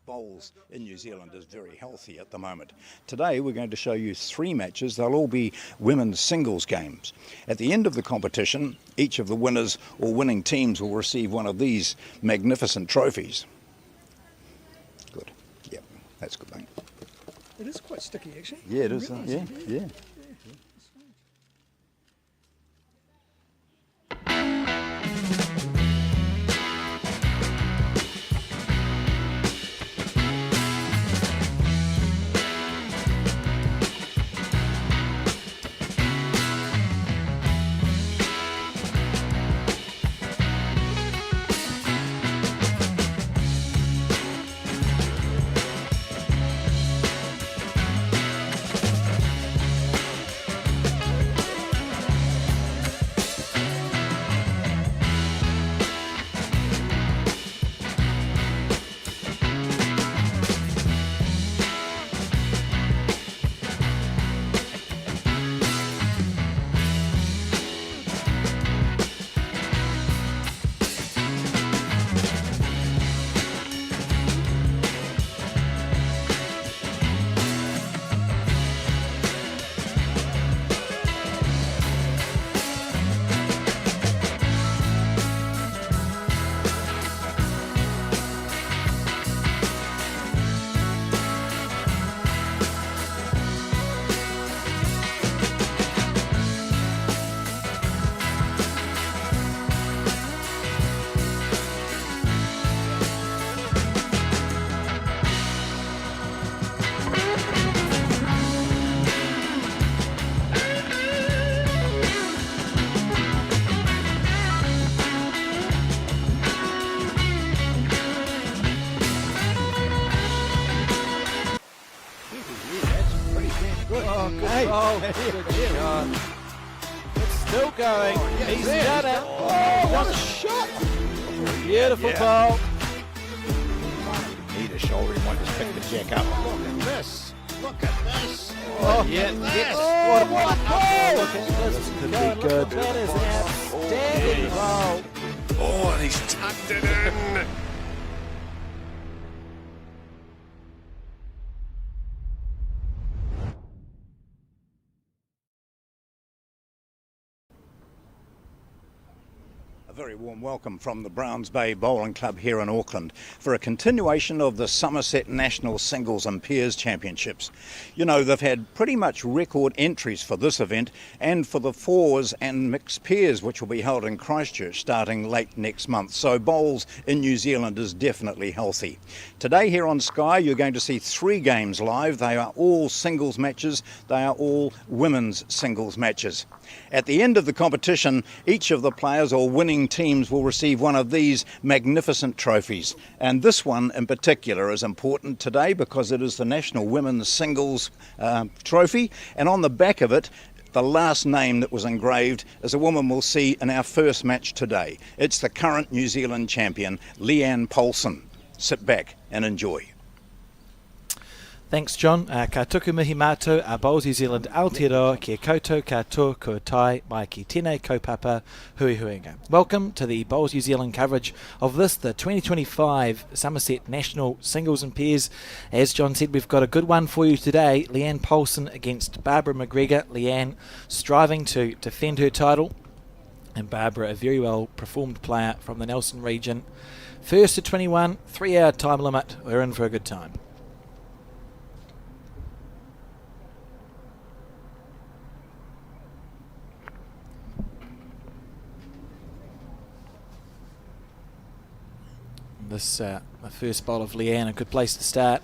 Bowls in New Zealand is very healthy at the moment. Today we're going to show you 3 matches. They'll all be women's singles games. At the end of the competition, each of the winners or winning teams will receive one of these magnificent trophies. Good. Yep, that's good, mate. It is quite sticky, actually. Yeah, it is. Yeah. Good shot. It's still going. He's done it. Oh, what a shot! Beautiful ball. Need a shoulder, he might just pick the jack up. Look at this. Look at this. Oh, yeah. Yes. Oh, what a ball! Look at This could be good. That is an outstanding ball. Oh, and he's tucked it in. A very warm welcome from the Browns Bay Bowling Club here in Auckland for a continuation of the Summerset National Singles and Pairs Championships. You know, they've had pretty much record entries for this event and for the fours and mixed pairs, which will be held in Christchurch starting late next month. So bowls in New Zealand is definitely healthy. Today here on Sky you're going to see 3 games live. They are all singles matches. They are all women's singles matches. At the end of the competition, each of the players or winning teams will receive one of these magnificent trophies. And this one in particular is important today because it is the National Women's Singles Trophy. And on the back of it, the last name that was engraved is a woman we'll see in our first match today. It's the current New Zealand champion, Poulson. Sit back and enjoy. Thanks, John. Ka tuku mihi mātou a Bowls New Zealand Aotearoa kia koutou katoa kua tai mai ki tēnei kaupapa hui huinga. Welcome to the Bowls New Zealand coverage of this, the 2025 Summerset National Singles and Pairs. As John said, we've got a good one for you today. Poulson against Barbara McGregor. Leanne striving to defend her title, and Barbara, a very well performed player from the Nelson region. First to 21, 3-hour time limit. We're in for a good time. This the first bowl of Leanne, a good place to start.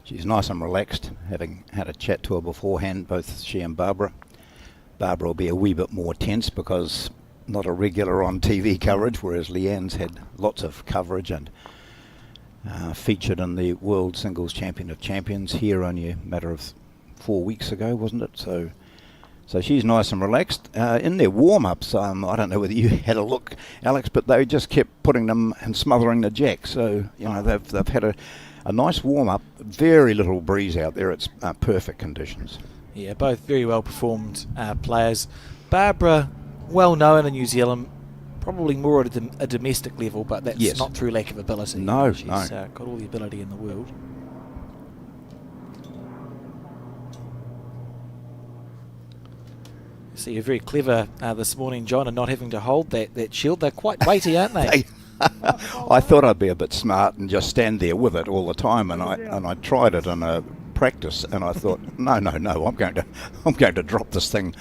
She's nice and relaxed, having had a chat to her beforehand, both she and Barbara. Barbara will be a wee bit more tense because not a regular on TV coverage, whereas Leanne's had lots of coverage and featured in the World Singles Champion of Champions here only a matter of 4 weeks ago, wasn't it? So So she's nice and relaxed. In their warm-ups, I don't know whether you had a look, Alex, but they just kept putting them and smothering the jack. So, they've had a nice warm-up, very little breeze out there. It's perfect conditions. Yeah, both very well performed players. Barbara, well known in New Zealand, probably more at a domestic level, but that's not through lack of ability. No, She's got all the ability in the world. See, you're very clever this morning, John, and not having to hold that shield. They're quite weighty, aren't they? I thought I'd be a bit smart and just stand there with it all the time, and I tried it in a practice, and I thought, no, I'm going to drop this thing,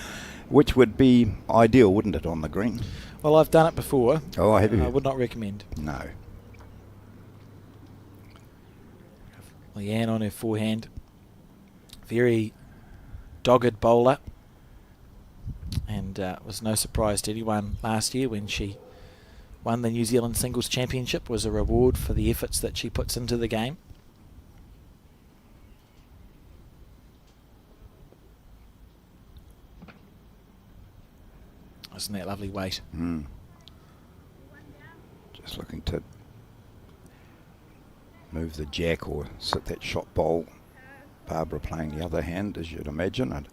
which would be ideal, wouldn't it, on the green? Well, I've done it before. Oh, have you? I would not recommend. No. Leanne on her forehand. Very dogged bowler. And it was no surprise to anyone last year when she won the New Zealand Singles Championship. Was a reward for the efforts that she puts into the game. Isn't that lovely weight? Just looking to move the jack or sit that shot bowl. Barbara playing the other hand, as you'd imagine, and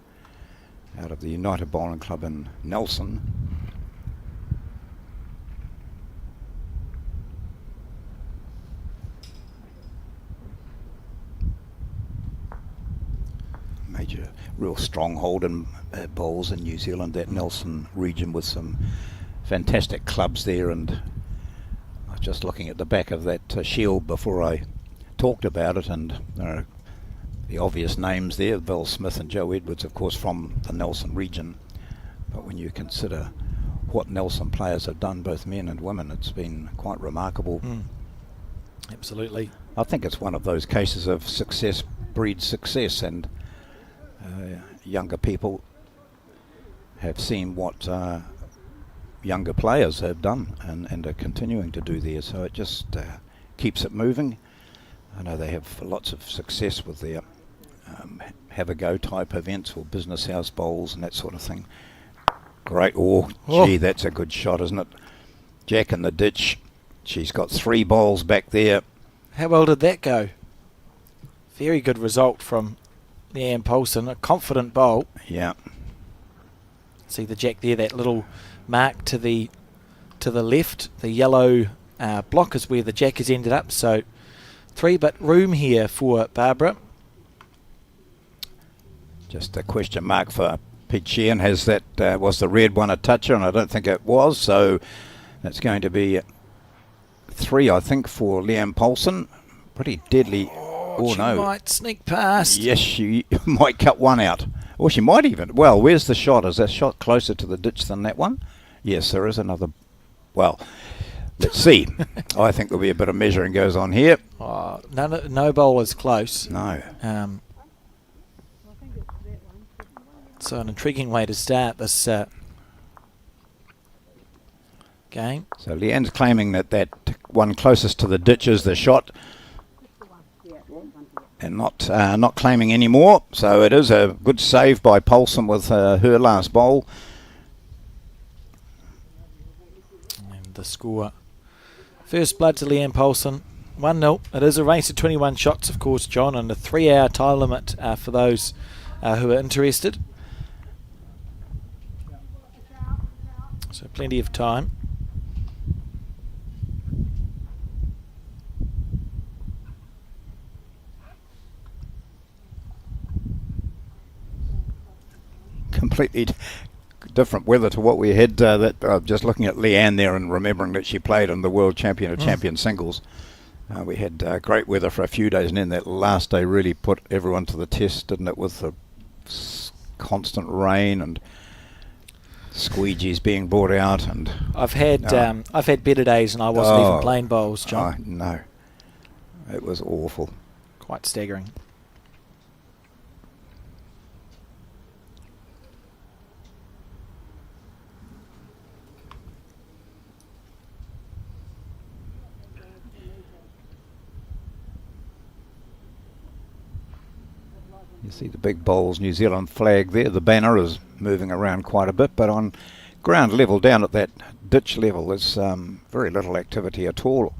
out of the United Bowling Club in Nelson. Major, real stronghold in bowls in New Zealand, that Nelson region, with some fantastic clubs there. And I was just looking at the back of that shield before I talked about it, and there are the obvious names there, Bill Smith and Joe Edwards, of course, from the Nelson region. But when you consider what Nelson players have done, both men and women, it's been quite remarkable. Absolutely. I think it's one of those cases of success breeds success, and younger people have seen what younger players have done and are continuing to do there. So it just keeps it moving. I know they have lots of success with their have-a-go type events or business house bowls and that sort of thing. Great. Oh, gee, that's a good shot, isn't it? Jack in the ditch. She's got 3 bowls back there. How well did that go? Very good result from Leanne Poulson. A confident bowl. Yeah. See the jack there, that little mark to the left. The yellow block is where the jack has ended up. So 3, but room here for Barbara. Just a question mark for Pete Sheehan. Has that was the red one a toucher? And I don't think it was. So that's going to be 3, I think, for Leanne Poulson. Pretty deadly. Oh, she no. might sneak past. Yes, she might cut one out. Or she might even. Well, where's the shot? Is that shot closer to the ditch than that one? Yes, there is another. Well, let's see. I think there'll be a bit of measuring goes on here. Oh, no bowl is close. No. So an intriguing way to start this game. So Leanne's claiming that one closest to the ditch is the shot, and not claiming any more. So it is a good save by Poulson with her last bowl. And the score, first blood to Leanne Poulson, 1-0. It is a race of 21 shots, of course, John, and a 3-hour time limit for those who are interested. So plenty of time. Completely different weather to what we had. Just looking at Leanne there and remembering that she played in the World Champion of Champion Singles. We had great weather for a few days, and then that last day really put everyone to the test, didn't it, with the constant rain and squeegees being brought out. And I've had better days, and I wasn't even playing bowls, John. No, it was awful. Quite staggering. You see the big bowls New Zealand flag there. The banner is moving around quite a bit, but on ground level, down at that ditch level, there's very little activity at all.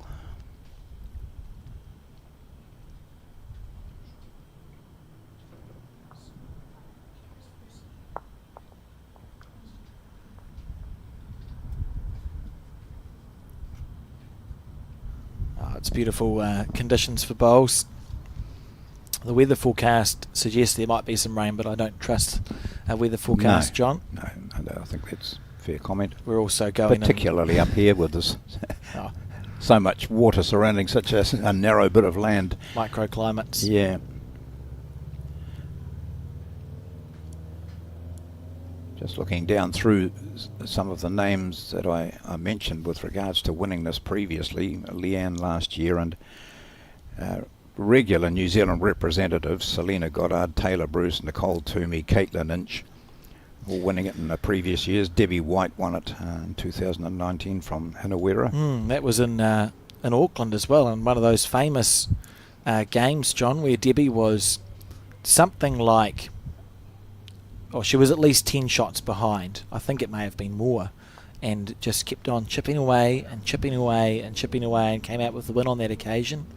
It's beautiful conditions for bowls. The weather forecast suggests there might be some rain, but I don't trust a weather forecast, John. No, I think that's a fair comment. We're also going particularly up here with this so much water surrounding such a narrow bit of land. Microclimates. Yeah. Just looking down through some of the names that I mentioned with regards to winning this previously, Leanne last year, and regular New Zealand representatives, Selena Goddard, Taylor Bruce, Nicole Toomey, Caitlin Inch, all winning it in the previous years. Debbie White won it in 2019 from Hinawera. That was in Auckland as well, and one of those famous games, John, where Debbie was something like... she was at least 10 shots behind. I think it may have been more, and just kept on chipping away and chipping away and chipping away, and came out with the win on that occasion.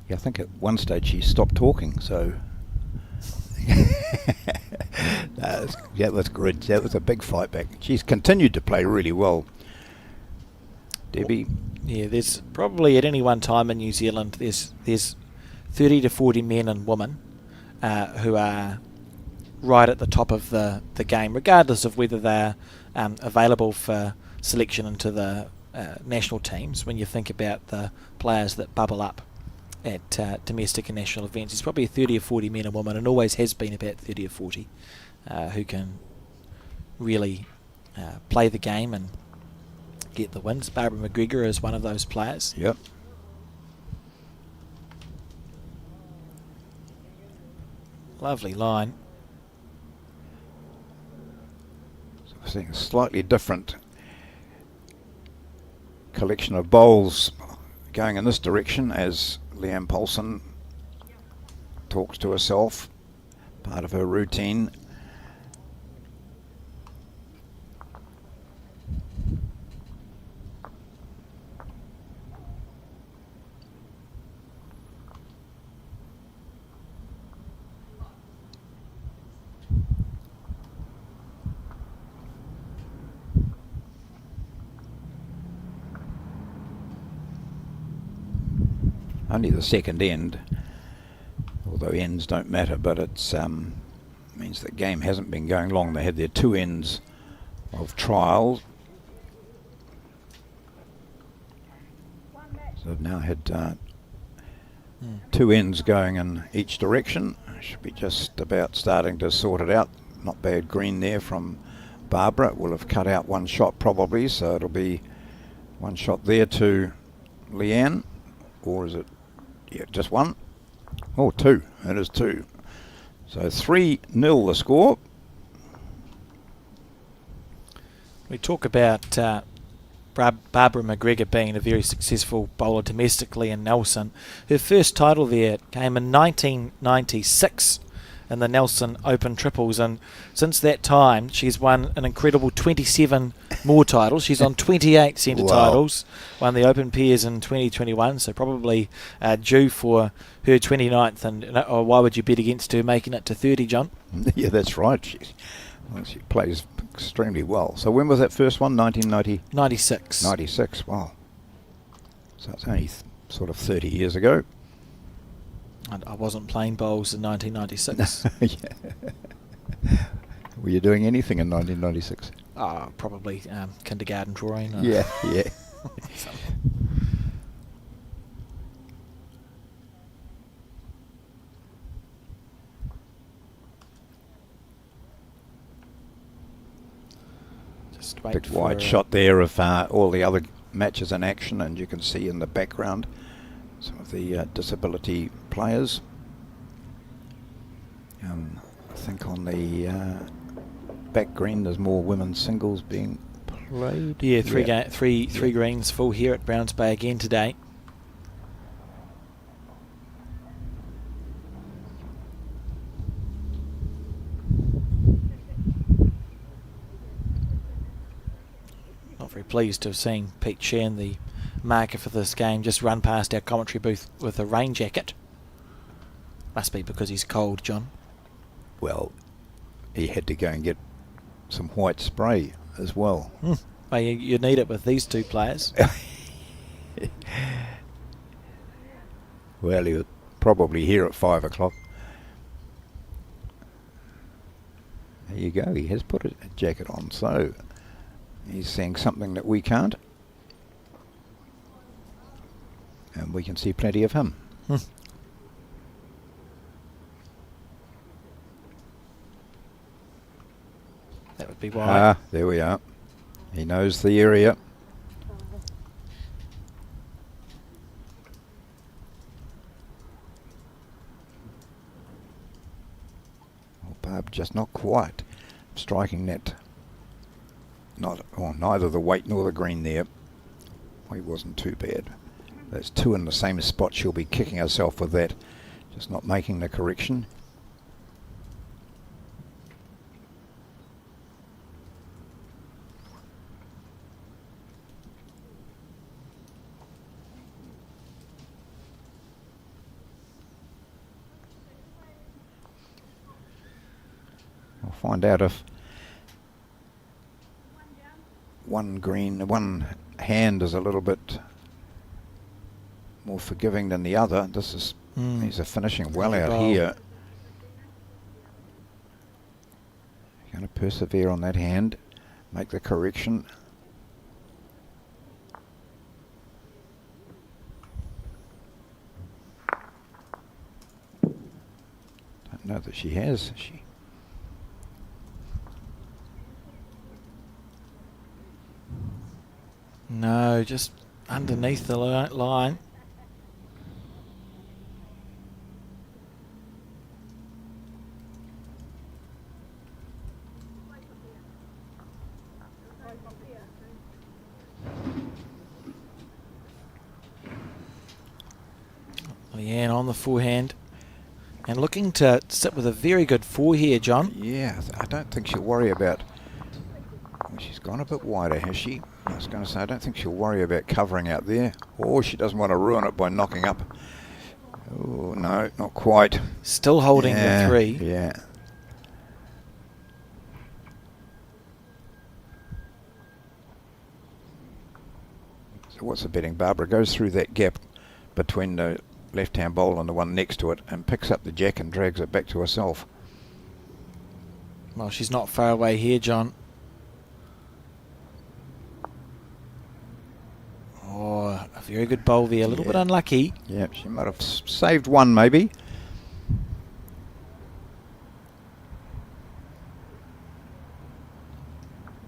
Yeah, I think at one stage she stopped talking, so... that was good. That was a big fight back. She's continued to play really well, Debbie. Yeah, there's probably at any one time in New Zealand there's 30 to 40 men and women who are right at the top of the game, regardless of whether they're available for selection into the national teams. When you think about the players that bubble up at domestic and national events, there's probably 30 or 40 men and women, and always has been about 30 or 40 who can really play the game and get the wins. Barbara McGregor is one of those players. Yep. Lovely line. So we're seeing a slightly different collection of bowls going in this direction as Leanne Poulson talks to herself, part of her routine. Only the second end, although ends don't matter, but it's means the game hasn't been going long. They had their 2 ends of trial, so they've now had 2 ends going in each direction. Should be just about starting to sort it out. Not bad green there from Barbara. Will have cut out 1 shot probably, so it'll be 1 shot there to Leanne, or is it? Yeah, just 1. Oh, 2. It is 2. So 3-0 the score. We talk about Barbara McGregor being a very successful bowler domestically in Nelson. Her first title there came in 1996 in the Nelson Open Triples, and since that time she's won an incredible 27 more titles. She's on 28 centre titles, won the Open Pairs in 2021, so probably due for her 29th, and why would you bet against her making it to 30, John? Yeah, that's right. She plays extremely well. So when was that first one? 1990? 96. 96, wow. So it's only sort of 30 years ago. I wasn't playing bowls in 1996. Yeah. Were you doing anything in 1996? Probably kindergarten drawing. Yeah. Just wait Big for wide shot there of all the other matches in action, and you can see in the background some of the disability players. I think on the back green there's more women's singles being played. Yeah, three greens full here at Browns Bay again today. Not very pleased to have seen Pete Sheehan, the marker for this game, just run past our commentary booth with a rain jacket. Must be because he's cold, John. Well, he had to go and get some white spray as well. Well, you need it with these two players. Well, he'll probably here at 5 o'clock. There you go, he has put a jacket on, so he's seeing something that we can't. And we can see plenty of him. That would be why. There we are. He knows the area. Well, Barb just not quite striking that. Neither the weight nor the green there. He wasn't too bad. That's two in the same spot. She'll be kicking herself with that. Just not making the correction. We'll find out if one hand is a little bit more forgiving than the other. This is these are finishing well out here. Going to persevere on that hand, make the correction. Don't know that she has. She. No, just underneath the line. Leanne on the forehand and looking to sit with a very good four here, John. Yeah, I don't think she'll worry about. Well, she's gone a bit wider, has she? I was going to say, I don't think she'll worry about covering out there. Or she doesn't want to ruin it by knocking up. Oh, no, not quite. Still holding the three. Yeah. So what's the betting? Barbara goes through that gap between the left-hand bowl and the one next to it and picks up the jack and drags it back to herself. Well, she's not far away here, John. Oh, a very good bowl there. A little bit unlucky. Yeah, she might have saved one maybe.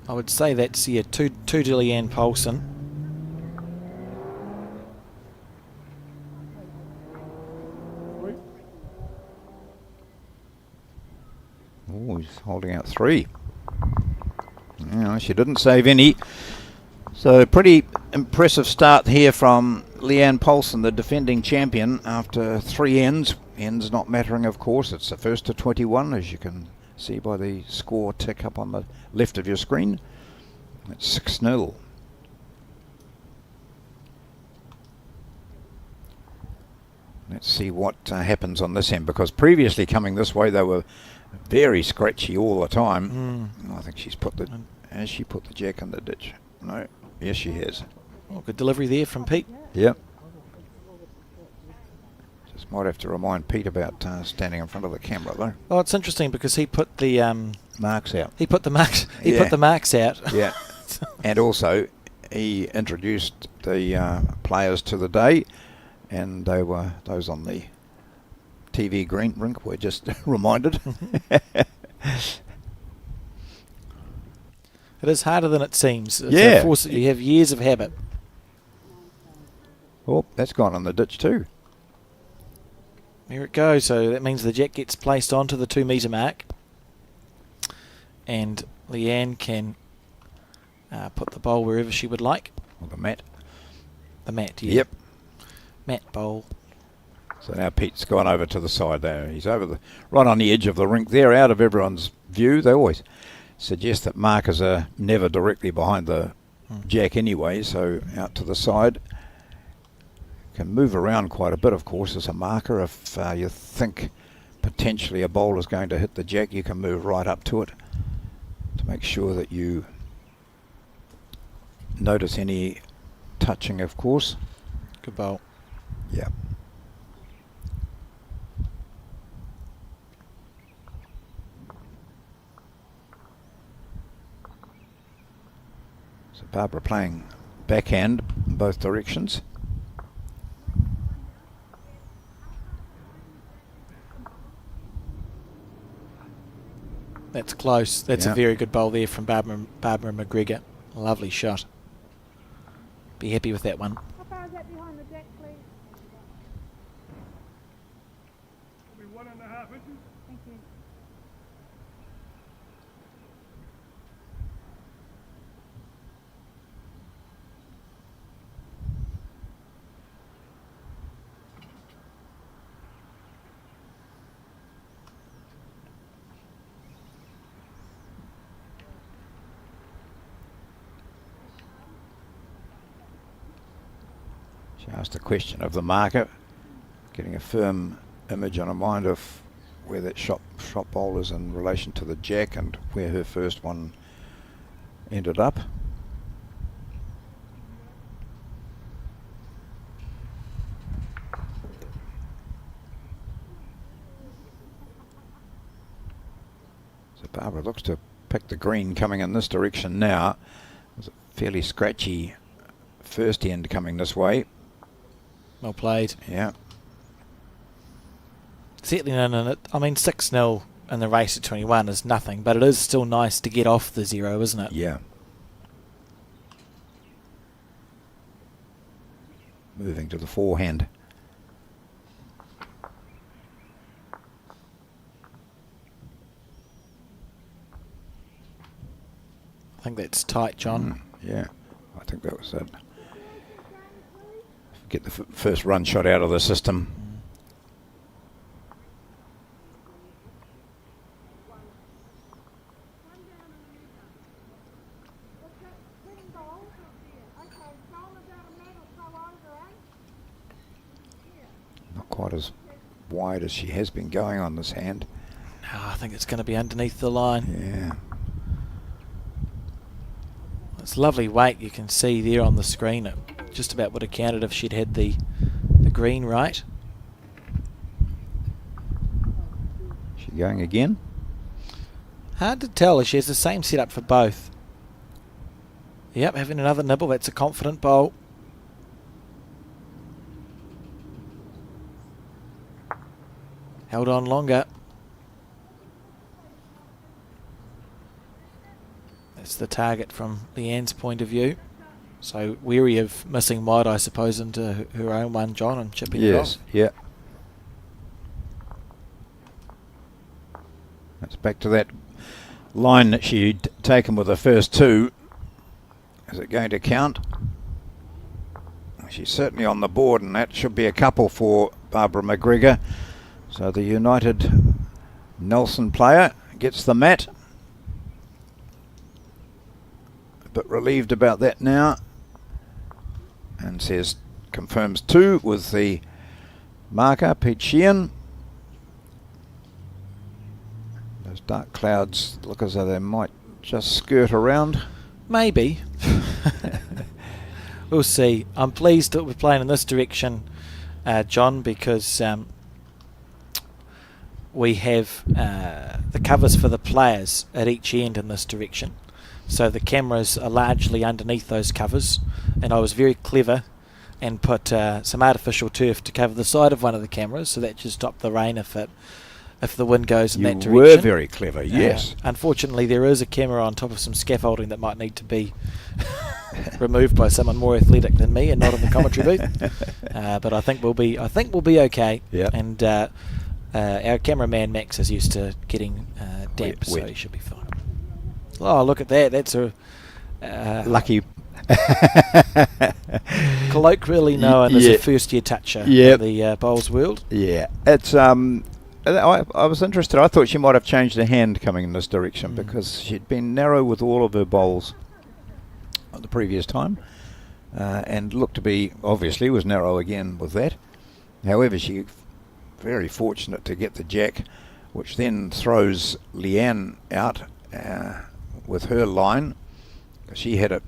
I would say that's two to Leanne Poulson. Oh, he's holding out three. No, she didn't save any. So pretty impressive start here from Leanne Poulson, the defending champion, after three ends. Ends not mattering, of course. It's the first to 21, as you can see by the score tick up on the left of your screen. It's 6-0. Let's see what happens on this end, because previously coming this way they were very scratchy all the time. I think she's put the... Has she put the jack in the ditch? No. Yes, she has. Oh, good delivery there from Pete. Yep. Just might have to remind Pete about standing in front of the camera, though. Oh, it's interesting because he put the marks out. He put the marks. He put the marks out. Yeah. And also, he introduced the players to the day, and they were those on the TV green rink were just reminded. It is harder than it seems. Yeah. You have years of habit. Oh, that's gone on the ditch too. There it goes. So that means the jack gets placed onto the 2 metre mark. And Leanne can put the bowl wherever she would like. Or the mat. The mat, yeah. Yep. Mat bowl. So now Pete's gone over to the side there. He's over right on the edge of the rink there, out of everyone's view. They always suggest that markers are never directly behind the jack anyway, so out to the side. Can move around quite a bit, of course, as a marker. If you think potentially a bowler's going to hit the jack, you can move right up to it to make sure that you notice any touching, of course. Good bowl. Yeah. So Barbara playing backhand in both directions. That's close. That's a very good bowl there from Barbara McGregor. Lovely shot. Be happy with that one. How far is that behind the jack, please? Probably 1.5 inches. Thank you. She asked a question of the marker, getting a firm image on her mind of where that shot bowl is in relation to the jack and where her first one ended up. So Barbara looks to pick the green coming in this direction now. It was a fairly scratchy first end coming this way. Well played. Yeah. Certainly none in it. I mean, 6-0 in the race at 21 is nothing, but it is still nice to get off the 0, isn't it? Yeah. Moving to the forehand. I think that's tight, John. Yeah, I think that was it. Get the first run shot out of the system. Not quite as wide as she has been going on this hand. No, I think it's going to be underneath the line. Yeah. It's lovely weight you can see there on the screen. It just about would have counted if she'd had the green right. She going again? Hard to tell. She has the same setup for both. Yep, having another nibble. That's a confident bowl. Held on longer. That's the target from Leanne's point of view. So weary of missing wide, I suppose, into her own one, John, and chipping it off. Yeah. That's back to that line that she'd taken with the first two. Is it going to count? She's certainly on the board, and that should be a couple for Barbara McGregor. So the United Nelson player gets the mat. A bit relieved about that now. And says, confirms 2 with the marker, Pete Sheehan. Those dark clouds look as though they might just skirt around. Maybe. We'll see. I'm pleased that we're playing in this direction, John, because we have the covers for the players at each end in this direction. So the cameras are largely underneath those covers, and I was very clever and put some artificial turf to cover the side of one of the cameras, so that should stop the rain if the wind goes in that direction. You were very clever, yes. Unfortunately, there is a camera on top of some scaffolding that might need to be removed by someone more athletic than me and not in the commentary booth. But I think we'll be okay. Yep. And our cameraman Max is used to getting damp, so wet. he should be fine. Oh, look at that! That's a lucky. Colloquially known as a first-year toucher in the bowls world. Yeah, it's I was interested. I thought she might have changed her hand coming in this direction because she'd been narrow with all of her bowls the previous time, and looked to be, obviously, was narrow again with that. However, she very fortunate to get the jack, which then throws Leanne out with her line. She had it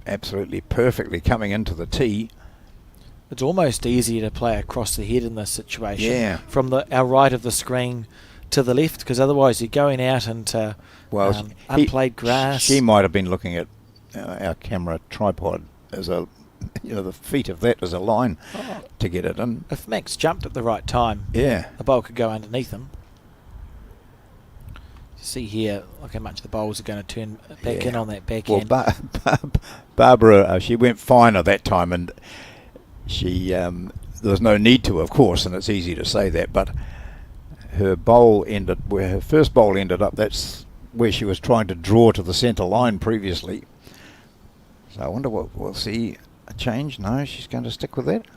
absolutely perfectly coming into the tee. It's almost easier to play across the head in this situation. Yeah. From our right of the screen to the left, because otherwise you're going out into unplayed grass. She might have been looking at our camera tripod as a, the feet of that as a line to get it in. If Max jumped at the right time, yeah, the bowl could go underneath him. See here, look how much the bowls are going to turn back in on that back end. Barbara, she went finer that time, and she there was no need to, of course, and it's easy to say that, but her bowl ended where her first bowl ended up. That's where she was trying to draw to the centre line previously. So I wonder what we'll see a change. No, she's going to stick with that.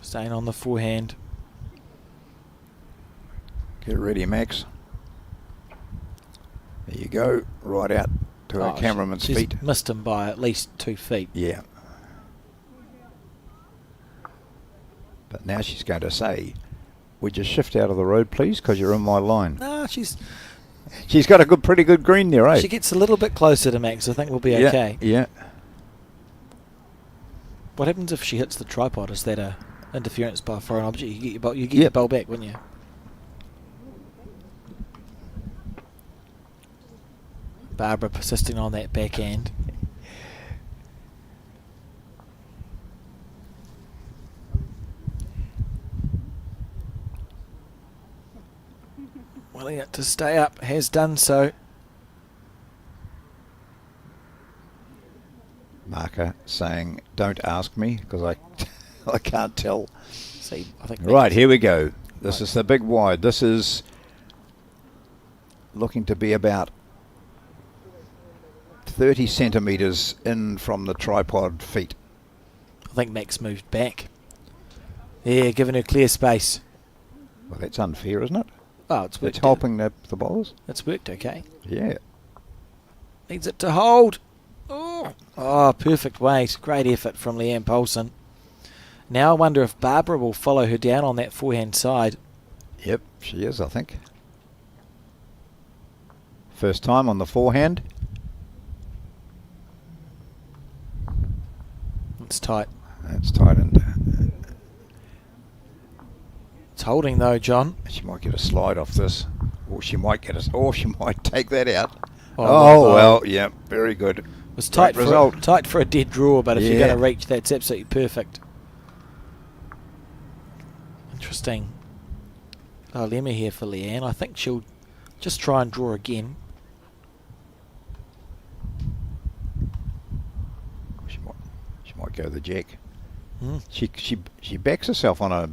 Staying on the forehand. Get ready, Max. There you go, right out to our cameraman's feet. She's missed him by at least 2 feet. Yeah. But now she's going to say, would you shift out of the road, please, because you're in my line. No, she's got a pretty good green there, eh? She gets a little bit closer to Max. I think we'll be okay. Yeah. What happens if she hits the tripod? Is that a interference by a foreign object? You get your bowl back, wouldn't you? Barbara persisting on that backhand. Willing it to stay up, has done so. Marker saying, don't ask me, because I can't tell. See, I think right, here we go. This is the big wide. This is looking to be about 30 centimetres in from the tripod feet. I think Max moved back. Yeah, giving her clear space. Well, that's unfair, isn't it? Oh, it's worked. It's helping the bowlers. It's worked okay. Yeah. Needs it to hold. Oh, perfect weight. Great effort from Leanne Poulson. Now I wonder if Barbara will follow her down on that forehand side. Yep, she is, I think. First time on the forehand. It's tight. It's tight, and it's holding though, John. She might get a slide off this, or she might take that out. Oh, well, yeah, very good. It was tight for a dead draw, but if you're going to reach, that's absolutely perfect. Interesting dilemma here for Leanne. I think she'll just try and draw again. She might go the jack. She backs herself on a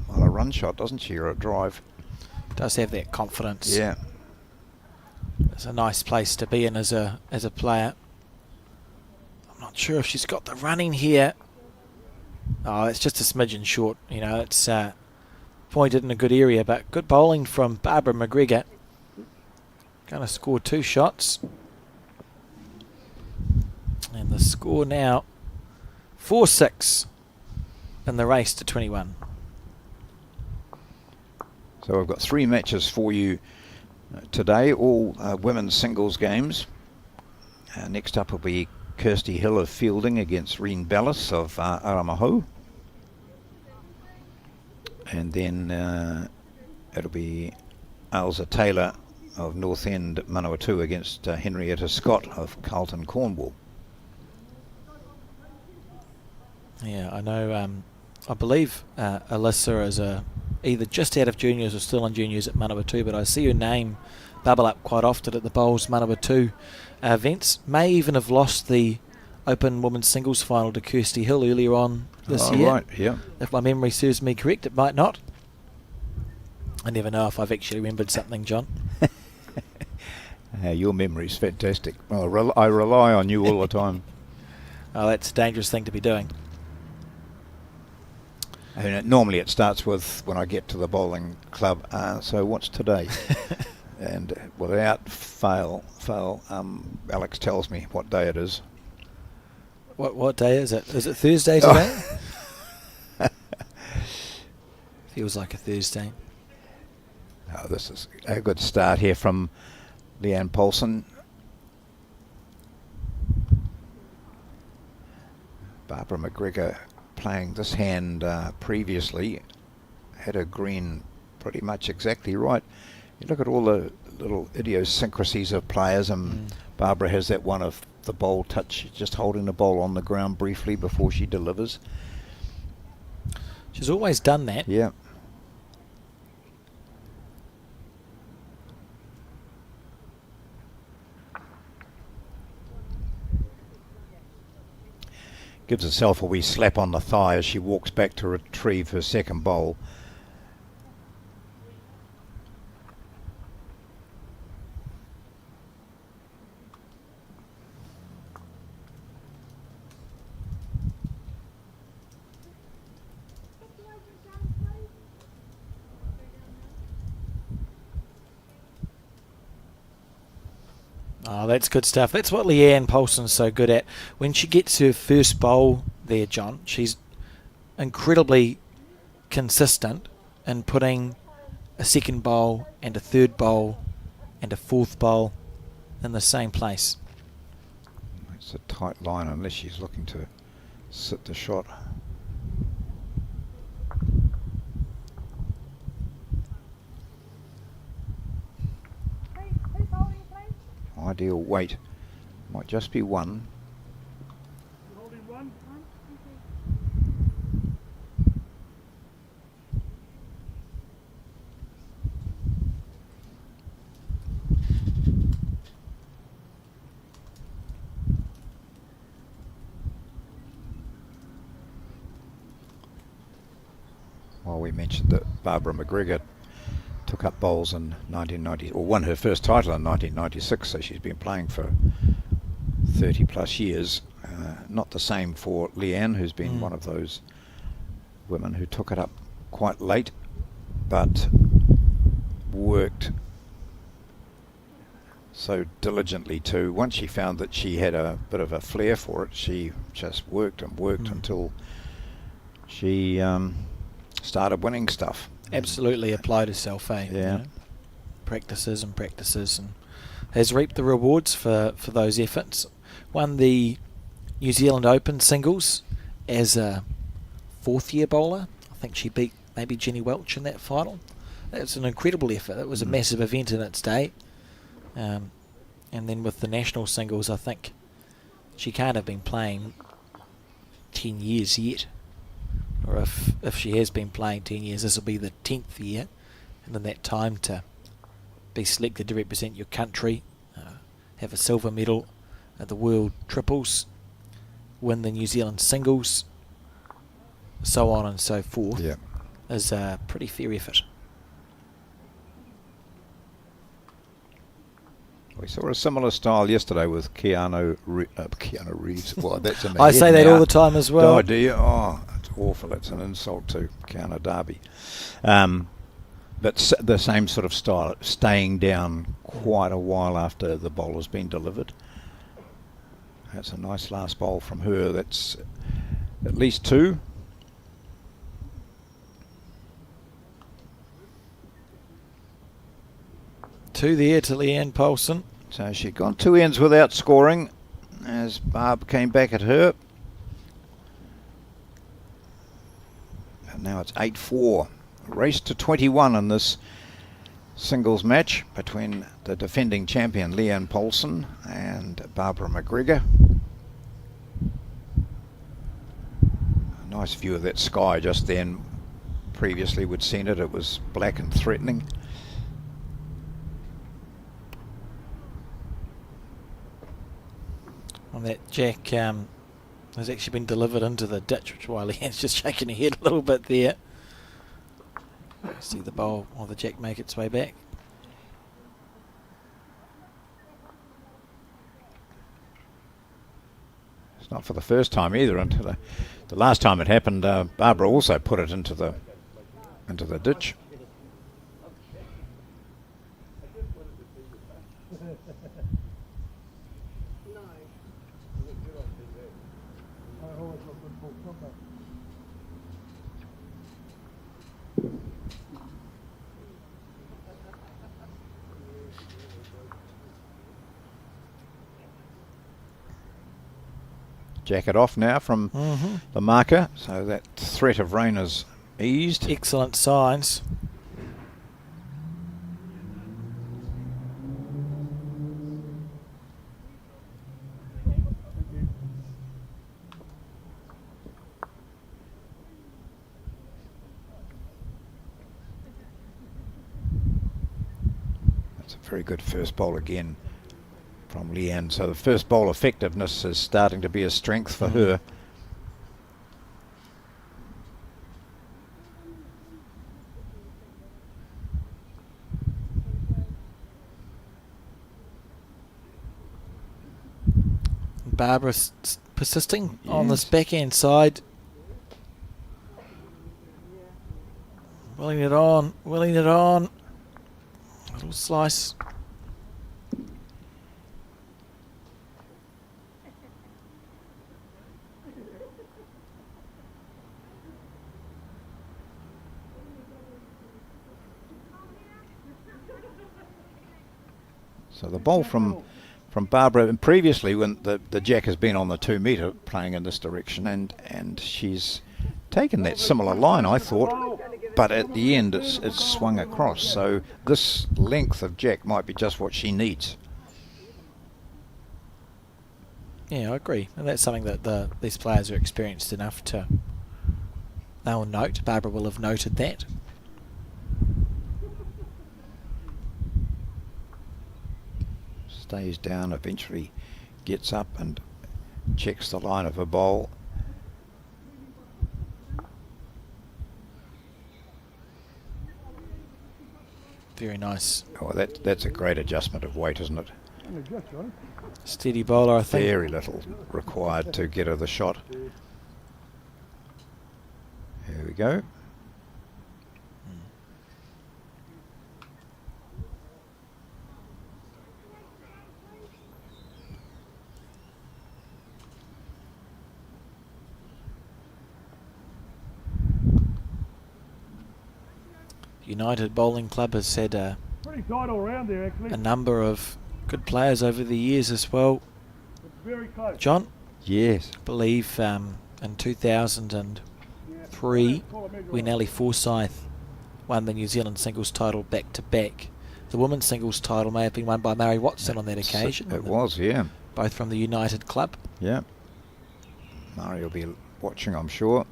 run shot, doesn't she, or a drive? Does have that confidence. Yeah. It's a nice place to be in as a player. I'm not sure if she's got the running here. Oh, it's just a smidgen short. You know, it's pointed in a good area, but good bowling from Barbara McGregor. Going to score 2 shots. And the score now 4-6 in the race to 21. So we've got 3 matches for you today, all women's singles games. Next up will be Kirsty Hill of Fielding against Reen Ballas of Aramaho. And then it'll be Ailsa Taylor of North End Manawatu against Henrietta Scott of Carlton Cornwall. Yeah, I know. I believe Alyssa is either just out of juniors or still in juniors at Manawatu, but I see her name bubble up quite often at the Bowls Manawatu events. May even have lost the Open Women's Singles Final to Kirsty Hill earlier on this year. Right, yeah. If my memory serves me correct, it might not. I never know if I've actually remembered something, John. Your memory's fantastic. Well, I rely on you all the time. Oh, that's a dangerous thing to be doing. And normally it starts with when I get to the bowling club. So what's today? And without fail, Alex tells me what day it is. What day is it? Is it Thursday today? Feels like a Thursday. Oh, this is a good start here from Leanne Poulson. Barbara McGregor playing this hand previously had her green pretty much exactly right. You look at all the little idiosyncrasies of players, and Barbara has that one of the bowl touch, just holding the bowl on the ground briefly before she delivers. She's always done that. Yeah. Gives herself a wee slap on the thigh as she walks back to retrieve her second bowl. Oh, that's good stuff. That's what Leanne Poulson's so good at. When she gets her first bowl there, John, she's incredibly consistent in putting a second bowl and a third bowl and a fourth bowl in the same place. It's a tight line unless she's looking to sit the shot. Who's holding, please? Ideal weight might just be one. You holding one? Well, we mentioned that Barbara McGregor took up bowls in 1990, or won her first title in 1996, so she's been playing for 30 plus years. Not the same for Leanne, who's been one of those women who took it up quite late, but worked so diligently too. Once she found that she had a bit of a flair for it, she just worked and worked until she started winning stuff. Absolutely applied herself, eh? Yeah. You know? Practices and has reaped the rewards for those efforts. Won the New Zealand Open singles as a fourth-year bowler. I think she beat maybe Jenny Welch in that final. That's an incredible effort. It was a massive event in its day. And then with the national singles, I think she can't have been playing 10 years yet. Or if she has been playing 10 years, this will be the 10th year. And in that time to be selected to represent your country, have a silver medal at the World Triples, win the New Zealand singles, so on and so forth, is a pretty fair effort. We saw a similar style yesterday with Keanu Reeves. Well, that's in the I head say that now. all the time as well. Oh, do you? Oh, it's awful. It's an insult to Keanu Darby. But the same sort of style, staying down quite a while after the bowl has been delivered. That's a nice last bowl from her. That's at least two. Two there to Leanne Poulson. So she'd gone two ends without scoring as Barb came back at her. And now it's 8-4. Race to 21 in this singles match between the defending champion Leanne Poulson and Barbara McGregor. A nice view of that sky just then. Previously we'd seen it. It was black and threatening. And that jack has actually been delivered into the ditch, which is why Leanne's just shaking her head a little bit there. See the bowl or the jack make its way back. It's not for the first time either. Until the last time it happened, Barbara also put it into the ditch. jacket off now from the marker, so that threat of rain is eased. Excellent signs. That's a very good first bowl again from Leanne. So the first bowl effectiveness is starting to be a strength for her. Barbara persisting on this backhand side. Willing it on, willing it on. Little slice. So the bowl from Barbara, and previously when the jack has been on the 2 metre playing in this direction, and she's taken that similar line, I thought, but at the end it's swung across. So this length of jack might be just what she needs. Yeah, I agree. And that's something that these players are experienced enough to, they'll note. Barbara will have noted that. Stays down, eventually gets up and checks the line of a bowl. Very nice. Oh, that's a great adjustment of weight, isn't it? Steady bowler, I think. Very little required to get her the shot. Here we go. United Bowling Club has had Pretty tight all round there, actually. a number of good players over the years as well. It's very close. John, Yes. I believe in 2003 when Ali Forsyth won the New Zealand singles title back to back. The women's singles title may have been won by Mary Watson on that occasion. It was, yeah. Both from the United Club. Yeah. Murray will be watching, I'm sure.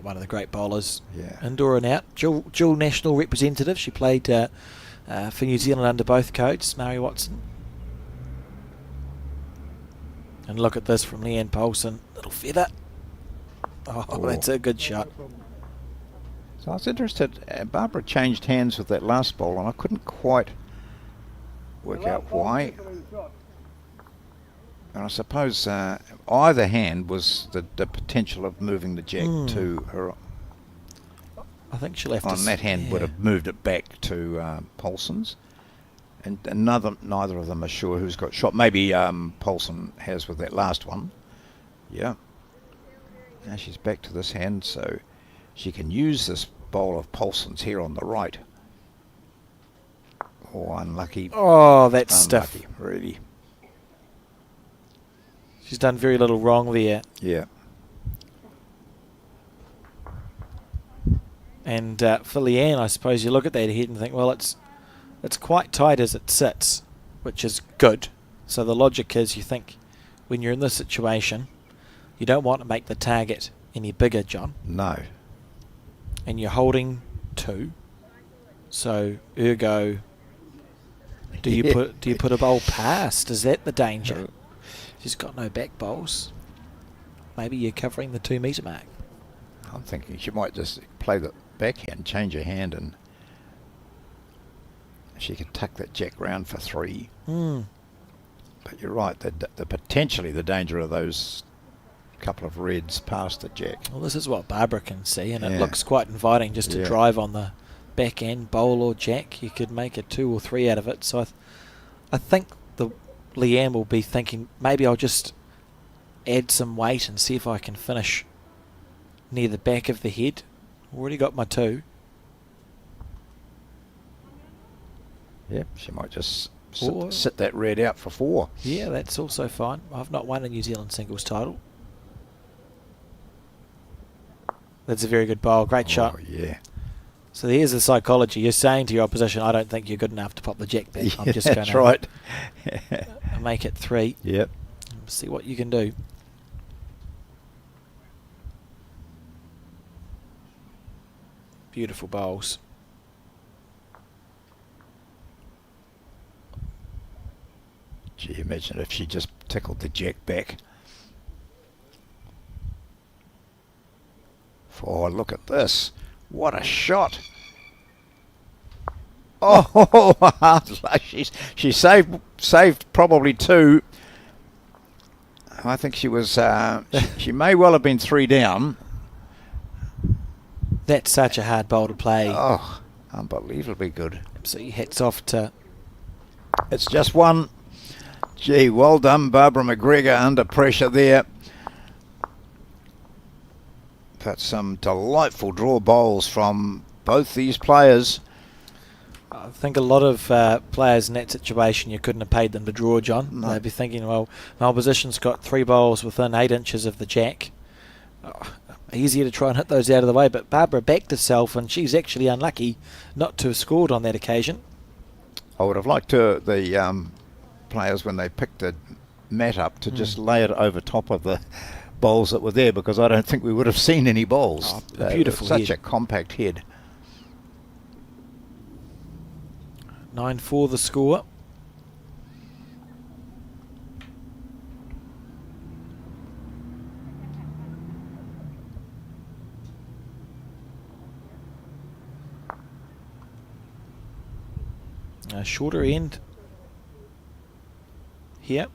One of the great bowlers, Yeah. indoor and out. Dual national representative. She played for New Zealand under both codes, Mary Watson. And look at this from Leanne Poulson. Little feather. Oh, that's a good shot. So I was interested. Barbara changed hands with that last bowl, and I couldn't quite work out why. And I suppose either hand was the potential of moving the jack to her. I think she'll have to... On that hand would have moved it back to Poulson's. And neither of them are sure who's got shot. Maybe Poulson has with that last one. Yeah. Now she's back to this hand, so she can use this bowl of Poulson's here on the right. Oh, unlucky. Oh, that's Unlucky, stiff. really. She's done very little wrong there. Yeah. And for Leanne, I suppose you look at that head and think, well, it's quite tight as it sits, which is good. So the logic is you think when you're in this situation, you don't want to make the target any bigger, John. No. And you're holding 2. So ergo, do you put a bowl past? Is that the danger? She's got no back bowls. Maybe you're covering the 2 metre mark. I'm thinking she might just play the backhand, change her hand, and she could tuck that jack round for 3. But you're right, the potentially the danger of those couple of reds past the jack. Well, this is what Barbara can see, and it Yeah. looks quite inviting just to Yeah. drive on the backhand, bowl or jack. You could make a 2 or 3 out of it. So I think the Leanne will be thinking, maybe I'll just add some weight and see if I can finish near the back of the head. Already got my 2. Yep, she might just Or- sit that red out for 4. Yeah, that's also fine. I've not won a New Zealand singles title. That's a very good bowl. Great shot. Oh, yeah. So here's the psychology. You're saying to your opposition, I don't think you're good enough to pop the jack back. I'm just going That's to right. make it 3. Yep. See what you can do. Beautiful bowls. Gee, imagine if she just tickled the jack back. Oh, look at this. What a shot. Oh, she saved probably 2. I think she was, she may well have been 3 down. That's such a hard bowl to play. Oh, unbelievably good. Absolutely hats off to... It's just 1. Gee, well done, Barbara McGregor, under pressure there. But some delightful draw bowls from both these players. I think a lot of players in that situation, you couldn't have paid them to draw, John. No. They'd be thinking, well, my opposition's got 3 bowls within 8 inches of the jack. Easier to try and hit those out of the way, but Barbara backed herself, and she's actually unlucky not to have scored on that occasion. I would have liked the players, when they picked the mat up, to just lay it over top of the bowls that were there, because I don't think we would have seen any bowls. Oh, beautiful such head. a compact head. 9-4 the score. A shorter end here.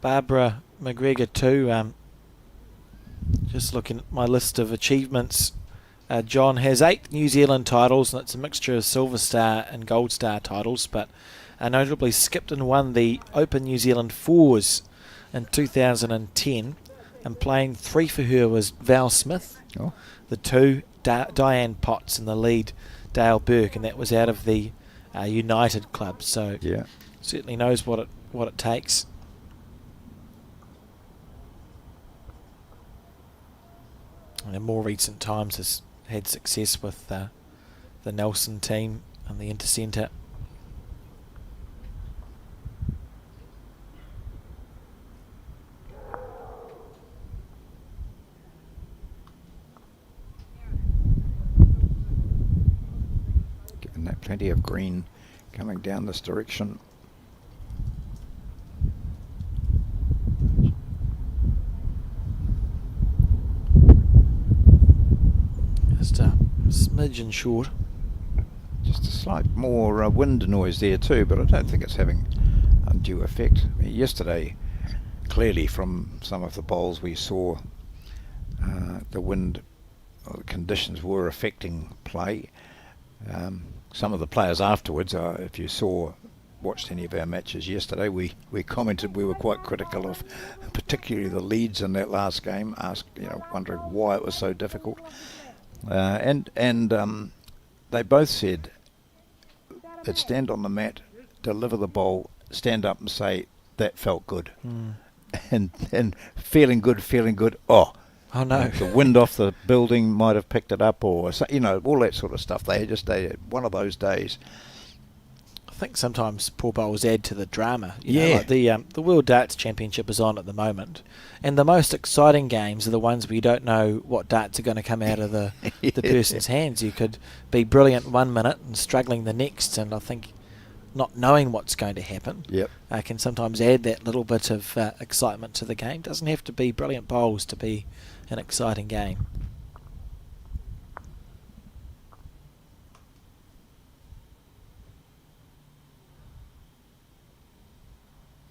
Barbara McGregor too. Just looking at my list of achievements, John has 8 New Zealand titles, and it's a mixture of Silver Star and Gold Star titles, but notably skipped and won the Open New Zealand 4s in 2010, and playing 3 for her was Val Smith, the 2 Diane Potts, and the lead Dale Burke, and that was out of the United Club, so Yeah. certainly knows what it takes. And in more recent times has had success with the Nelson team and the Intercentre. Given that plenty of green coming down this direction. Just a smidgen short. Just a slight more wind noise there too, but I don't think it's having undue effect. I mean, yesterday, clearly from some of the bowls we saw, the wind conditions were affecting play. Some of the players afterwards, if you watched any of our matches yesterday, we commented we were quite critical of particularly the leads in that last game, wondering why it was so difficult. And they both said that stand on the mat, deliver the bowl, stand up and say, that felt good. And feeling good. Oh no. The wind off the building might have picked it up, or all that sort of stuff. They had one of those days. I think sometimes poor bowls add to the drama. Yeah. Like the World Darts Championship is on at the moment, and the most exciting games are the ones where you don't know what darts are going to come out of the person's hands. You could be brilliant 1 minute and struggling the next, and I think not knowing what's going to happen can sometimes add that little bit of excitement to the game. Doesn't have to be brilliant bowls to be an exciting game.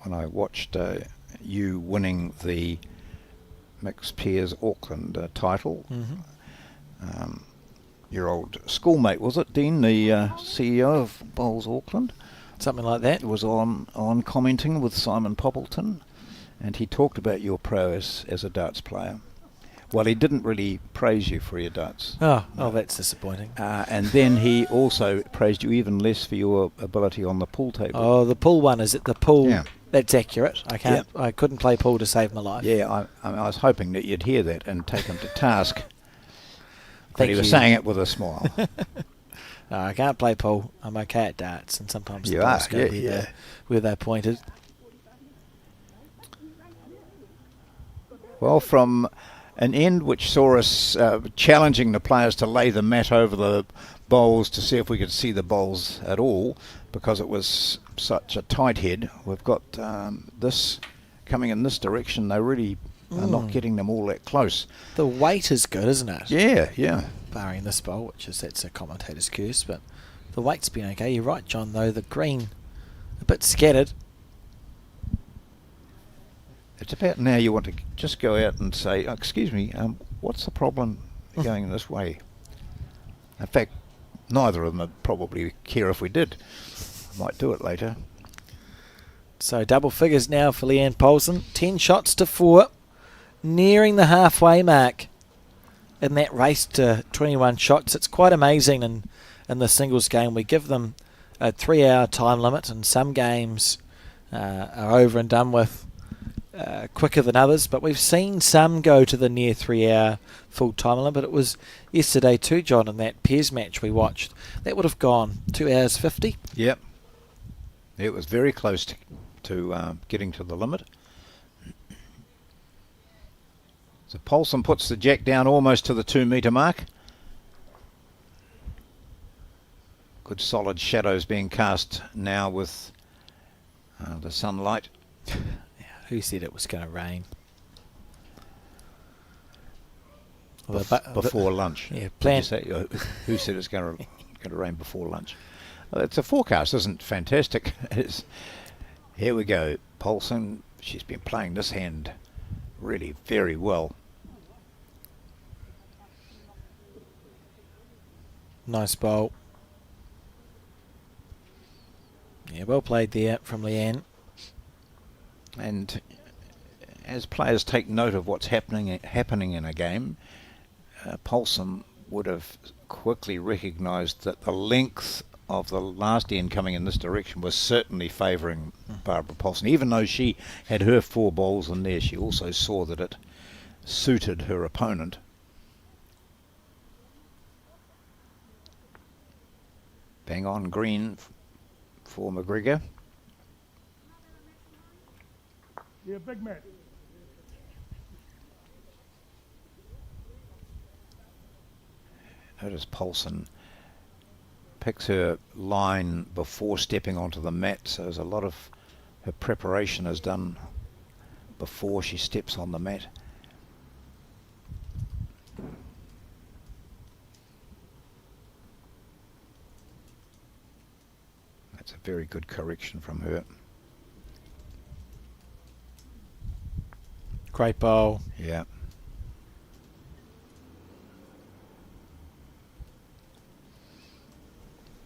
When I watched you winning the Mixed Pairs Auckland title, your old schoolmate, was it, Dean, the CEO of Bowls Auckland? Something like that. Was on commenting with Simon Poppleton, and he talked about your prowess as a darts player. Well, he didn't really praise you for your darts. Oh, that's disappointing. And then he also praised you even less for your ability on the pool table. Oh, the pool one, is it the pool? Yeah. That's accurate. I couldn't play pool to save my life. Yeah, I was hoping that you'd hear that and take him to task. But Thank he was you. saying it with a smile. No, I can't play pool. I'm okay at darts, and sometimes You the balls are, go yeah. where they're pointed. Well, from an end which saw us challenging the players to lay the mat over the bowls to see if we could see the bowls at all, because it was such a tight head. We've got this coming in this direction. They really are not getting them all that close. The weight is good, isn't it? Yeah. Barring this bowl, that's a commentator's curse, but the weight's been okay. You're right, John, though. The green, a bit scattered. It's about now you want to just go out and say, excuse me, what's the problem going this way? In fact, neither of them would probably care if we did. Might do it later. So double figures now for Leanne Poulson. 10 shots to 4. Nearing the halfway mark in that race to 21 shots. It's quite amazing in the singles game. We give them a 3-hour time limit, and some games are over and done with quicker than others, but we've seen some go to the near 3-hour full time limit. But it was yesterday too, John, in that pairs match we watched. That would have gone 2 hours 50. Yep. It was very close to getting to the limit. So Poulson puts the jack down almost to the 2 metre mark. Good solid shadows being cast now with the sunlight. Who said it was going to rain? Before lunch. Yeah, Who said it's going to rain before lunch? Well, it's a forecast isn't fantastic. Here we go. Poulson, she's been playing this hand really very well. Nice bowl. Yeah, well played there from Leanne. And as players take note of what's happening in a game, Poulson would have quickly recognised that the length of the last end coming in this direction was certainly favouring Barbara Poulson. Even though she had her 4 bowls in there, she also saw that it suited her opponent. Bang on green for McGregor. Yeah, big man. Notice Poulson picks her line before stepping onto the mat, so there's a lot of her preparation is done before she steps on the mat. That's a very good correction from her. Great bowl. Yeah.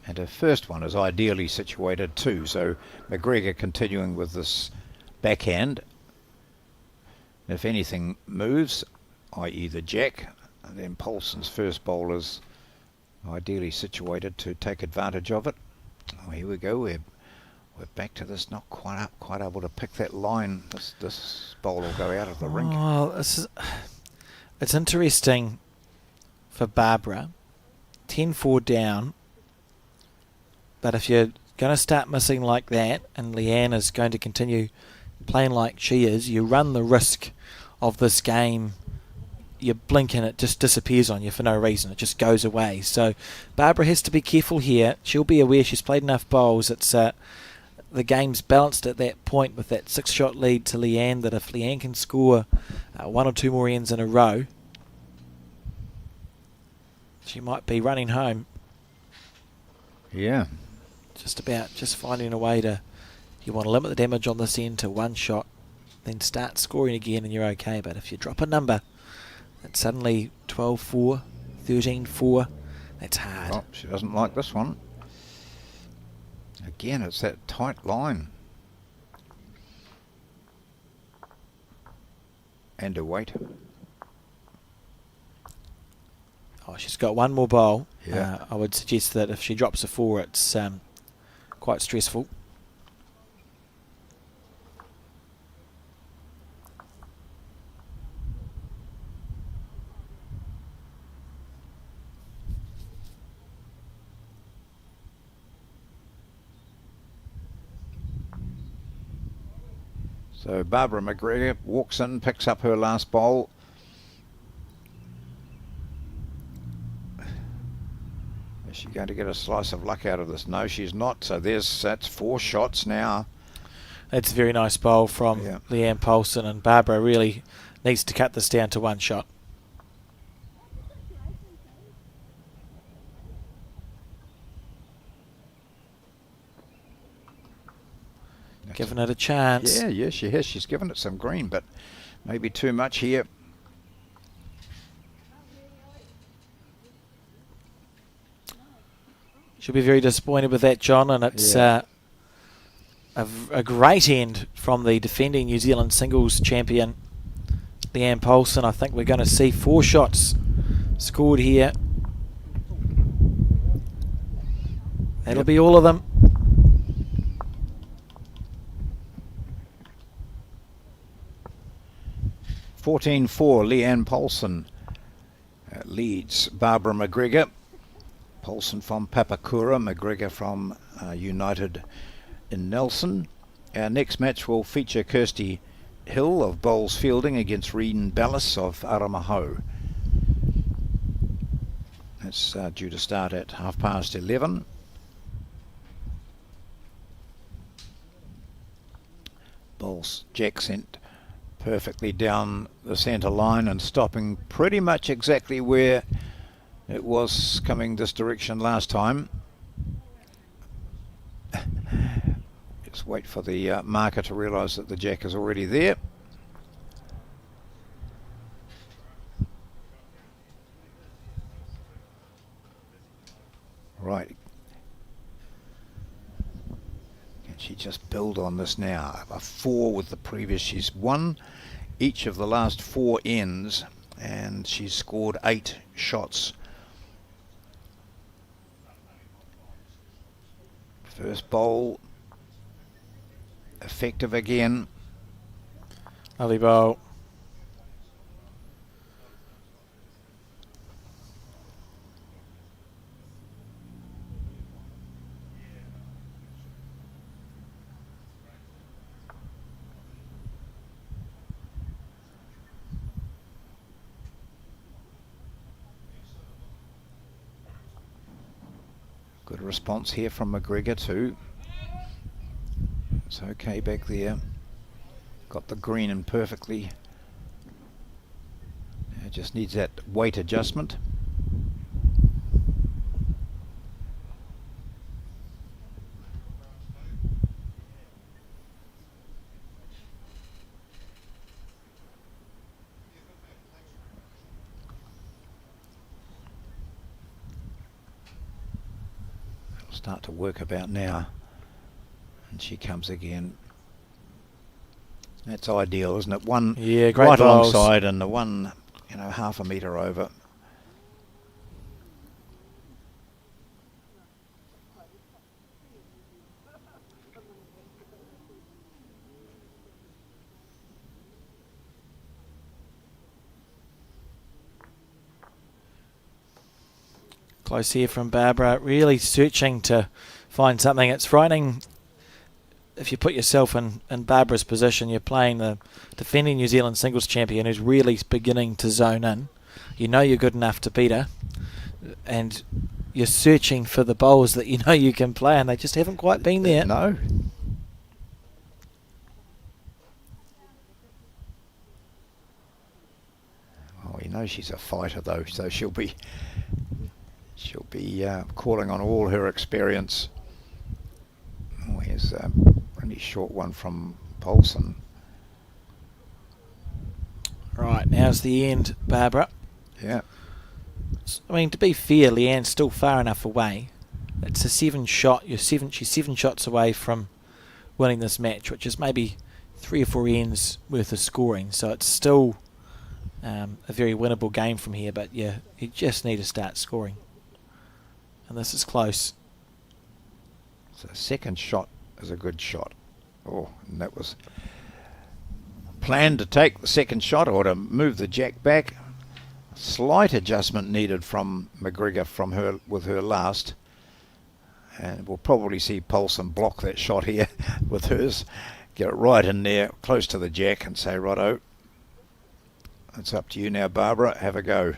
And her first one is ideally situated too, so McGregor continuing with this backhand. If anything moves, i.e. the jack, then Poulson's first bowl is ideally situated to take advantage of it. Oh, here we go. We're back to this, not quite able to pick that line. This bowl will go out of the rink. Oh, it's interesting for Barbara. 10-4 down. But if you're going to start missing like that, and Leanne is going to continue playing like she is, you run the risk of this game. You blink and it just disappears on you for no reason. It just goes away. So Barbara has to be careful here. She'll be aware she's played enough bowls. It's the game's balanced at that point with that 6-shot lead to Leanne, that if Leanne can score 1 or 2 more ends in a row, she might be running home. Yeah. Just finding a way to, you want to limit the damage on this end to 1 shot, then start scoring again and you're okay. But if you drop a number, it's suddenly 12-4, 13-4, that's hard. Oh, she doesn't like this one. Again, it's that tight line. And her weight. Oh, she's got 1 more bowl. Yeah. I would suggest that if she drops a 4, it's quite stressful. So Barbara McGregor walks in, picks up her last bowl. Is she going to get a slice of luck out of this? No, she's not. So that's 4 shots now. It's a very nice bowl from Leanne Poulson, and Barbara really needs to cut this down to 1 shot. Given it a chance. Yeah, she has. She's given it some green, but maybe too much here. She'll be very disappointed with that, John, and it's a great end from the defending New Zealand singles champion, Leanne Poulson. I think we're going to see 4 shots scored here. That'll be all of them. (14-4). Leanne Poulson leads Barbara McGregor. Poulson from Papakura, McGregor from United in Nelson. Our next match will feature Kirsty Hill of Bowls Fielding against Reen Ballas of Aramaho. That's due to start at 11:30. Bowls Jack sent perfectly down the centre line and stopping pretty much exactly where it was coming this direction last time. Just wait for the marker to realise that the jack is already there. Right. Can she just build on this now? A 4 with the previous. She's won each of the last 4 ends and she's scored 8 shots. First bowl effective again. Lovely bowl. Good response here from McGregor too. It's okay back there. Got the green in perfectly. It just needs that weight adjustment. Start to work about now, and she comes again. That's ideal, isn't it? One great right bowls alongside, and the one, half a metre over. Close here from Barbara, really searching to find something. It's frightening if you put yourself in Barbara's position. You're playing the defending New Zealand singles champion who's really beginning to zone in. You know you're good enough to beat her, and you're searching for the bowls that you know you can play, and they just haven't quite been there. No. Well, we know she's a fighter though, so she'll be calling on all her experience. Oh, here's a really short one from Poulson. Right, now's the end, Barbara. Yeah. I mean, to be fair, Leanne's still far enough away. It's a 7 shot. She's 7 shots away from winning this match, which is maybe 3 or 4 ends worth of scoring. So it's still a very winnable game from here. But yeah, you just need to start scoring. And this is close. So second shot is a good shot. Oh, and that was planned to take the second shot or to move the jack back. Slight adjustment needed from McGregor with her last. And we'll probably see Poulson block that shot here with hers. get it right in there, close to the jack, and say, righto, it's up to you now, Barbara. Have a go.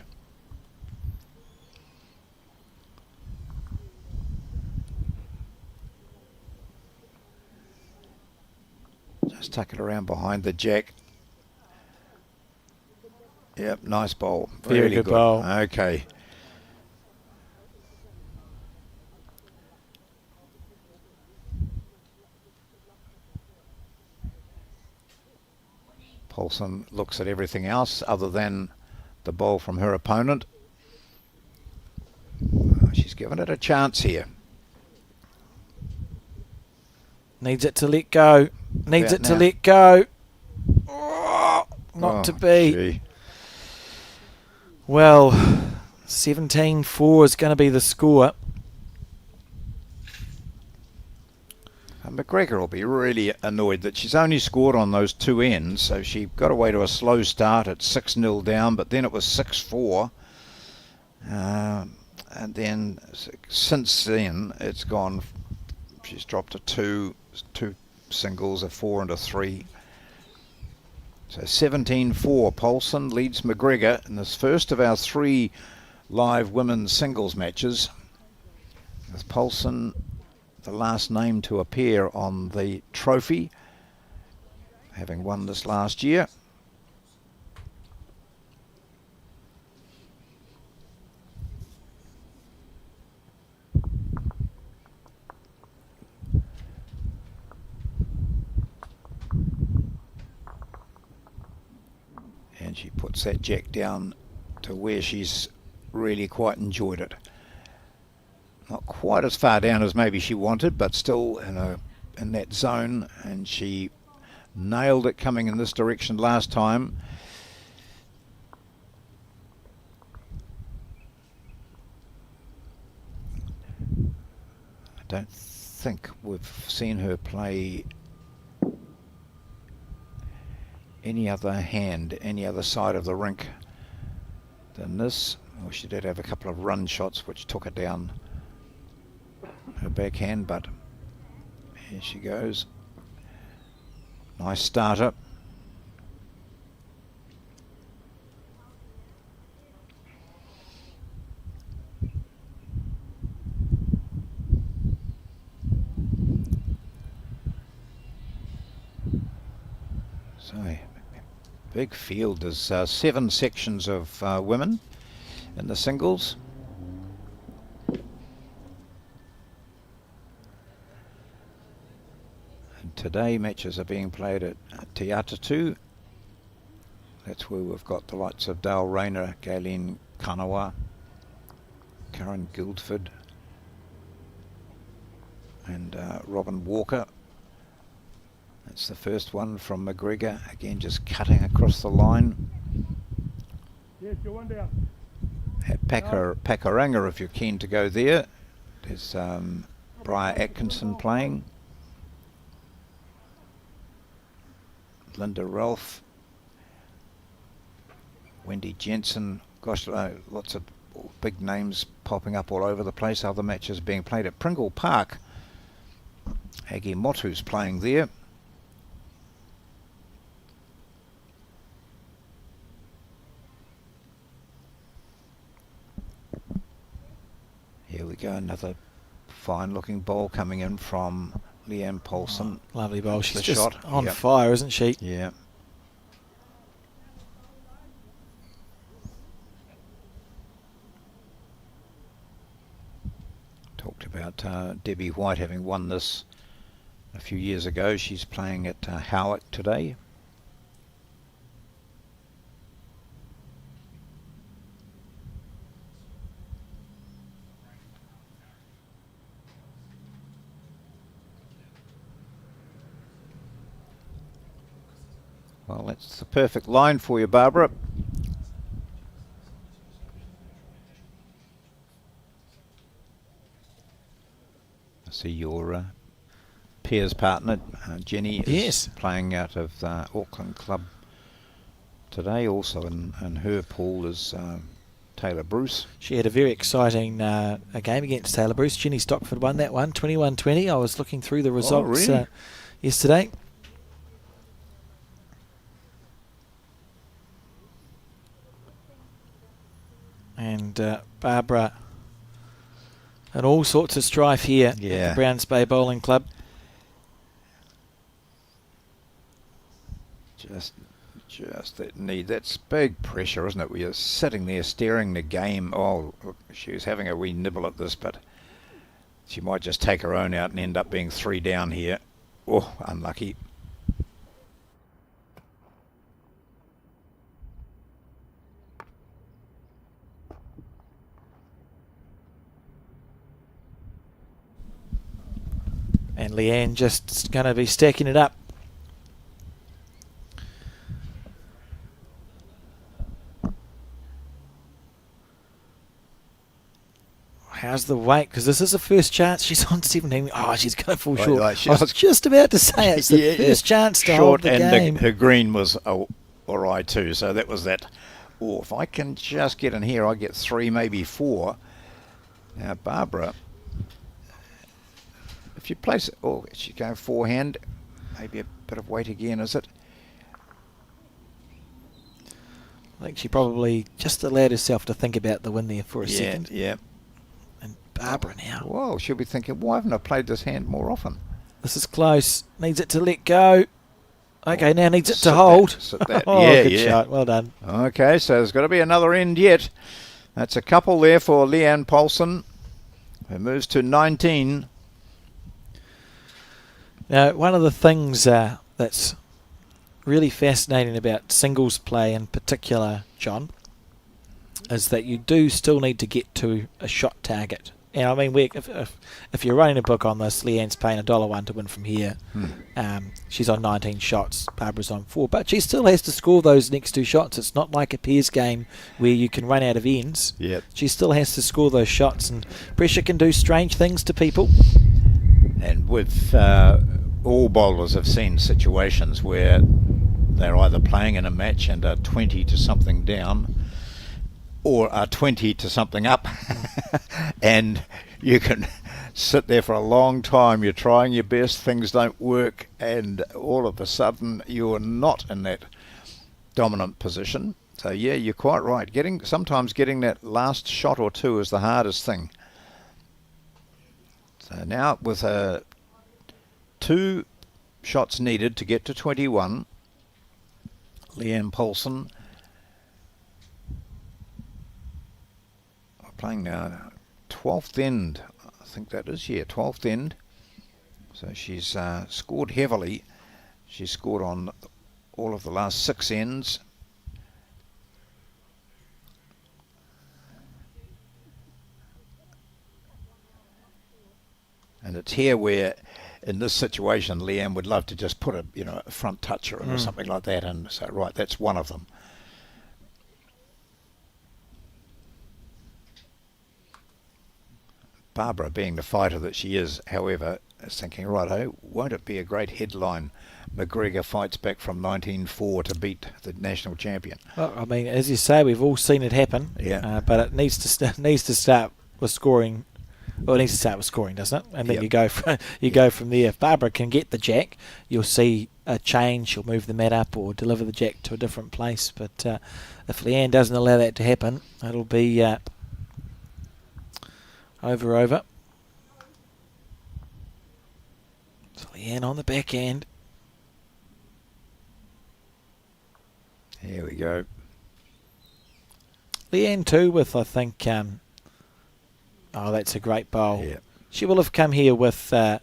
Just tuck it around behind the jack. Yep, nice bowl. Very Really good bowl. Okay. Poulson looks at everything else other than the bowl from her opponent. She's given it a chance here. Needs it to let go. Needs it to let go. Oh, not to be. Gee. Well, 17-4 is going to be the score. McGregor will be really annoyed that she's only scored on those two ends, so she got away to a slow start at 6-0 down, but then it was 6-4. And then since then it's gone, she's dropped to two singles, a 4 and a 3. So 17-4, Poulson leads McGregor in this first of our 3 live women's singles matches, with Poulson the last name to appear on the trophy, having won this last year. And she puts that jack down to where she's really quite enjoyed it. Not quite as far down as maybe she wanted, but still in that zone, and she nailed it coming in this direction last time. I don't think we've seen her play any other hand, any other side of the rink than this. Well, she did have a couple of run shots which took her down her backhand, but here she goes. Nice starter. So, big field. There's 7 sections of women in the singles. Today matches are being played at Te Atatu. That's where we've got the likes of Dale Rayner, Galen Kanawa, Karen Guildford and Robin Walker. That's the first one from McGregor, again just cutting across the line. Yes, you're one down. At Pakuranga, if you're keen to go there. There's Briar Atkinson playing. Linda Ralph, Wendy Jensen. Gosh, lots of big names popping up all over the place. Other matches being played at Pringle Park. Aggie Motu's playing there. Here we go, another fine looking ball coming in from Leanne Poulson. Oh, lovely bowl. She's The just shot. on Yep. fire, isn't she? Yeah. Talked about Debbie White having won this a few years ago. She's playing at Howick today. Well, that's the perfect line for you, Barbara. I see your peers partner, Jenny, is playing out of the Auckland Club today. Also in her pool is Taylor Bruce. She had a very exciting a game against Taylor Bruce. Jenny Stockford won that one, 21-20. I was looking through the results really? Yesterday. and Barbara and all sorts of strife here at the Browns Bay Bowling Club. Just that need. That's big pressure, isn't it? We're sitting there staring the game. Oh, look, she was having a wee nibble at this, but she might just take her own out and end up being 3 down here. Oh, unlucky. And Leanne just going to be stacking it up. How's the weight? Because this is the first chance. She's on 17. Oh, she's going to fall short. I was just about to say it's the first chance to hold the game. Her green was all right too. So that was that. Oh, if I can just get in here, I get 3, maybe 4. Now, Barbara, if you place it, oh, she's going forehand. Maybe a bit of weight again, is it? I think she probably just allowed herself to think about the win there for a second. Yeah. And Barbara now. Well, she'll be thinking, why haven't I played this hand more often? This is close. Needs it to let go. Okay, now needs it to hold. Oh, good shot. Well done. Okay, so there's got to be another end yet. That's a couple there for Leanne Poulson, who moves to 19. Now, one of the things that's really fascinating about singles play in particular, John, is that you do still need to get to a shot target. And I mean, if you're running a book on this, Leanne's paying $1.01 to win from here. She's on 19 shots, Barbara's on 4, but she still has to score those next 2 shots. It's not like a pairs game where you can run out of ends. Yep. She still has to score those shots, and pressure can do strange things to people. And with all bowlers have seen situations where they're either playing in a match and are 20 to something down, or are 20 to something up, and you can sit there for a long time. You're trying your best, things don't work, and all of a sudden you're not in that dominant position. So yeah, you're quite right. Sometimes getting that last shot or 2 is the hardest thing. So now with 2 shots needed to get to 21, Leanne Poulson playing now 12th end, I think that is, 12th end. So she's scored heavily. She's scored on all of the last 6 ends. And it's here where, in this situation, Leanne would love to just put a front toucher or something like that, and so right, that's one of them. Barbara, being the fighter that she is, however, is thinking, righto, won't it be a great headline? McGregor fights back from 19-4 to beat the national champion. Well, I mean, as you say, we've all seen it happen. Yeah. But it needs to start with scoring. Well, it needs to start with scoring, doesn't it? And then you go from there. If Barbara can get the jack, you'll see a change. She'll move the mat up or deliver the jack to a different place. But if Leanne doesn't allow that to happen, it'll be over. So Leanne on the back end. Here we go. Leanne too with, I think, oh, that's a great bowl. Yeah. She will have come here with a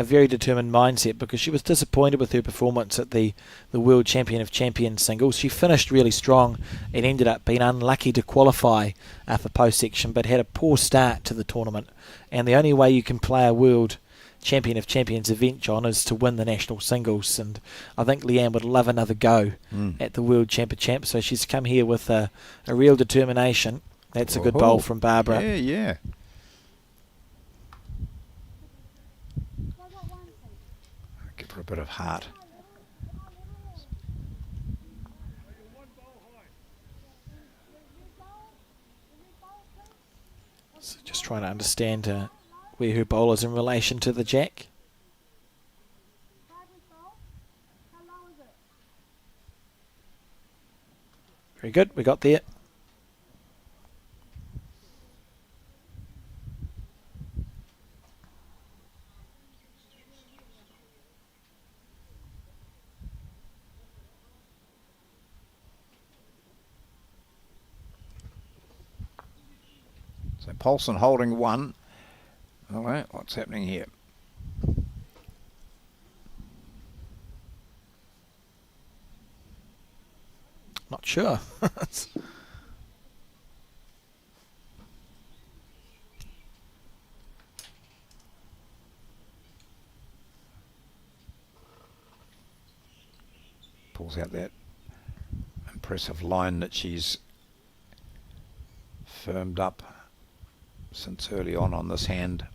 very determined mindset, because she was disappointed with her performance at the World Champion of Champions singles. She finished really strong and ended up being unlucky to qualify for post-section, but had a poor start to the tournament. And the only way you can play a World Champion of Champions event, John, is to win the national singles. And I think Leanne would love another go at the World Champ. So she's come here with a real determination. That's a good bowl from Barbara. Yeah. Give her a bit of heart. So just trying to understand where her bowl is in relation to the jack. Very good, we got there. So Poulson holding one. All right, what's happening here? Not sure. Pulls out that impressive line that she's firmed up since early on this hand.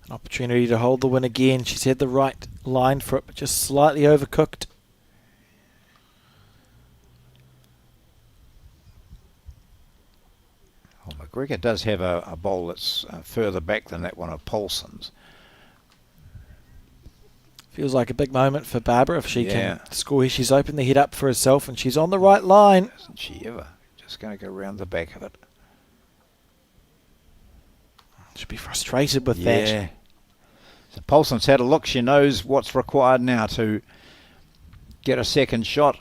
An opportunity to hold the win again. She's had the right line for it, but just slightly overcooked. Well, McGregor does have a bowl that's further back than that one of Poulson's. Feels like a big moment for Barbara if she Yeah. can score. She's opened the head up for herself and she's on the right line. Isn't she ever? Just going to go round the back of it. Should be frustrated with Yeah. that. So Poulson's had a look. She knows what's required now to get a second shot.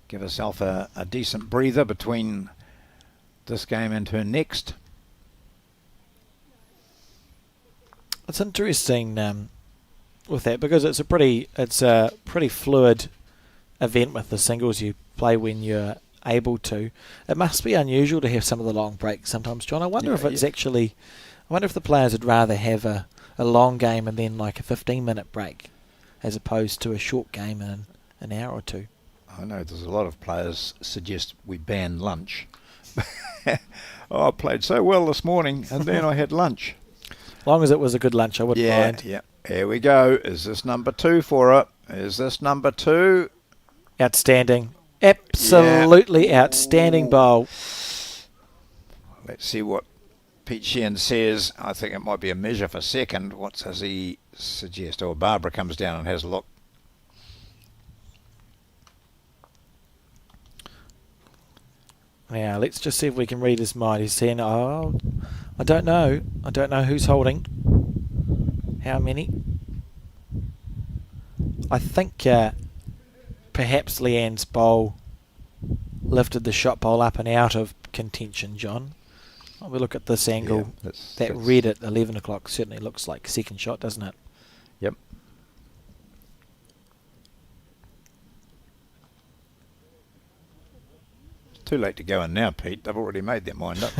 Give herself a decent breather between this game and her next. It's interesting with that because it's a pretty fluid event with the singles. You play when you're able to. It must be unusual to have some of the long breaks sometimes, John. I wonder if it's actually. I wonder if the players would rather have a long game and then like a 15-minute break, as opposed to a short game in an hour or two. I know there's a lot of players suggest we ban lunch. I played so well this morning, and then I had lunch. As long as it was a good lunch, I wouldn't mind. Yeah. Here we go. Is this number 2 for her? Is this number 2? Outstanding. Absolutely outstanding bowl. Let's see what Pete Sheehan says. I think it might be a measure for second. What does he suggest? Oh, Barbara comes down and has a look. Now, let's just see if we can read his mind. He's saying, oh, I don't know. I don't know who's holding. How many? I think perhaps Leanne's bowl lifted the shot bowl up and out of contention, John. Well, we look at this angle. Yeah, that red at 11 o'clock certainly looks like second shot, doesn't it? Yep. Too late to go in now, Pete. They've already made their mind up.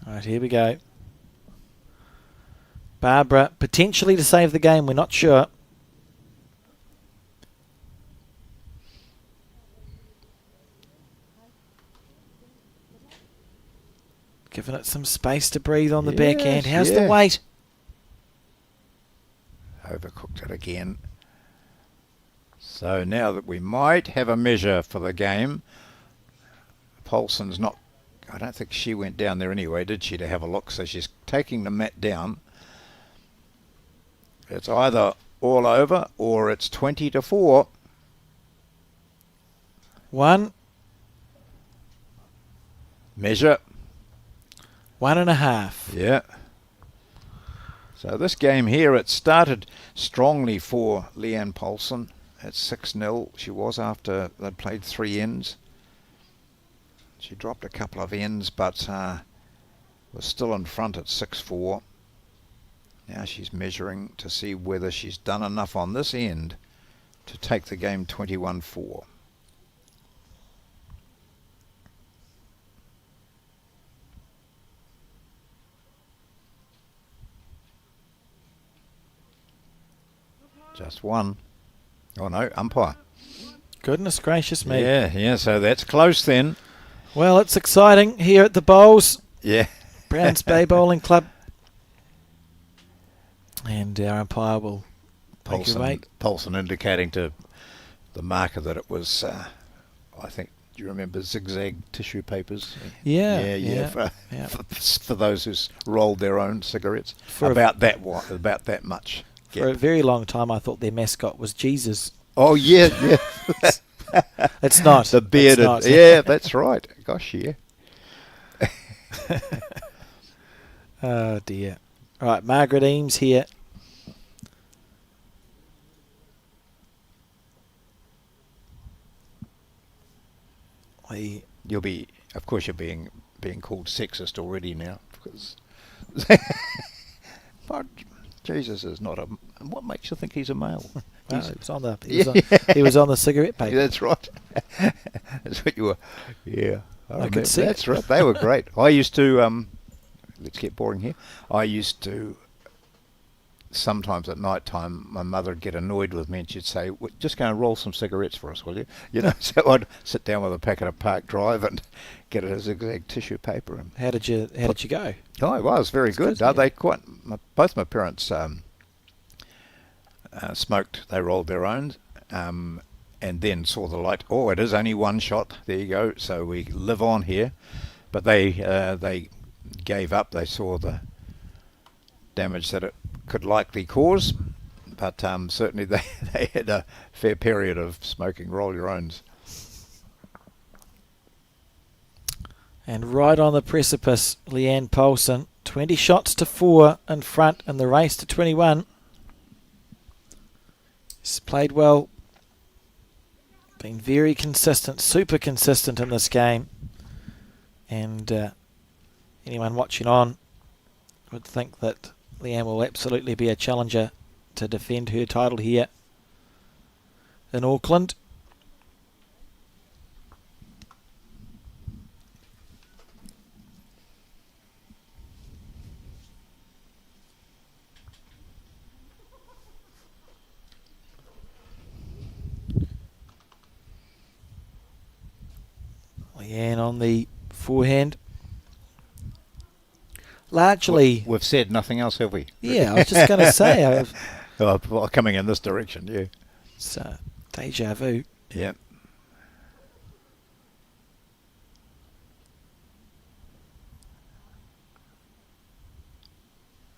All right, here we go. Barbara, potentially to save the game, we're not sure. Giving it some space to breathe on the backhand. How's the weight? Overcooked it again. So now that we might have a measure for the game, Poulson's not, I don't think she went down there anyway, did she, to have a look? So she's taking the mat down. It's either all over or it's 20-4. 1. Measure. 1.5. Yeah. So this game here, it started strongly for Leanne Poulson at 6-0. She was after they'd played 3 ends. She dropped a couple of ends, but was still in front at 6-4. Now she's measuring to see whether she's done enough on this end to take the game 21-4. Just one. Oh no, umpire. Goodness gracious me. Yeah, so that's close then. Well, it's exciting here at the Bowls. Yeah. Browns Bay Bowling Club. And our umpire will make a rate. Poulson indicating to the marker that it was, I think, do you remember zigzag tissue papers? Yeah. For those who's rolled their own cigarettes. About that much. For a very long time, I thought their mascot was Jesus. Oh, yeah. It's not. The bearded. It's not. Yeah, that's right. Gosh, yeah. Oh, dear. All right, Margaret Eames here. You'll be, of course, you're being called sexist already now because. But Jesus is not a. What makes you think he's a male? Well, he was on the cigarette paper. That's right. That's what you were. Yeah, I could see that's it. right. They were great. I used to. Let's get boring here. I used to. Sometimes at night time, my mother would get annoyed with me and she'd say, just go and roll some cigarettes for us, will you? You know, so I'd sit down with a packet of Park Drive and get a zigzag tissue paper. And How did you go? oh, it was very good. good, They both my parents smoked. They rolled their own, and then saw the light. Oh, it is only one shot. There you go. So we live on here, but they gave up. They saw the damage that it could likely cause, but certainly they had a fair period of smoking roll your owns. And right on the precipice, Leanne Poulson, 20 shots to 4 in front in the race to 21. She's played well, been very consistent, super consistent in this game, and anyone watching on would think that Leanne will absolutely be a challenger to defend her title here in Auckland. Leanne on the forehand. Largely, We've said nothing else, have we? yeah, I was just going to say, Well, coming in this direction, yeah. it's deja vu. Yeah.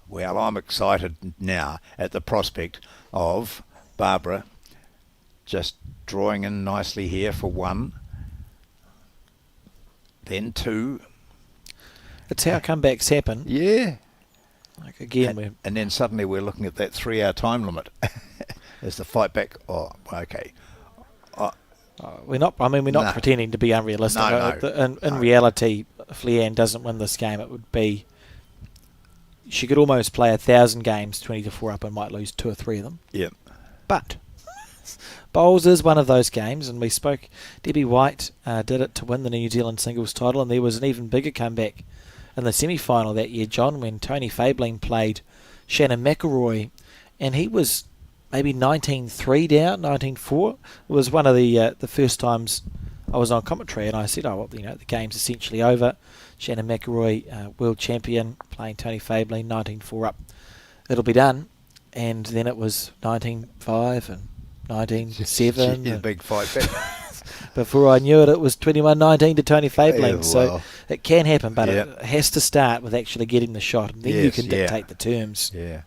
Well, I'm excited now at the prospect of Barbara just drawing in nicely here for 1, then 2. It's how comebacks happen. Yeah. Like again, And then suddenly we're looking at that 3-hour time limit as the fight back. Oh, okay. we're not. I mean, we're not No. pretending to be unrealistic. No. In reality, if Leanne doesn't win this game, it would be. She could almost play 1,000 games, 20 to 4 up, and might lose 2 or 3 of them. Yep. But bowls is one of those games, and we spoke. Debbie White did it to win the New Zealand singles title, and there was an even bigger comeback in the semi-final that year, John, when Tony Fabling played Shannon McElroy, and he was maybe 19-3 down, 19-4. It was one of the first times I was on commentary, and I said, "Oh, well, the game's essentially over." Shannon McElroy, world champion, playing Tony Fabling, 19-4 up. It'll be done, and then it was 19-5 and 19-7. A big fight back. Before I knew it, it was 21-19 to Tony Fabling. Yeah, So well. it can happen, but Yeah. it has to start with actually getting the shot, and then you Yes, can yeah. dictate the terms. Yeah.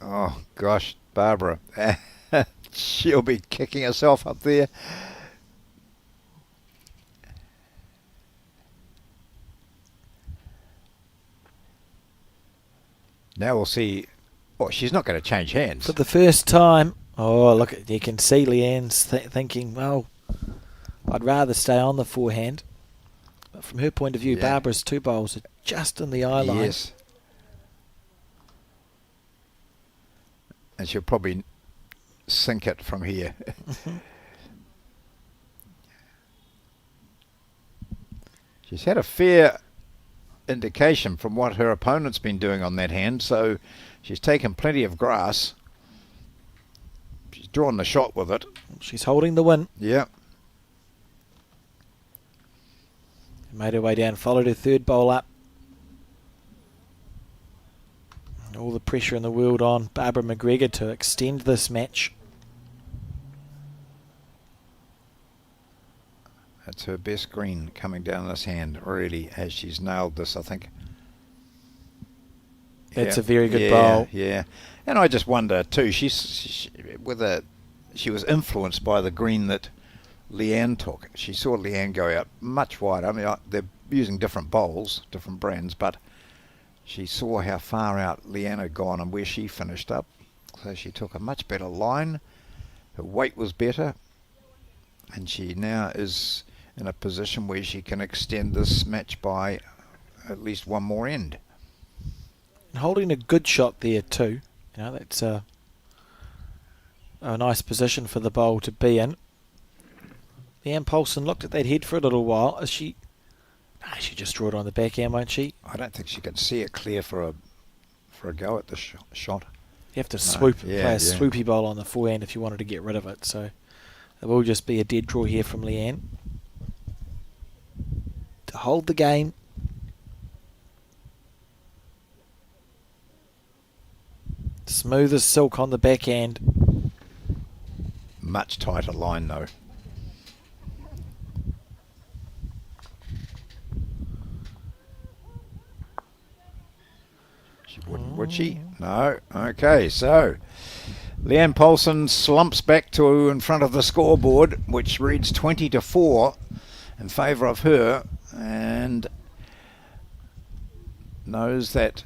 Oh, gosh, Barbara. She'll be kicking herself up there. Now we'll see. Well, she's not going to change hands. For the first time, look, you can see Leanne's thinking, well, I'd rather stay on the forehand. But from her point of view, Yeah. Barbara's 2 bowls are just in the eye line. Yes. And she'll probably sink it from here. She's had a fair indication from what her opponent's been doing on that hand, so she's taken plenty of grass. She's drawn the shot with it. She's holding the win. Yeah. Made her way down, followed her 3rd bowl up. All the pressure in the world on Barbara McGregor to extend this match. That's her best green coming down this hand, really, as she's nailed this, I think. That's a very good bowl. Yeah, and I just wonder too. She was influenced by the green that Leanne took. She saw Leanne go out much wider. I mean, they're using different bowls, different brands, but she saw how far out Leanne had gone and where she finished up. So she took a much better line. Her weight was better. And she now is in a position where she can extend this match by at least one more end. And holding a good shot there too. You know, that's a nice position for the bowl to be in. Leanne Poulson looked at that head for a little while. Is she? No, she just drew it on the backhand, won't she? I don't think she can see it clear for a go at the shot. You have to No, play a swoopy bowl on the forehand if you wanted to get rid of it. So it will just be a dead draw here from Leanne. To hold the game. Smooth as silk on the backhand. Much tighter line though. She wouldn't, would she? No. Okay, so Leanne Poulson slumps back to in front of the scoreboard, which reads 20-4 in favour of her, and knows that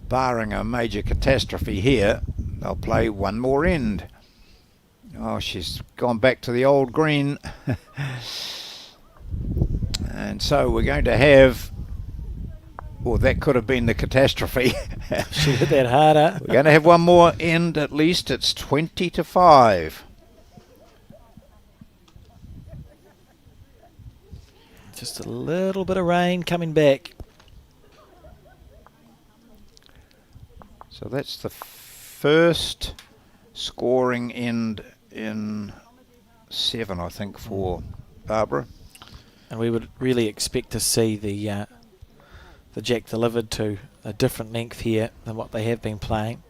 barring a major catastrophe here, they'll play one more end. Oh, she's gone back to the old green. And so we're going to have, well, that could have been the catastrophe. She hit that harder. We're going to have one more end at least. It's 20-5. Just a little bit of rain coming back. So that's the first scoring end in 7, I think, for Barbara. And we would really expect to see the jack delivered to a different length here than what they have been playing.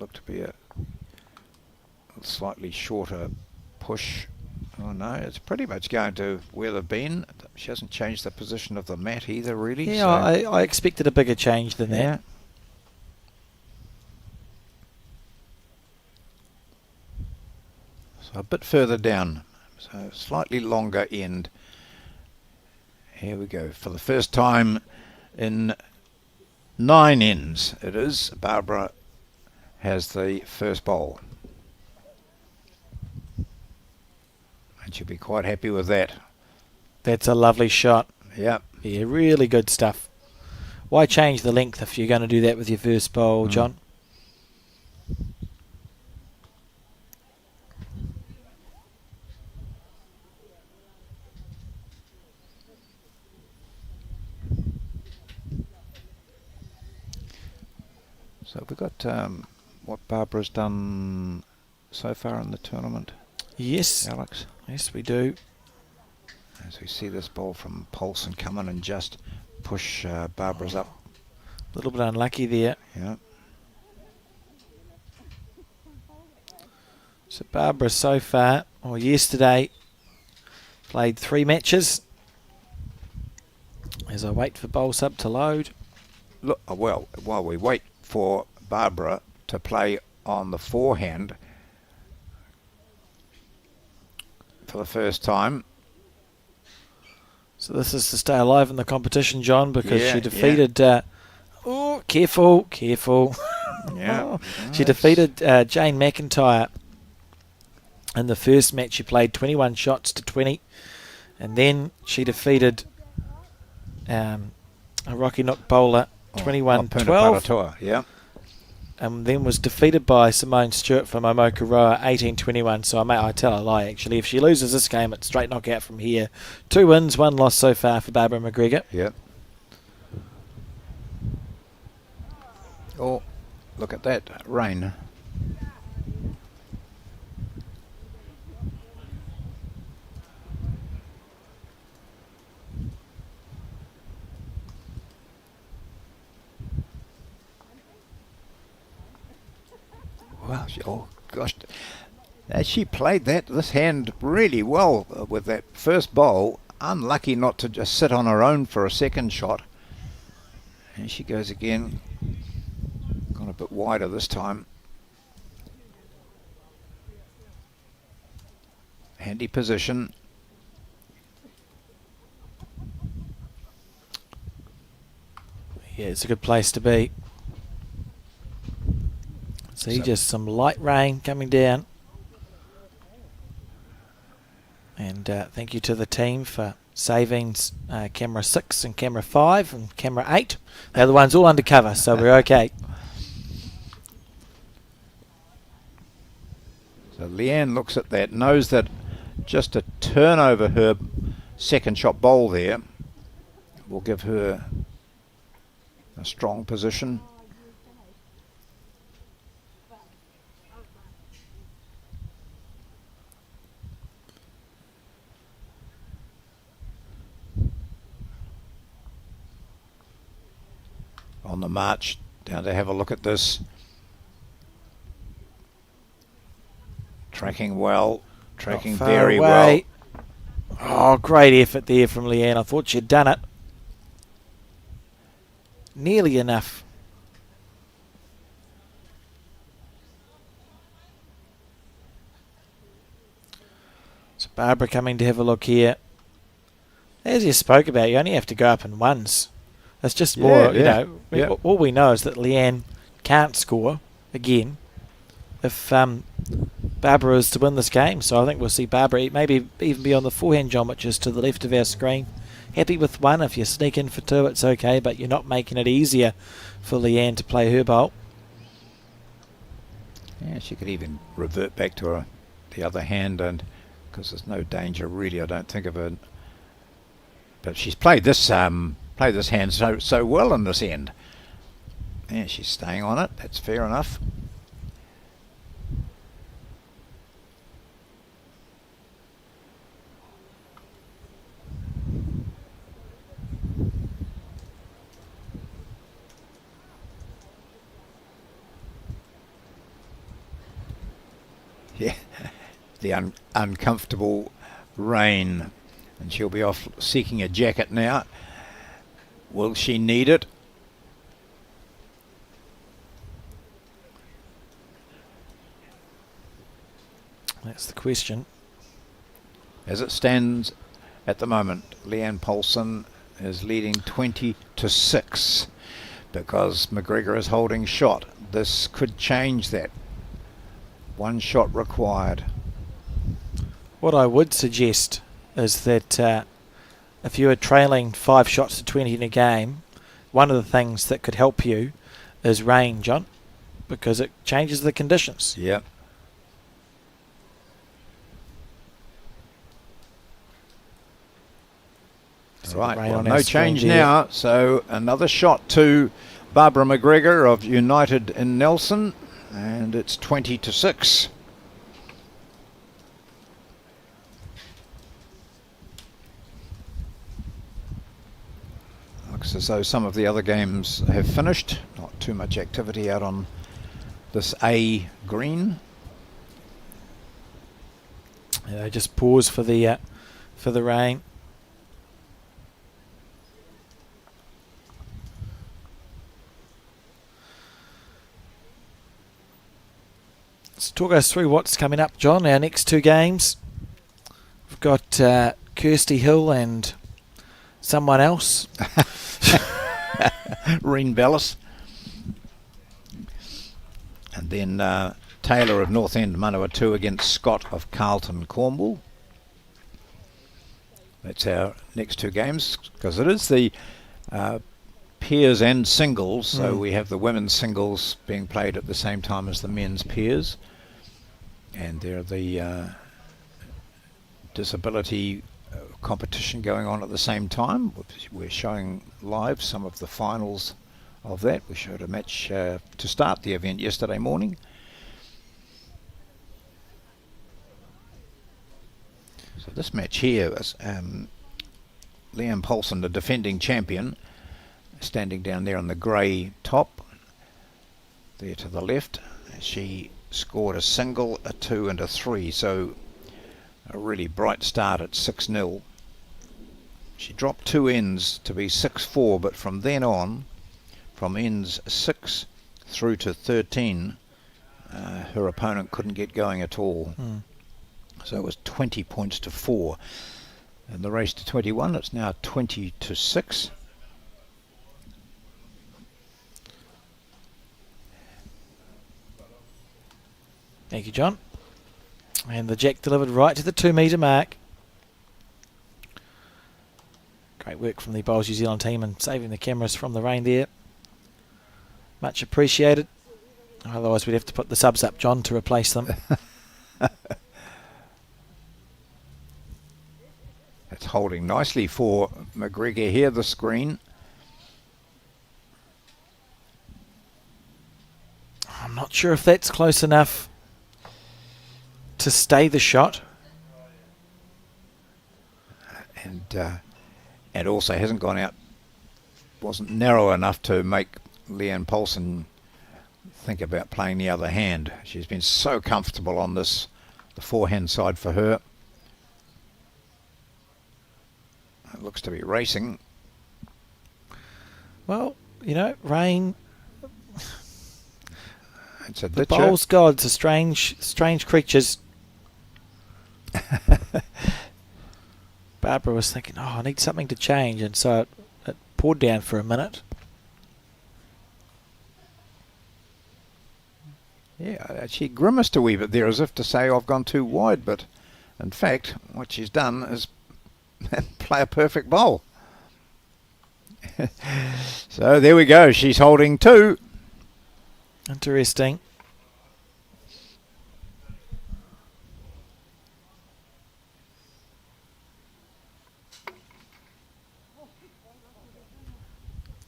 Looked to be a slightly shorter push. Oh no, it's pretty much going to where they've been. She hasn't changed the position of the mat either, really. Yeah, so I expected a bigger change than yeah. that. So a bit further down, so slightly longer end. Here we go. For the first time in 9 ends, it is. Barbara has the first bowl. And she'll be quite happy with that. That's a lovely shot. Yep. Yeah, really good stuff. Why change the length if you're going to do that with your first bowl, John? So we've got what Barbara's done so far in the tournament. Yes. Alex. Yes, we do. As we see this ball from Poulson come in and just push Barbara's up. A little bit unlucky there. Yeah. So Barbara so far, or yesterday, played 3 matches. As I wait for bowl sub to load. Look, well, while we wait for Barbara to play on the forehand for the first time. So this is to stay alive in the competition, John, because Yeah, she defeated... oh, careful. Yeah. She defeated Jane McIntyre in the first match. She played 21 shots to 20. And then she defeated a Rocky Nook bowler 21-12. Yeah. And then was defeated by Simone Stewart from Omokoroa 18-21. So I tell a lie, actually. If she loses this game, it's straight knockout from here. 2 wins, 1 loss so far for Barbara McGregor. Yep. Oh, look at that rain. Wow, oh gosh. She played this hand really well with that first bowl. Unlucky not to just sit on her own for a second shot. And she goes again. Gone a bit wider this time. Handy position. Yeah, it's a good place to be. See, just some light rain coming down. And thank you to the team for saving camera 6 and camera 5 and camera 8. The other one's all undercover, so we're okay. So Leanne looks at that, knows that just a turn over her second shot bowl there will give her a strong position. On the march down to have a look at this. Tracking well, tracking very well. Oh, great effort there from Leanne. I thought she'd done it. Nearly enough. So Barbara coming to have a look here. As you spoke about, you only have to go up in ones. It's just more, you know, all we know is that Leanne can't score again if Barbara is to win this game. So I think we'll see Barbara maybe even be on the forehand, John, which is to the left of our screen. Happy with one. If you sneak in for two, it's okay, but you're not making it easier for Leanne to play her bowl. Yeah, she could even revert back to the other hand, and because there's no danger really, I don't think of it. But she's played this hand so well in this end. Yeah, she's staying on it. That's fair enough. Yeah, the uncomfortable rain, and she'll be off seeking a jacket now. Will she need it? That's the question. As it stands at the moment, Leanne Poulson is leading 20-6 because McGregor is holding shot. This could change that. One shot required. What I would suggest is that if you are trailing 5 shots to 20 in a game, one of the things that could help you is rain, John, because it changes the conditions. Yep. Right, well, no change now. So another shot to Barbara McGregor of United in Nelson, and it's 20-6. Looks as though some of the other games have finished. Not too much activity out on this A green. Yeah, they just pause for the rain. Let's talk us through what's coming up, John. Our next two games. We've got Kirsty Hill and someone else. Reen Bellis. And then Taylor of North End Manawatu against Scott of Carlton Cornwall. That's our next two games, because it is the pairs and singles. So we have the women's singles being played at the same time as the men's pairs. And there are the disability competition going on at the same time. We're showing live some of the finals of that. We showed a match to start the event yesterday morning. So this match here is Leanne Poulson, the defending champion, standing down there on the grey top there to the left. She scored a single, a 2 and a 3, so a really bright start at 6-0. She dropped 2 ends to be 6-4, but from then on, from ends 6 through to 13, her opponent couldn't get going at all. So it was 20 points to 4. And the race to 21, it's now 20-6. Thank you, John. And the jack delivered right to the 2 metre mark. Great work from the Bowls New Zealand team and saving the cameras from the rain there. Much appreciated. Otherwise we'd have to put the subs up, John, to replace them. It's holding nicely for McGregor here, the screen. I'm not sure if that's close enough to stay the shot. And also hasn't gone out, wasn't narrow enough to make Leanne Poulson think about playing the other hand. She's been so comfortable on this, the forehand side for her. It looks to be racing. Well, you know, rain. It's a The ditcher. bowls gods are strange creatures. Barbara was thinking, oh, I need something to change, and so it poured down for a minute. Yeah, she grimaced a wee bit there as if to say, I've gone too wide, but in fact, what she's done is play a perfect bowl. So there we go. She's holding 2. Interesting.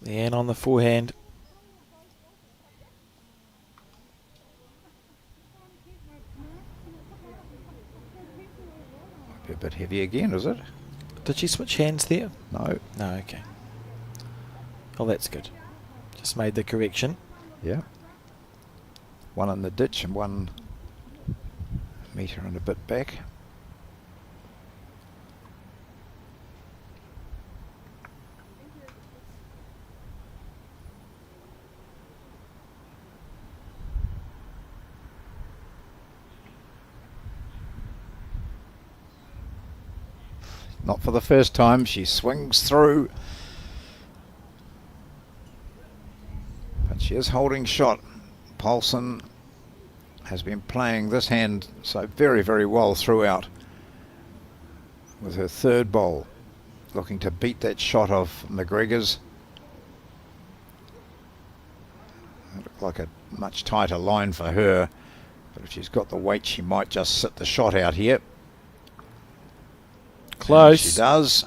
Leanne on the forehand. Might be a bit heavy again, is it? Did she switch hands there? No. No, okay. Oh, that's good. Just made the correction. Yeah. 1 in the ditch and 1 metre and a bit back. Not for the first time. She swings through. But she is holding shot. Poulson has been playing this hand so very, very well throughout with her 3rd bowl, looking to beat that shot of McGregor's. It looked like a much tighter line for her, but if she's got the weight, she might just sit the shot out here. Close. And she does.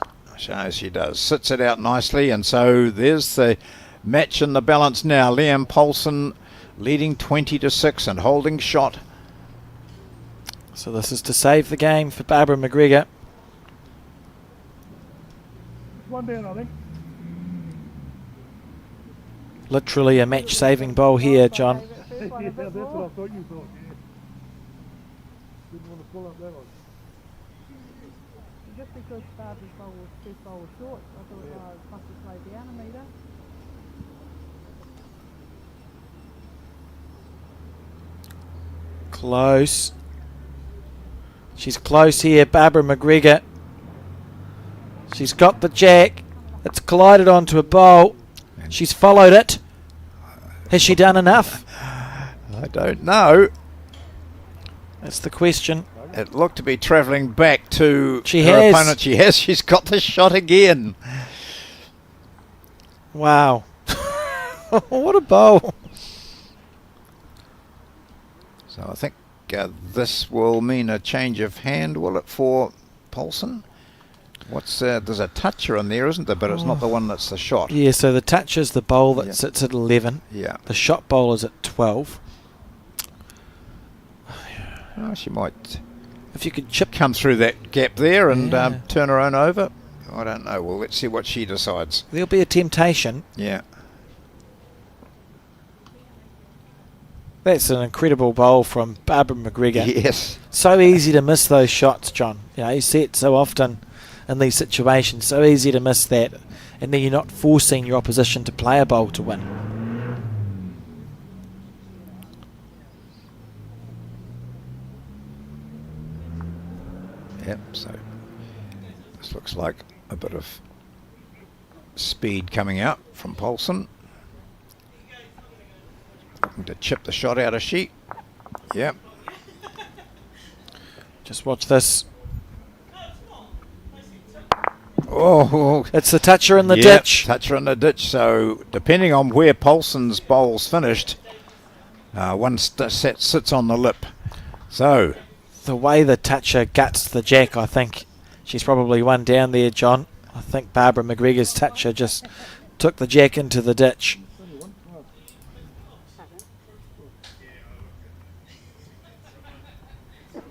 She does. Sits it out nicely, and so there's the match in the balance now. Leanne Poulson leading 20-6 and holding shot. So this is to save the game for Barbara McGregor. 1 down, I think. Literally a match-saving bowl here, John. Yeah, that's what I thought you thought, yeah. Didn't want to pull up that one. Just because Barbie's bowl was too far short, I thought I must have played down a metre. Close. She's close here, Barbara McGregor. She's got the jack. It's collided onto a bowl. She's followed it. Has she done enough? I don't know. That's the question. It looked to be travelling back to She her has. opponent. She has. She's got the shot again. Wow. What a bowl. So I think this will mean a change of hand, will it, for Poulson? What's there's a toucher in there, isn't there? But it's not the one that's the shot. Yeah, so the touch is the bowl that Yeah. sits at 11. Yeah. The shot bowl is at 12. Oh, she might If you could chip. come through that gap there and Yeah. turn her own over. I don't know. Well, let's see what she decides. There'll be a temptation. Yeah. That's an incredible bowl from Barbara McGregor. Yes. So easy to miss those shots, John. You know, you see it so often in these situations. So easy to miss that. And then you're not forcing your opposition to play a bowl to win. Yep. So this looks like a bit of speed coming out from Poulson. Looking to chip the shot out of she. Yep. Just watch this. Oh, It's the toucher in the yep, ditch. toucher in the ditch. So depending on where Poulson's bowl's finished, one set sits on the lip. So The way the toucher guts the jack, I think she's probably one down there, John. I think Barbara McGregor's toucher just took the jack into the ditch.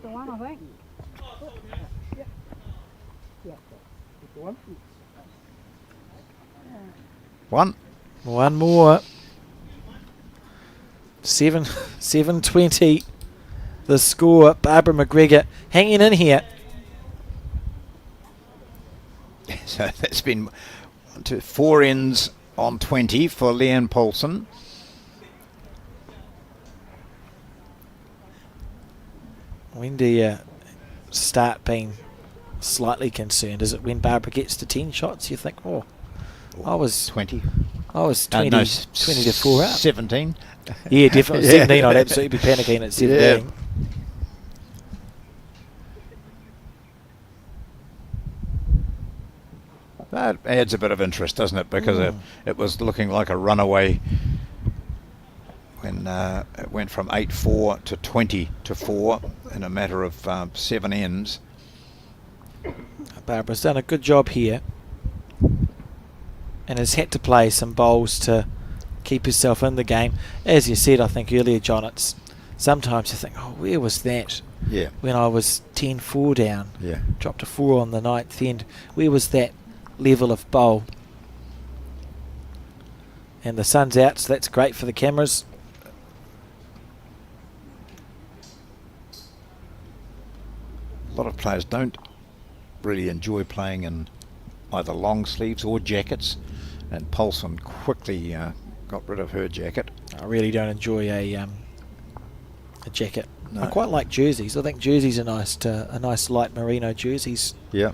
The one, I think. one. One more. 720. The score. Barbara McGregor hanging in here. So that's been 4 ends on 20 for Leanne Poulson. When do you start being slightly concerned? Is it when Barbara gets to 10 shots? You think, oh, I was 20. 20 to 4 out. 17. Yeah, definitely. Yeah. 17, I'd absolutely be panicking at 17. Yeah. That adds a bit of interest, doesn't it? Because it was looking like a runaway when it went from 8-4 to 20-4 in a matter of 7 ends. Barbara's done a good job here and has had to play some bowls to keep herself in the game. As you said, I think earlier, John, it's sometimes you think, oh, where was that? Yeah. When I was 10-4 down, Yeah. dropped to 4 on the 9th end, where was that level of bowl? And the sun's out, so that's great for the cameras. A lot of players don't really enjoy playing in either long sleeves or jackets, and Poulson quickly got rid of her jacket. I really don't enjoy a jacket. No. I quite like jerseys. I think jerseys are nice. A nice light merino jerseys Yeah.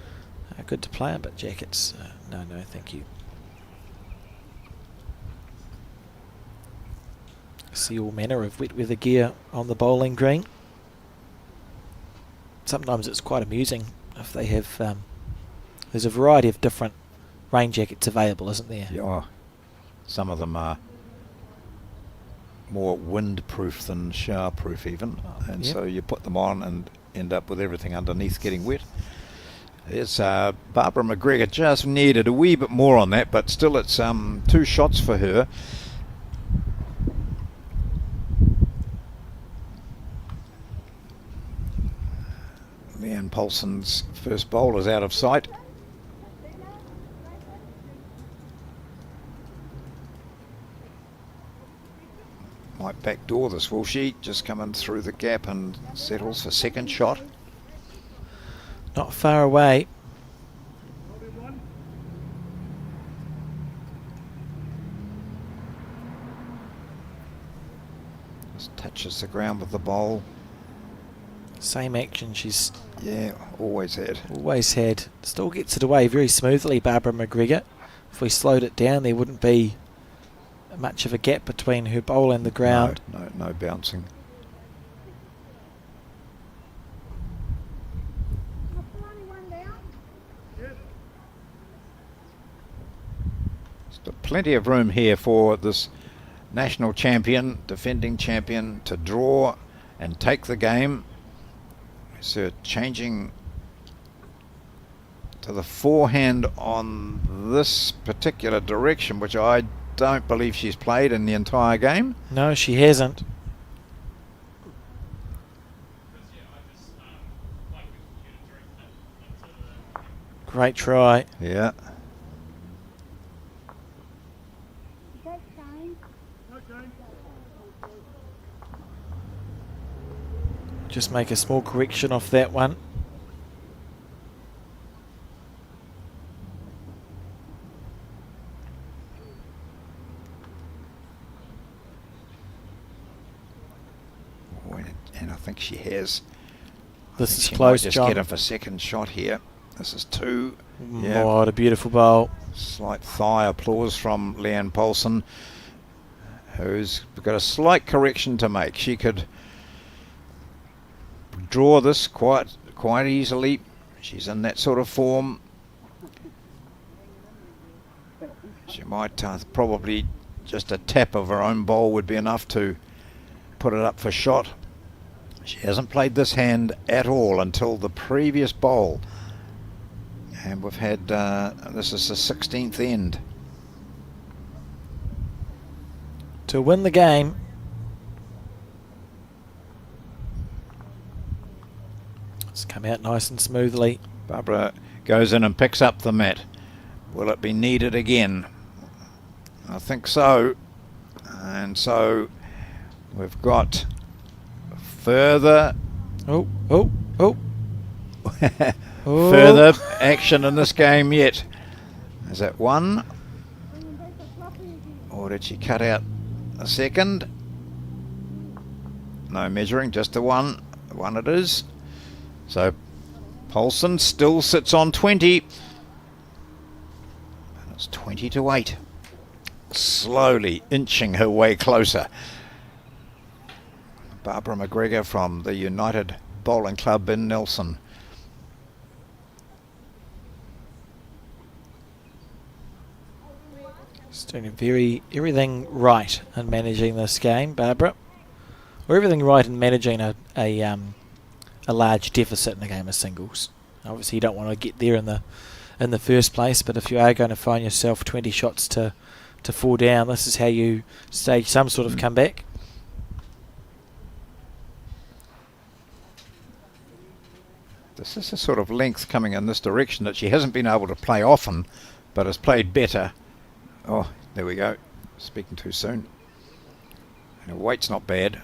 are good to play in, but jackets, no, thank you. See all manner of wet weather gear on the bowling green. Sometimes it's quite amusing if they have. There's a variety of different rain jackets available, isn't there? Yeah. Some of them are more windproof than showerproof even, and Yep. so you put them on and end up with everything underneath getting wet. It's Barbara McGregor just needed a wee bit more on that, but still it's 2 shots for her. Leanne Poulson's first bowl is out of sight. Might backdoor this, will she? Just coming through the gap and settles for second shot. Not far away. Just touches the ground with the bowl. Same action she's Yeah, always had. always had. Still gets it away very smoothly, Barbara McGregor. If we slowed it down, there wouldn't be much of a gap between her bowl and the ground. No bouncing. Still plenty of room here for this national champion, defending champion, to draw and take the game. So changing to the forehand on this particular direction, which I don't believe she's played in the entire game. No, she hasn't. Great try. Yeah. Just make a small correction off that one. Oh, and I think she has. This is She close, might just John. get her for second shot here. This is 2. Yeah. Oh, what a beautiful bowl. Slight thigh applause from Leanne Poulson, who's got a slight correction to make. She could draw this quite quite easily. She's in that sort of form. She might probably just a tap of her own bowl would be enough to put it up for shot. She hasn't played this hand at all until the previous bowl. And we've had, this is the 16th end. To win the game. It's come out nice and smoothly. Barbara goes in and picks up the mat. Will it be needed again? I think so. And so we've got further further action in this game yet. Is that one? Or did she cut out a second? No measuring, just the one. One it is. So Poulson still sits on 20. And it's 20-8. Slowly inching her way closer. Barbara McGregor from the United Bowling Club in Nelson. She's doing everything right in managing this game, Barbara. Or everything right in managing a large deficit in a game of singles. Obviously, you don't want to get there in the first place, but if you are going to find yourself 20 shots to fall down, this is how you stage some sort of comeback. This is a sort of length coming in this direction that she hasn't been able to play often, but has played better. Oh, there we go. Speaking too soon. And her weight's not bad.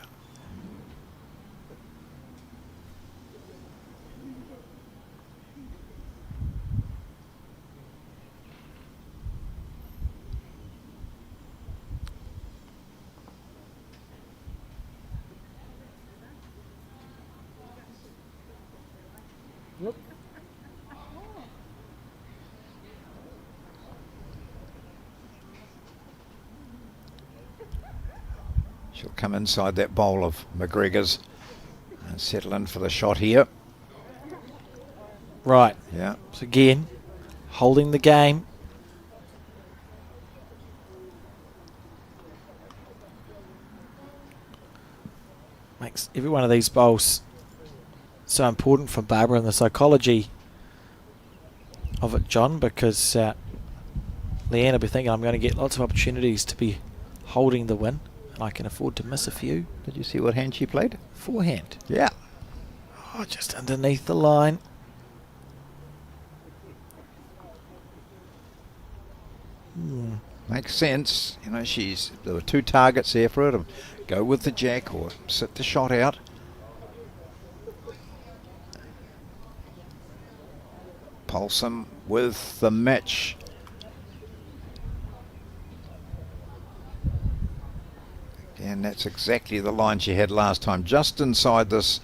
She'll come inside that bowl of McGregor's and settle in for the shot here. Right. Yeah. So again, holding the game. Makes every one of these bowls so important for Barbara and the psychology of it, John, because Leanne will be thinking, I'm going to get lots of opportunities to be holding the win, and I can afford to miss a few. Did you see what hand she played? Forehand. Yeah. Oh, just underneath the line. Makes sense. You know, there were two targets there for her to go with the jack or sit the shot out. Poulson with the match. And that's exactly the line she had last time, just inside this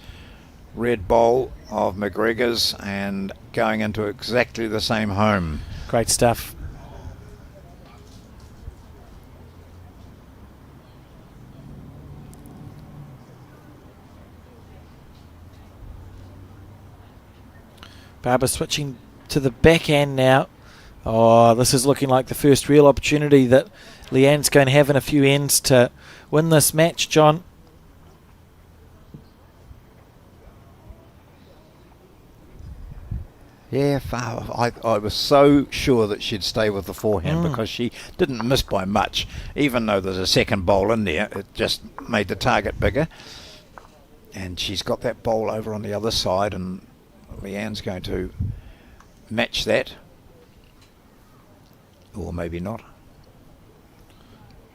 red bowl of McGregor's and going into exactly the same home. Great stuff. Barbara switching to the backhand now. Oh, this is looking like the first real opportunity that Leanne's going to have in a few ends to win this match, John. Yeah, I was so sure that she'd stay with the forehand because she didn't miss by much. Even though there's a second bowl in there, it just made the target bigger. And she's got that bowl over on the other side, and Leanne's going to match that. Or maybe not.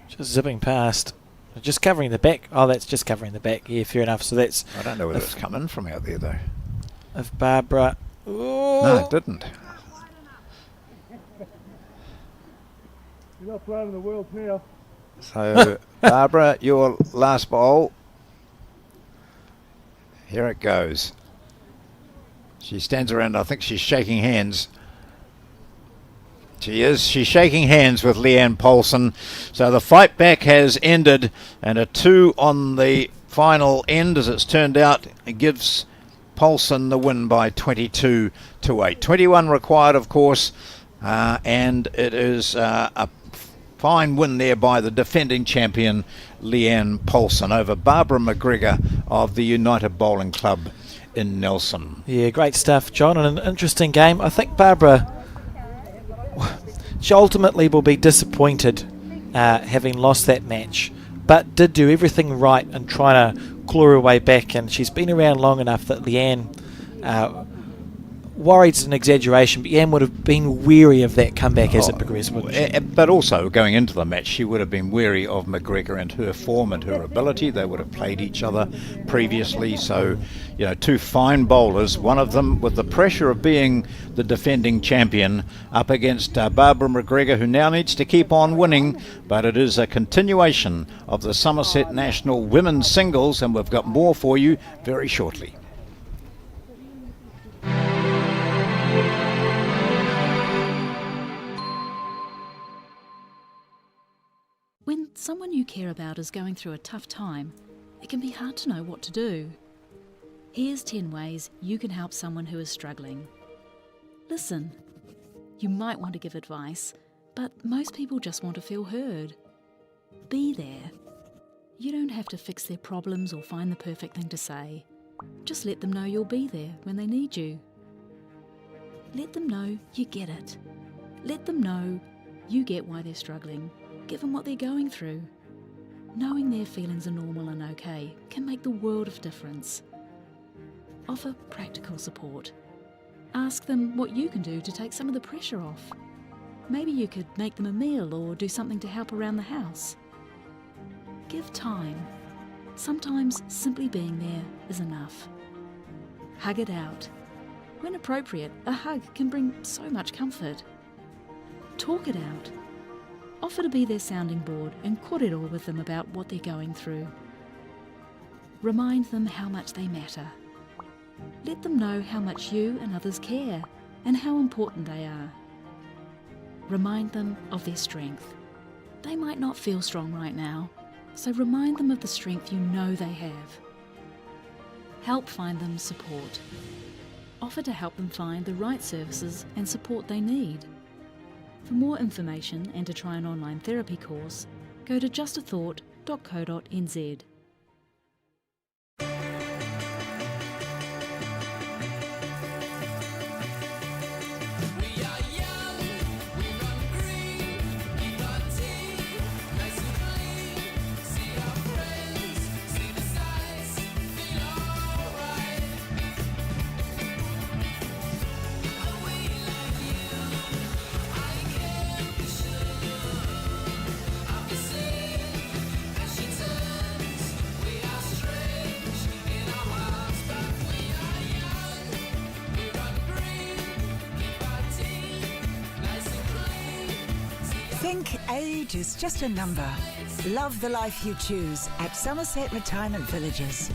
Just zipping past. Just covering the back. Oh, that's just covering the back. Yeah, fair enough. So that's... I don't know whether it's come in from out there, though. If Barbara... Ooh. No, it didn't. You're not playing in the world now. So, Barbara, your last bowl. Here it goes. She stands around, I think she's shaking hands. She is. She's shaking hands with Leanne Poulson. So the fight back has ended, and a 2 on the final end, as it's turned out. It gives Poulson the win by 22 to 8. 21 required, of course, and it is a fine win there by the defending champion Leanne Poulson over Barbara McGregor of the United Bowling Club in Nelson. Yeah, great stuff, John, and an interesting game. I think Barbara, she ultimately will be disappointed having lost that match, but did do everything right in trying to claw her way back, and she's been around long enough that Leanne, worried's an exaggeration, but Leanne would have been wary of that comeback as it progressed, wouldn't she? But also, going into the match, she would have been wary of McGregor and her form and her ability. They would have played each other previously, so, you know, two fine bowlers, one of them with the pressure of being the defending champion up against Barbara McGregor, who now needs to keep on winning, but it is a continuation of the Summerset National Women's Singles, and we've got more for you very shortly. When someone you care about is going through a tough time, it can be hard to know what to do. Here's 10 ways you can help someone who is struggling. Listen. You might want to give advice, but most people just want to feel heard. Be there. You don't have to fix their problems or find the perfect thing to say. Just let them know you'll be there when they need you. Let them know you get it. Let them know you get why they're struggling. Give them what they're going through. Knowing their feelings are normal and okay can make the world of difference. Offer practical support. Ask them what you can do to take some of the pressure off. Maybe you could make them a meal or do something to help around the house. Give time. Sometimes simply being there is enough. Hug it out. When appropriate, a hug can bring so much comfort. Talk it out. Offer to be their sounding board and kōrero with them about what they're going through. Remind them how much they matter. Let them know how much you and others care and how important they are. Remind them of their strength. They might not feel strong right now, so remind them of the strength you know they have. Help find them support. Offer to help them find the right services and support they need. For more information and to try an online therapy course, go to justathought.co.nz. Think age is just a number. Love the life you choose at Summerset Retirement Villages.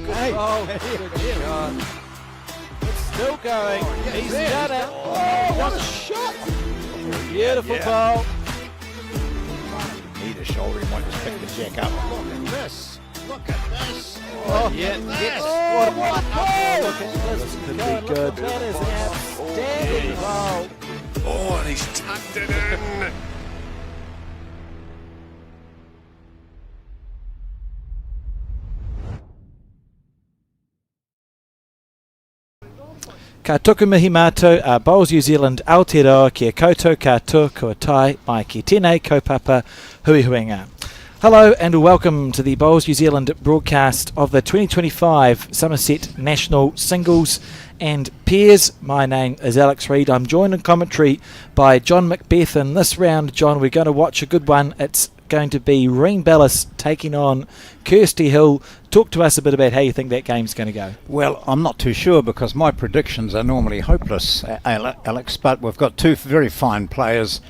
good ball. Good God. It's still going. He's done it. Oh, what a shot. Beautiful ball. Need a shoulder, he might just pick the jack up. Look at this. Look at this. Oh, Yeah, yes. what a ball. Look at this. Could be good. That is an outstanding ball. Oh, and he's tucked it in. Ka tuku mihi mātou a Bowls New Zealand Aotearoa kia koutou katoa kua tai mai ki tēnei kaupapa hui huinga. Hello and welcome to the Bowls New Zealand broadcast of the 2025 Summerset National Singles and Pairs. My name is Alex Reid. I'm joined in commentary by John Macbeth, and this round, John, we're going to watch a good one. It's going to be Reen Bellis taking on Kirsty Hill. Talk to us a bit about how you think that game's going to go. Well, I'm not too sure because my predictions are normally hopeless, Alex, but we've got two very fine players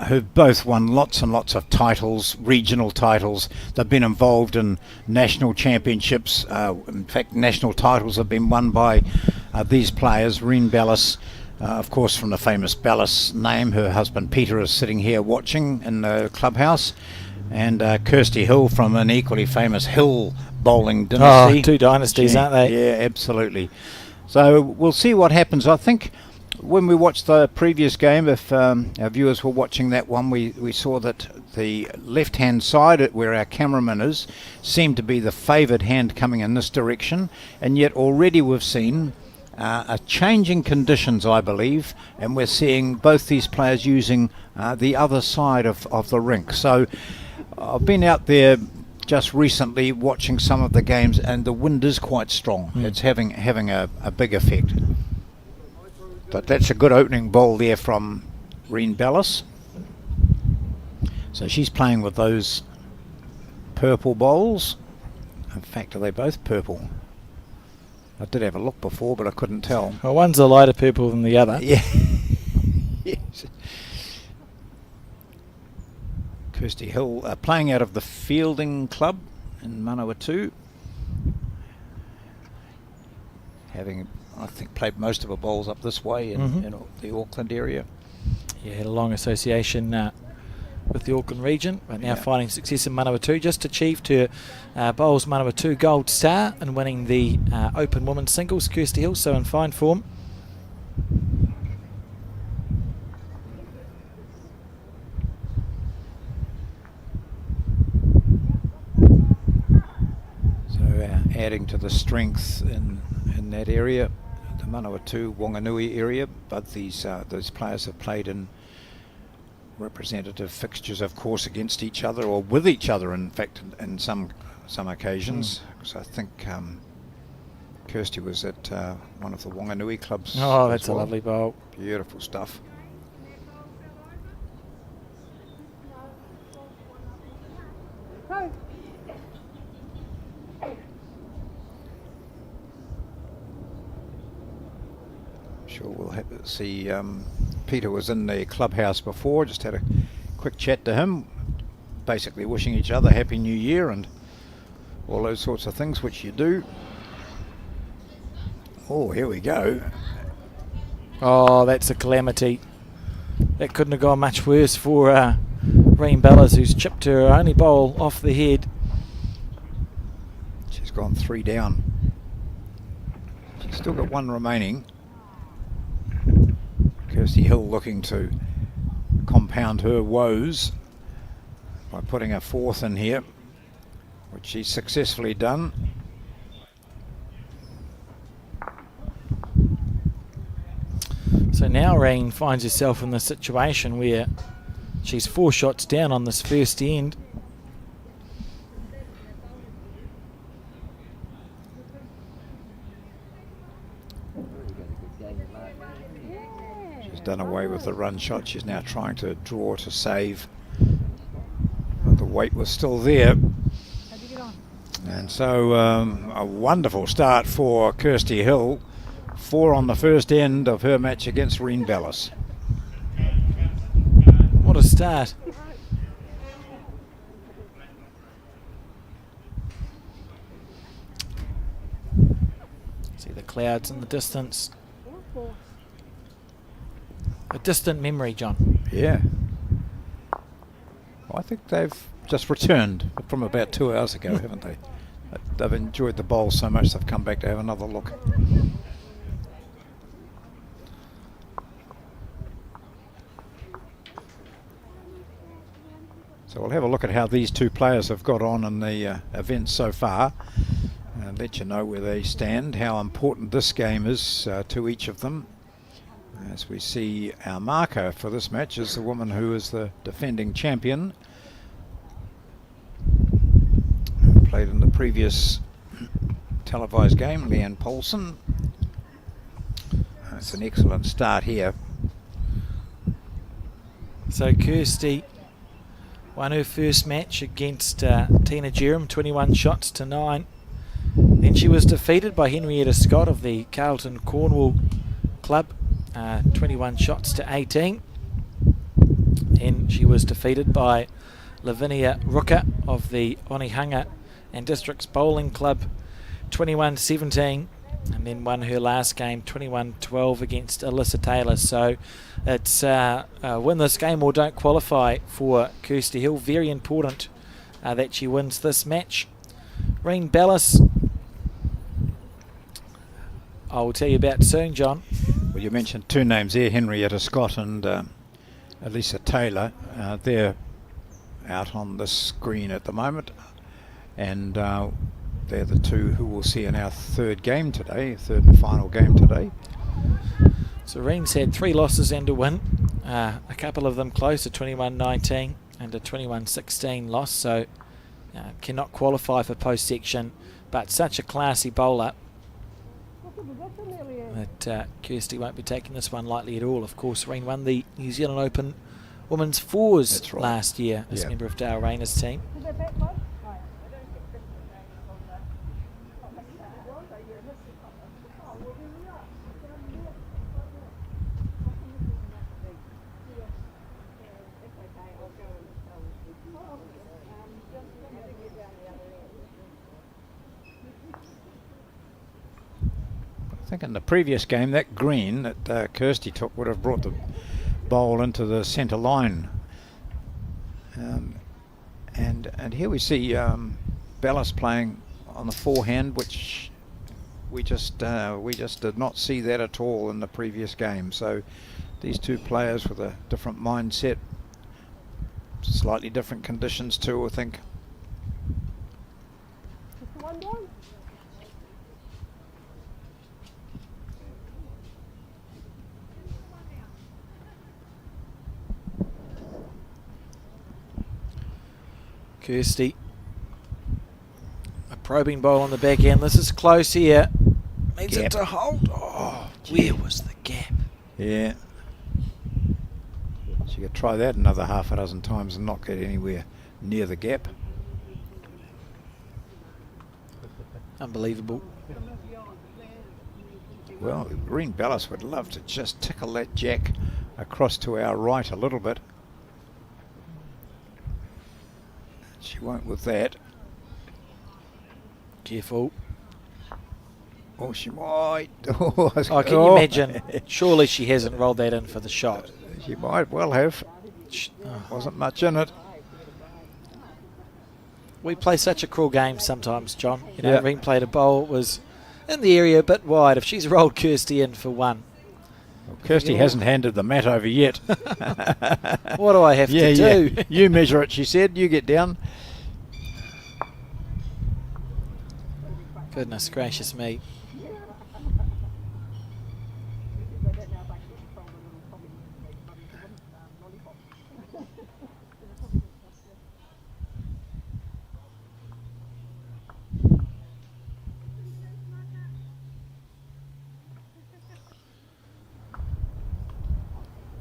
who've both won lots and lots of titles, regional titles. They've been involved in national championships. In fact, national titles have been won by these players. Reen Bellis, of course, from the famous Bellis name. Her husband Peter is sitting here watching in the clubhouse. And Kirsty Hill from an equally famous Hill bowling dynasty. Oh, two dynasties, aren't they? Yeah, absolutely. So we'll see what happens. I think when we watched the previous game, if our viewers were watching that one, we saw that the left-hand side, where our cameraman is, seemed to be the favoured hand coming in this direction. And yet already we've seen a change in conditions, I believe, and we're seeing both these players using the other side of the rink. So I've been out there just recently watching some of the games, and the wind is quite strong. It's having a big effect. But that's a good opening ball there from Reen Bellis. So she's playing with those purple bowls. In fact, are they both purple? I did have a look before, but I couldn't tell. Well, one's a lighter purple than the other. Yeah. Yes. Kirsty Hill playing out of the Fielding Club in Manawatu. Having, I think, played most of her bowls up this way in the Auckland area. Yeah, had a long association with the Auckland region, but now finding success in Manawatu. Just achieved her Bowls Manawatu Gold Star and winning the Open Women's Singles. Kirsty Hill, so in fine form. Adding to the strength in that area, the Manawatu Wanganui area. Both those players have played in representative fixtures, of course, against each other or with each other. In fact, in some occasions, because I think Kirsty was at one of the Wanganui clubs. Oh, that's well. a lovely bowl. Beautiful stuff. Sure, we'll see. Peter was in the clubhouse before. Just had a quick chat to him, basically wishing each other Happy New Year and all those sorts of things which you do. Oh, here we go. Oh, that's a calamity. That couldn't have gone much worse for Reen Bellis, who's chipped her only bowl off the head. She's gone 3 down. She's still got 1 remaining. Kirsty Hill looking to compound her woes by putting a 4th in here, which she's successfully done. So now Reen finds herself in the situation where she's 4 shots down on this first end. Done away with the run shot. She's now trying to draw to save, but the weight was still there. And so a wonderful start for Kirsty Hill. 4 on the first end of her match against Reen Bellis. What a start. the clouds in the distance. A distant memory, John. Yeah. Well, I think they've just returned from about 2 hours ago, haven't they? They've enjoyed the bowl so much they've come back to have another look. So we'll have a look at how these two players have got on in the event so far, and let you know where they stand, how important this game is to each of them. As we see, our marker for this match is the woman who is the defending champion, who played in the previous televised game, Leanne Poulson. It's an excellent start here. So Kirsty won her first match against Tina Jerem, 21 shots to 9. Then she was defeated by Henrietta Scott of the Carlton Cornwall Club, 21 shots to 18. Then she was defeated by Lavinia Rooker of the Onehunga and Districts Bowling Club, 21-17. And then won her last game 21-12 against Alyssa Taylor. So it's win this game or don't qualify for Kirsty Hill. Very important that she wins this match. Reen Bellis, I'll tell you about soon, John. Well, you mentioned two names there, Henrietta Scott and Alyssa Taylor. They're out on the screen at the moment, and they're the two who we'll see in our third and final game today. So Reen's had 3 losses and a win, a couple of them close, a 21-19 and a 21-16 loss, so cannot qualify for post-section, but such a classy bowler that Kirsty won't be taking this one lightly at all. Of course, Reen won the New Zealand Open Women's Fours last year as a member of Dale Rayner's team. I think in the previous game, that green that Kirsty took would have brought the bowl into the centre line. And here we see Bellis playing on the forehand, which we just did not see that at all in the previous game. So these two players with a different mindset, slightly different conditions too, I think. Kirsty, a probing bowl on the back end. This is close here. Needs it to hold. Oh, where was the gap? Yeah. She could try that another half a dozen times and not get anywhere near the gap. Unbelievable. Well, Reen Bellis would love to just tickle that jack across to our right a little bit. She won't with that. Careful. Oh, she might. Can you imagine? Surely she hasn't rolled that in for the shot. She might well have. Wasn't much in it. We play such a cruel game sometimes, John. You know, Reen played a bowl, it was in the area a bit wide. If she's rolled Kirsty in for one. Well, Kirsty hasn't handed the mat over yet. What do I have to do? Yeah. You measure it, she said. You get down. Goodness gracious me.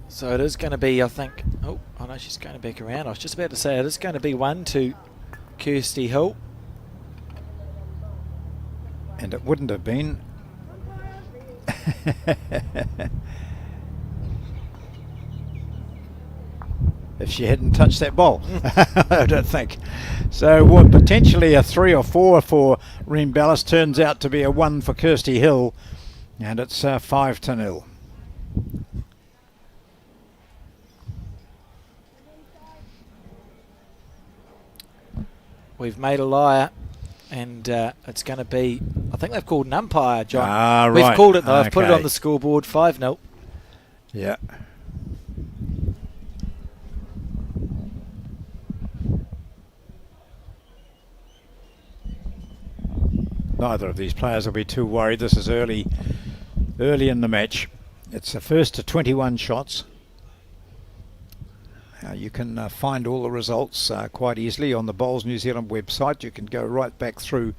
So it is going to be, I think, oh no, she's going back around. I was just about to say it is going to be 1 to Kirsty Hill. And it wouldn't have been. If she hadn't touched that ball. I don't think. So potentially a 3 or 4 for Reen Ballas turns out to be a 1 for Kirsty Hill, and it's 5-0. We've made a liar, and it's going to be, I think they've called an umpire, John. Right. We've called it, though. I've put it Okay. on the scoreboard, 5-0. Yeah. Neither of these players will be too worried. This is early in the match. It's the first to 21 shots. You can find all the results quite easily on the Bowls New Zealand website. You can go right back through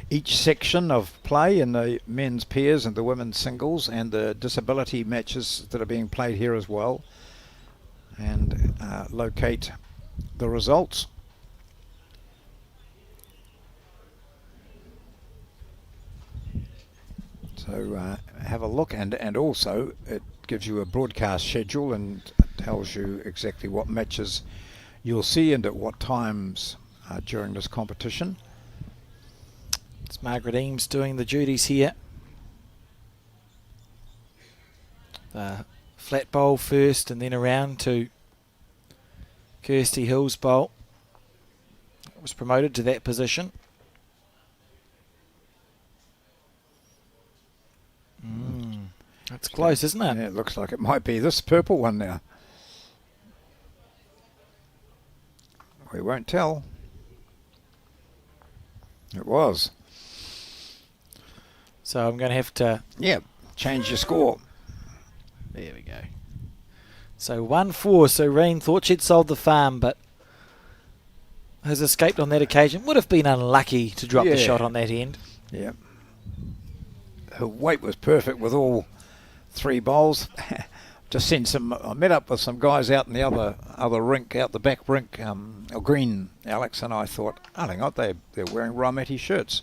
each section of play in the men's pairs and the women's singles and the disability matches that are being played here as well, and locate the results. So have a look, and also it gives you a broadcast schedule and tells you exactly what matches you'll see and at what times during this competition. It's Margaret Eames doing the duties here. Flat bowl first, and then around to Kirsty Hill's bowl. Was promoted to that position. That's close, isn't it? Yeah, it looks like it might be this purple one now. We won't tell. It was. So I'm going to have to... Yeah, change your score. There we go. So 1-4. So Reen thought she'd sold the farm, but has escaped on that occasion. Would have been unlucky to drop the shot on that end. Yeah. Her weight was perfect with all 3 bowls. Just sent some. I met up with some guys out in the other rink, out the back rink, green, Alex, and I thought, oh, hang on, they're wearing Raumati shirts.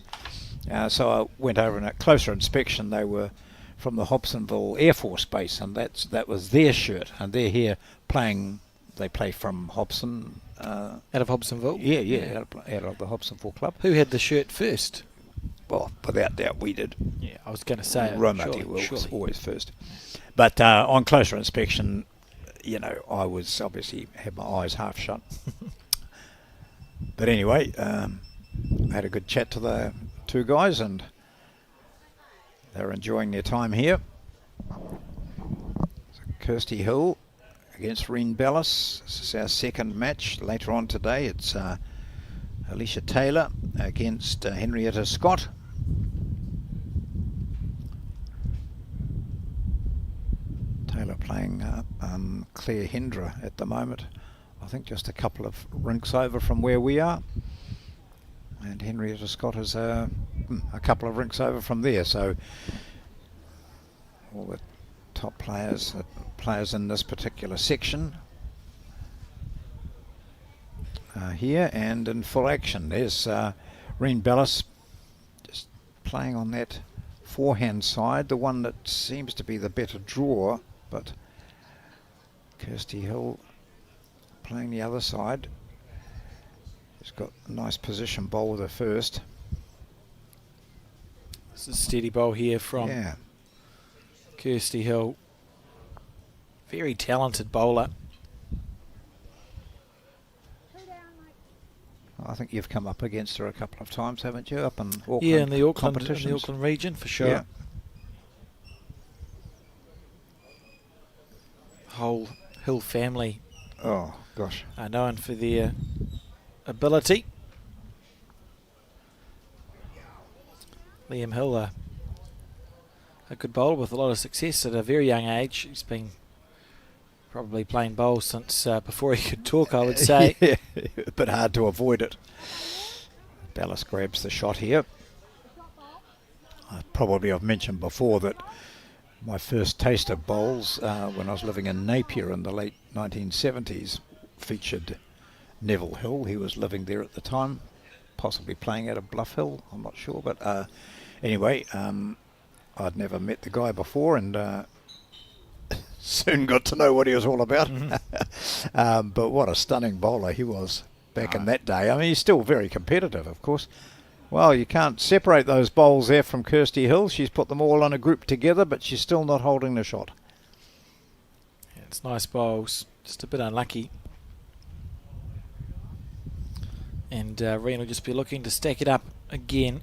So I went over and a closer inspection. They were from the Hobsonville Air Force Base, and that was their shirt, and they're here playing. They play from Hobson. Out of Hobsonville? Yeah, out of the Hobsonville club. Who had the shirt first? Well, without doubt, we did. Yeah, I was going to say Raumati was always first. But on closer inspection, you know, I was obviously had my eyes half shut. But anyway, I had a good chat to the 2 guys, and they're enjoying their time here. So Kirsty Hill against Reen Ballas. This is our second match. Later on today, it's Alicia Taylor against Henrietta Scott. Taylor playing Claire Hendra at the moment. I think just a couple of rinks over from where we are. And Henrietta Scott is a couple of rinks over from there. So all the top players in this particular section here and in full action. There's Reen Ballas just playing on that forehand side, the one that seems to be the better draw, but Kirsty Hill playing the other side. She's got a nice position bowl with her first. This is a steady bowl here from Kirsty Hill. Very talented bowler. I think you've come up against her a couple of times, haven't you? Up in Auckland. Yeah, in the Auckland region for sure. Yeah. Whole Hill family. Oh gosh. Are known for their ability. Liam Hill, a good bowler with a lot of success at a very young age. He's been probably playing bowl since before he could talk, I would say. Yeah, a bit hard to avoid it. Ballas grabs the shot here. I've mentioned before that my first taste of bowls when I was living in Napier in the late 1970s featured Neville Hill. He was living there at the time, possibly playing out of Bluff Hill, I'm not sure. But anyway, I'd never met the guy before, and soon got to know what he was all about. But what a stunning bowler he was back in that day. I mean, he's still very competitive, of course. Well, you can't separate those bowls there from Kirsty Hill. She's put them all in a group together, but she's still not holding the shot. Yeah, it's nice bowls, just a bit unlucky. And Reen will just be looking to stack it up again.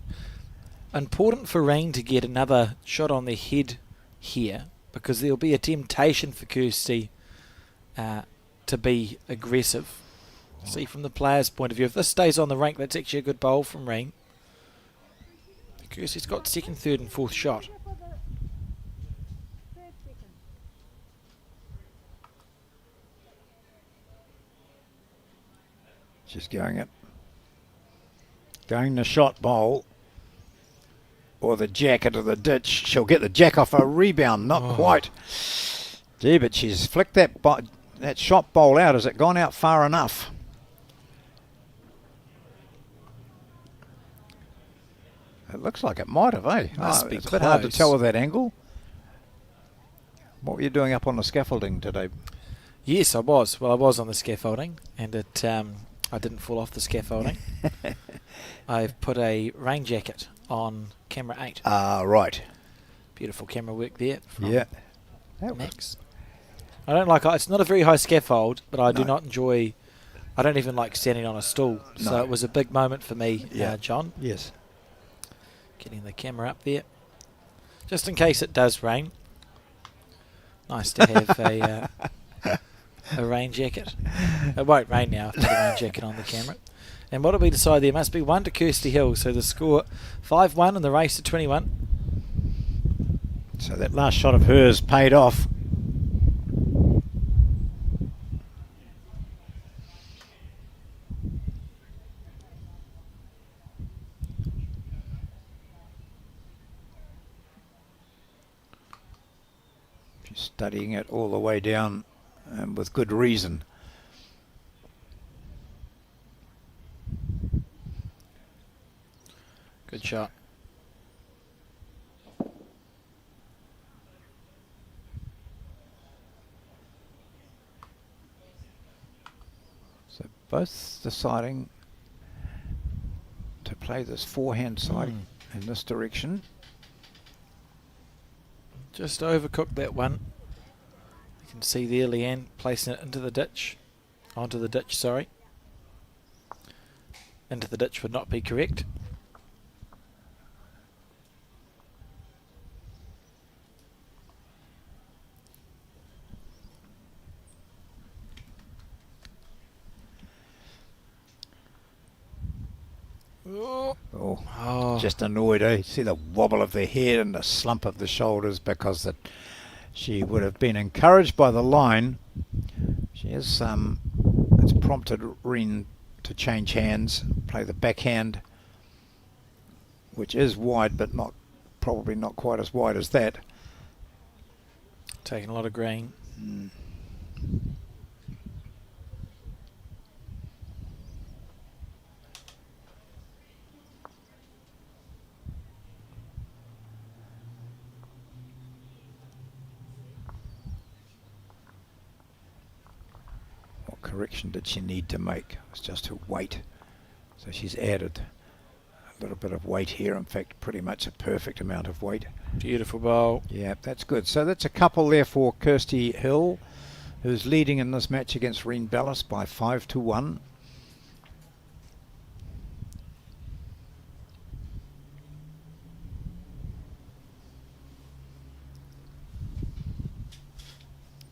Important for Reen to get another shot on the head here, because there'll be a temptation for Kirsty to be aggressive. See from the player's point of view, if this stays on the rank, that's actually a good bowl from Reen. Kirsty's got second, third and fourth shot. She's going the shot bowl or the jack into the ditch. She'll get the jack off a rebound, not quite. Gee, but she's flicked that shot bowl out. Has it gone out far enough? It looks like it might have, eh? Must be it's a bit hard to close. tell with that angle. What were you doing up on the scaffolding today? Yes, I was. Well, I was on the scaffolding, and it I didn't fall off the scaffolding. I've put a rain jacket on camera 8. Ah, right. Beautiful camera work there from Yeah. Max. I don't like it's not a very high scaffold, but I do not enjoy. I don't even like standing on a stool. So No. it was a big moment for me, Yeah. John. Yes. Getting the camera up there, just in case it does rain. Nice to have a rain jacket. It won't rain now. I've put a rain jacket on the camera. And what did we decide there? Must be 1 to Kirsty Hill. So the score 5-1 in the race to 21. So that last shot of hers paid off. She's studying it all the way down, and with good reason. Good shot. So both deciding to play this forehand side in this direction. Just overcooked that one. You can see there Leanne placing it into the ditch. Onto the ditch, sorry. Into the ditch would not be correct. Oh, just annoyed, eh? See the wobble of the head and the slump of the shoulders, because she would have been encouraged by the line. She is, it's prompted Reen to change hands, play the backhand, which is wide, but probably not quite as wide as that. Taking a lot of green. What correction did she need to make? It's just her weight. So she's added a little bit of weight here. In fact, pretty much a perfect amount of weight. Beautiful bowl. Yeah, that's good. So that's a couple there for Kirsty Hill, who's leading in this match against Reen Bellis by 5-1.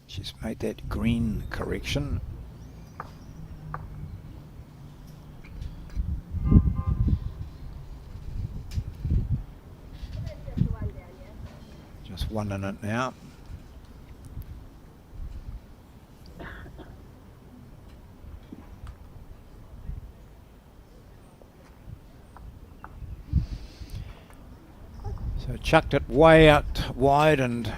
She's made that green correction. Just one in it now. So chucked it way out wide, and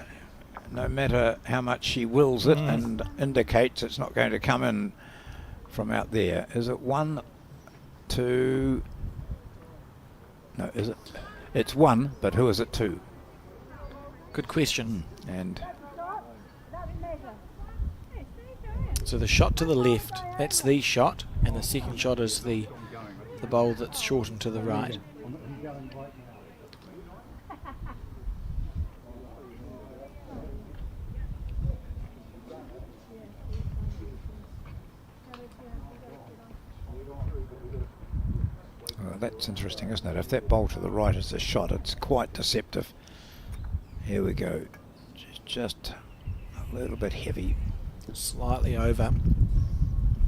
no matter how much she wills it and indicates it's not going to come in from out there. Is it 1, 2? No, is it? It's 1, but who is it 2? Good question. And so the shot to the left, that's the shot, and the second shot is the bowl that's shortened to the right. Well, that's interesting, isn't it? If that bowl to the right is a shot, it's quite deceptive. Here we go. Just a little bit heavy. Slightly over.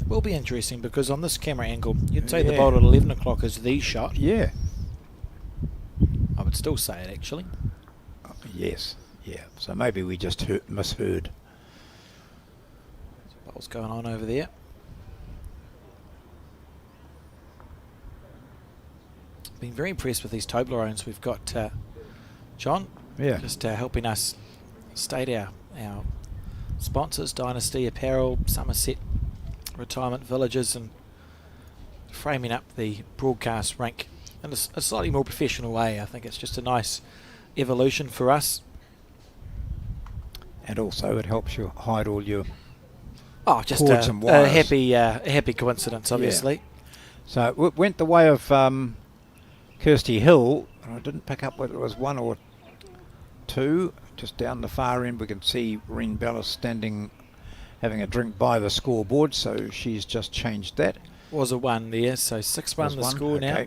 It will be interesting because on this camera angle, you'd say the bowl at 11 o'clock is the shot. Yeah. I would still say it, actually. Yes. Yeah. So maybe we just misheard. Bowl's going on over there. Been very impressed with these Toblerones. We've got John, just helping us state our sponsors, Dynasty Apparel, Summerset Retirement Villages, and framing up the broadcast rink in a slightly more professional way. I think it's just a nice evolution for us. And also it helps you hide all your just cords and wires. a happy coincidence, obviously. Yeah. So it went the way of Kirsty Hill. I didn't pick up whether it was 1 or 2. Just down the far end we can see Reen Bellis standing having a drink by the scoreboard, so she's just changed that. Was a 1 there, so 6-1 the score now.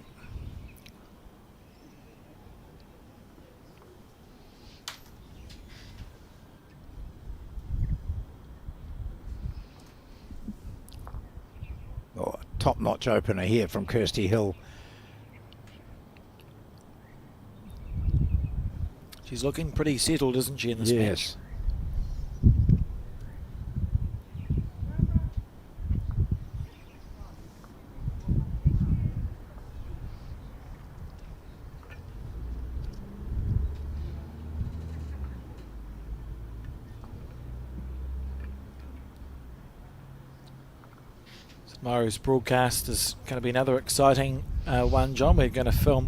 Oh, top-notch opener here from Kirsty Hill. She's looking pretty settled, isn't she, in this match? Tomorrow's broadcast is going to be another exciting one, John. We're going to film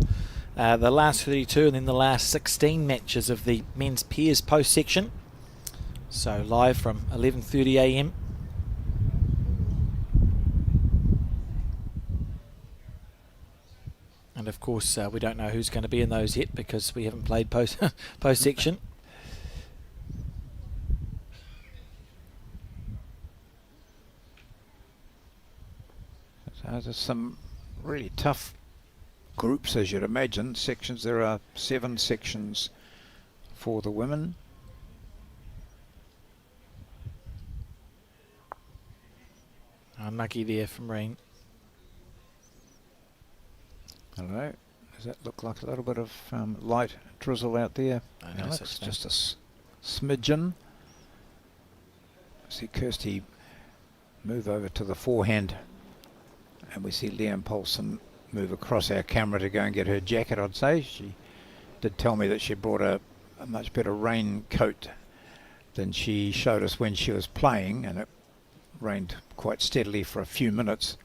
the last 32 and then the last 16 matches of the men's pairs post section. So live from 11:30 a.m. And of course we don't know who's going to be in those yet because we haven't played post section. There's some really tough groups, as you'd imagine. Sections, there are 7 sections for the women. Unlucky there from Reen. Hello. Does that look like a little bit of light drizzle out there? No, Alex, just a smidgen. See Kirsty move over to the forehand. And we see Liam Poulson move across our camera to go and get her jacket, I'd say. She did tell me that she brought a much better raincoat than she showed us when she was playing, and it rained quite steadily for a few minutes.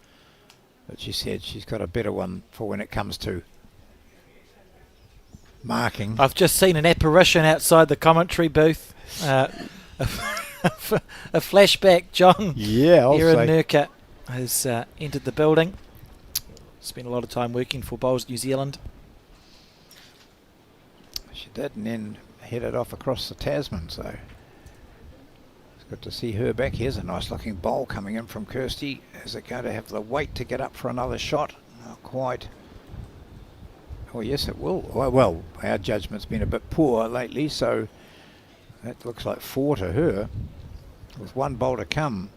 But she said she's got a better one for when it comes to marking. I've just seen an apparition outside the commentary booth. A flashback, John. Yeah, I'll here in say. Nurka has entered the building. Spent a lot of time working for Bowls New Zealand. She did, and then headed off across the Tasman, so it's good to see her back. Here's a nice looking bowl coming in from Kirsty. Is it going to have the weight to get up for another shot? Not quite. Oh yes, it will. Well, our judgment's been a bit poor lately, so that looks like 4 to her with 1 bowl to come.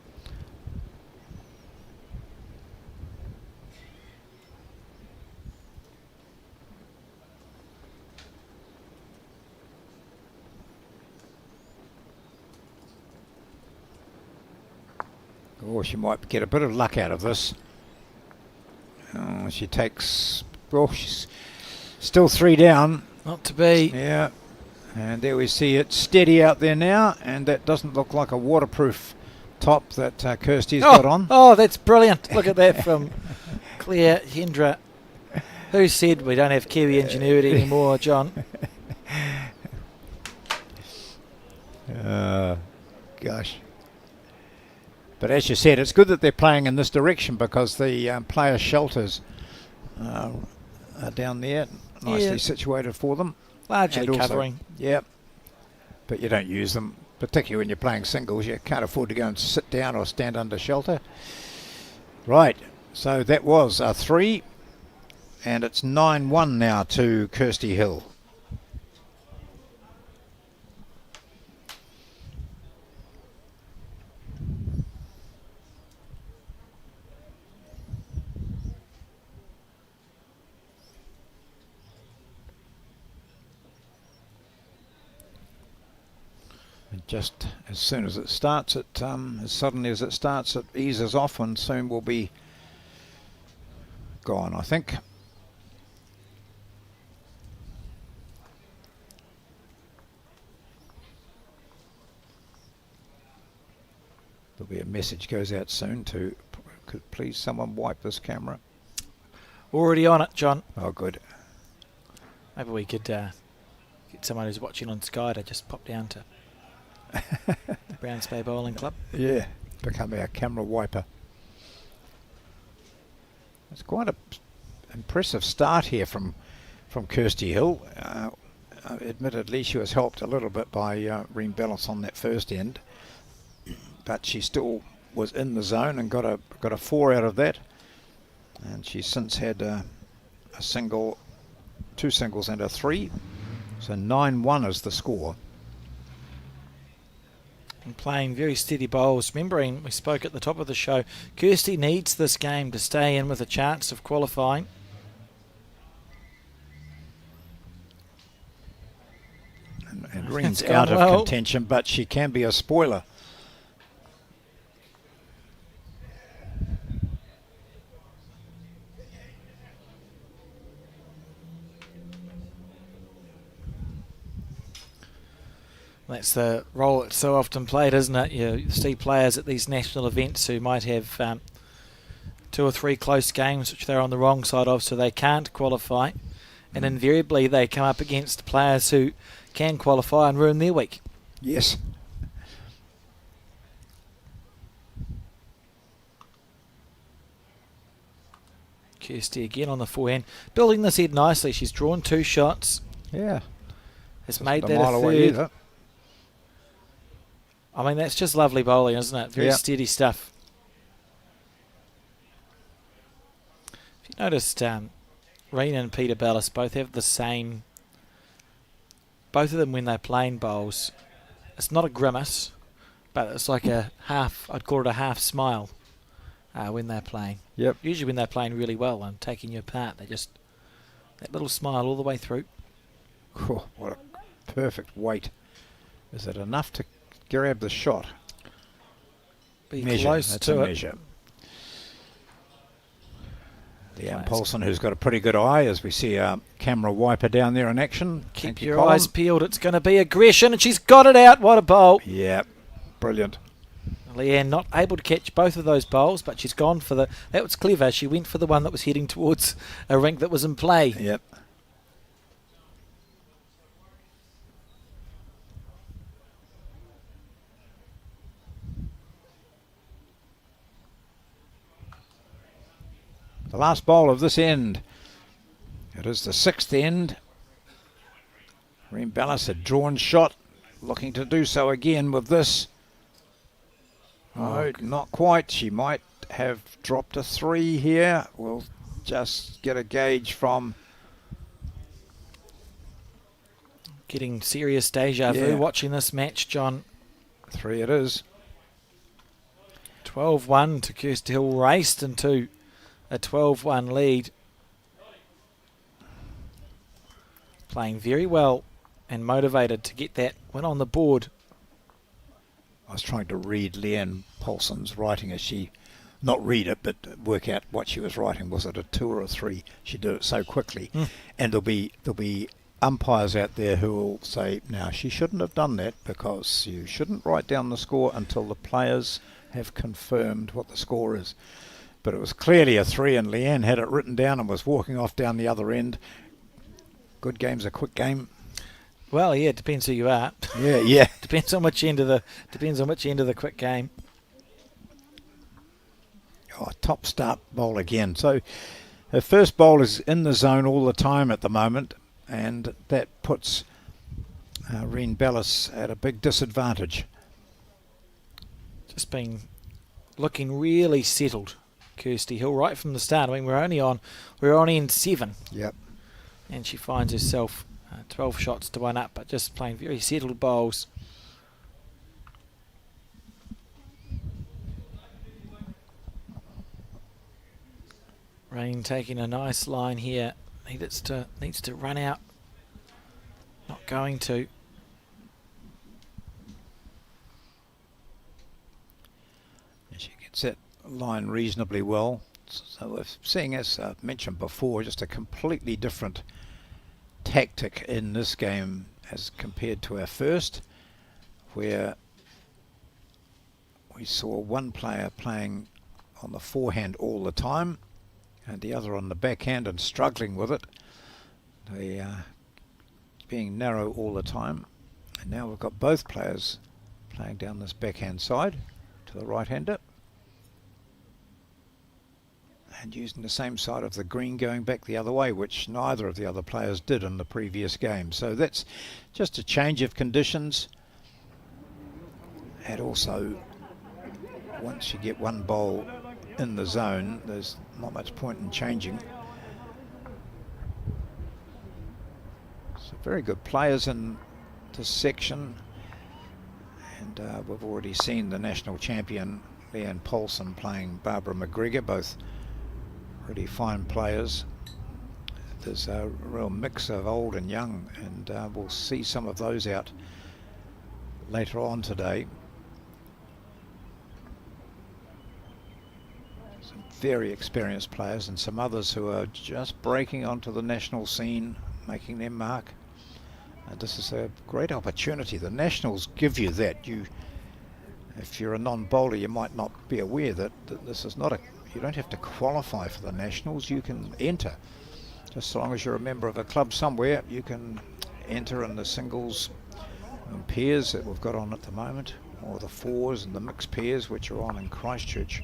Oh, she might get a bit of luck out of this. Oh, she takes... Oh, she's still 3 down. Not to be. Yeah. And there we see it steady out there now. And that doesn't look like a waterproof top that Kirsty's got on. Oh, that's brilliant. Look at that from Claire Hendra. Who said we don't have Kiwi ingenuity anymore, John? Gosh. But as you said, it's good that they're playing in this direction because the player shelters are down there. nicely situated for them. Largely And also- covering. Yeah, but you don't use them, particularly when you're playing singles. You can't afford to go and sit down or stand under shelter. Right, so that was a 3, and it's 9-1 now to Kirsty Hill. And just as soon as it starts, as suddenly as it starts, it eases off and soon will be gone, I think. There'll be a message goes out soon to, could please someone wipe this camera? Already on it, John. Oh, good. Maybe we could get someone who's watching on Sky to just pop down to the Browns Bay Bowling Club. Yeah, become our camera wiper. It's quite a impressive start here from Kirsty Hill. Admittedly, she was helped a little bit by Reem Bellis on that first end, but she still was in the zone and got a 4 out of that. And she's since had a single, 2 singles and a 3. So 9-1 is the score. And playing very steady bowls. Remembering we spoke at the top of the show, Kirsty needs this game to stay in with a chance of qualifying. And Reem's It's gone out of well. contention, but she can be a spoiler. That's the role that's so often played, isn't it? You see players at these national events who might have 2 or 3 close games which they're on the wrong side of, so they can't qualify. And invariably they come up against players who can qualify and ruin their week. Yes. Kirsty again on the forehand. Building this head nicely. She's drawn 2 shots. Yeah. Has Just made a that mile a away third. either. I mean, that's just lovely bowling, isn't it? Very Yeah. steady stuff. If you noticed, Rena and Peter Bellis both have the same. Both of them, when they're playing bowls, it's not a grimace, but it's like a half. I'd call it a half smile when they're playing. Yep. Usually, when they're playing really well and taking you apart, they just that little smile all the way through. Oh, what a perfect weight. Is it enough to grab the shot? Be Measure. close That's to a it. measure. Leanne Nice. Poulson, who's got a pretty good eye, as we see a camera wiper down there in action. Keep Thank you, your Colin. eyes peeled. It's going to be aggression, and she's got it out. What a bowl! Yeah, brilliant. Leanne not able to catch both of those bowls, but she's gone for the. That was clever. She went for the one that was heading towards a rink that was in play. Yep. The last bowl of this end. It is the 6th end. Reem Bellis had drawn shot, looking to do so again with this. Oh, not quite. She might have dropped a 3 here. We'll just get a gauge from. Getting serious deja vu Yeah. watching this match, John. 3 it is. 12-1 to Kirsty Hill, raced into a 12-1 lead. Playing very well and motivated to get that win on the board. I was trying to read Leanne Poulson's writing as she, not read it, but work out what she was writing. Was it a 2 or a 3? She did it so quickly. And there'll be umpires out there who will say, now, she shouldn't have done that because you shouldn't write down the score until the players have confirmed what the score is. But it was clearly a 3, and Leanne had it written down and was walking off down the other end. Good game's a quick game. Well, yeah, it depends who you are. Yeah, yeah. Depends on which end of the quick game. Oh, top start bowl again. So Her first bowl is in the zone all the time at the moment, and that puts Reen Bellis at a big disadvantage. Just been looking really settled, Kirsty Hill, right from the start. I mean, we're only in 7. Yep. And she finds herself 12 shots to 1 up, but just playing very settled bowls. Rain taking a nice line here. Needs to run out. Not going to. She gets that line reasonably well. So we're seeing, as I've mentioned before, just a completely different tactic in this game as compared to our first, where we saw one player playing on the forehand all the time and the other on the backhand and struggling with it. They being narrow all the time. And now we've got both players playing down this backhand side to the right-hander and using the same side of the green going back the other way, which neither of the other players did in the previous game. So that's just a change of conditions. And also, once you get one bowl in the zone, there's not much point in changing. So very good players in this section, and we've already seen the national champion Leanne Poulson playing Barbara McGregor, both really fine players. There's a real mix of old and young, and we'll see some of those out later on today. Some very experienced players and some others who are just breaking onto the national scene, making their mark. And this is a great opportunity. The nationals give you that. If you're a non-bowler, you might not be aware that this is not a, you don't have to qualify for the nationals. You can enter. Just so long as you're a member of a club somewhere, you can enter in the singles and pairs that we've got on at the moment, or the fours and the mixed pairs, which are on in Christchurch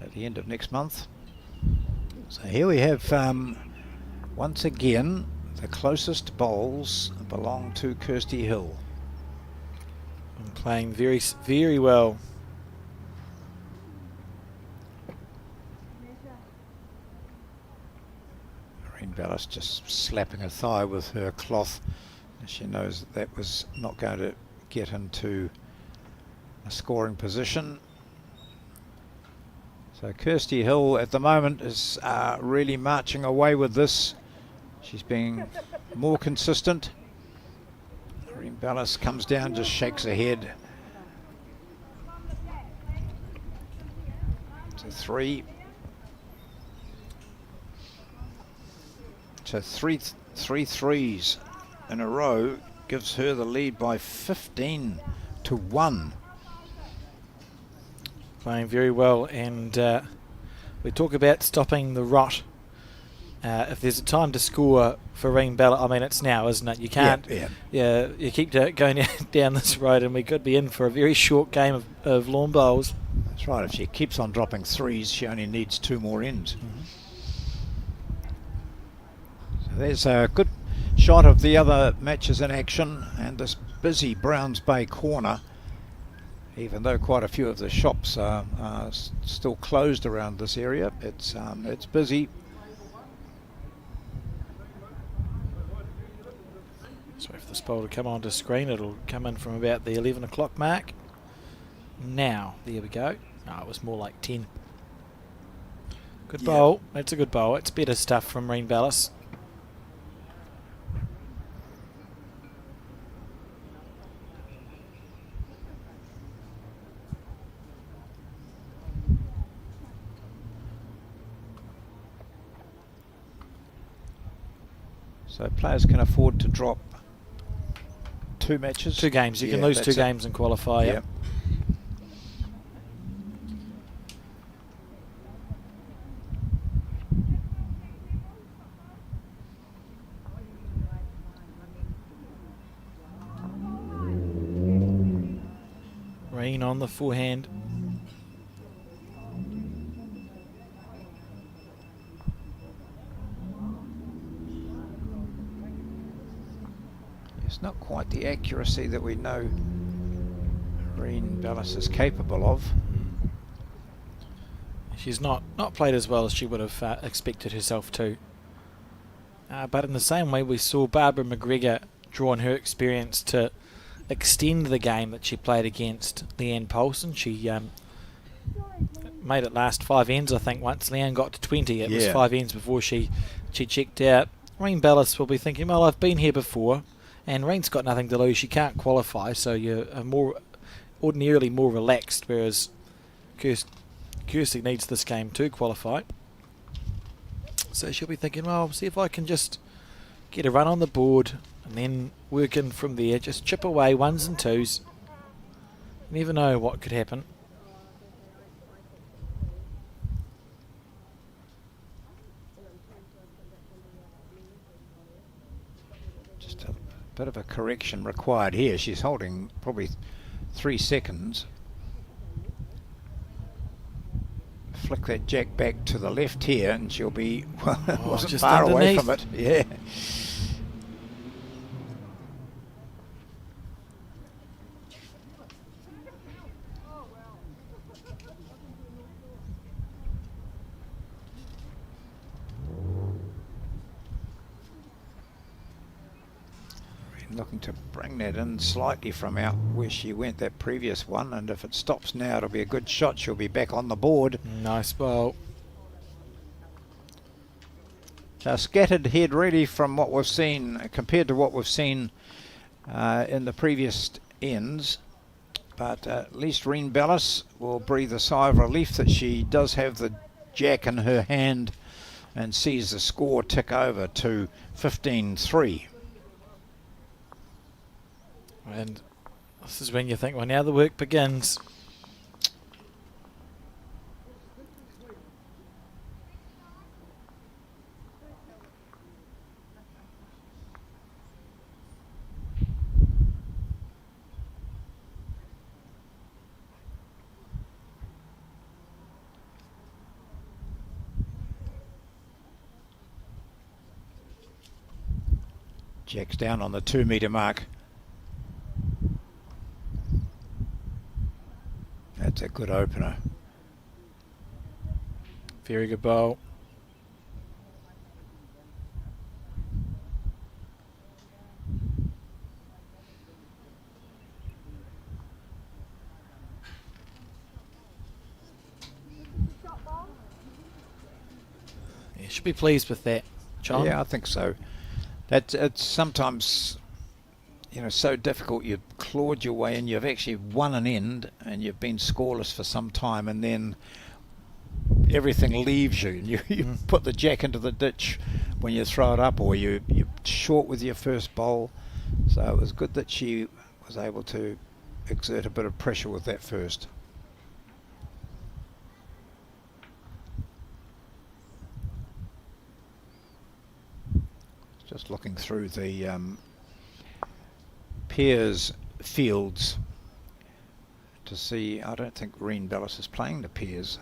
at the end of next month. So here we have, once again, the closest bowls belong to Kirsty Hill. And playing very, very well. Reen Bellis just slapping her thigh with her cloth. She knows that was not going to get into a scoring position. So Kirsty Hill at the moment is really marching away with this. She's being more consistent. Reen Bellis comes down, just shakes her head. To 3. So three threes in a row gives her the lead by 15 to 1. Playing very well, and we talk about stopping the rot. If there's a time to score for Reen Bellis, I mean, it's now, isn't it? You can't. Yeah. You keep going down this road, and we could be in for a very short game of lawn bowls. That's right. If she keeps on dropping threes, she only needs 2 more ends. So there's a good shot of the other matches in action, and this busy Browns Bay corner. Even though quite a few of the shops are still closed around this area, it's busy. So if this bowl to come onto screen, it'll come in from about the 11 o'clock mark. Now, there we go. No, it was more like 10. Good bowl. That's a good bowl. It's better stuff from Reen Bellis. So players can afford to drop 2 matches. 2 games. You can lose 2 games and qualify. Yep. Reen on the forehand. It's not quite the accuracy that we know Reen Bellis is capable of. She's not played as well as she would have expected herself to. But in the same way, we saw Barbara McGregor draw on her experience to extend the game that she played against Leanne Poulson. She made it last 5 ends, I think. Once Leanne got to 20, it was 5 ends before she checked out. Reen Bellis will be thinking, well, I've been here before, and Reen's got nothing to lose. She can't qualify, so you're ordinarily more relaxed, whereas Kirsty needs this game to qualify. So she'll be thinking, well, see if I can just get a run on the board and then work in from there. Just chip away 1s and 2s. You never know what could happen. Just a bit of a correction required here. She's holding probably 3 seconds. Flick that jack back to the left here and she'll be, well, wasn't just far away underneath. from it. Yeah. Looking to bring that in slightly from out where she went that previous one, and if it stops now it'll be a good shot. She'll be back on the board. Nice ball. Scattered head really from what we've seen compared to what we've seen in the previous ends, but at least Reen Bellis will breathe a sigh of relief that she does have the jack in her hand and sees the score tick over to 15-3. And this is when you think, well, now the work begins. Jack's down on the 2 metre mark. That's a good opener. Very good ball. You should be pleased with that, John. Yeah, I think so. It's sometimes, you know, so difficult. You've clawed your way in, you've actually won an end and you've been scoreless for some time, and then everything leaves you and you put the jack into the ditch when you throw it up, or you're short with your first bowl. So it was good that she was able to exert a bit of pressure with that first. Just looking through the pairs fields to see. I don't think Reen Bellis is playing the pairs.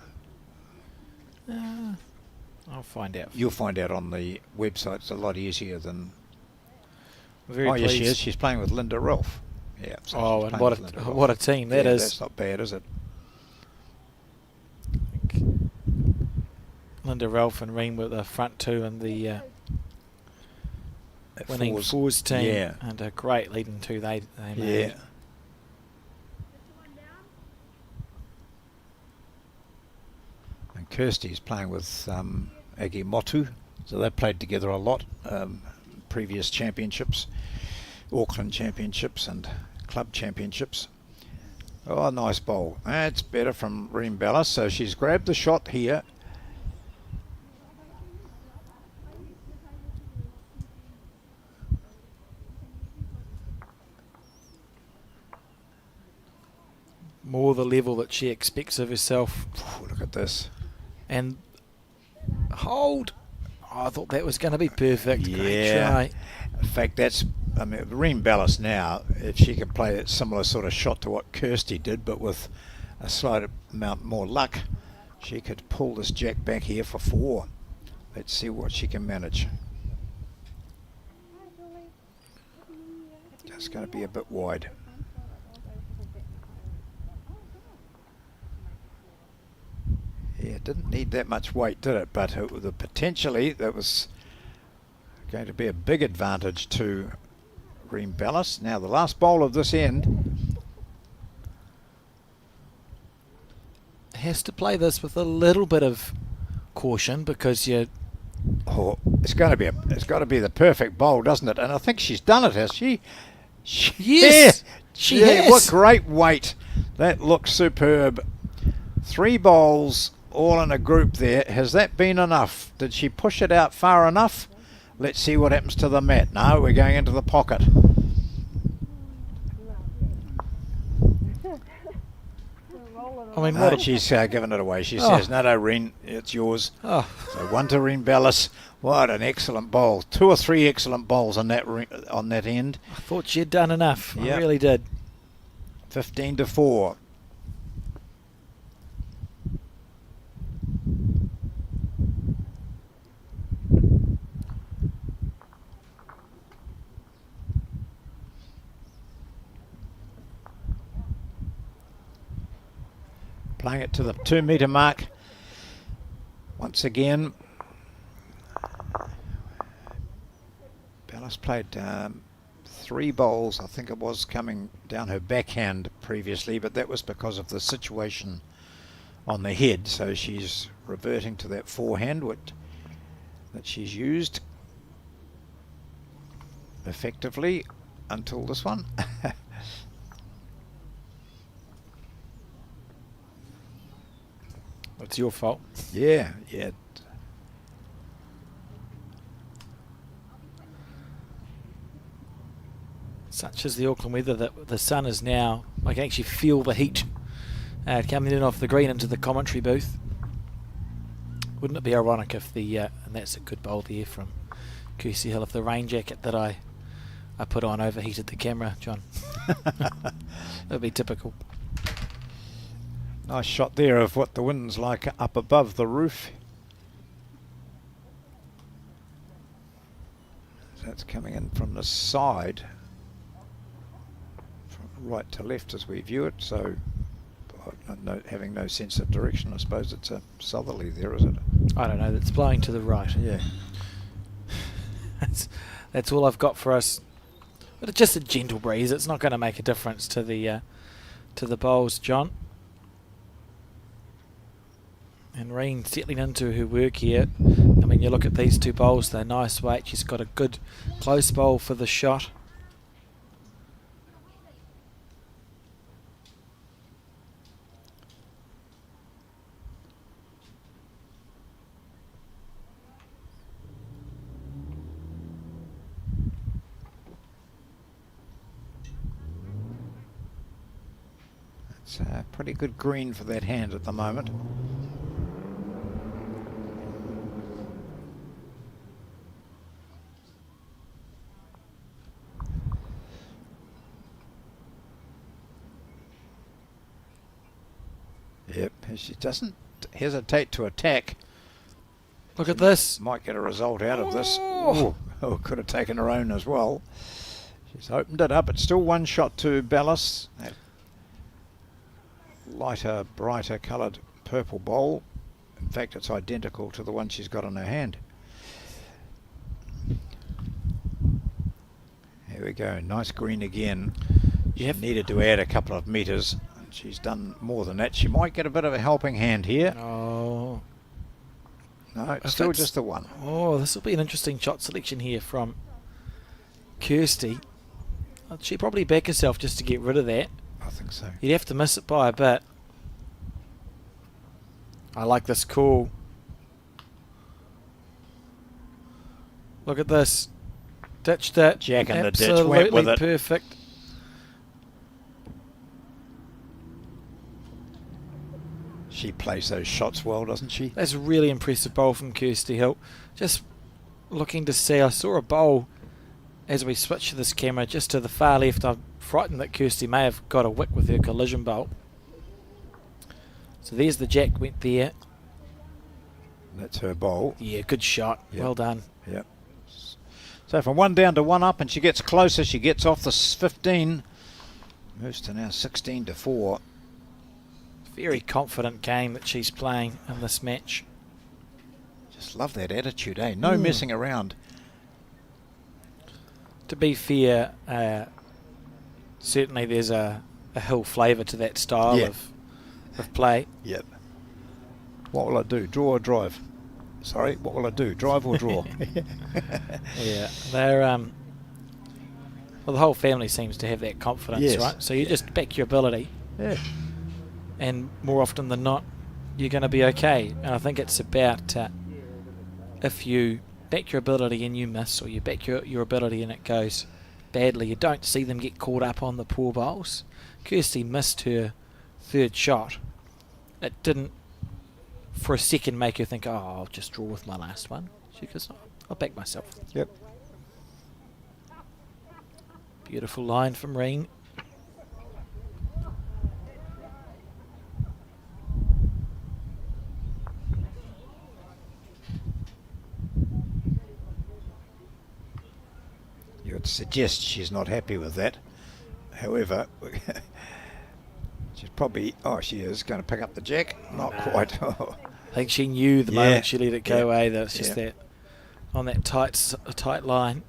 I'll find out. You'll find out on the website. It's a lot easier than. Very Oh pleased. yes, she is. She's playing with Linda Ralph. Yeah. So Oh, she's and playing with Linda Ralph. what a team that Yeah, is. That's not bad, is it? Linda Ralph and Reen were the front two in the That winning fours team. Yeah. And a great leading two they made. Yeah. And Kirsty's playing with Aggie Motu, so they've played together a lot. Previous championships, Auckland championships and club championships. Oh, nice bowl. That's better from Reen Bellis. So she's grabbed the shot here. More the level that she expects of herself. Ooh, look at this. And hold. Oh, I thought that was going to be perfect. Great Yeah. try. In fact, Reen Bellis now, if she can play that similar sort of shot to what Kirsty did, but with a slight amount more luck, she could pull this jack back here for 4. Let's see what she can manage. It's going to be a bit wide. Yeah, it didn't need that much weight, did it? But potentially that was going to be a big advantage to Reem Bellis. Now the last bowl of this end. Has to play this with a little bit of caution because you. Oh, it's got to be the perfect bowl, doesn't it? And I think she's done it, has she? Yes, she has. What great weight! That looks superb. 3 bowls all in a group there. Has that been enough? Did she push it out far enough? Let's see what happens to the mat. No, we're going into the pocket. I mean, No, she's given it away. She says, no, Reen, it's yours. Oh. So 1 to Reen Bellis. What an excellent bowl. 2 or 3 excellent bowls on that end. I thought she'd done enough. Yep. I really did. 15 to 4. Playing it to the 2 metre mark. Once again, Bellis played 3 bowls, I think it was, coming down her backhand previously, but that was because of the situation on the head. So she's reverting to that forehand that she's used effectively until this one. It's your fault. Yeah. Such is the Auckland weather that the sun is now. I can actually feel the heat coming in off the green into the commentary booth. Wouldn't it be ironic if and that's a good bowl there from Kirsty Hill, if the rain jacket that I put on overheated the camera, John. That would be typical. Nice shot there of what the wind's like up above the roof. That's coming in from the side, from right to left as we view it. So, having no sense of direction, I suppose it's a southerly there, is it? I don't know. It's blowing to the right. Yeah. That's all I've got for us. But it's just a gentle breeze. It's not going to make a difference to the bowls, John. And Reen settling into her work here. I mean, you look at these 2 bowls, they're nice weight. She's got a good close bowl for the shot. It's a pretty good green for that hand at the moment. Yep, she doesn't hesitate to attack. Look at this. Might get a result out of this. Oh, could have taken her own as well. She's opened it up. It's still 1 shot to Bellis. That lighter, brighter coloured purple bowl. In fact, it's identical to the one she's got in her hand. Here we go. Nice green again. She needed to add a couple of metres. She's done more than that. She might get a bit of a helping hand here. Oh. No, it's still just the 1. Oh, this will be an interesting shot selection here from Kirsty. She'd probably back herself just to get rid of that. I think so. You'd have to miss it by a bit. I like this call. Look at this. Ditched it. Jack in the ditch, went with it. Perfect. She plays those shots well, doesn't she? That's a really impressive bowl from Kirsty Hill. Just looking to see, I saw a bowl as we switch to this camera just to the far left. I'm frightened that Kirsty may have got a wick with her collision bowl. So there's the jack, went there. That's her bowl. Yeah, good shot. Yep. Well done. Yep. So from 1 down to 1 up, and she gets closer. She gets off the 15. Moves to now 16 to 4. Very confident game that she's playing in this match. Just love that attitude, eh? No messing around. To be fair, certainly there's a hill flavour to that style of play. Yep. What will I do? Draw or drive? Sorry, what will I do? Drive or draw? Yeah, they're well, the whole family seems to have that confidence, Yes. right? So you just back your ability, Yeah. and more often than not, you're going to be okay. And I think it's about if you back your ability and you miss, or you back your ability and it goes badly, you don't see them get caught up on the poor bowls. Kirsty missed her third shot. It didn't for a second make her think, oh, I'll just draw with my last one. She goes, oh, I'll back myself. Yep. Beautiful line from Reen. You would suggest she's not happy with that. However, she's probably, she is going to pick up the jack. Not quite. I think she knew the moment she let it go away that it's just that on that tight line.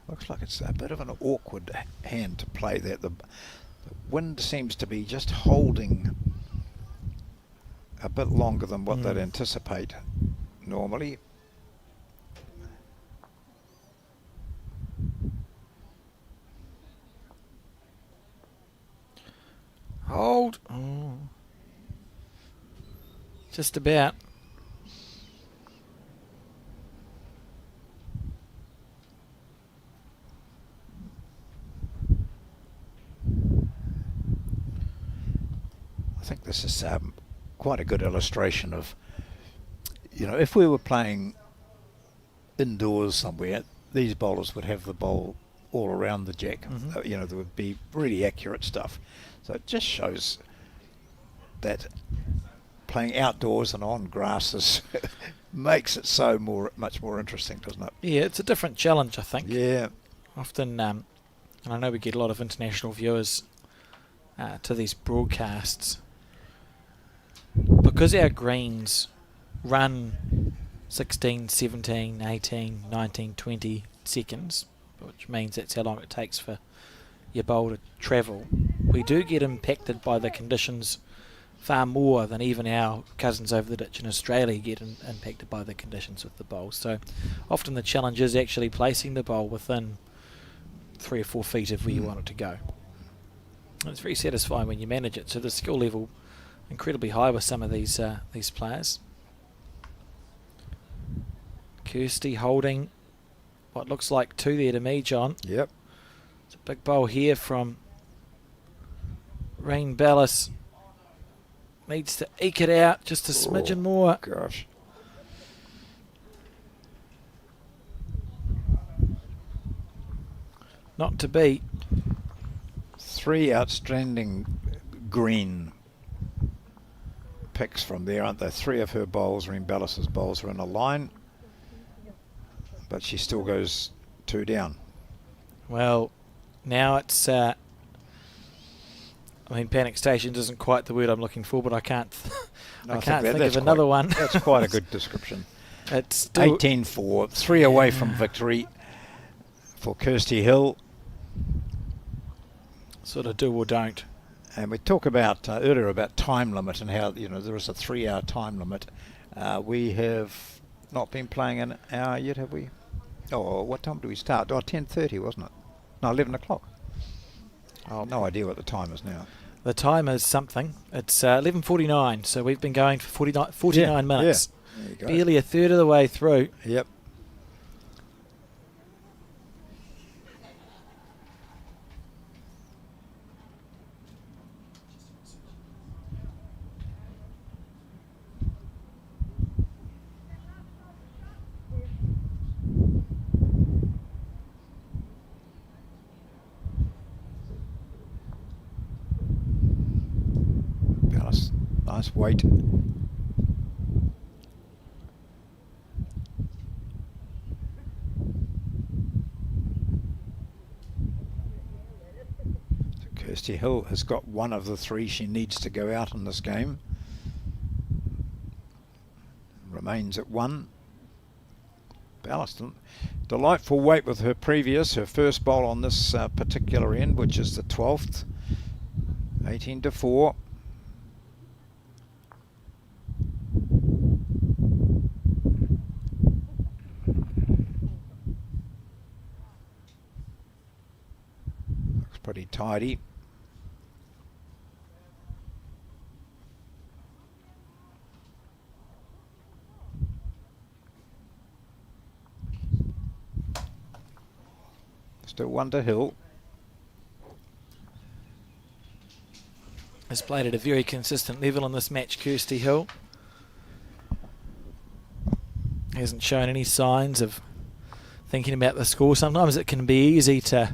Looks like it's a bit of an awkward hand to play that. The wind seems to be just holding a bit longer than what they'd anticipate normally. Hold. Oh. Just about. I think this is quite a good illustration of, if we were playing indoors somewhere, these bowlers would have the bowl all around the jack. There would be really accurate stuff. So it just shows that playing outdoors and on grasses makes it much more interesting, doesn't it? Yeah, it's a different challenge, I think. Yeah. Often, and I know we get a lot of international viewers to these broadcasts. Because our greens run 16, 17, 18, 19, 20 seconds, which means that's how long it takes for your bowl to travel, we do get impacted by the conditions far more than even our cousins over the ditch in Australia get impacted by the conditions with the bowl. So often the challenge is actually placing the bowl within 3 or 4 feet of where you want it to go. And it's very satisfying when you manage it. So the skill level incredibly high with some of these players. Kirsty holding what looks like 2 there to me, John. Yep. It's a big bowl here from Reen Bellis. Needs to eke it out just a smidgen more. Gosh. Not to beat. 3 outstanding green picks from there, aren't there? 3 of her bowls, Reen Bellis's bowls, are in a line, but she still goes 2 down. Well, now it's panic stations isn't quite the word I'm looking for, but I can't I can't think of another one. That's quite a good description. It's still 18-4, 3 away from victory for Kirsty Hill. Sort of do or don't. And we talked about earlier about time limit and how there is a 3-hour time limit. We have not been playing an hour yet, have we? Oh, what time do we start? 10:30, wasn't it? No, 11 o'clock. Oh, no idea what the time is now. The time is something. It's 11:49, so we've been going for 49 minutes. Yeah. There you go. Barely a third of the way through. Yep. Nice weight. Kirsty Hill has got one of the three she needs to go out in this game. Remains at 1. Ballaston, delightful weight with her first bowl on this particular end, which is the 12th. 18-4. Looks pretty tidy. Still 1 to Hill. Has played at a very consistent level in this match, Kirsty Hill. Hasn't shown any signs of thinking about the score. Sometimes it can be easy to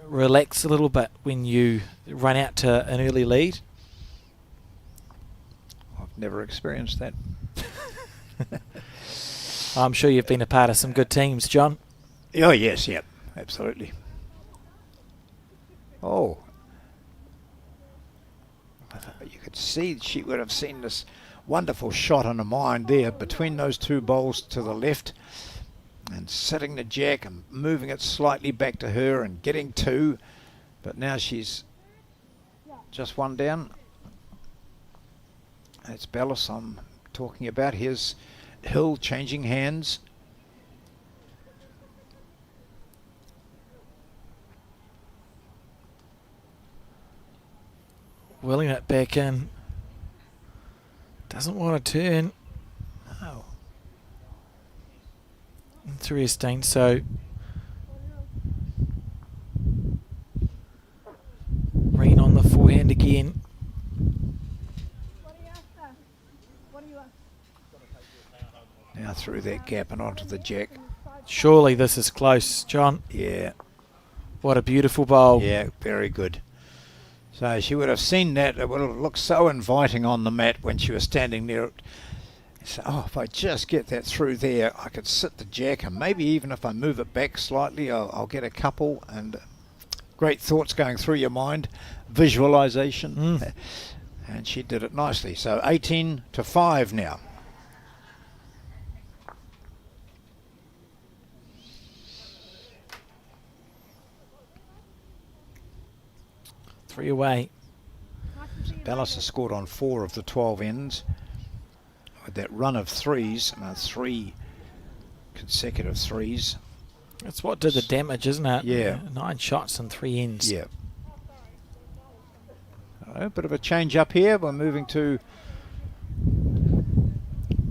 relax a little bit when you run out to an early lead. I've never experienced that. I'm sure you've been a part of some good teams, John. Oh yes, yep, absolutely. Oh, you could see she would have seen this wonderful shot in her mind there between those two bowls to the left, and setting the jack and moving it slightly back to her and getting 2, but now she's just 1 down. That's Bellis I'm talking about. Here's Hill changing hands. Willing it back in. Doesn't want to turn. Oh. Interesting. So Reen on the forehand again. Now through that gap and onto the jack. Surely this is close, John. Yeah. What a beautiful bowl. Yeah, very good. So she would have seen that. It would have looked so inviting on the mat when she was standing there. So, oh, if I just get that through there, I could sit the jack, and maybe even if I move it back slightly, I'll get a couple. And great thoughts going through your mind, visualization. And she did it nicely. So 18-5 now. Three away. Ballas has scored on 4 of the 12 ends with that run of 3s, 3 consecutive 3s. That's what did the damage, isn't it? Yeah. 9 shots and 3 ends. Yeah. A bit of a change up here. We're moving to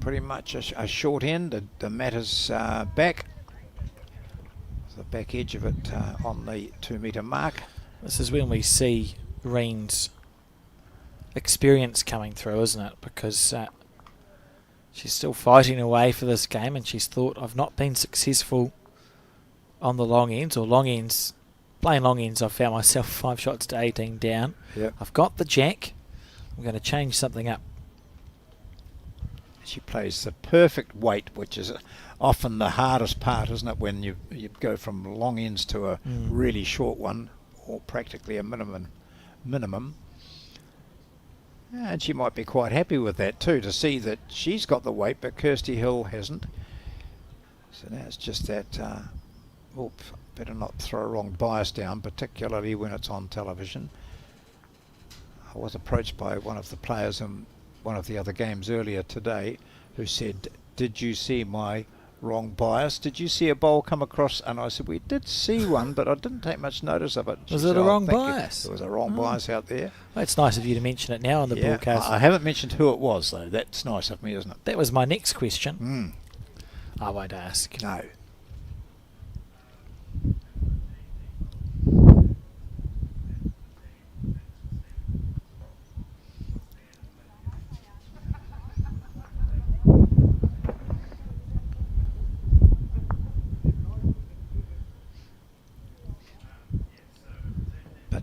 pretty much a short end. The mat is back. The back edge of it on the 2 metre mark. This is when we see Reen's experience coming through, isn't it? Because she's still fighting away for this game, and she's thought, I've not been successful on the long ends, or long ends, playing long ends. I've found myself 5 shots to 18 down. Yep. I've got the jack. I'm going to change something up. She plays the perfect weight, which is often the hardest part, isn't it? When you go from long ends to a really short one, or practically a minimum. And she might be quite happy with that too, to see that she's got the weight but Kirsty Hill hasn't. So now it's just that better not throw a wrong bias down, particularly when it's on television. I was approached by one of the players in one of the other games earlier today who said, did you see my wrong bias? Did you see a bowl come across? And I said, we did see one, but I didn't take much notice of it. Was it a wrong bias? There was a wrong bias out there. Well, it's nice of you to mention it now on the broadcast. I haven't mentioned who it was, though. That's nice of me, isn't it? That was my next question. I won't ask. No.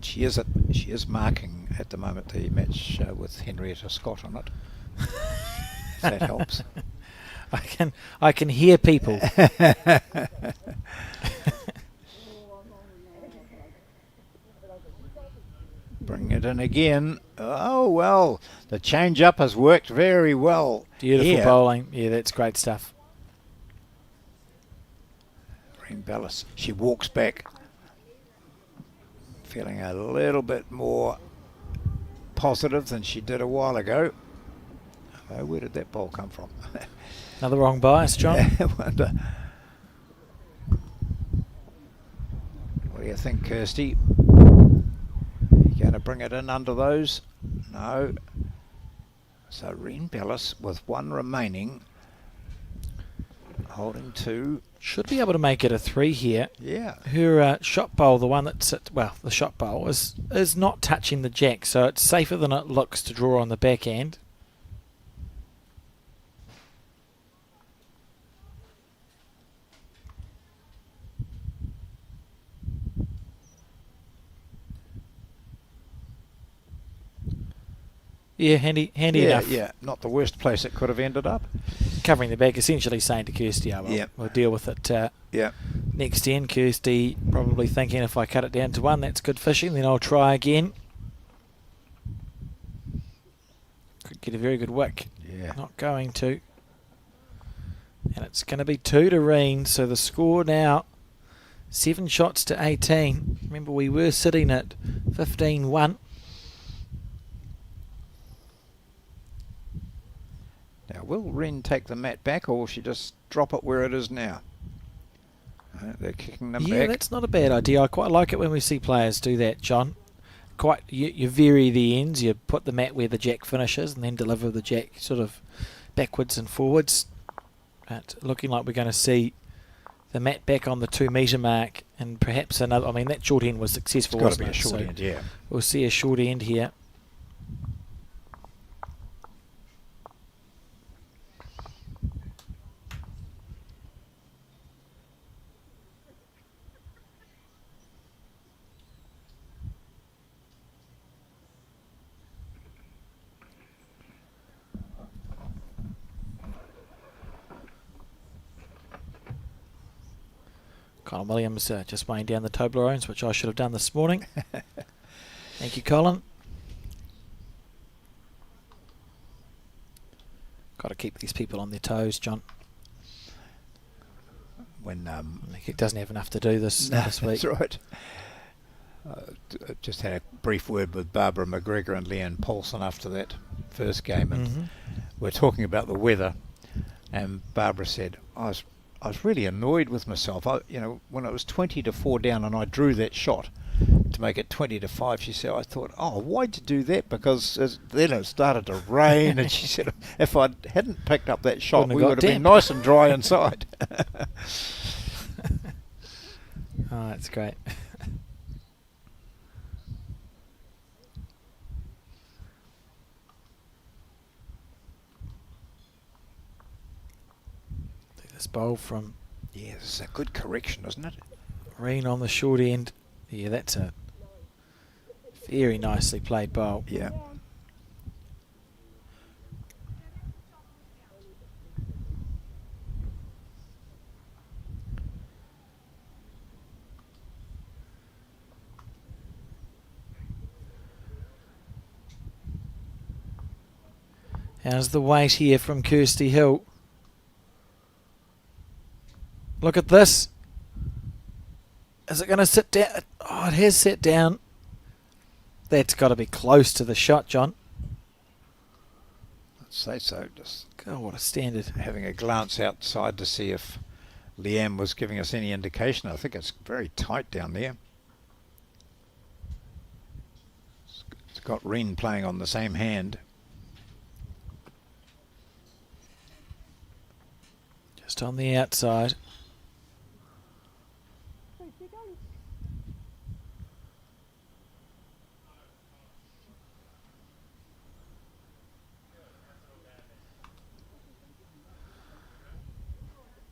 She is marking at the moment the match with Henrietta Scott on it. If that helps. I can hear people. Bring it in again. Oh well, the change up has worked very well. Beautiful here. bowling. Yeah, that's great stuff. Green Bellis. She walks back, feeling a little bit more positive than she did a while ago. Oh, where did that ball come from? Another wrong bias, John. I wonder. What do you think, Kirsty? You going to bring it in under those? No. So Reen Bellis with one remaining, holding two. Should be able to make it a 3 here. Yeah. Her shot bowl, the one that's the shot bowl is not touching the jack, so it's safer than it looks to draw on the back end. Yeah, handy enough. Yeah, not the worst place it could have ended up. Covering the back, essentially saying to Kirsty, oh, well, we'll deal with it next end. Kirsty probably thinking, if I cut it down to 1, that's good fishing, then I'll try again. Could get a very good wick. Yeah. Not going to. And it's going to be 2 to Reen, so the score now 7 shots to 18. Remember, we were sitting at 15-1. Now, will Wren take the mat back, or will she just drop it where it is now? They're kicking them back. Yeah, that's not a bad idea. I quite like it when we see players do that, John. You vary the ends. You put the mat where the jack finishes and then deliver the jack sort of backwards and forwards. But looking like we're going to see the mat back on the 2 metre mark and perhaps another. I mean, that short end was successful, It's got to be wasn't a it? short So end, yeah. we'll see a short end here. Colin Williams just weighing down the Toblerones, which I should have done this morning. Thank you, Colin. Got to keep these people on their toes, John. When he doesn't have enough to do this week. That's right. Just had a brief word with Barbara McGregor and Leanne Poulson after that first game, and we're talking about the weather, and Barbara said, I was really annoyed with myself. When it was 20-4 down and I drew that shot to make it 20-5, she said, I thought, why'd you do that? Because then it started to rain, and she said, if I hadn't picked up that shot, we would have been nice and dry inside. Oh, that's great. This bowl from... Yeah, this is a good correction, isn't it? Reen on the short end. Yeah, that's a very nicely played bowl. Yeah. How's the weight here from Kirsty Hill? Look at this. Is it going to sit down? Oh, it has sat down. That's got to be close to the shot, John. I'd say so. Just God, what a standard. having a glance outside to see if Leanne was giving us any indication. I think it's very tight down there. It's got Reen playing on the same hand. Just on the outside.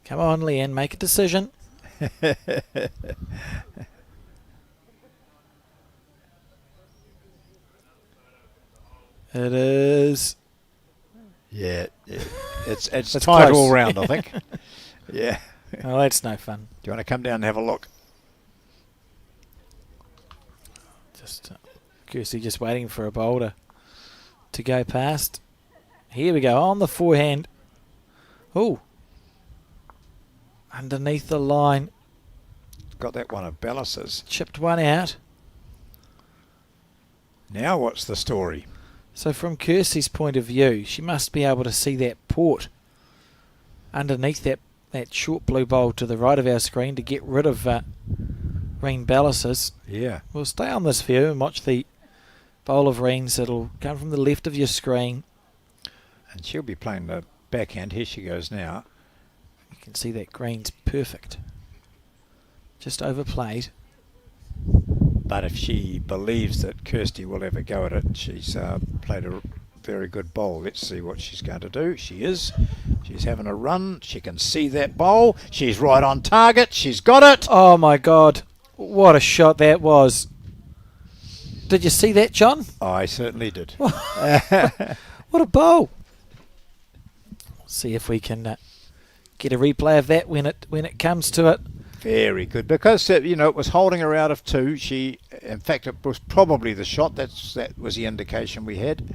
Come on, Leanne, make a decision. It is. Yeah, it's It's tight close. all round, I think. Yeah. Oh, that's no fun. Do you want to come down and have a look? Just Kirsty just waiting for a boulder to go past. Here we go, on the forehand. Oh. Underneath the line. Got that one of Bellis's. Chipped one out. Now what's the story? So from Kirsty's point of view, she must be able to see that port underneath that short blue bowl to the right of our screen to get rid of Reen Bellis's. Yeah. We'll stay on this view and watch the bowl of Reen's. It'll come from the left of your screen. And she'll be playing the backhand. Here she goes now. You can see that green's perfect. Just overplayed. But if she believes that Kirsty will ever go at it, she's played a very good bowl. Let's see what she's going to do. She is. She's having a run. She can see that bowl. She's right on target. She's got it. Oh my God. What a shot that was. Did you see that, John? I certainly did. What a bowl. See if we can get a replay of that when it comes to it. Very good, because it was holding her out of 2. She, in fact, it was probably the shot. That was the indication we had.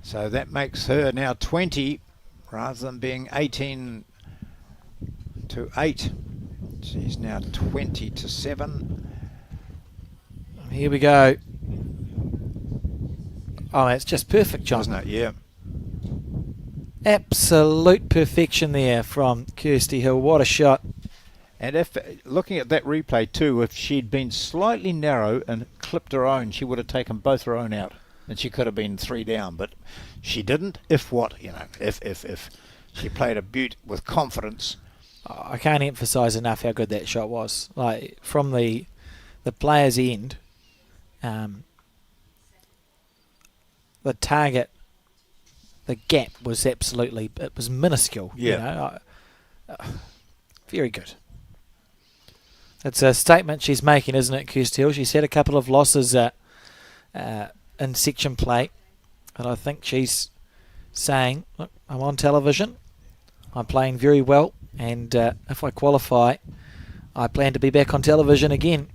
So that makes her now 20 rather than being 18 to 8. She's now 20 to 7. Here we go. Oh, it's just perfect, John. Isn't it? Yeah. Absolute perfection there from Kirsty Hill. What a shot. And if looking at that replay too, if she'd been slightly narrow and clipped her own, she would have taken both her own out, and she could have been 3 down. But she didn't. If she played a beaut with confidence. I can't emphasise enough how good that shot was. Like from the player's end, the target, the gap was minuscule. Yeah. Very good. It's a statement she's making, isn't it, Kirsty Hill? She's had a couple of losses in section play, and I think she's saying, look, I'm on television, I'm playing very well, and if I qualify, I plan to be back on television again.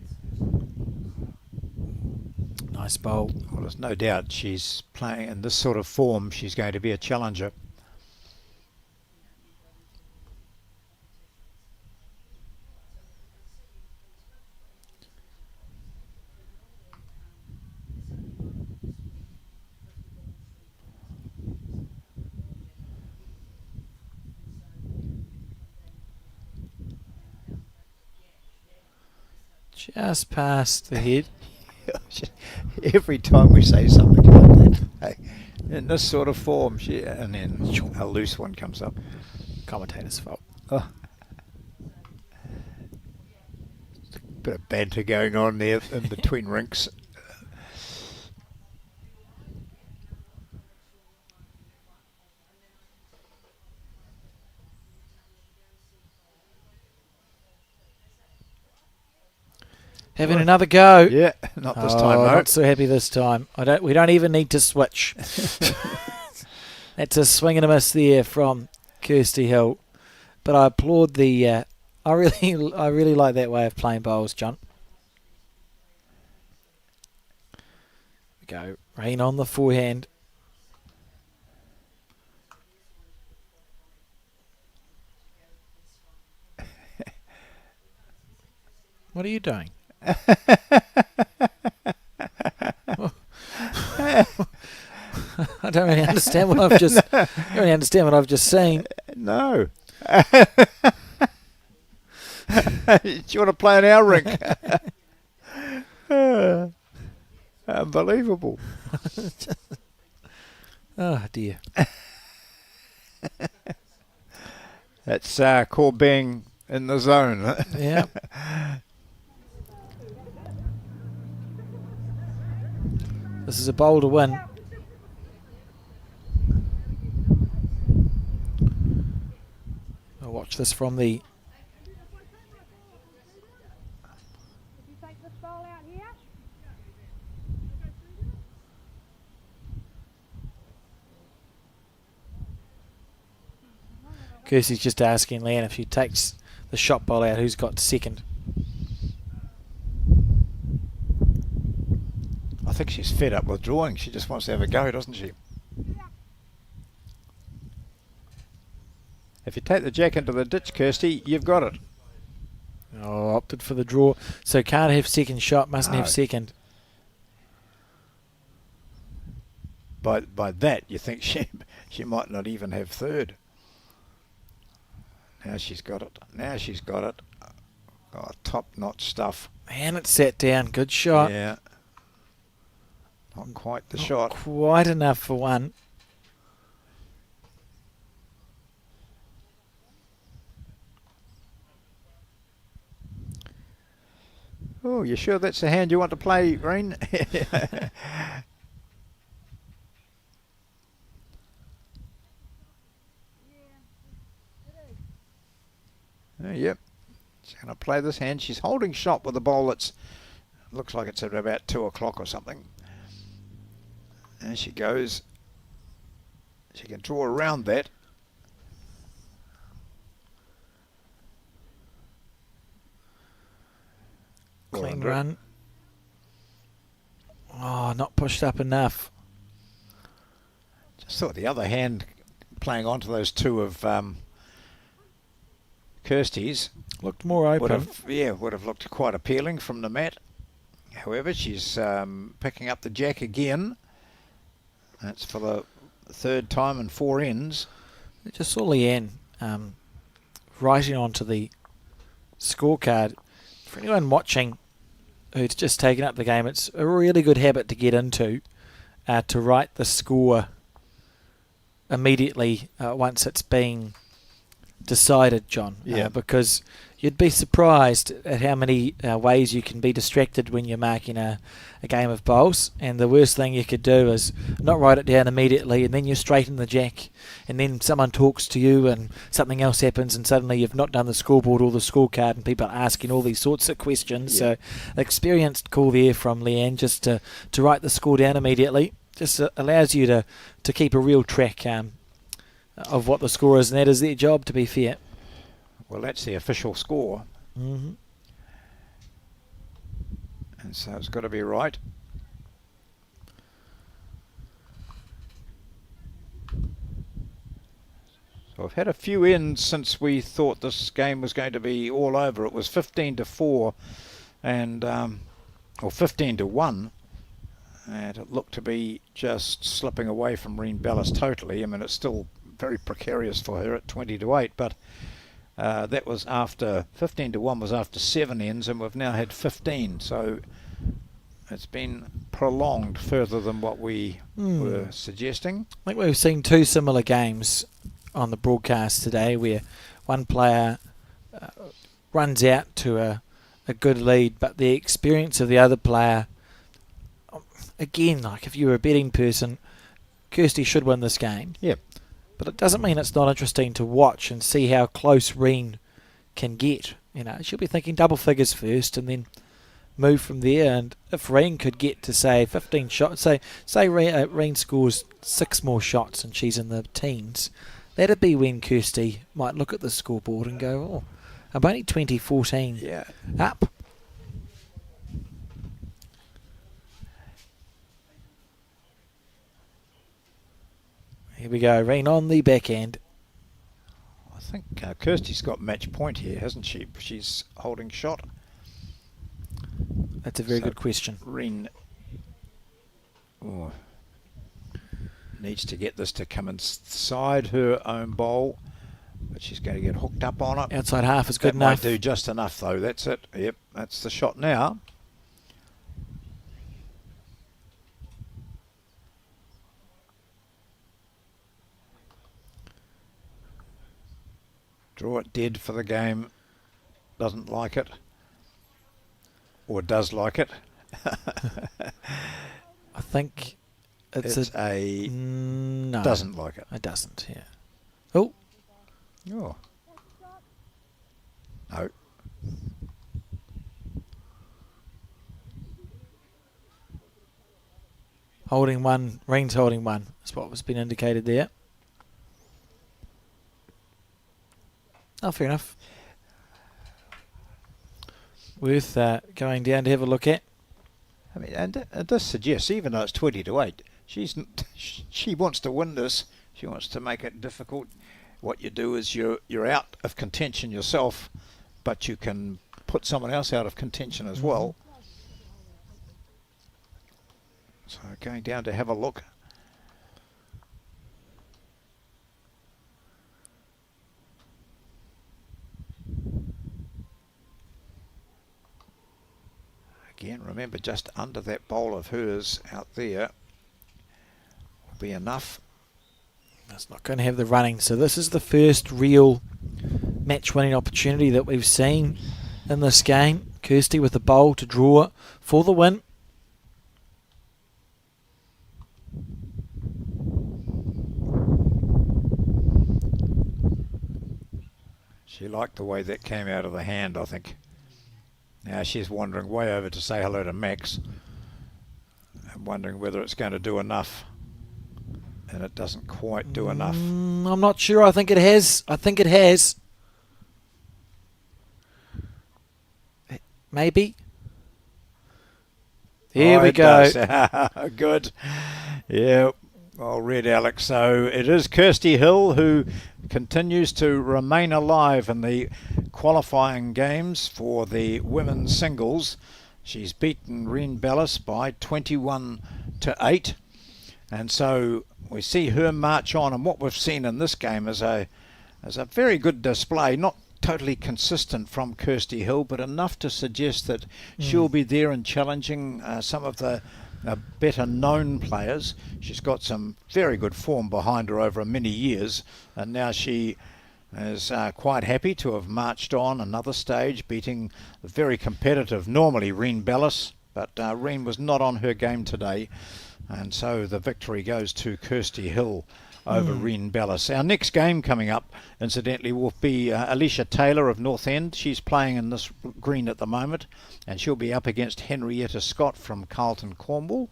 Nice bowl. Well, there's no doubt she's playing in this sort of form. She's going to be a challenger. Just past the head. Every time we say something like that, hey, in this sort of form, and then a loose one comes up. Commentator's fault. Oh. Bit of banter going on there in between rinks. Having another go. Yeah, not this time, no. Not so happy this time. We don't even need to switch. That's a swing and a miss there from Kirsty Hill. But I applaud the. I really like that way of playing bowls, John. We go. Rain on the forehand. What are you doing? I don't really understand what I've just. I don't really understand what I've just seen. No. Do you want to play in our rink? Unbelievable. Oh dear. That's called being in the zone. Yeah. This is a bowl to win. I'll watch this from the. Did you take this bowl out here? Kirsty's just asking Leanne if she takes the shot ball out, who's got second. I think she's fed up with drawing. She just wants to have a go, doesn't she? If you take the jack into the ditch, Kirsty, you've got it. Oh, opted for the draw. So can't have second shot, mustn't have second. By that, you think she might not even have third. Now she's got it. Now she's got it. Oh, top-notch stuff. Man, it sat down. Good shot. Yeah. Not quite the Not shot. Quite enough for one. Oh, you sure that's the hand you want to play, Green? Yep. She's going to play this hand. She's holding shot with a ball that's looks like it's at about 2 o'clock or something. There she goes. She can draw around that. Clean run. Oh, not pushed up enough. Just thought the other hand playing onto those two of Kirsty's looked more open. Would have looked quite appealing from the mat. However, she's picking up the jack again. That's for the third time in 4 ends. I just saw Leanne writing onto the scorecard. For anyone watching who's just taken up the game, it's a really good habit to get into, to write the score immediately once it's been decided, John. Yeah. Because you'd be surprised at how many ways you can be distracted when you're marking a game of bowls, and the worst thing you could do is not write it down immediately, and then you straighten the jack, and then someone talks to you and something else happens, and suddenly you've not done the scoreboard or the scorecard, and people are asking all these sorts of questions. Yeah. So experienced call there from Leanne, just to write the score down immediately. Just allows you to keep a real track of what the score is, and that is their job, to be fair. Well, that's the official score. Mm-hmm. And so it's got to be right. So I've had a few ends since we thought this game was going to be all over. It was 15-4 and or 15-1. And it looked to be just slipping away from Reen Bellis totally. I mean, it's still very precarious for her at 20-8, but that was after 15-1 was after 7 ends, and we've now had 15. So it's been prolonged further than what we were suggesting. I think we've seen 2 similar games on the broadcast today, where one player runs out to a good lead, but the experience of the other player. Again, like if you were a betting person, Kirsty should win this game. Yep. But it doesn't mean it's not interesting to watch and see how close Reen can get. You know, she'll be thinking double figures first and then move from there. And if Reen could get to, say, 15 shots, say Reen scores 6 more shots and she's in the teens, that'd be when Kirsty might look at the scoreboard and go, oh, I'm only 20-14 up. Here we go, Reen on the backhand. I think Kirsty's got match point here, hasn't she? She's holding shot. That's a very good question. Reen needs to get this to come inside her own bowl, but she's going to get hooked up on it. Outside half is good That enough. might do just enough, though. That's it. Yep, that's the shot now. Draw it dead for the game. Doesn't like it. Or does like it. I think it's a no. Doesn't like it. It doesn't, yeah. Oh. Oh. No. Holding one. Reen's holding one. That's what was been indicated there. Oh, fair enough. Worth going down to have a look at. I mean, and this suggests, even though it's 20-8, she wants to win this. She wants to make it difficult. What you do is you're out of contention yourself, but you can put someone else out of contention as well. So going down to have a look. Again, remember, just under that bowl of hers out there will be enough. That's not going to have the running. So this is the first real match-winning opportunity that we've seen in this game. Kirsty with the bowl to draw for the win. She liked the way that came out of the hand, I think. Now she's wandering way over to say hello to Max. I'm wondering whether it's going to do enough. And it doesn't quite do enough. I'm not sure. I think it has. Maybe. Here we go. Good. Yeah. Well read, Alex. So it is Kirsty Hill who continues to remain alive in the qualifying games for the women's singles. She's beaten Reen Bellis by 21-8. And so we see her march on, and what we've seen in this game is a very good display, not totally consistent from Kirsty Hill, but enough to suggest that she'll be there and challenging some of the better known players. She's got some very good form behind her over many years, and now she is quite happy to have marched on another stage, beating the very competitive, normally Reen Bellis, but Reen was not on her game today. And so the victory goes to Kirsty Hill over Reen Bellis. Our next game coming up, incidentally, will be Alicia Taylor of North End. She's playing in this green at the moment, and she'll be up against Henrietta Scott from Carlton, Cornwall.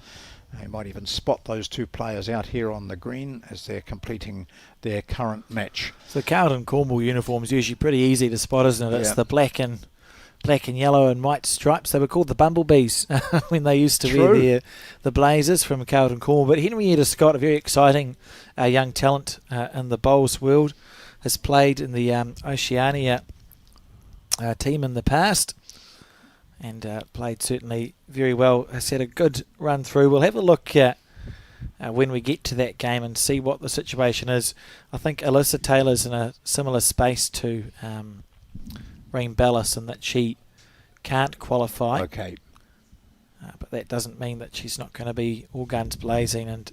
You might even spot those two players out here on the green as they're completing their current match. So Carlton Cornwall uniform is usually pretty easy to spot, isn't it? It's the black and yellow and white stripes. They were called the Bumblebees when they used to wear the blazers from Carlton Cornwall. But Henrietta Scott, a very exciting young talent in the bowls world, has played in the Oceania team in the past and played certainly very well. Has had a good run through. We'll have a look when we get to that game and see what the situation is. I think Alyssa Taylor's in a similar space to Reen Bellis, and that she can't qualify. Okay. But that doesn't mean that she's not going to be all guns blazing, and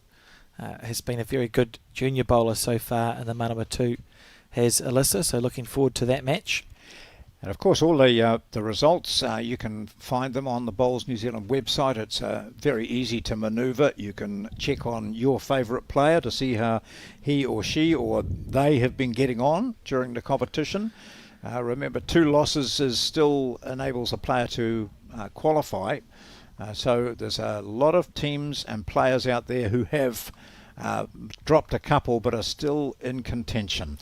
has been a very good junior bowler so far in the Manawatu has Alyssa, so looking forward to that match. And of course all the results, you can find them on the Bowls New Zealand website. It's very easy to manoeuvre. You can check on your favourite player to see how he or she or they have been getting on during the competition. Remember, 2 losses still enables a player to qualify. So there's a lot of teams and players out there who have dropped a couple but are still in contention.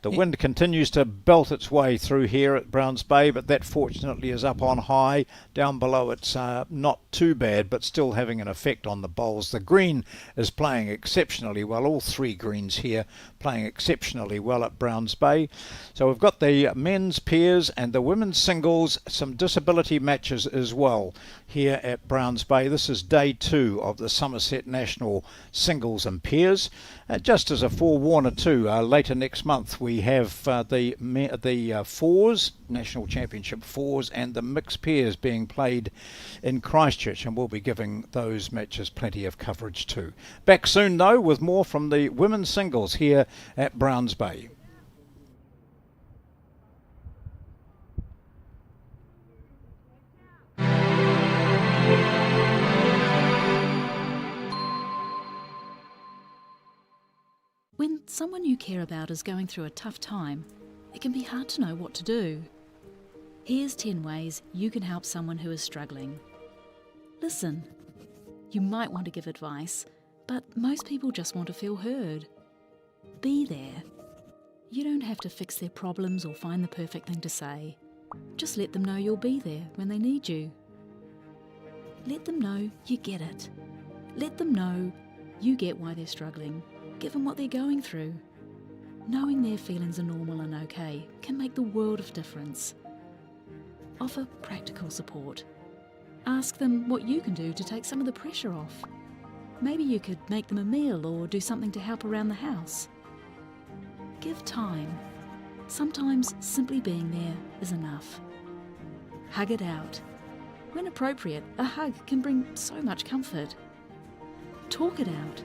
The wind continues to belt its way through here at Browns Bay, but that fortunately is up on high. Down below it's not too bad, but still having an effect on the bowls. The green is playing exceptionally well. All 3 greens here playing exceptionally well at Browns Bay. So we've got the men's pairs and the women's singles, some disability matches as well here at Browns Bay. This is day 2 of the Summerset National Singles and Pairs. Just as a forewarner too, later next month we have the fours, National Championship fours, and the mixed pairs being played in Christchurch, and we'll be giving those matches plenty of coverage too. Back soon though with more from the women's singles here at Browns Bay. When someone you care about is going through a tough time, it can be hard to know what to do. Here's 10 ways you can help someone who is struggling. Listen. You might want to give advice, but most people just want to feel heard. Be there. You don't have to fix their problems or find the perfect thing to say. Just let them know you'll be there when they need you. Let them know you get it. Let them know you get why they're struggling, given what they're going through. Knowing their feelings are normal and okay can make the world of difference. Offer practical support. Ask them what you can do to take some of the pressure off. Maybe you could make them a meal or do something to help around the house. Give time. Sometimes simply being there is enough. Hug it out. When appropriate, a hug can bring so much comfort. Talk it out.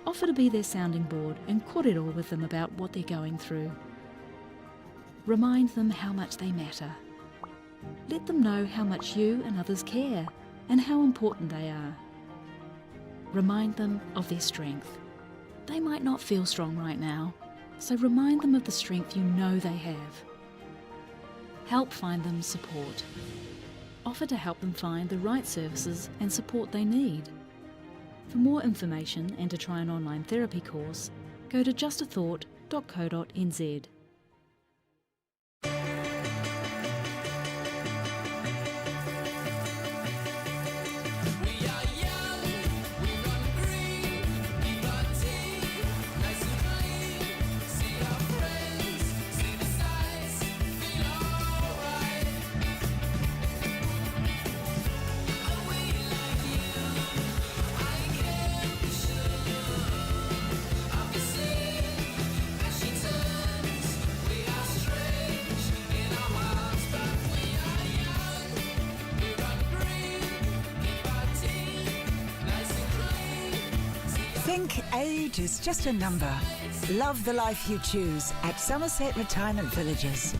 Offer to be their sounding board and kōrero with them about what they're going through. Remind them how much they matter. Let them know how much you and others care and how important they are. Remind them of their strength. They might not feel strong right now, so remind them of the strength you know they have. Help find them support. Offer to help them find the right services and support they need. For more information and to try an online therapy course, go to justathought.co.nz. Think age is just a number. Love the life you choose at Summerset Retirement Villages.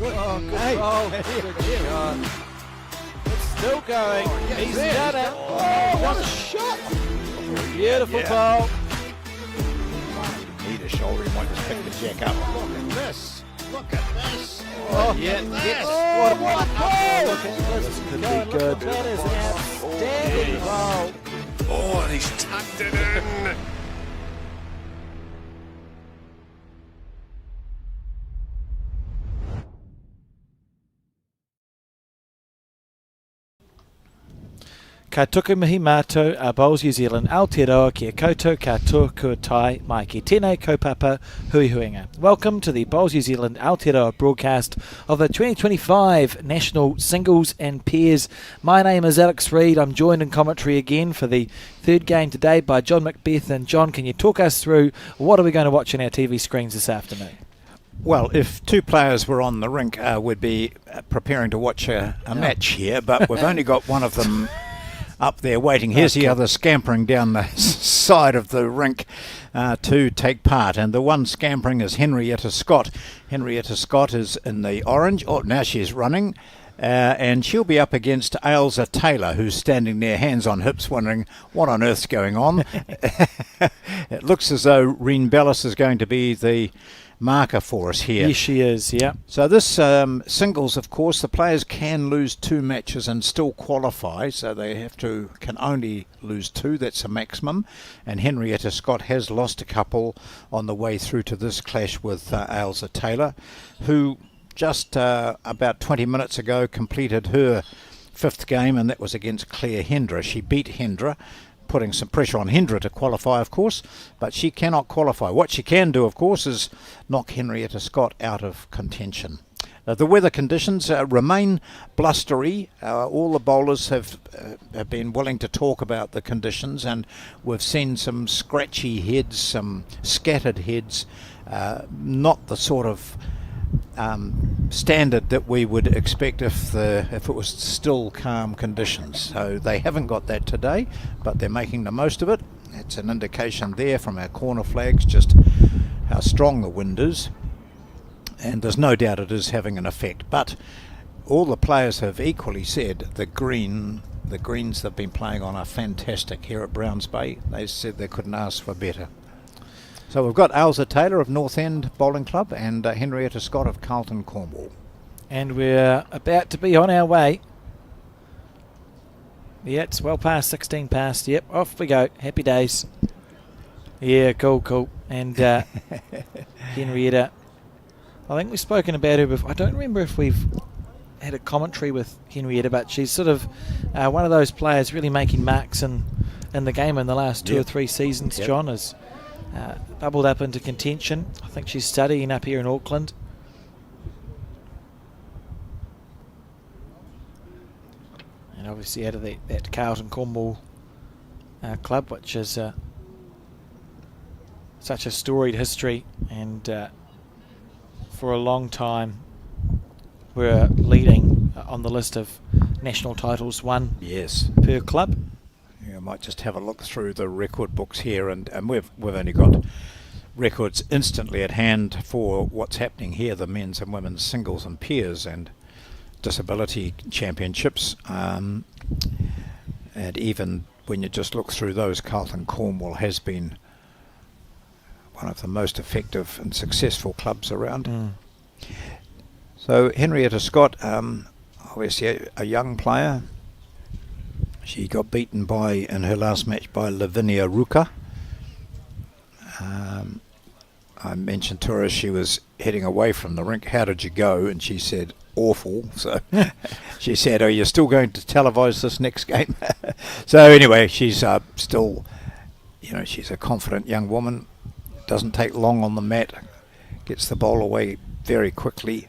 Good. Good ball. Good shot. It's still going. He's done it. Oh, what a shot. Beautiful ball. Need a shoulder, he might just pick the jack up. Look at this. Look at this. Oh, yeah. Yes. What a ball. Look at this. This could Going, be look good. at that is an outstanding ball. Oh, and he's tucked it in. Ka tuku mihi mātou a Bowls New Zealand, Aotearoa kia koutou katoa kua tai mai ki tēnei kaupapa hui huinga. Welcome to the Bowls New Zealand Aotearoa broadcast of the 2025 National Singles and Pairs. My name is Alex Reid. I'm joined in commentary again for the third game today by John Macbeth. And John, can you talk us through what are we going to watch on our TV screens this afternoon? Well, if two players were on the rink, we'd be preparing to watch a match here, but we've only got one of them up there waiting. Here's the other scampering down the side of the rink to take part, and the one scampering is Henrietta Scott. Henrietta Scott is in the orange. Oh, now she's running, and she'll be up against Ailsa Taylor, who's standing there, hands on hips, wondering what on earth's going on. It looks as though Reen Bellis is going to be the marker for us here. Yes, she is, yeah. So this singles, of course, the players can lose 2 matches and still qualify, so they can only lose 2. That's a maximum, and Henrietta Scott has lost a couple on the way through to this clash with Ailsa Taylor, who just about 20 minutes ago completed her 5th game, and that was against Claire Hendra. She beat Hendra, putting some pressure on Hendra to qualify, of course, but she cannot qualify. What she can do, of course, is knock Henrietta Scott out of contention. The weather conditions remain blustery. All the bowlers have been willing to talk about the conditions, and we've seen some scratchy heads, some scattered heads, not the sort of standard that we would expect if it was still calm conditions. So they haven't got that today, but they're making the most of it. It's an indication there from our corner flags just how strong the wind is, and there's no doubt it is having an effect. But all the players have equally said the greens they've been playing on are fantastic here at Browns Bay. They said they couldn't ask for better. So we've got Ailsa Taylor of North End Bowling Club and Henrietta Scott of Carlton, Cornwall. And we're about to be on our way. Yeah, it's well past 16 past. Yep, off we go. Happy days. Yeah, cool. And Henrietta, I think we've spoken about her before. I don't remember if we've had a commentary with Henrietta, but she's sort of one of those players really making marks in the game in the last 2 or 3 seasons. Yep. John has bubbled up into contention. I think she's studying up here in Auckland. And obviously out of that Carlton Cornwall club, which is such a storied history, and for a long time we're leading on the list of national titles won per club. I might just have a look through the record books here, and we've only got records instantly at hand for what's happening here, the men's and women's singles and pairs and disability championships, and even when you just look through those, Carlton Cornwall has been one of the most effective and successful clubs around. So Henrietta Scott, obviously a young player. She got beaten in her last match by Lavinia Ruka. I mentioned to her as she was heading away from the rink, how did you go? And she said, awful. So she said, are you still going to televise this next game? So anyway, she's still, she's a confident young woman. Doesn't take long on the mat. Gets the ball away very quickly.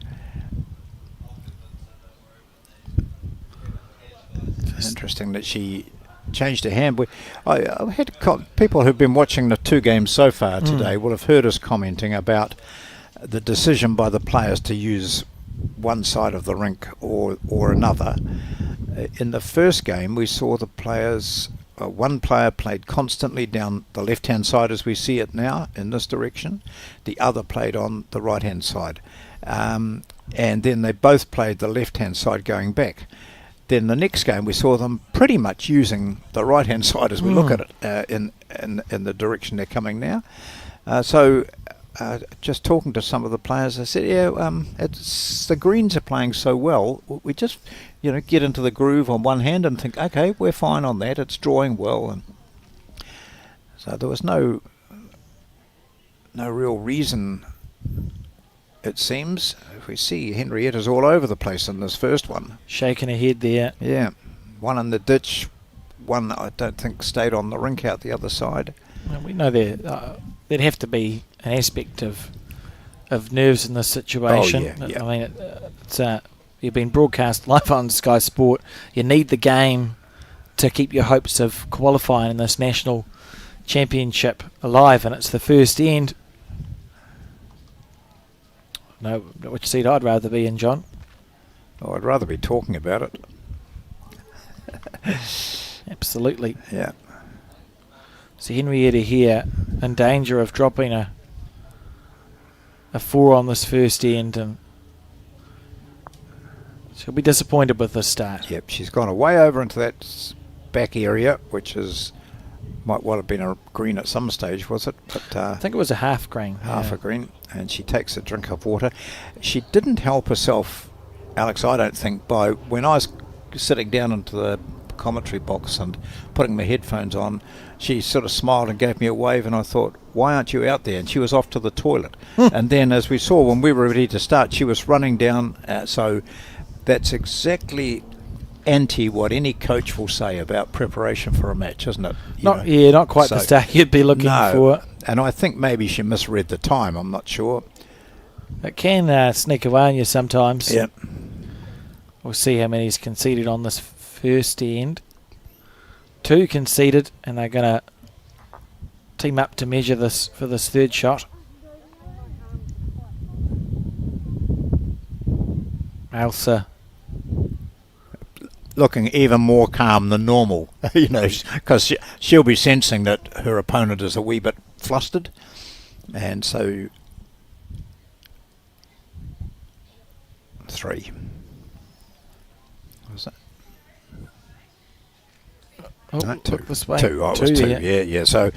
Interesting that she changed her hand. I had people who've been watching the 2 games so far today will have heard us commenting about the decision by the players to use one side of the rink or another. In the first game, we saw the players. One player played constantly down the left-hand side as we see it now in this direction. The other played on the right-hand side. and then they both played the left-hand side going back. Then the next game we saw them pretty much using the right-hand side as we look at it in the direction they're coming now. So just talking to some of the players, I said, it's the greens are playing so well. We just, get into the groove on one hand and think, okay, we're fine on that. It's drawing well, and so there was no real reason. It seems we see Henrietta's all over the place in this first one, shaking her head there. Yeah, one in the ditch, one I don't think stayed on the rink out the other side. Well, we know there'd have to be an aspect of nerves in this situation. Oh, yeah. I mean, it's you've been broadcast live on Sky Sport. You need the game to keep your hopes of qualifying in this national championship alive, and it's the first end. No, which seat I'd rather be in, John? Oh, I'd rather be talking about it. Absolutely. Yeah. So Henrietta here in danger of dropping a 4 on this first end, and she'll be disappointed with this start. Yep, she's gone away over into that back area, which might well have been a green at some stage, was it? But I think it was a half green. Half a green, and she takes a drink of water. She didn't help herself, Alex, I don't think, by when I was sitting down into the commentary box and putting my headphones on, she sort of smiled and gave me a wave, and I thought, why aren't you out there? And she was off to the toilet. And then, as we saw when we were ready to start, she was running down. So that's exactly anti what any coach will say about preparation for a match, isn't it? Not quite the start you'd be looking for. And I think maybe she misread the time, I'm not sure. It can sneak away on you sometimes. Yep. We'll see how many's conceded on this first end. 2 conceded, and they're going to team up to measure this for this third shot. Elsa looking even more calm than normal, because she'll be sensing that her opponent is a wee bit flustered, and so 3. What was that? Oh, No, 2. This way. 2. Oh, it was 2. Yeah. So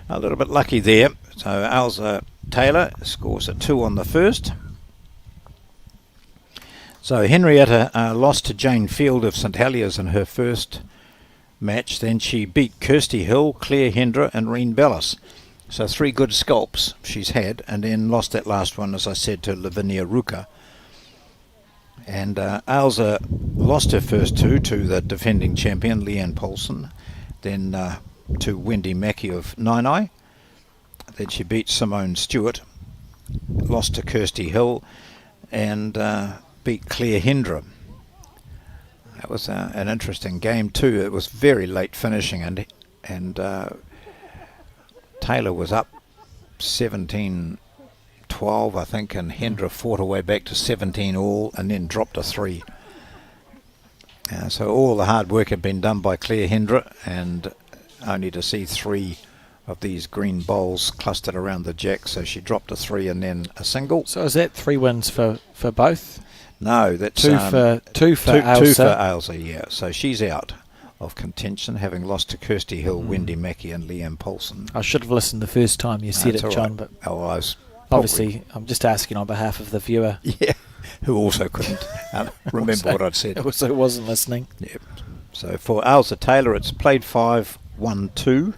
a little bit lucky there. So Elsa Taylor scores a 2 on the first. So Henrietta lost to Jane Field of St Heliers in her first match. Then she beat Kirsty Hill, Claire Hendra and Reen Bellis. So 3 good scalps she's had, and then lost that last one, as I said, to Lavinia Ruka. And Ailsa lost her first 2 to the defending champion, Leanne Poulson. Then to Wendy Mackey of Nainai. Then she beat Simone Stewart, lost to Kirsty Hill, and beat Claire Hendra. That was an interesting game too. It was very late finishing, and Taylor was up 17-12, I think, and Hendra fought her way back to 17 all, and then dropped a 3. So all the hard work had been done by Claire Hendra, and only to see 3 of these green bowls clustered around the jack. So she dropped a 3 and then a single. So is that 3 wins for both? No, that's 2 for Ailsa. 2 for Ailsa, yeah. So she's out of contention, having lost to Kirsty Hill, Wendy Mackey and Leanne Poulson. I should have listened the first time you said it, John, right. but I was obviously I'm just asking on behalf of the viewer. Yeah, who also couldn't remember what I'd said. Also wasn't listening. Yep. So for Ailsa Taylor, it's played 5, won 2,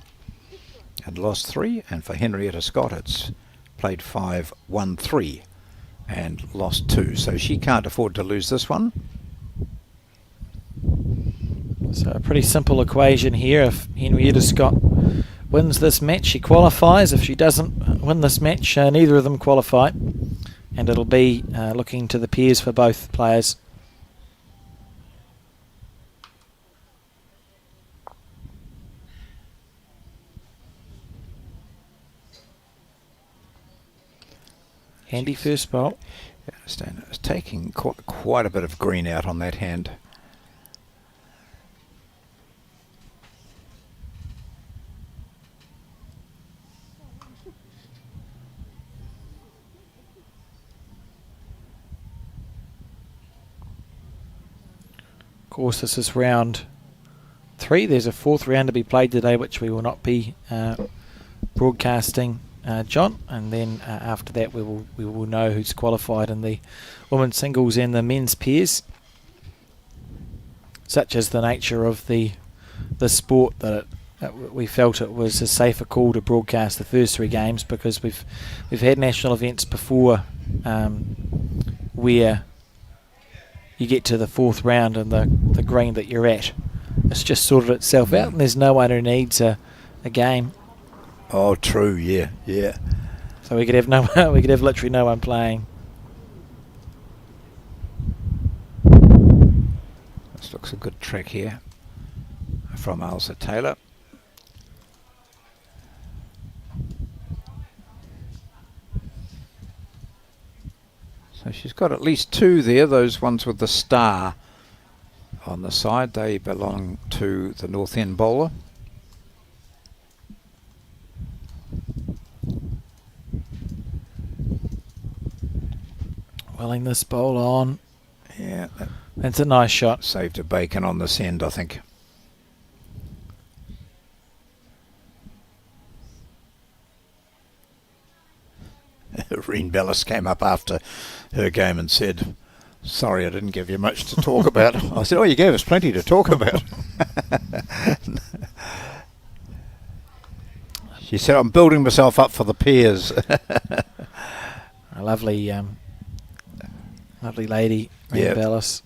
and lost 3. And for Henrietta Scott, it's played 5, won 3, and lost 2. So she can't afford to lose this one. So a pretty simple equation here. If Henrietta Scott wins this match, she qualifies. If she doesn't win this match, neither of them qualify. And it'll be looking to the pairs for both players. Handy first bowl. I understand. It was taking quite a bit of green out on that hand. course, this is round 3. There's a 4th round to be played today, which we will not be broadcasting, John. And then after that, we will know who's qualified in the women's singles and the men's pairs. Such as the nature of the sport that we felt it was a safer call to broadcast the first 3 games, because we've had national events before where you get to the 4th round and the green that you're at, it's just sorted itself out, and there's no one who needs a game. Oh, true. Yeah. So we could have literally no one playing. This looks a good track here from Ailsa Taylor. So she's got at least 2 there. Those ones with the star on the side, they belong to the North End bowler. Welling this bowl on. Yeah, That's a nice shot. saved a bacon on this end, I think. Reen Bellis came up after her game and said, "Sorry, I didn't give you much to talk about." I said, "Oh, you gave us plenty to talk about." She said, "I'm building myself up for the peers." A lovely lady, Reen Yeah. Bellis.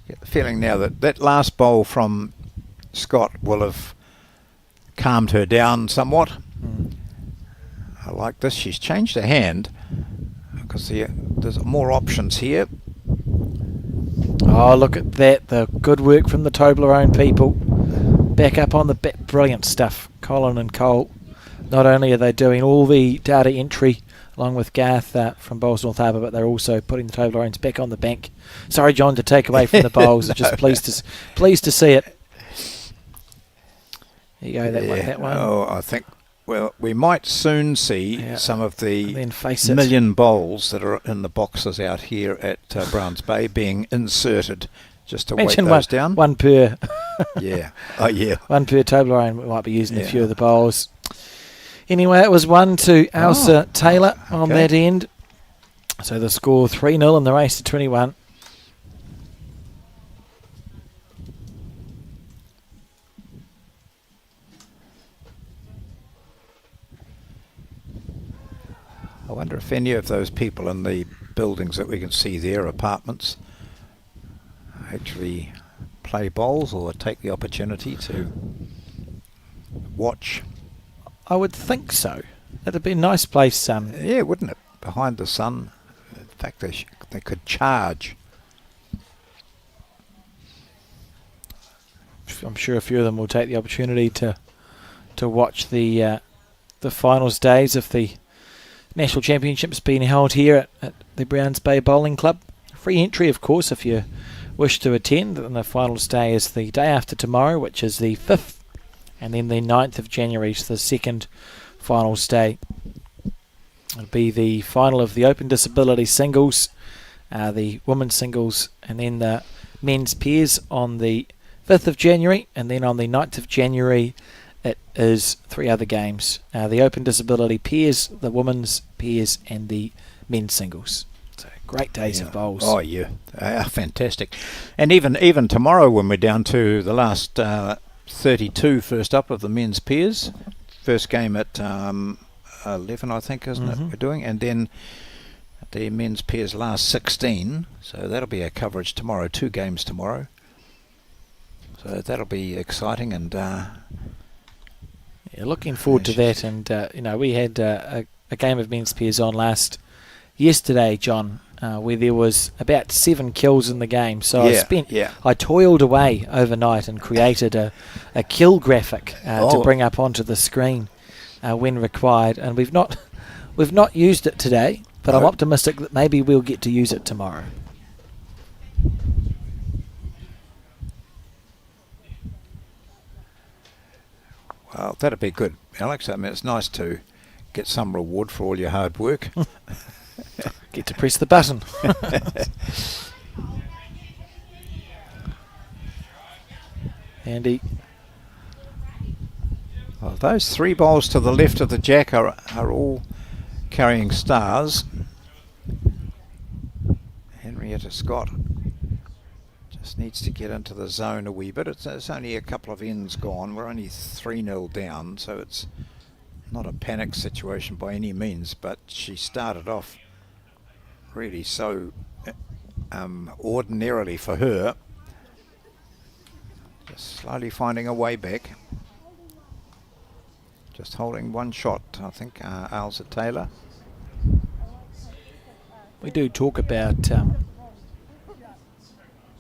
Get the feeling now that last bowl from Scott will have calmed her down somewhat. I like this. She's changed her hand because there's more options here. Oh, look at that. The good work from the Toblerone people. Back up on the brilliant stuff. Colin and Cole. Not only are they doing all the data entry along with Garth from Bowls North Harbour, but they're also putting the Toblerones back on the bank. Sorry, John, to take away from the bowls. No. Just pleased to see it. There you go, that one. Oh, I think, well, we might soon see some of the then face it. million bowls that are in the boxes out here at Browns Bay being inserted just to Mention weight those down. one per. Yeah. Oh, yeah. One per Toblerone. We might be using a few of the bowls. Anyway, it was 1 to Ailsa Taylor on that end. So the score 3-0 in the race to 21. I wonder if any of those people in the buildings that we can see there, apartments, actually play bowls or take the opportunity to watch. I would think so. That'd be a nice place. Yeah, wouldn't it? Behind the sun. In fact, they could charge. I'm sure a few of them will take the opportunity to watch the finals days of the National Championships being held here at the Browns Bay Bowling Club. Free entry, of course, if you wish to attend. And the finals day is the day after tomorrow, which is the 5th, and then the 9th of January is the second finals day. It'll be the final of the Open Disability singles, the women's singles, and then the men's pairs on the 5th of January, and then on the 9th of January it is 3 other games. The Open Disability pairs, the women's pairs, and the men's singles. So great days of bowls. Oh, yeah. Fantastic. And even tomorrow when we're down to the last 32 first up of the men's pairs. First game at 11, I think, isn't it, we're doing? And then the men's pairs last 16. So that'll be a coverage tomorrow. 2 games tomorrow. So that'll be exciting and... yeah, looking forward to that. And, we had a game of men's pairs on yesterday, John, where there was about 7 kills in the game. So I toiled away overnight and created a kill graphic to bring up onto the screen when required. And we've not used it today, but I'm optimistic that maybe we'll get to use it tomorrow. Well, that'd be good, Alex. I mean, it's nice to get some reward for all your hard work. Get to press the button. Andy. Well, those 3 bowls to the left of the jack are all carrying stars. Henrietta Scott just needs to get into the zone a wee bit. It's only a couple of ends gone. We're only 3-0 down, so it's not a panic situation by any means, but she started off really so ordinarily for her. Just slowly finding a way back. Just holding one shot, I think, Ailsa Taylor. We do talk about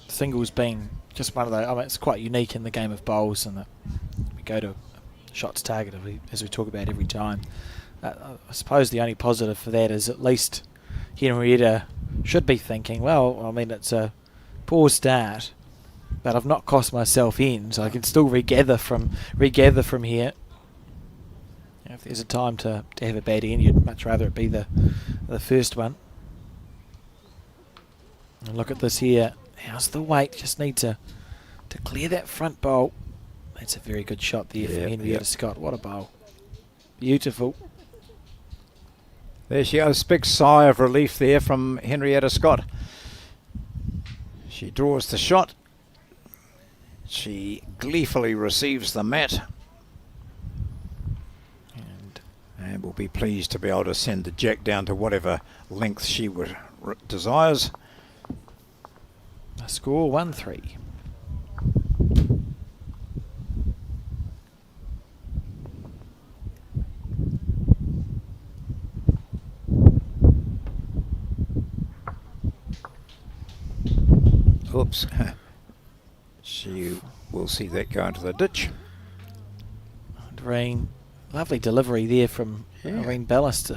singles being just one of those. I mean, it's quite unique in the game of bowls, and that we go to shots target as we talk about every time. I suppose the only positive for that is at least Henrietta should be thinking, well, I mean, it's a poor start, but I've not cost myself in, so I can still regather from here. If there's a time to have a bad end, you'd much rather it be the first one. And look at this here. How's the weight? Just need to clear that front bowl. That's a very good shot there from Henrietta Scott. What a bowl. Beautiful. There she goes. Big sigh of relief there from Henrietta Scott. She draws the shot. She gleefully receives the mat. And will be pleased to be able to send the jack down to whatever length she desires. A score 1-3. Oops. She will see that go into the ditch. Doreen, lovely delivery there from Irene Ballas,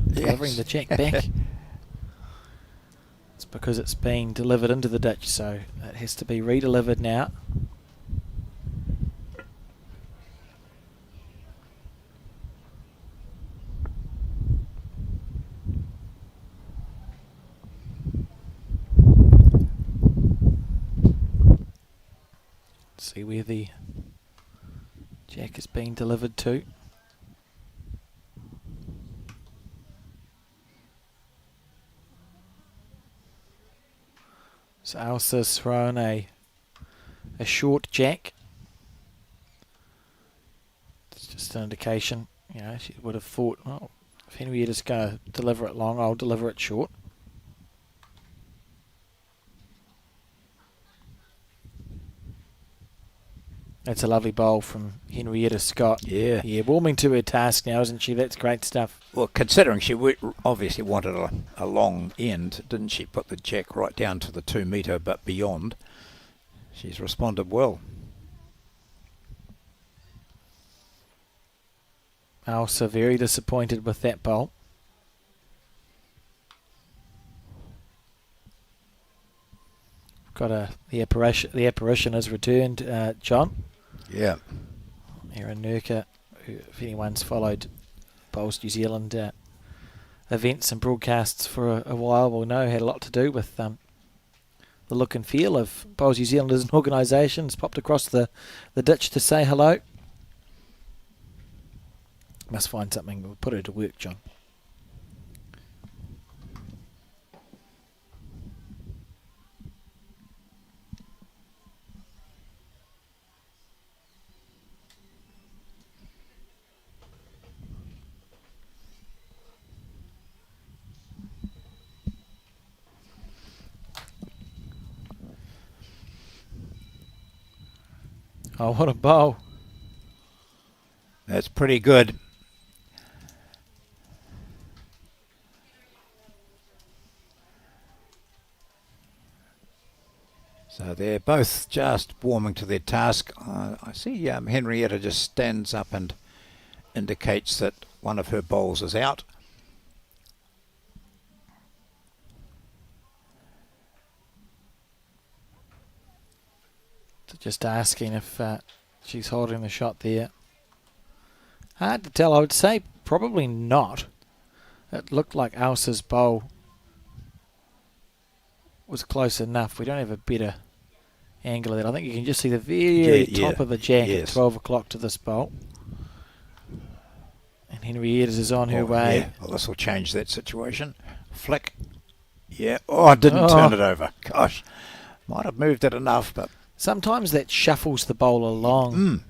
delivering the jack back. It's because it's being delivered into the ditch, so it has to be redelivered now. See where the jack is being delivered to. So Ailsa's thrown a short jack. It's just an indication, you know, she would have thought, oh, if Henrietta's going to deliver it long, I'll deliver it short. That's a lovely bowl from Henrietta Scott. Yeah. Yeah, warming to her task now, isn't she? That's great stuff. Well, considering she obviously wanted a long end, didn't she? Put the jack right down to the 2 metre, but beyond. She's responded well. Ailsa very disappointed with that bowl. Got the apparition has returned, John. Yeah. Erin Nurka, who, if anyone's followed Bowls New Zealand events and broadcasts for a while, will know had a lot to do with the look and feel of Bowls New Zealand as an organisation. Has popped across the ditch to say hello. Must find something. We'll put her to work, John. Oh, what a bowl. That's pretty good. So they're both just warming to their task. I see Henrietta just stands up and indicates that one of her bowls is out. Just asking if she's holding the shot there. Hard to tell. I would say Probably not. It looked like Elsa's bowl was close enough. We don't have a better angle of that. I think you can just see the very top of the jack at 12 o'clock to this bowl. And Henrietta's is on her way. Yeah. Well, this will change that situation. Flick. Yeah. Oh, I didn't turn it over. Gosh. Might have moved it enough, but... Sometimes that shuffles the bowl along.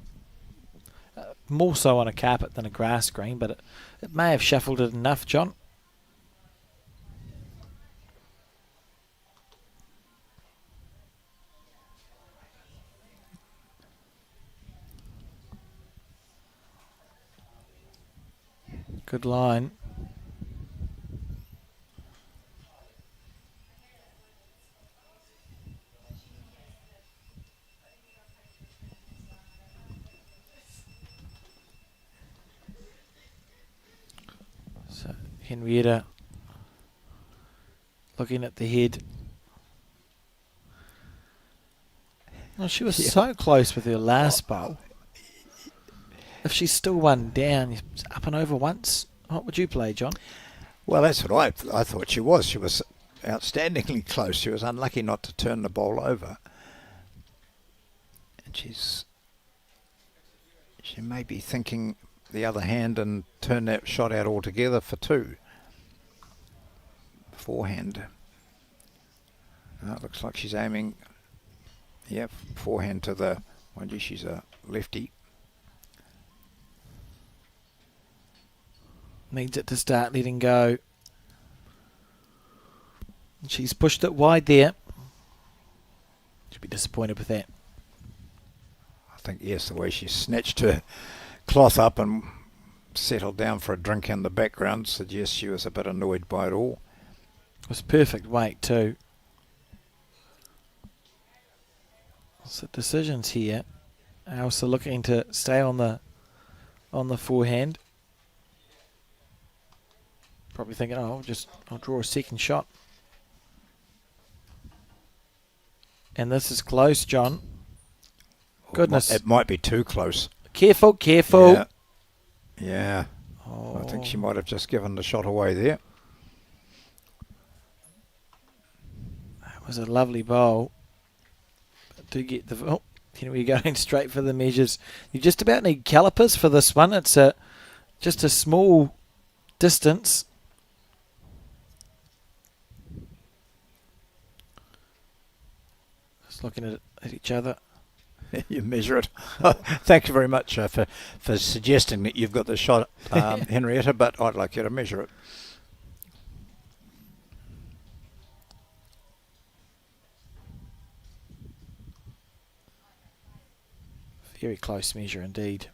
More so on a carpet than a grass green, but it may have shuffled it enough, John. Good line. So Henrietta looking at the head. Well, she was so close with her last bowl. If she's still one down, up and over once, what would you play, John? Well, that's what I thought she was. She was outstandingly close. She was unlucky not to turn the ball over. And she may be thinking the other hand and turn that shot out altogether for 2. Forehand. It looks like she's aiming, forehand to the, mind you, she's a lefty. Needs it to start letting go. She's pushed it wide there. She'll be disappointed with that. I think, yes, the way she snatched her cloth up and settled down for a drink in the background suggests she was a bit annoyed by it all. It was perfect weight too. So decisions here. Elsa looking to stay on the forehand. Probably thinking, I'll draw a second shot. And this is close, John. Goodness. It might be too close. Careful, careful. Yeah. Oh. I think she might have just given the shot away there. That was a lovely bowl. But do get the... Oh, here we go, straight for the measures. You just about need calipers for this one. It's just a small distance. Just looking at each other. You measure it. Thank you very much for suggesting that you've got the shot, Henrietta, but I'd like you to measure it. Very close measure indeed.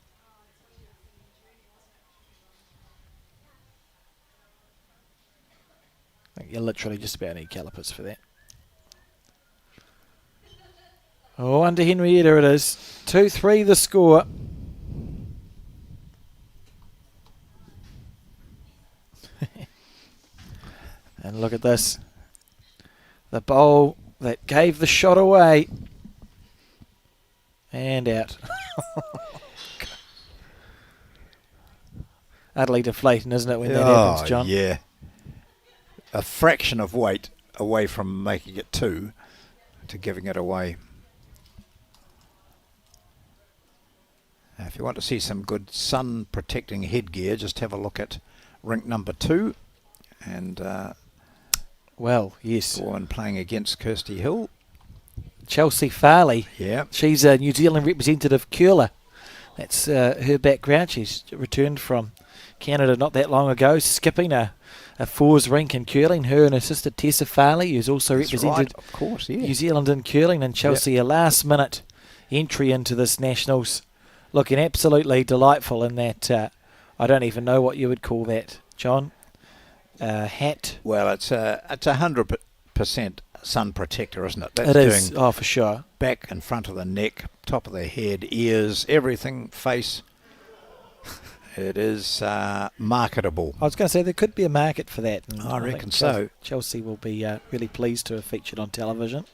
I think you literally just about need calipers for that. Oh, under Henrietta it is. 2-3 the score. And look at this. The bowl that gave the shot away. And out. Utterly deflating, isn't it, when that happens, John? Yeah. A fraction of weight away from making it 2 to giving it away. If you want to see some good sun protecting headgear, just have a look at rink number 2 and well, yes, go on playing against Kirsty Hill. Chelsea Farley. Yeah. She's a New Zealand representative curler. That's her background. She's returned from Canada not that long ago, skipping a fours rink in curling. Her and her sister Tessa Farley, who's also represented of course, yeah. New Zealand in curling, and Chelsea a last minute entry into this Nationals, looking absolutely delightful in that, I don't even know what you would call that, John, hat. Well, it's 100% sun protector, isn't it? That's it is, doing for sure. back and front of the neck, top of the head, ears, everything, face. It is marketable. I was going to say there could be a market for that. And I reckon think so. Chelsea will be really pleased to have featured on television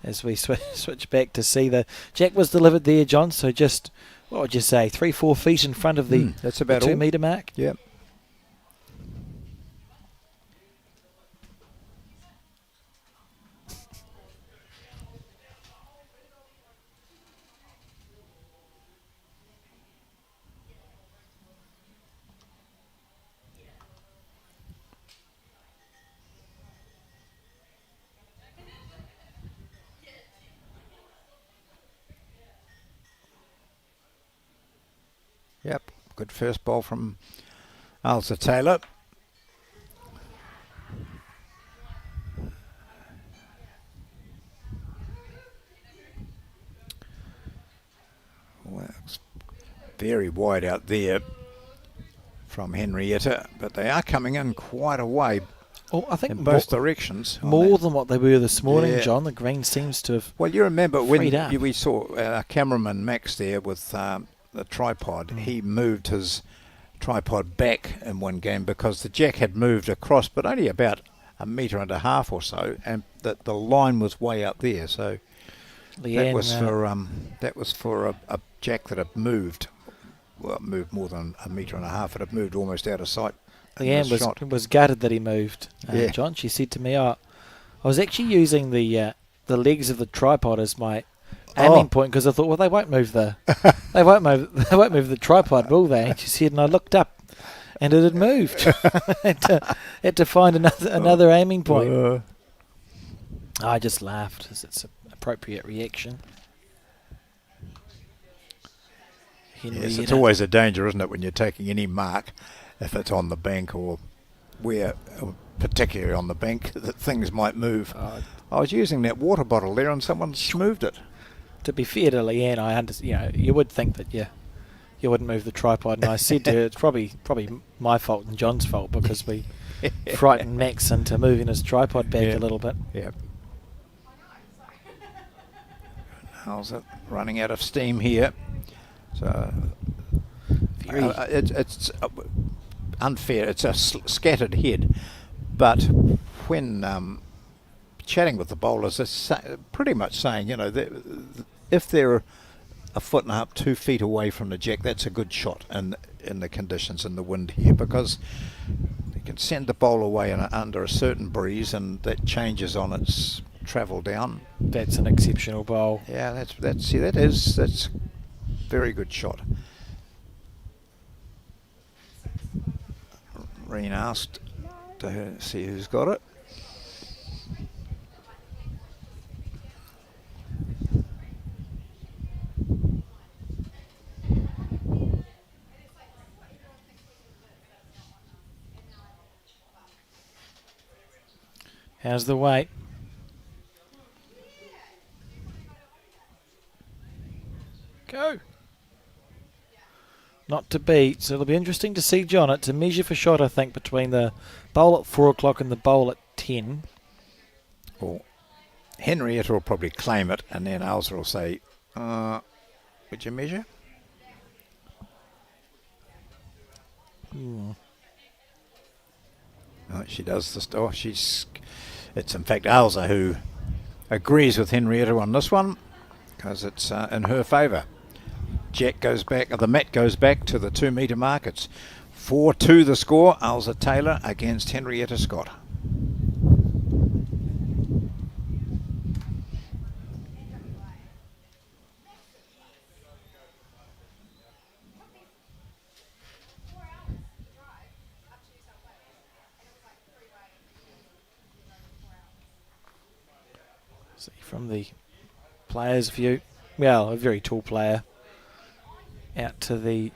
as we switch back to see the jack was delivered there, John. So just, what would you say, 3-4 feet in front of the, that's about the 2 all. metre mark? Yep. Good first ball from Ailsa Taylor. Well, it's very wide out there from Henrietta, but they are coming in quite a way I think in both directions. more than what they were this morning, Yeah. John. The green seems to have. Well, you remember when freed up. we saw our cameraman Max there with the tripod. He moved his tripod back in one game because the jack had moved across, but only about 1.5 meters or so, and the line was way up there. So Leanne, that was for a jack that had moved. Well, it moved more than 1.5 meters. It had moved almost out of sight. Leanne was gutted that he moved. Yeah. John, she said to me, I was actually using the legs of the tripod as my aiming point because I thought, well, they won't move the tripod, will they? And she said, and I looked up, and it had moved. had to find another aiming point. I just laughed as it's an appropriate reaction. Yes, it's always a danger, isn't it, when you're taking any mark, if it's on the bank or particularly on the bank, that things might move. I was using that water bottle there and someone moved it. To be fair to Leanne, you would think that you wouldn't move the tripod, and I said to her, it's probably my fault and John's fault because we frightened Max into moving his tripod back a little bit. Yeah. How's it running out of steam here? So it's unfair. It's a scattered head, but when chatting with the bowlers, they're pretty much saying, if they're 1.5 foot, 2 feet away from the jack, that's a good shot in the conditions in the wind here, because you can send the bowl away under a certain breeze, and that changes on its travel down. That's an exceptional bowl. Yeah, that's very good shot. Reen asked to see who's got it. How's the weight? Go. Not to beat, so it'll be interesting to see, John. It's a measure for shot, I think, between the bowl at 4 o'clock and the bowl at 10. Well, Henrietta will probably claim it, and then Ailsa will say, would you measure? She does this. It's in fact Ailsa who agrees with Henrietta on this one, because it's in her favour. Jack goes back, the mat goes back to the 2 metre mark. It's 4-2 the score. Ailsa Taylor against Henrietta Scott. See from the player's view, well, a very tall player out to the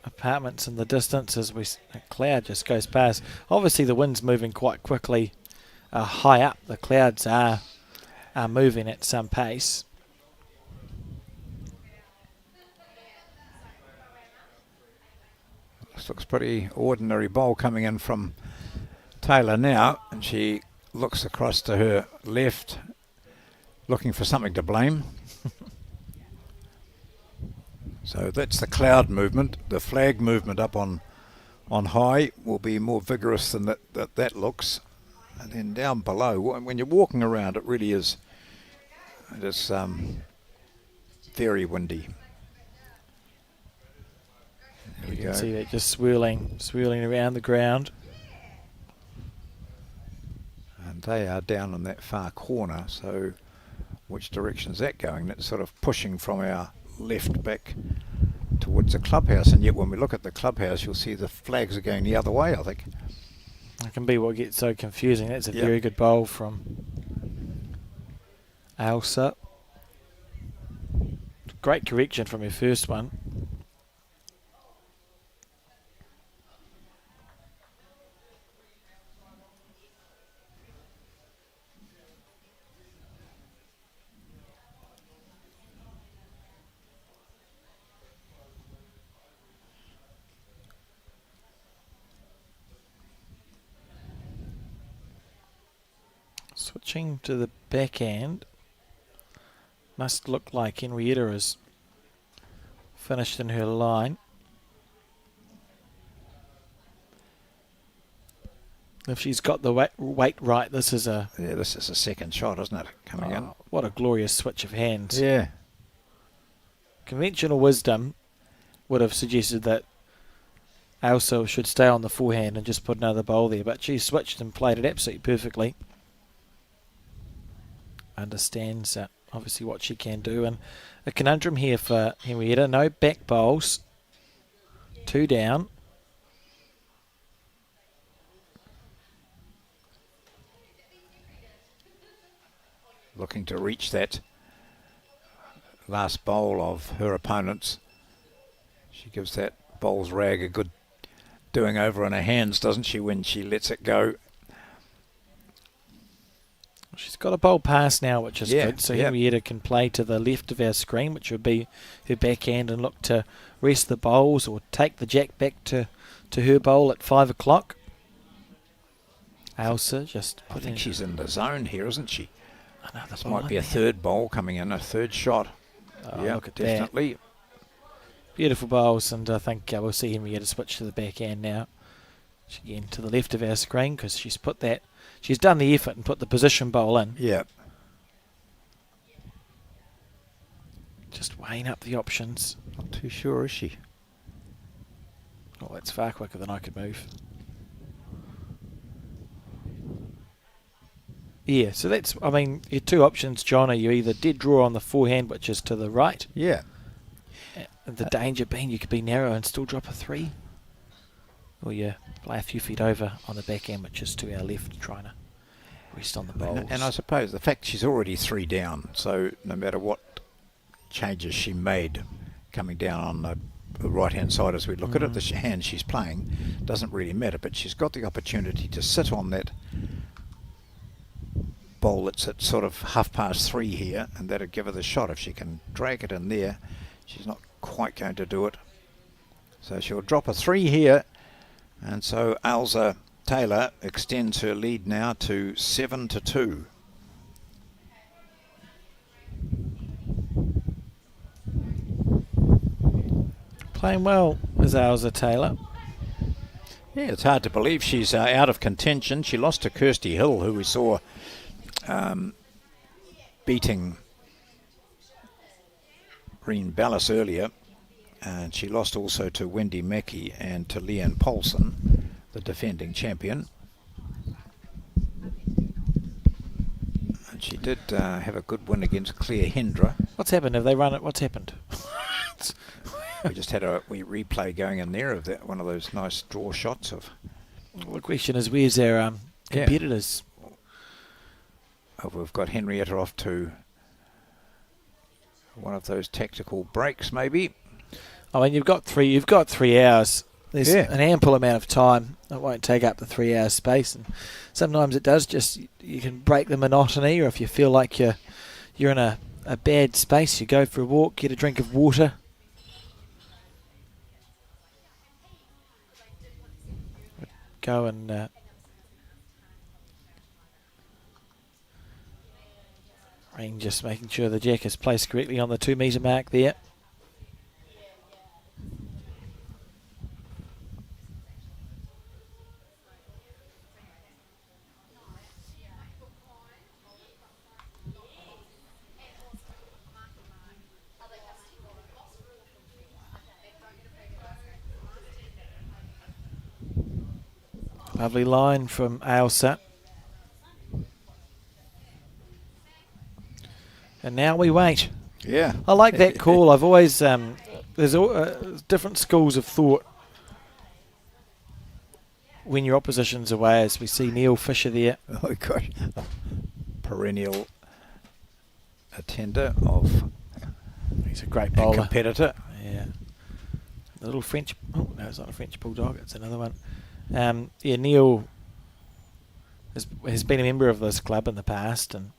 apartments in the distance as a cloud just goes past. Obviously the wind's moving quite quickly high up. The clouds are moving at some pace. This looks pretty ordinary bowl coming in from Taylor now, and she looks across to her left looking for something to blame. So that's the cloud movement. The flag movement up on high will be more vigorous than that looks. And then down below, when you're walking around, it really is very windy. There we You go. can see that just swirling around the ground. And they are down in that far corner, so which direction is that going? That's sort of pushing from our left back towards the clubhouse, and yet when we look at the clubhouse you'll see the flags are going the other way, I think. That can be what gets so confusing. That's a very good bowl from Ailsa. Great correction from her first one. Switching to the backhand. Must look like Henrietta is finished in her line. If she's got the weight right, this is a... Yeah, this is a second shot, isn't it? Coming in. What a glorious switch of hands. Yeah. Conventional wisdom would have suggested that Ailsa should stay on the forehand and just put another bowl there, but she switched and played it absolutely perfectly. Understands obviously what she can do, and a conundrum here for Henrietta. No back bowls. 2 down. Looking to reach that last bowl of her opponent's. She gives that bowl's rag a good doing over in her hands, doesn't she, when she lets it go? She's got a bowl pass now, which is good. So yeah. Henrietta can play to the left of our screen, which would be her backhand, and look to rest the bowls or take the jack back to her bowl at 5 o'clock. Ailsa just... I think she's in the zone here, isn't she? Another This bowl might be a in there. third bowl coming in, a third shot. Oh, Yeah, look at that. definitely. Beautiful bowls, and I think we'll see Henrietta switch to the backhand now. She again to the left of our screen because she's put that... She's done the effort and put the position bowl in. Yeah. Just weighing up the options. Not too sure, is she? Oh, that's far quicker than I could move. Yeah, so that's, I mean, your 2 options, John, are you either dead draw on the forehand, which is to the right. Yeah. The danger being you could be narrow and still drop a 3. Or you play a few feet over on the backhand, which is to our left, trying to rest on the bowls. And I suppose the fact she's already 3 down, so no matter what changes she made coming down on the right-hand side as we look at it, the hand she's playing doesn't really matter, but she's got the opportunity to sit on that bowl that's at sort of 3:30 here, and that'll give her the shot. If she can drag it in there, she's not quite going to do it. So she'll drop a 3 here, and so Ailsa Taylor extends her lead now to 7-2. Playing well is Ailsa Taylor. Yeah, it's hard to believe she's out of contention. She lost to Kirsty Hill, who we saw beating Reen Ballas earlier, and she lost also to Wendy Mackey and to Leanne Poulson, the defending champion. And she did have a good win against Claire Hendra. What's happened? Have they run it? What's happened? We just had a replay going in there of that, one of those nice draw shots of. The question is, where's our competitors? We've got Henrietta off to one of those tactical breaks, maybe. I mean, you've got 3 hours. There's an ample amount of time. It won't take up the 3 hours space, and sometimes it does. Just you can break the monotony, or if you feel like you're in a bad space, you go for a walk, get a drink of water. Go and Rain just making sure the jack is placed correctly on the 2 metre mark there. Lovely line from Ailsa. And now we wait. Yeah. I like that call. I've always, there's different schools of thought when your opposition's away, as we see Neil Fisher there. Oh gosh, perennial attender of. He's a great bowler. Competitor. Yeah. The little French, oh no, it's not a French bulldog, it's another one. Yeah, Neil has been a member of this club in the past, and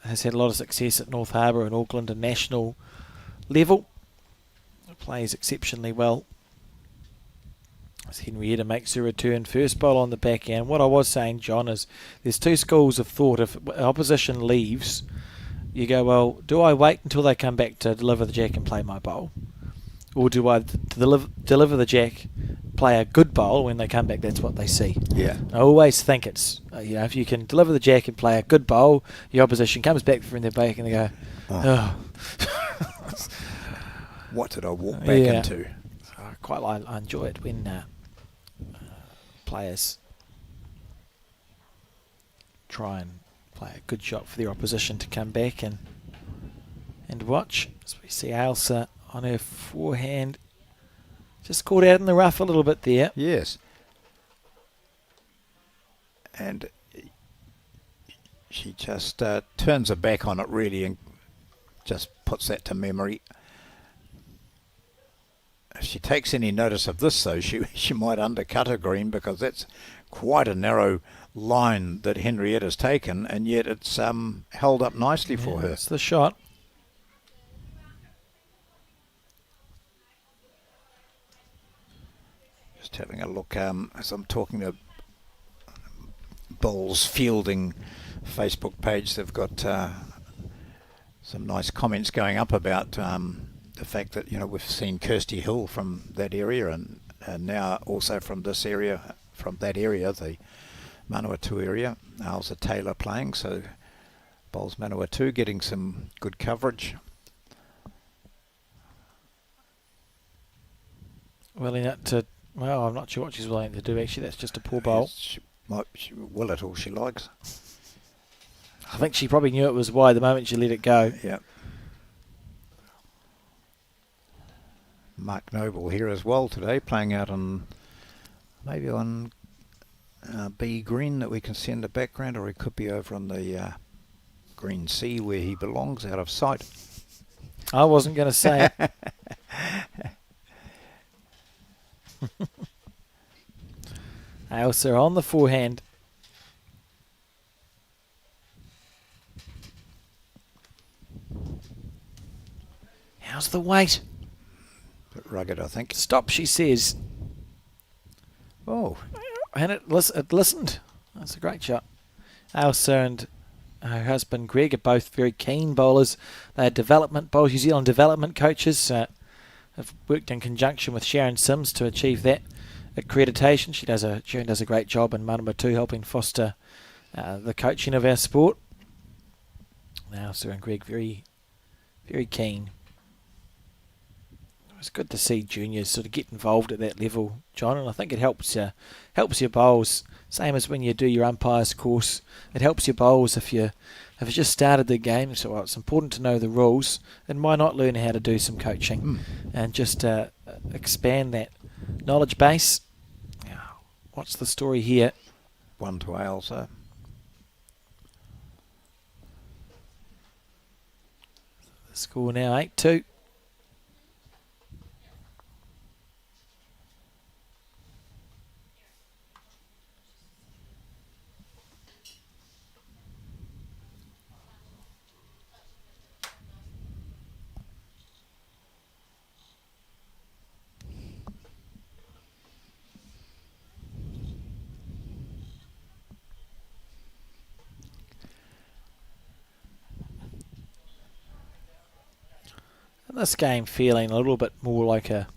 has had a lot of success at North Harbour and Auckland and national level. Plays exceptionally well. As Henrietta makes her return, first bowl on the backhand. What I was saying, John, is there's two schools of thought. If opposition leaves, you go, well, do I wait until they come back to deliver the jack and play my bowl? Or do I deliver the jack, play a good bowl when they come back? That's what they see. Yeah. I always think it's, if you can deliver the jack and play a good bowl, the opposition comes back from their back and they go, oh. What did I walk back into? I enjoy it when players try and play a good shot for their opposition to come back and watch. As we see Ailsa on her forehand, just caught out in the rough a little bit there. Yes. And she just turns her back on it really and just puts that to memory. If she takes any notice of this, though, she might undercut her green, because that's quite a narrow line that Henrietta's taken, and yet it's held up nicely for her. That's the shot. Just having a look as I'm talking to Bowls Fielding Facebook page. They've got some nice comments going up about the fact that, we've seen Kirsty Hill from that area, and now also from this area, from that area, the Manawatu area. Ailsa Taylor playing, so Bowls Manawatu getting some good coverage. Willing it to, well, I'm not sure what she's willing to do actually. That's just a poor bowl. She will it all she likes. I think she probably knew it was wide the moment she let it go. Yeah. Mark Noble here as well today, playing out on maybe on B green that we can see in the background, or he could be over on the green C where he belongs, out of sight. I wasn't going to say it. Ailsa on the forehand. How's the weight? Bit rugged, I think. Stop, she says. Oh. And it listened. That's a great shot. Ailsa and her husband Greg are both very keen bowlers. They are development bowlers, New Zealand development coaches. Have worked in conjunction with Sharon Sims to achieve that accreditation. Sharon does a great job in Manawatu helping foster the coaching of our sport. Ailsa and Greg very, very keen. It's good to see juniors sort of get involved at that level, John, and I think it helps your bowls. Same as when you do your umpires course, it helps your bowls if you just started the game. So it's important to know the rules, and why not learn how to do some coaching and just expand that knowledge base. What's the story here? 1 to Ailsa. The score now 8-2. This game feeling a little bit more like a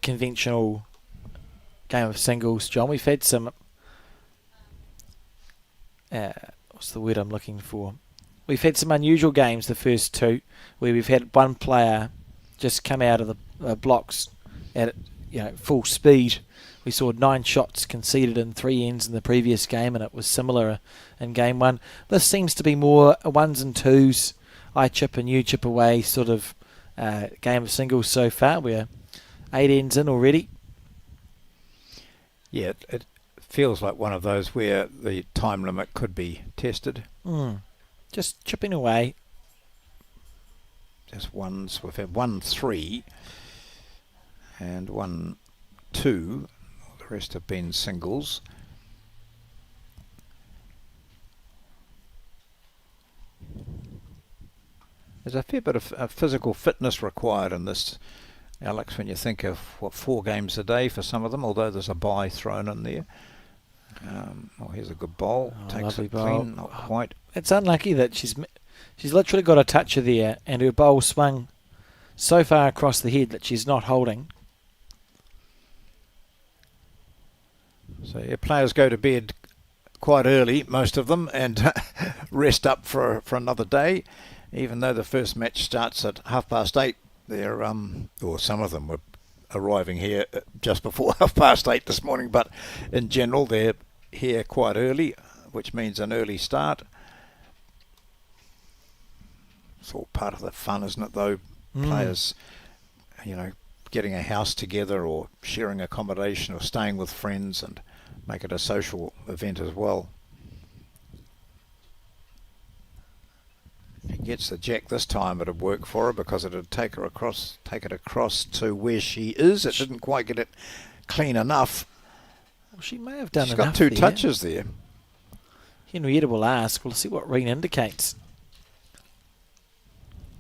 conventional game of singles, John. We've had some what's the word I'm looking for? We've had some unusual games, the first two, where we've had one player just come out of the blocks at full speed. We saw 9 shots conceded in 3 ends in the previous game, and it was similar in game 1. This seems to be more a 1s and 2s, I chip and you chip away sort of game of singles so far. We're 8 ends in already. Yeah, it feels like one of those where the time limit could be tested. Just chipping away. Just ones. We've had 1-3 and 1-2. The rest have been singles. There's a fair bit of physical fitness required in this Alex, when you think of, 4 games a day for some of them, although there's a bye thrown in there. Here's a good bowl. Takes lovely it bowl. clean, not quite. It's unlucky that she's literally got a toucher there, and her bowl swung so far across the head that she's not holding. So your players go to bed quite early, most of them, and rest up for another day, even though the first match starts at 8:30. They're or some of them were arriving here just before 8:30 this morning, but in general they're here quite early, which means an early start. It's all part of the fun, isn't it, though? Players, getting a house together or sharing accommodation or staying with friends and make it a social event as well. If he gets the jack this time, it'd work for her because it'd take it across to where she is. It didn't quite get it clean enough. Well, she may have done She's enough got 2 there. touches there. Henrietta will ask. We'll see what Reen indicates.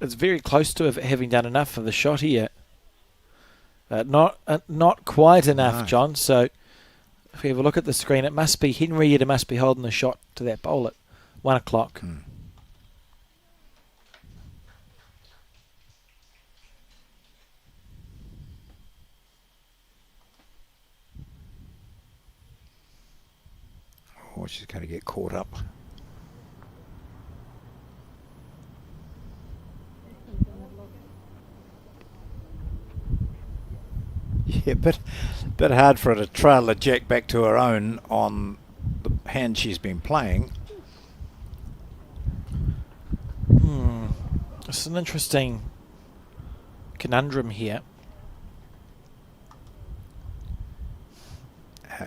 It's very close to having done enough for the shot here. Not quite enough, No. John. So if we have a look at the screen, it must be Henrietta must be holding the shot to that bowl at 1 o'clock. Oh, she's going to get caught up. Yeah, bit hard for her to trail the jack back to her own on the hand she's been playing. It's an interesting conundrum here.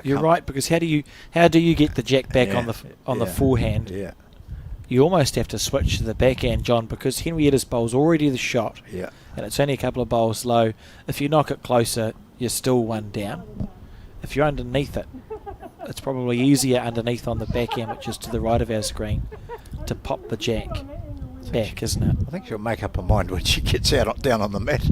You're right, because how do you get the jack back on the forehand? Yeah. You almost have to switch to the backhand, John, because Henrietta's bowl's already the shot. Yeah. And it's only a couple of bowls low. If you knock it closer, you're still 1 down. If you're underneath it, it's probably easier underneath on the backhand, which is to the right of our screen, to pop the jack back, isn't it? I think she'll make up her mind when she gets down on the mat.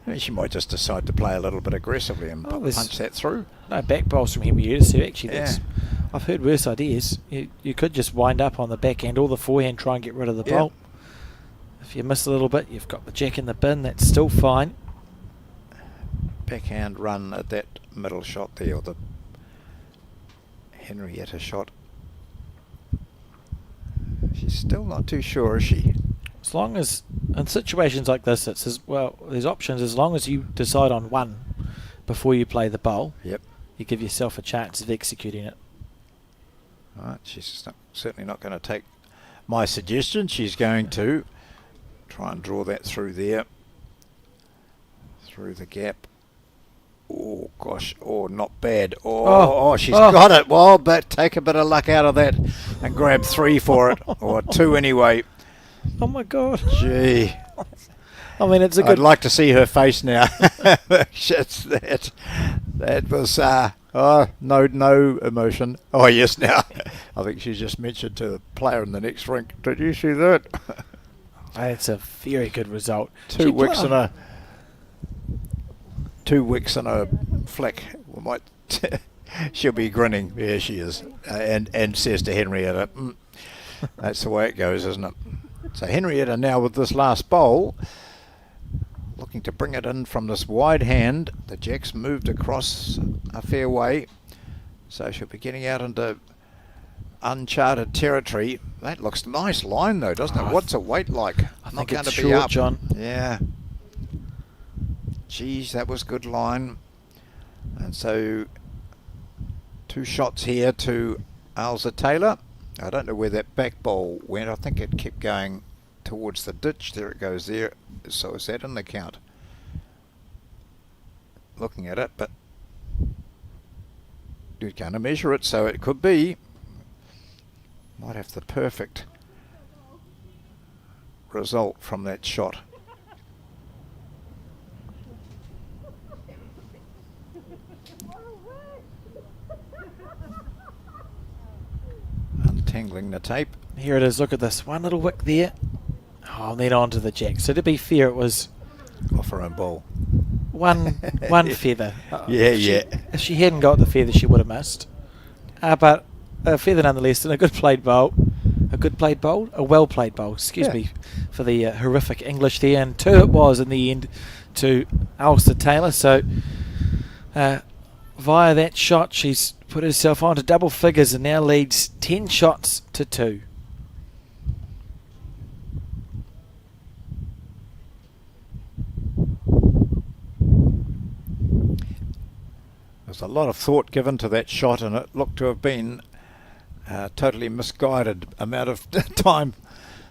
I mean, she might just decide to play a little bit aggressively and punch that through. No back bowls from Henrietta, so actually Yeah. I've heard worse ideas. You could just wind up on the backhand or the forehand, try and get rid of the bolt. If you miss a little bit, you've got the jack in the bin, that's still fine. Backhand run at that middle shot there, or the Henrietta shot. She's still not too sure, is she? As long as, in situations like this, it's there's options. As long as you decide on one before you play the bowl, Yep. you give yourself a chance of executing it. Right, she's certainly not going to take my suggestion. She's going to try and draw that through there, through the gap. Oh gosh, not bad. She's got it. Well, but take a bit of luck out of that and grab 3 for it, or 2 anyway. Oh my God! Gee, I mean, it's a good. I'd like to see her face now. That was no emotion. Oh yes, now I think she just mentioned to the player in the next rink. Did you see that? It's a very good result. 2 wicks and a 2 wicks and a flick. We might. She'll be grinning. Yeah, she is, and says to Henrietta, "That's the way it goes, isn't it?" So Henrietta now with this last bowl, looking to bring it in from this wide hand. The jack's moved across a fair way, so she'll be getting out into uncharted territory. That looks nice line though, doesn't it? What's a weight like? I Not think going it's to be short, up. John. Yeah. Geez, that was good line. And so 2 shots here to Ailsa Taylor. I don't know where that back ball went. I think it kept going towards the ditch. There it goes there. So is that in the count? Looking at it, but you're going to measure it, so it could be. Might have the perfect result from that shot. Untangling the tape. Here it is. Look at this. One little wick there. Oh, and then onto the jack. So to be fair, it was Off her own ball. one feather. Yeah. If she hadn't got the feather, she would have missed. But a feather nonetheless, and a good played bowl. A well played bowl, excuse me for the horrific English there. And 2 it was in the end to Alistair Taylor. So via that shot, she's put herself onto double figures and now leads 10 shots to 2. There's a lot of thought given to that shot, and it looked to have been totally misguided amount of time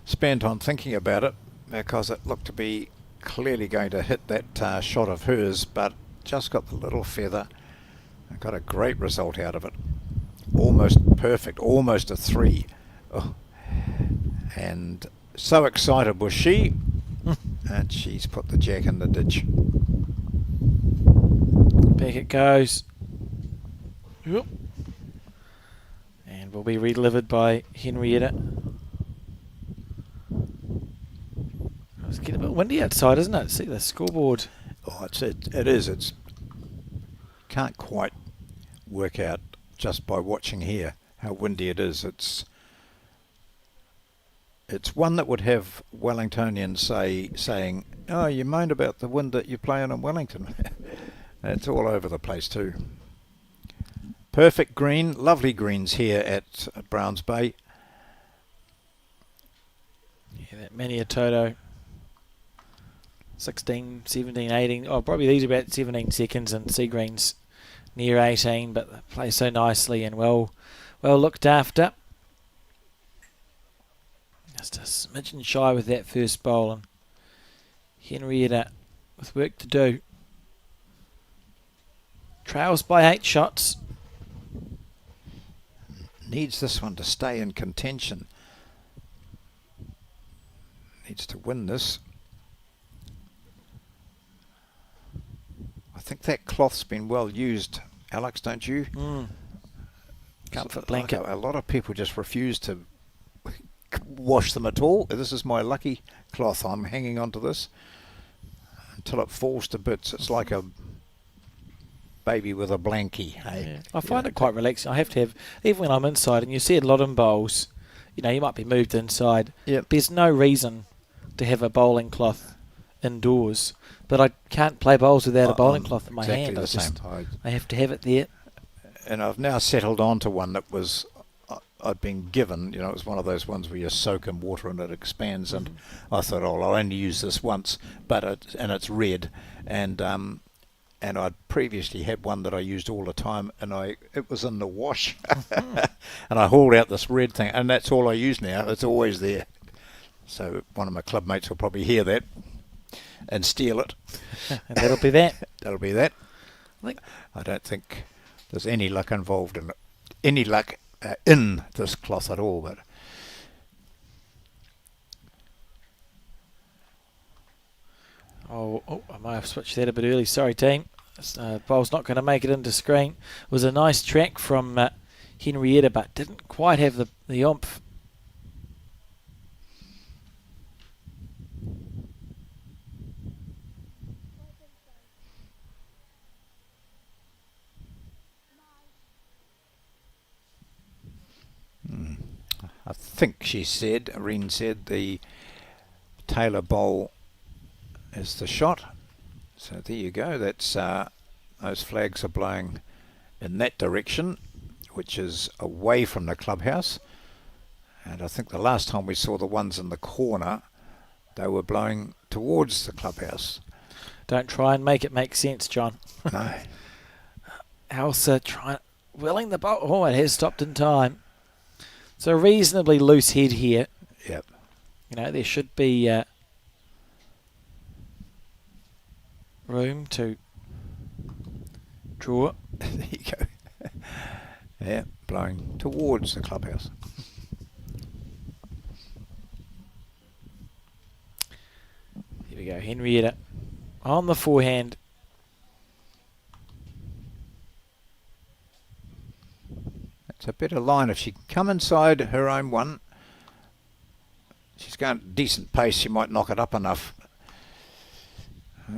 spent on thinking about it, because it looked to be clearly going to hit that shot of hers, but just got the little feather and got a great result out of it. Almost perfect, almost a 3. Oh. And so excited was she, and she's put the jack in the ditch. Back it goes. Yep. And will be redelivered by Henrietta. It's getting a bit windy outside, isn't it? See the scoreboard. Oh, it is. It's can't quite work out just by watching here how windy it is. It's one that would have Wellingtonians saying, "Oh, you moan about the wind that you're playing in Wellington." It's all over the place too. Perfect green, lovely greens here at Browns Bay. Yeah, that Maniatoto. 16, 17, 18. Oh, probably these are about 17 seconds, and sea greens near 18, but they play so nicely and well looked after. Just a smidgen shy with that first bowl, and Henrietta with work to do. Trails by 8 shots. Needs this one to stay in contention. Needs to win this. I think that cloth's been well used, Alex, don't you? Comfort blanket. A lot of people just refuse to wash them at all. This is my lucky cloth. I'm hanging on to this until it falls to bits. It's like a baby with a blankie. Hey? Yeah. I find it quite relaxing. I have to have, even when I'm inside, and you see a lot in bowls, you know, you might be moved inside. Yep. There's no reason to have a bowling cloth indoors, but I can't play bowls without a bowling cloth in my hand. The same. I have to have it there. And I've now settled onto one that was I'd been given. You know, it was one of those ones where you soak in water and it expands. And I thought, oh, I'll only use this once, but it's red. And I'd previously had one that I used all the time, and it was in the wash. And I hauled out this red thing, and that's all I use now. It's always there. So one of my club mates will probably hear that and steal it. And that'll be that. That'll be that. I don't think there's any luck involved in it. Any luck in this cloth at all, but Oh, I might have switched that a bit early. Sorry, team. Bowl's not going to make it into screen. It was a nice track from Henrietta, but didn't quite have the oomph. I think Reen said the Taylor bowl is the shot. So there you go. That's those flags are blowing in that direction, which is away from the clubhouse. And I think the last time we saw the ones in the corner, they were blowing towards the clubhouse. Don't try and make it make sense, John. No. Elsa willing the bowl. Oh, it has stopped in time. It's a reasonably loose head here. Yep. You know, there should be room to draw. There you go. Yeah, blowing towards the clubhouse. Here we go, Henrietta on the forehand. It's a better line if she can come inside her own one. She's going at decent pace. She might knock it up enough.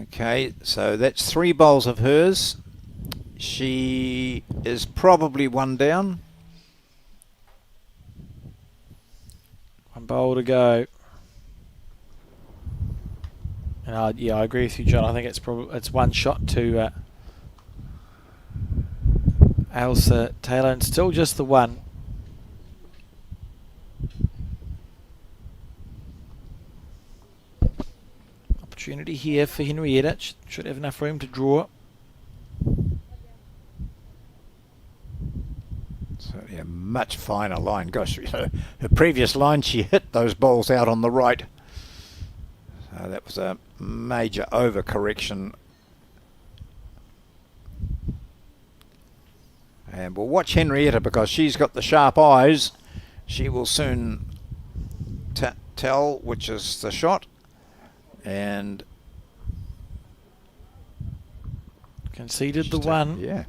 Okay, so that's 3 bowls of hers. She is probably 1 down. 1 bowl to go. And yeah, I agree with you, John. I think it's 1 shot to Ailsa Taylor, and still just the 1. Opportunity here for Henrietta. Should have enough room to draw. Certainly a much finer line. Gosh, her previous line she hit those bowls out on the right. So that was a major overcorrection. And we'll watch Henrietta because she's got the sharp eyes. She will soon tell which is the shot. And conceded the 1. Yeah.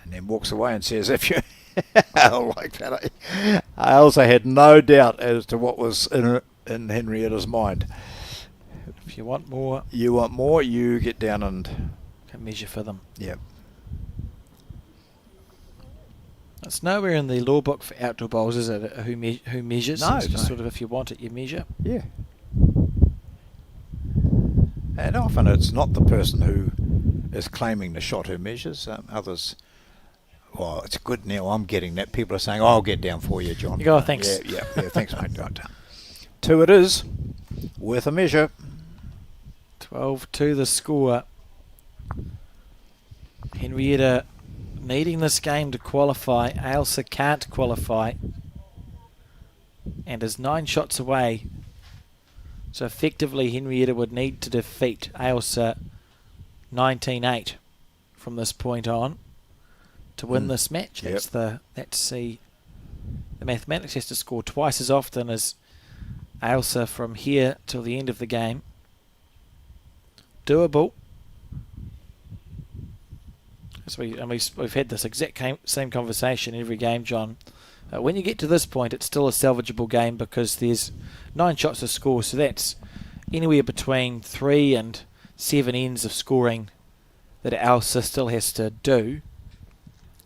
And then walks away and says, if you like that. I also had no doubt as to what was in Henrietta's mind. If you want more, you get down and can measure for them. Yep. It's nowhere in the law book for outdoor bowls, is it? Who measures? No, it's just no. sort of if you want it, you measure. Yeah. And often it's not the person who is claiming the shot who measures. Others. Well, it's good now. I'm getting that. People are saying, I'll get down for you, John. You go, thanks. Yeah, thanks, mate. Right. 2 it is. Worth a measure. 12-2 the score. Henrietta needing this game to qualify. Ailsa can't qualify and is 9 shots away. So effectively Henrietta would need to defeat Ailsa 19-8 from this point on to win this match. Yep. That's the mathematics has to score twice as often as Ailsa from here till the end of the game. Doable. So we've had this exact same conversation every game, John. When you get to this point, it's still a salvageable game because there's 9 shots to score, so that's anywhere between 3 and 7 ends of scoring that Ailsa still has to do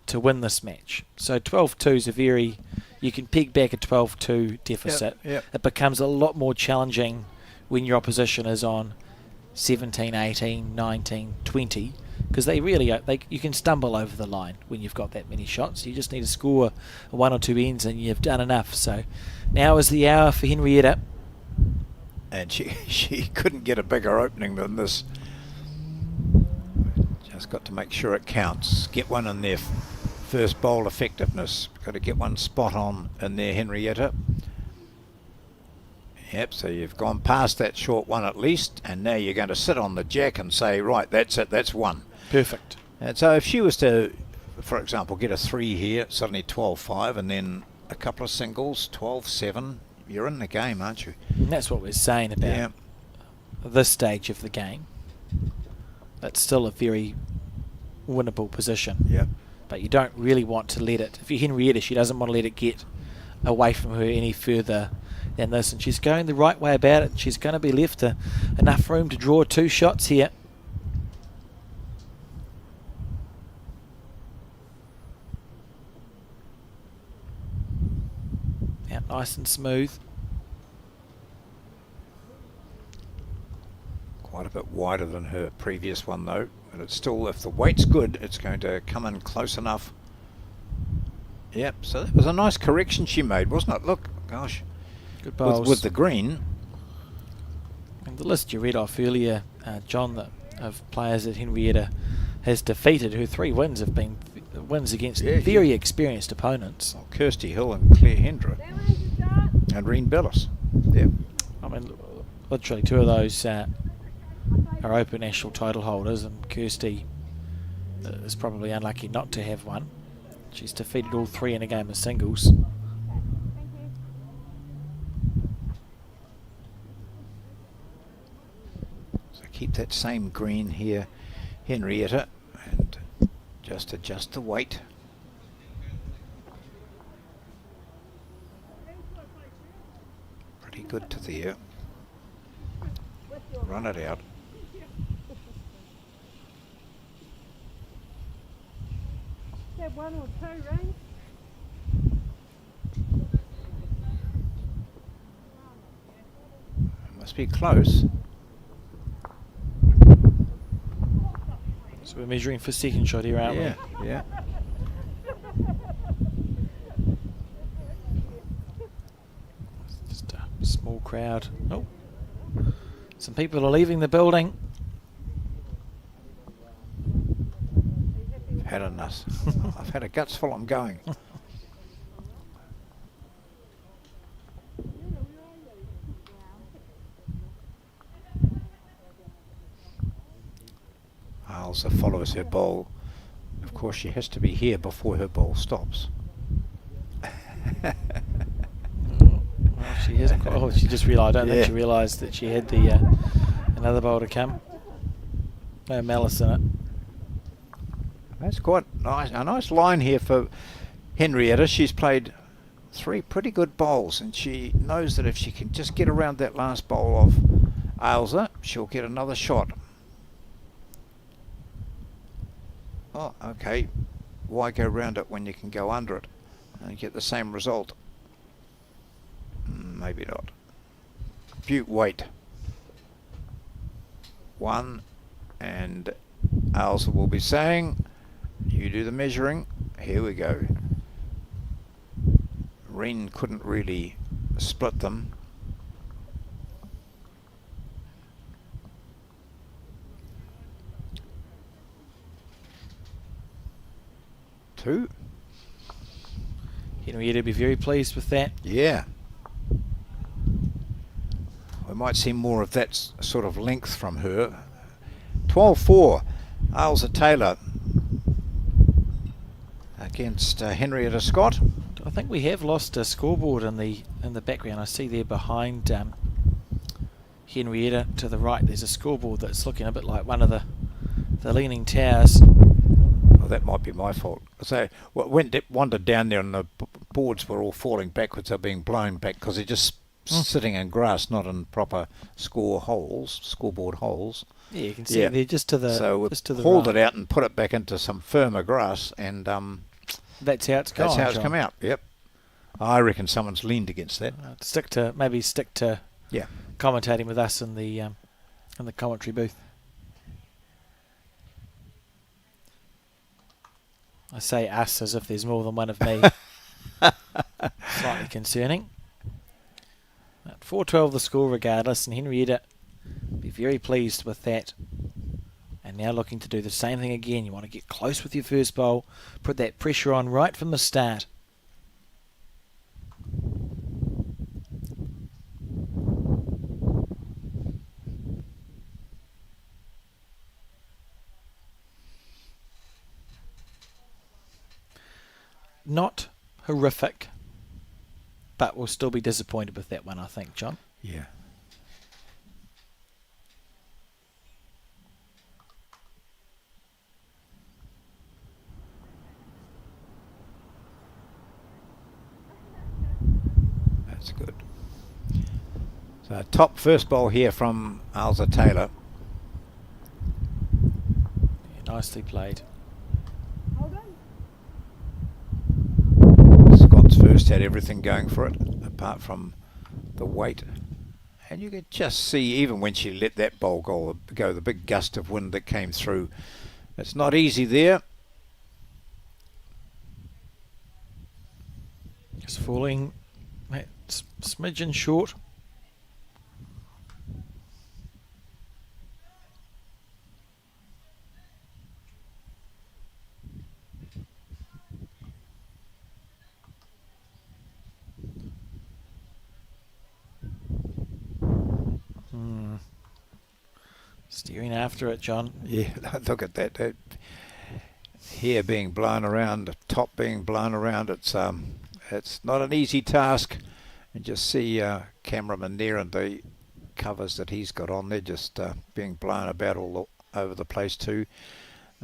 to win this match. So 12-2 is you can peg back a 12-2 deficit. Yep. It becomes a lot more challenging when your opposition is on 17, 18, 19, 20. Because they really are, you can stumble over the line when you've got that many shots. You just need to score 1 or 2 ends and you've done enough. So now is the hour for Henrietta. And she couldn't get a bigger opening than this. Just got to make sure it counts. Get one in there. First bowl effectiveness. Got to get one spot on in there, Henrietta. Yep, so you've gone past that short one at least, and now you're going to sit on the jack and say, right, that's it, that's 1. Perfect. And so if she was to, for example, get a 3 here, suddenly 12-5, and then a couple of singles, 12-7, you're in the game, aren't you? And that's what we're saying about this stage of the game. It's still a very winnable position. Yeah. But you don't really want to let it. If you're Henrietta, she doesn't want to let it get away from her any further than this, and she's going the right way about it. She's going to be left enough room to draw 2 shots here. Out nice and smooth. Quite a bit wider than her previous one though, but it's still, if the weight's good, it's going to come in close enough. Yep, so that was a nice correction she made, wasn't it? Look, gosh. Good bowls. With the green. And the list you read off earlier, John, of players that Henrietta has defeated, her 3 wins have been wins against very experienced opponents. Well, Kirsty Hill and Claire Hendra. And Reen Bellis. Yeah. I mean, literally 2 of those are Open national title holders, and Kirsty is probably unlucky not to have one. She's defeated all 3 in a game of singles. Keep that same green here, Henrietta, and just adjust the weight. Pretty good to there. run it out. That one or two, Rain? Must be close. So we're measuring for second shot here, aren't Yeah, we? yeah. Just a small crowd. Oh, some people are leaving the building. I've had enough. I've had a guts full. I'm going. Ailsa follows her bowl. Of course, she has to be here before her bowl stops. Well, she hasn't quite. Oh, she just realised. I don't think she realised that she had the another bowl to come. No malice in it. That's quite nice. A nice line here for Henrietta. She's played 3 pretty good bowls, and she knows that if she can just get around that last bowl of Ailsa, she'll get another shot. Oh, okay. Why go round it when you can go under it and get the same result? Maybe not. Butte, wait. 1, and Ailsa will be saying, you do the measuring. Here we go. Wren couldn't really split them. Two. Henrietta be very pleased with that. Yeah. We might see more of that sort of length from her. 12-4. Ailsa Taylor against Henrietta Scott. I think we have lost a scoreboard in the background. I see there behind Henrietta to the right. There's a scoreboard that's looking a bit like one of the leaning towers. Well, that might be my fault. So wandered down there, and the boards were all falling backwards. They're being blown back because they're just sitting in grass, not in proper scoreboard holes. Yeah, you can see it there just to the so just to the hauled right. it out and put it back into some firmer grass, and That's how it's gone. that's how it's John. come out. Yep. I reckon someone's leaned against that. Stick to Yeah. commentating with us in the commentary booth. I say us as if there's more than one of me. Slightly concerning. At 4-12 the score regardless, and Henrietta be very pleased with that. And now looking to do the same thing again. You want to get close with your first bowl, put that pressure on right from the start. Not horrific, but we'll still be disappointed with that one, I think, John. Yeah. That's good. So top first ball here from Ailsa Taylor. Yeah, nicely played. Scott's first had everything going for it, apart from the weight. And you could just see, even when she let that bowl go, the big gust of wind that came through. It's not easy there. Just falling that smidgen short. Steering after it, John. Yeah, look at that. That hair being blown around, the top being blown around. It's not an easy task. And just see cameraman there and the covers that he's got on. They're just being blown about all over the place too.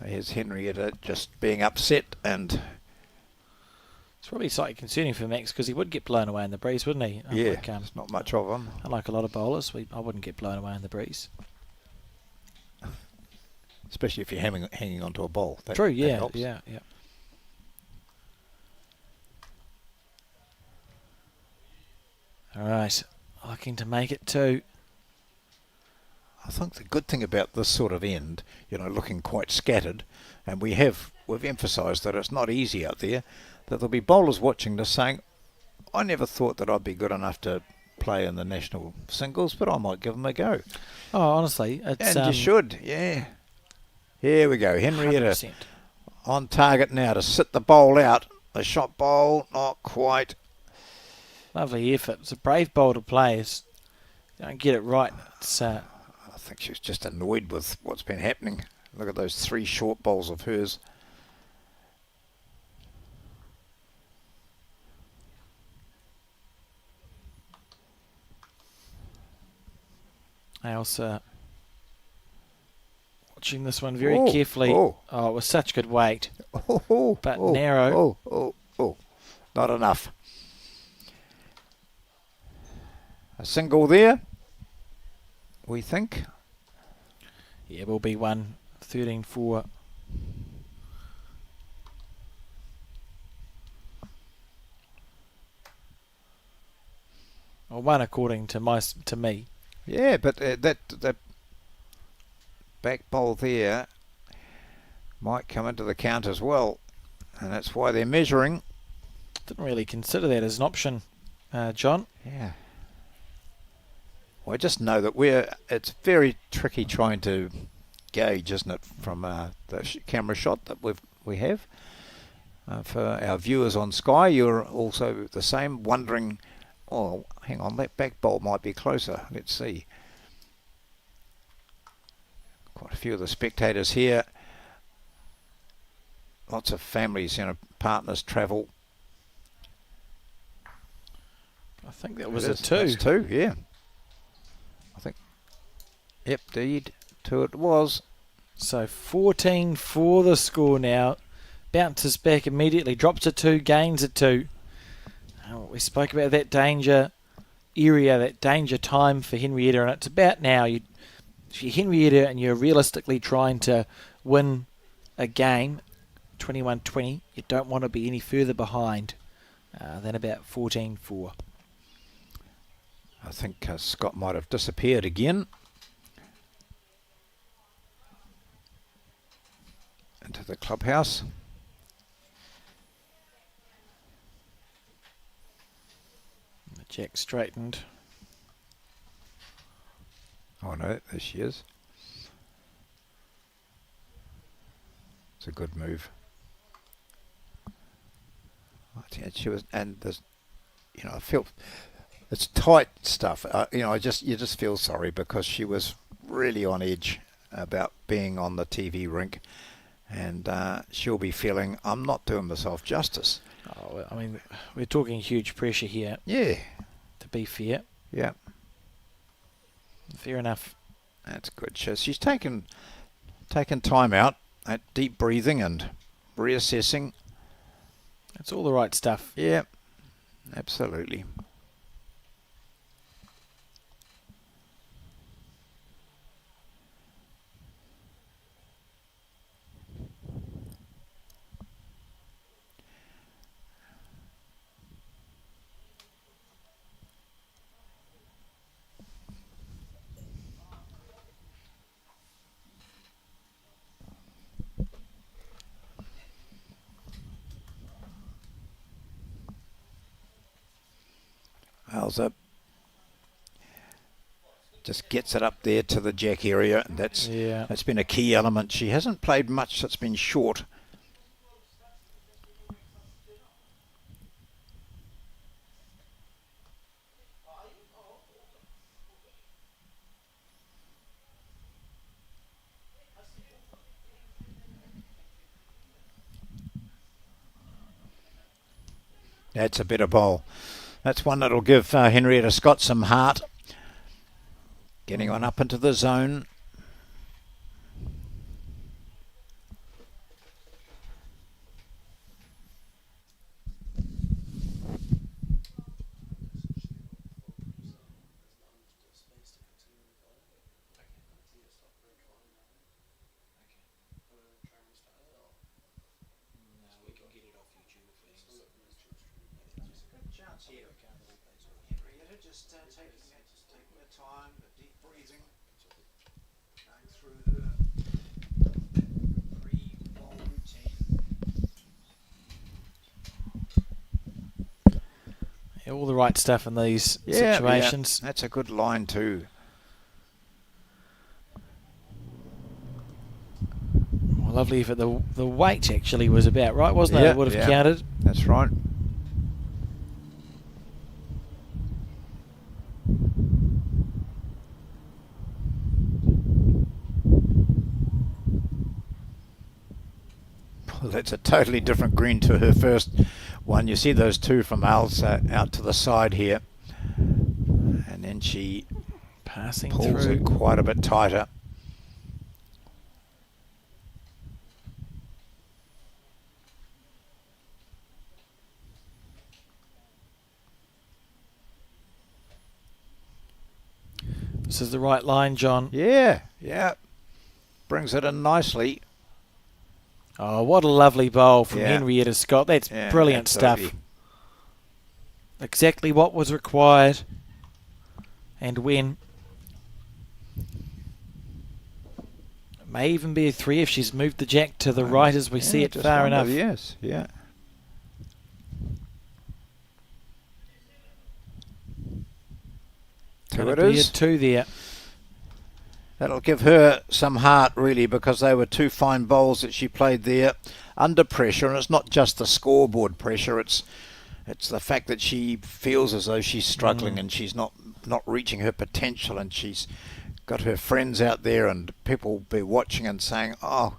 Here's Henrietta just being upset, and It's probably slightly concerning for Max because he would get blown away in the breeze, wouldn't he? yeah, there's not much of them. Unlike a lot of bowlers, I wouldn't get blown away in the breeze. especially if you're hanging onto a ball. True, that yeah, helps. yeah. All right, looking to make it 2. I think the good thing about this sort of end, looking quite scattered, and we've emphasised that it's not easy out there, that there'll be bowlers watching this saying, I never thought that I'd be good enough to play in the national singles, but I might give them a go. Oh, honestly, it's... And you should, yeah. Here we go, Henrietta 100%. on target now to sit the bowl out. The shot bowl, not quite. Lovely effort. It's a brave bowl to play. You don't get it right. It's... I think she's just annoyed with what's been happening. Look at those 3 short bowls of hers. Ailsa watching this one very Oh, carefully. oh. Oh, it was such good weight. Oh, But narrow. Not enough. A single there, we think. Yeah, will be 1, 13-4. Well, 1 according to me. Yeah, but that back bowl there might come into the count as well, and that's why they're measuring. Didn't really consider that as an option, John. Yeah. Well, I just know that it's very tricky trying to gauge, isn't it, from the camera shot that we have. For our viewers on Sky, you're also the same, wondering, oh, hang on, that back bowl might be closer. Let's see. Quite a few of the spectators here. Lots of families, partners travel. I think that was It a is. 2. That's 2, yeah. I think. Yep, indeed. 2 it was. So 14 for the score now. Bounces back immediately, drops to 2, gains at 2. We spoke about that danger area, that danger time for Henrietta, and it's about now. If you're Henrietta and you're realistically trying to win a game, 21-20, you don't want to be any further behind than about 14-4. I think Scott might have disappeared again. Into the clubhouse. The jack straightened. Oh no, there she is. It's a good move. She was, and there's, I feel it's tight stuff. You just feel sorry because she was really on edge about being on the TV rink, and she'll be feeling I'm not doing myself justice. Oh, I mean, we're talking huge pressure here. Yeah. To be fair. Yeah. Fair enough. That's good. She's taken time out, deep breathing and reassessing. That's all the right stuff. Yeah, absolutely. Elsa just gets it up there to the jack area, and that's been a key element. She hasn't played much that's been short. That's a better bowl. That's one that'll give Henrietta Scott some heart. Getting on up into the zone. Henrietta just taking the time, the deep breathing, going through the pre-bowl routine. Yeah, all the right stuff in these situations. Yeah, that's a good line too. Well, lovely, but the weight actually was about right, wasn't it? It would have counted. That's right. Well, that's a totally different green to her first one. You see those two from Al's out to the side here, and then she Passing pulls through. it quite a bit tighter. This is the right line, John. Yeah. Brings it in nicely. Oh, what a lovely bowl from Yeah. Henrietta Scott. That's Yeah, brilliant absolutely. stuff. Exactly what was required. And when. It may even be a 3 if she's moved the jack to the right as we see it just far wonder, enough. Yes, yeah. Two it Gonna be a is. 2 there. That'll give her some heart, really, because they were two fine bowls that she played there under pressure, and it's not just the scoreboard pressure, it's the fact that she feels as though she's struggling and she's not reaching her potential, and she's got her friends out there and people will be watching and saying, oh,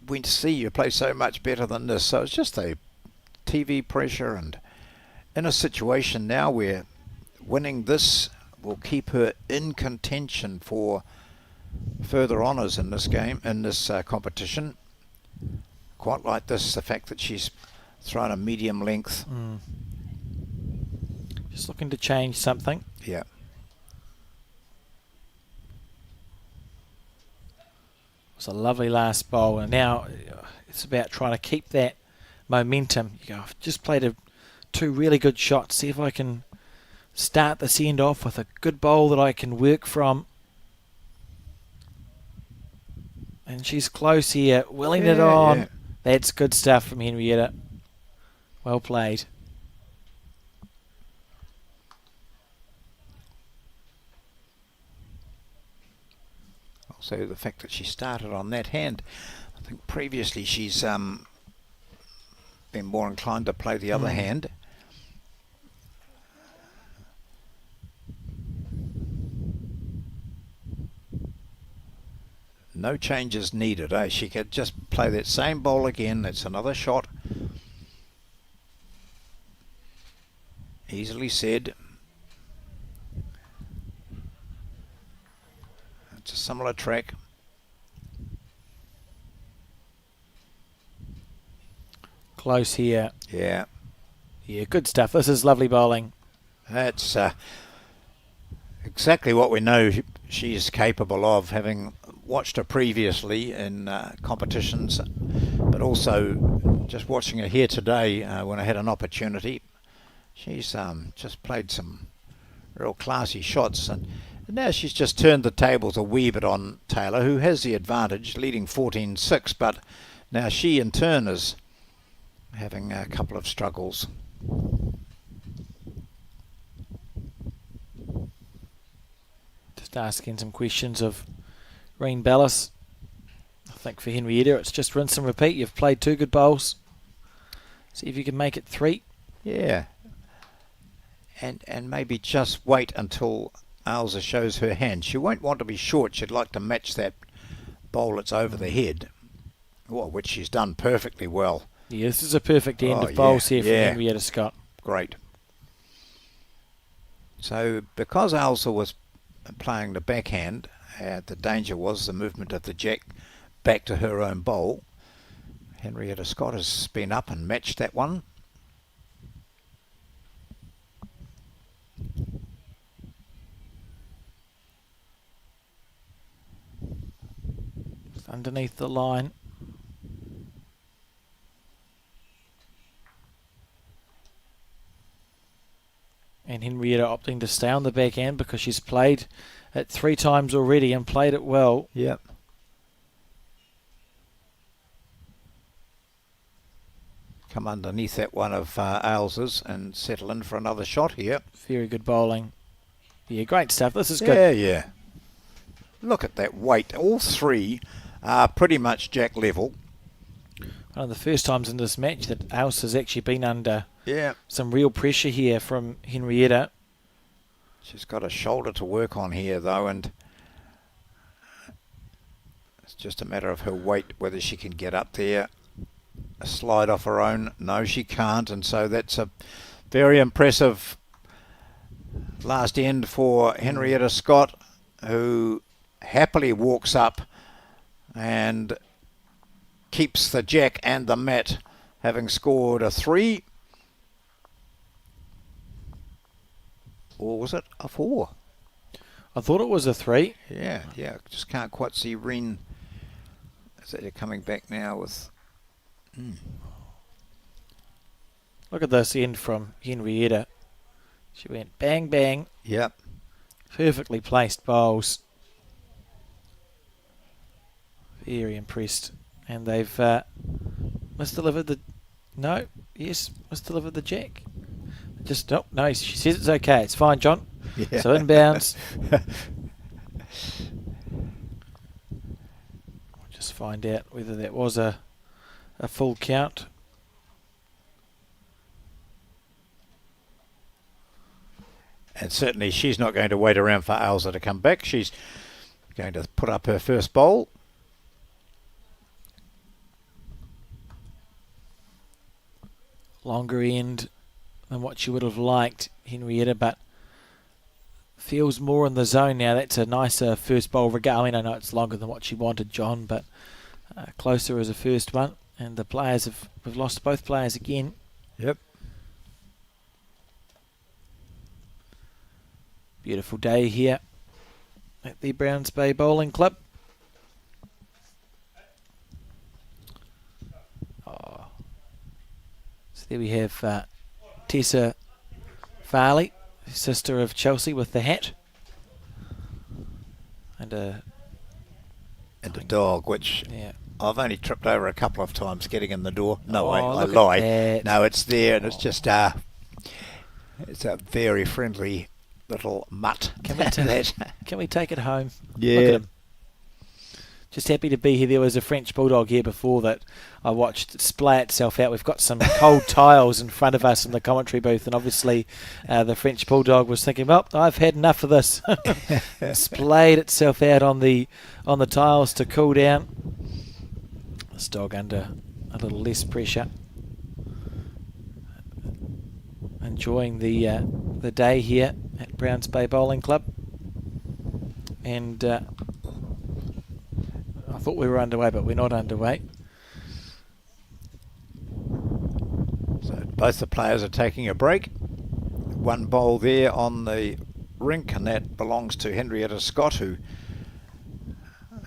we see you play so much better than this. So it's just a TV pressure, and in a situation now where winning this will keep her in contention for further honours in this game, in this competition. Quite like this, the fact that she's thrown a medium length. Just looking to change something. Yeah. It's a lovely last bowl, and now it's about trying to keep that momentum. You go, I've just played two really good shots. See if I can start this end off with a good bowl that I can work from. And she's close here, willing it on. Yeah. That's good stuff from Henrietta. Well played. Also the fact that she started on that hand. I think previously she's been more inclined to play the other hand. No changes needed, eh? She could just play that same bowl again. That's another shot. Easily said. It's a similar track. Close here. Yeah. Yeah, good stuff. This is lovely bowling. That's exactly what we know she's capable of, having watched her previously in competitions, but also just watching her here today when I had an opportunity. She's just played some real classy shots, and now she's just turned the tables a wee bit on Taylor, who has the advantage, leading 14-6, but now she in turn is having a couple of struggles. Just asking some questions of Reen Bellis. I think for Henrietta it's just rinse and repeat. You've played two good bowls. See if you can make it three. Yeah. And maybe just wait until Ailsa shows her hand. She won't want to be short. She'd like to match that bowl that's over the head, which she's done perfectly well. Yeah, this is a perfect end of bowls here from Henrietta Scott. Great. So because Ailsa was playing the backhand, the danger was the movement of the jack back to her own bowl. Henrietta Scott has been up and matched that one. Just underneath the line. And Henrietta opting to stay on the backhand because she's played it 3 times already and played it well. Yep. Come underneath that one of Ailes's and settle in for another shot here. Very good bowling. Yeah, great stuff. This is good. Yeah, yeah. Look at that weight. All 3 are pretty much jack level. One of the first times in this match that Ailse has actually been under some real pressure here from Henrietta. She's got a shoulder to work on here, though, and it's just a matter of her weight, whether she can get up there. A slide off her own. No, she can't, and so that's a very impressive last end for Henrietta Scott, who happily walks up and keeps the jack and the mat, having scored a 3. Or was it a 4? I thought it was a 3. Yeah, yeah. Just can't quite see Ren. Is that coming back now with... Look at this end from Henrietta. She went bang, bang. Yep. Perfectly placed bowls. Very impressed. And they've misdelivered the... No, yes, misdelivered the jack. Just, no, she says it's okay. It's fine, John. Yeah. So inbounds. We'll just find out whether that was a full count. And certainly she's not going to wait around for Ailsa to come back. She's going to put up her first bowl. Longer end than what she would have liked, Henrietta, but feels more in the zone now. That's a nicer first bowl. I mean, I know it's longer than what she wanted, John, but closer as a first one. And the players we've lost both players again. Yep. Beautiful day here at the Browns Bay Bowling Club. Oh. So there we have Tessa Farley, sister of Chelsea, with the hat. And a dog, which I've only tripped over a couple of times getting in the door. No, I lie. No, it's there, and it's just it's a very friendly little mutt. Can we take it home? Yeah. Look at him. Just happy to be here. There was a French Bulldog here before that I watched splay itself out. We've got some cold tiles in front of us in the commentary booth, and obviously the French Bulldog was thinking, well, I've had enough of this. Splayed itself out on the tiles to cool down. This dog under a little less pressure. Enjoying the day here at Browns Bay Bowling Club. And I thought we were underway, but we're not underway. So both the players are taking a break. One bowl there on the rink, and that belongs to Henrietta Scott, who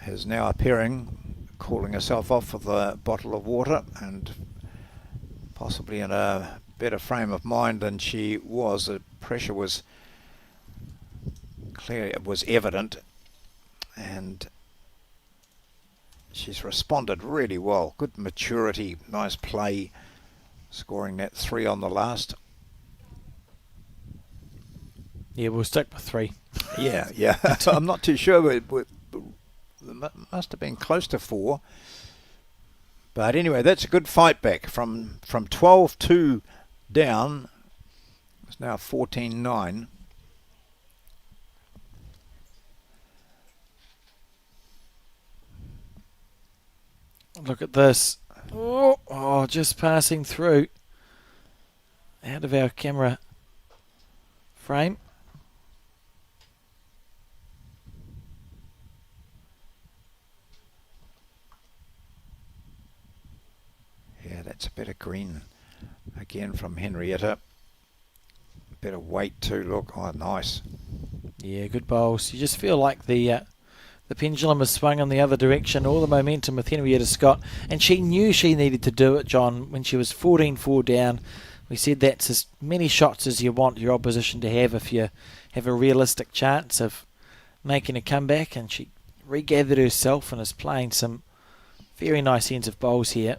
is now appearing, cooling herself off with a bottle of water and possibly in a better frame of mind than she was. The pressure was clear, it was evident, and she's responded really well. Good maturity, nice play, scoring that 3 on the last. Yeah, we'll stick with 3. Yeah. I'm not too sure. It must have been close to 4. But anyway, that's a good fight back from 12-2 down. It's now 14-9. Look at this. Oh, just passing through. Out of our camera frame. Yeah, that's a bit of green again from Henrietta. A bit of weight too. Look, oh, nice. Yeah, good bowls. You just feel like the pendulum has swung in the other direction. All the momentum with Henrietta Scott, and she knew she needed to do it, John, when she was 14-4 down. We said that's as many shots as you want your opposition to have if you have a realistic chance of making a comeback, and she regathered herself and is playing some very nice ends of bowls here.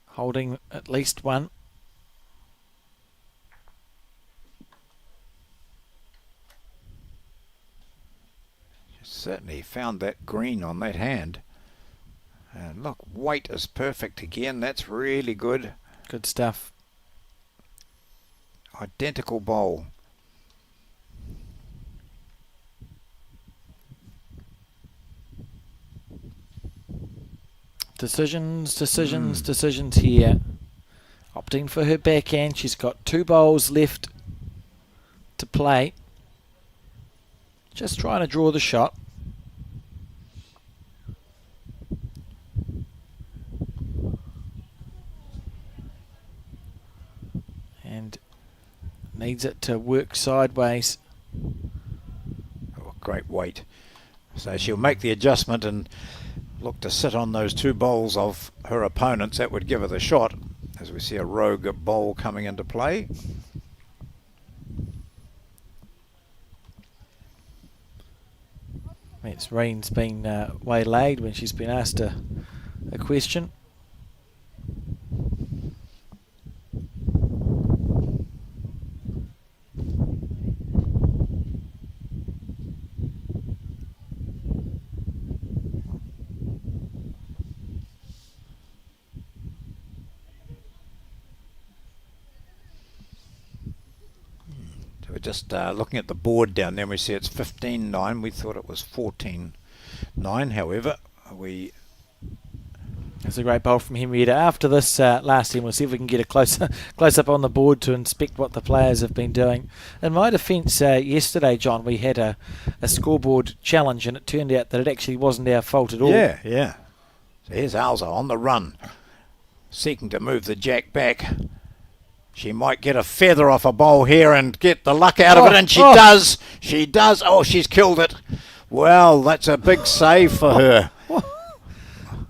Holding at least one. Certainly found that green on that hand. And look, weight is perfect again. That's really good. Good stuff. Identical bowl. Decisions here. Opting for her backhand. She's got 2 bowls left to play. Just trying to draw the shot. And needs it to work sideways. Oh, great weight. So she'll make the adjustment and look to sit on those 2 bowls of her opponents. That would give her the shot, as we see a rogue bowl coming into play. It's Reen's been waylaid when she's been asked a question. So we're just looking at the board down there, and we see it's 15-9. We thought it was 14-9. However, That's a great bowl from Henrietta. After this last team, we'll see if we can get a close up on the board to inspect what the players have been doing. In my defence, yesterday, John, we had a scoreboard challenge, and it turned out that it actually wasn't our fault at all. Yeah. So here's Alza on the run, seeking to move the jack back. She might get a feather off a bowl here and get the luck out of it, and she does. She does. Oh, she's killed it. Well, that's a big save for her.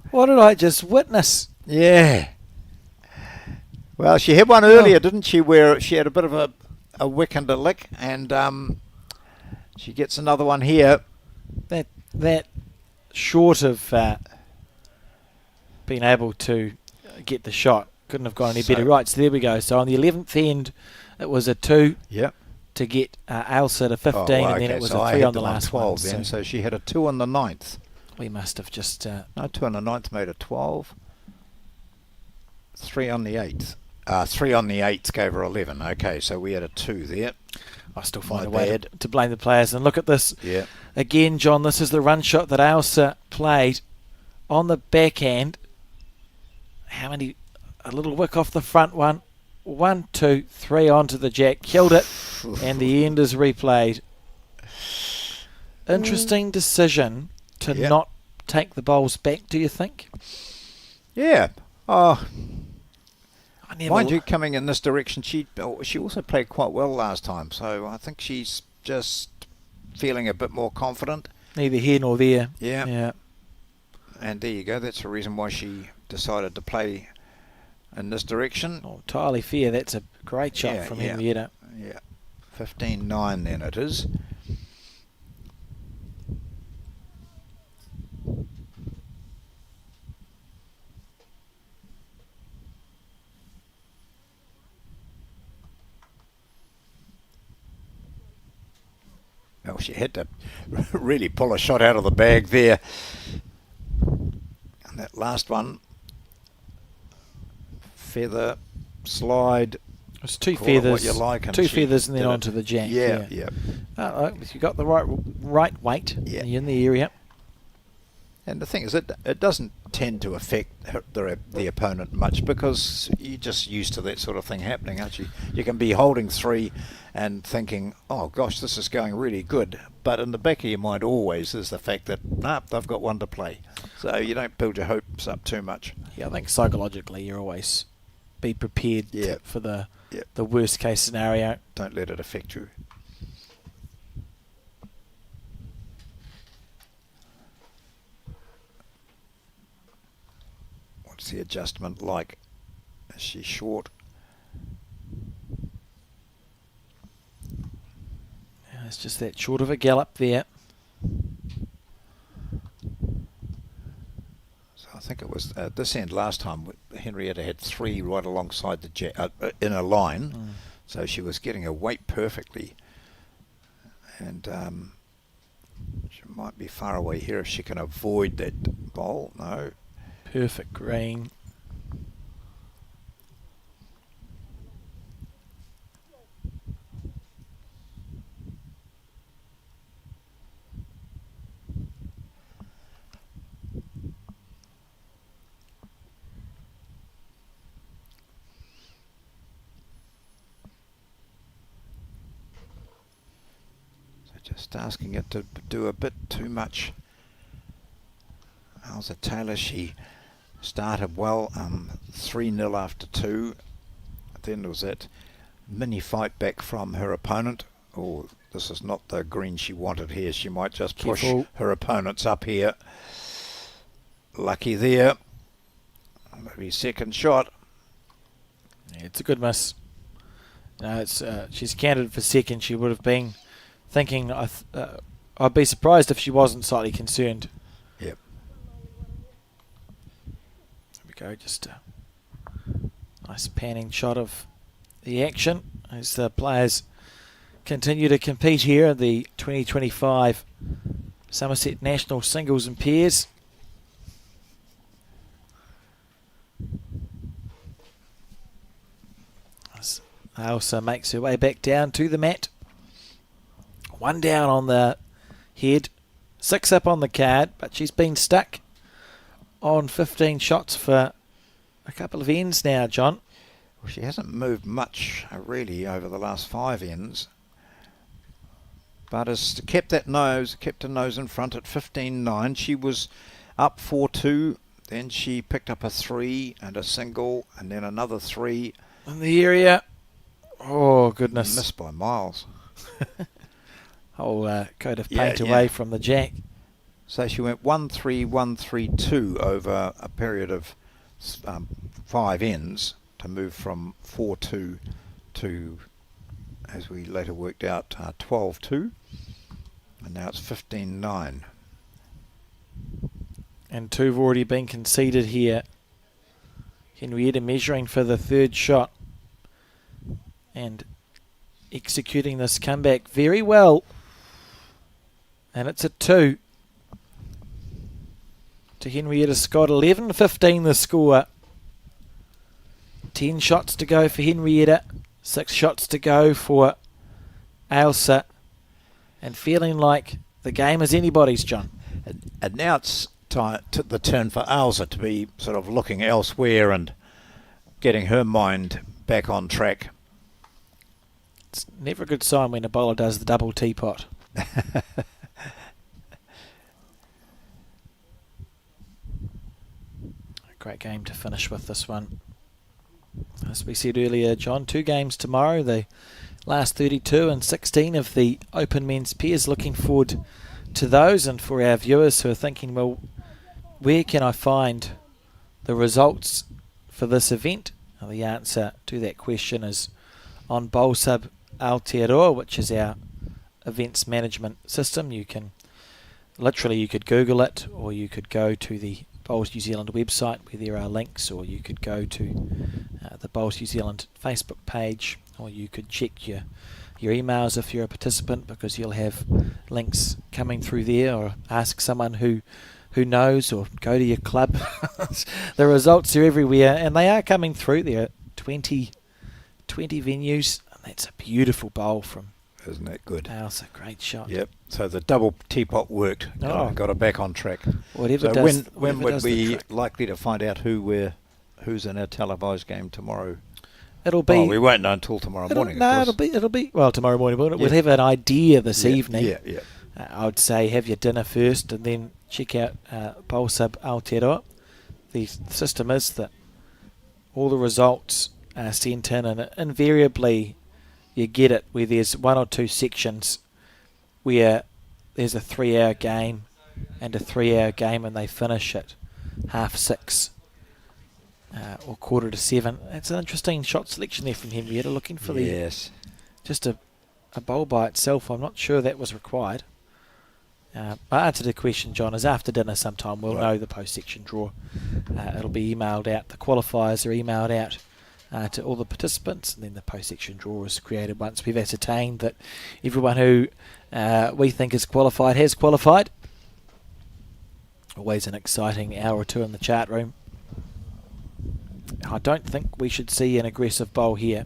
What did I just witness? Yeah. Well, she had one earlier, didn't she, where she had a bit of a wick and a lick, and she gets another one here. That short of being able to get the shot, couldn't have gone any better. Right, so there we go. So on the 11th end, it was a 2 to get Ailsa to 15, and then it was a 3 on the last 12 one. Then, so she had a 2 on the 9th. We must have just... no, 2 on the 9th made a 12. 3 on the 8th. 3 on the 8th gave her 11. Okay, so we had a 2 there. I still find a way to blame the players. And look at this. Yeah. Again, John, this is the run shot that Ailsa played on the backhand. How many? A little wick off the front one. 1, 2, 3 onto the jack. Killed it. And the end is replayed. Interesting decision to not take the bowls back, do you think? Yeah. Mind you, coming in this direction, she also played quite well last time, so I think she's just feeling a bit more confident. Neither here nor there. Yeah. And there you go. That's the reason why she decided to play in this direction. Oh, entirely fair. That's a great shot from Henrietta. Yeah. 15-9 then it is. Well, she had to really pull a shot out of the bag there. And that last one, feather, slide. It was 2 feathers. What you like, and 2 feathers and then onto the jack. Yeah. If you got the right weight, you're in the area. And the thing is, it doesn't tend to affect the opponent much, because you're just used to that sort of thing happening, aren't you? You can be holding 3 and thinking, oh gosh, this is going really good, but in the back of your mind always is the fact that they've got 1 to play, so you don't build your hopes up too much. Yeah, I think psychologically you're always be prepared for the Yep. the worst case scenario. Don't let it affect you. What's the adjustment like? Is she short? Yeah, it's just that short of a gallop there. So I think it was this end last time. Henrietta had 3 right alongside the in a line, so she was getting her weight perfectly. And she might be far away here if she can avoid that bowl. No. Perfect green. Just asking it to do a bit too much. Elsa Taylor, she started well, 3-0 after 2. Then there was that mini fight back from her opponent. Oh, this is not the green she wanted here. She might just push her opponents up here. Lucky there. Maybe second shot. Yeah, it's a good miss. No, it's she's counted for second. She would have been thinking, I'd be surprised if she wasn't slightly concerned. Yep. There we go, just a nice panning shot of the action as the players continue to compete here in the 2025 Summerset National Singles and Pairs. As Ailsa makes her way back down to the mat. 1 down on the head, 6 up on the card, but she's been stuck on 15 shots for a couple of ends now, John. Well, she hasn't moved much really over the last 5 ends, but has kept her nose in front at 15-9. She was up 4-2, then she picked up a 3 and a single, and then another 3. In the area. Oh, goodness. Missed by miles. Whole coat of paint away from the jack. So she went 1-3, 1-3-2 over a period of 5 ends to move from 4-2 to, as we later worked out, 12-2. And now it's 15-9. And 2 have already been conceded here. Henrietta measuring for the 3rd shot. And executing this comeback very well. And it's a 2 to Henrietta Scott. 11-15 the score. 10 shots to go for Henrietta. 6 shots to go for Ailsa. And feeling like the game is anybody's, John. And now it's time to the turn for Ailsa to be sort of looking elsewhere and getting her mind back on track. It's never a good sign when a bowler does the double teapot. Great game to finish with this one. As we said earlier, John, 2 games tomorrow. The last 32 and 16 of the Open Men's Pairs. Looking forward to those. And for our viewers who are thinking, well, where can I find the results for this event? Well, the answer to that question is on Poulson Aotearoa, which is our events management system. You can literally, you could Google it, or you could go to the Bowls New Zealand website where there are links, or you could go to the Bowls New Zealand Facebook page, or you could check your emails if you're a participant, because you'll have links coming through there, or ask someone who knows, or go to your club. The results are everywhere, and they are coming through. There are 20 venues, and that's a beautiful bowl from Isn't that good? That's a great shot. Yep. So the double teapot worked. Got her back on track. Whatever so does, when would does we likely to find out who's in our televised game tomorrow? It'll be. Oh, we won't know until tomorrow morning. No, it'll be. Well, tomorrow morning. We'll have an idea this evening. Yeah. I would say have your dinner first, and then check out Poulson Aotearoa. The system is that all the results sent in, and invariably you get it where there's one or two sections where there's a 3-hour game and a 3-hour game and they finish at 6:30 or 6:45. It's an interesting shot selection there from Henrietta, looking for just a bowl by itself. I'm not sure that was required. My answer to the question, John, is after dinner sometime we'll know the post-section draw. It'll be emailed out. The qualifiers are emailed out to all the participants, and then the post-section draw is created once we've ascertained that everyone who we think is qualified has qualified. Always an exciting hour or two in the chart room. I don't think we should see an aggressive bowl here.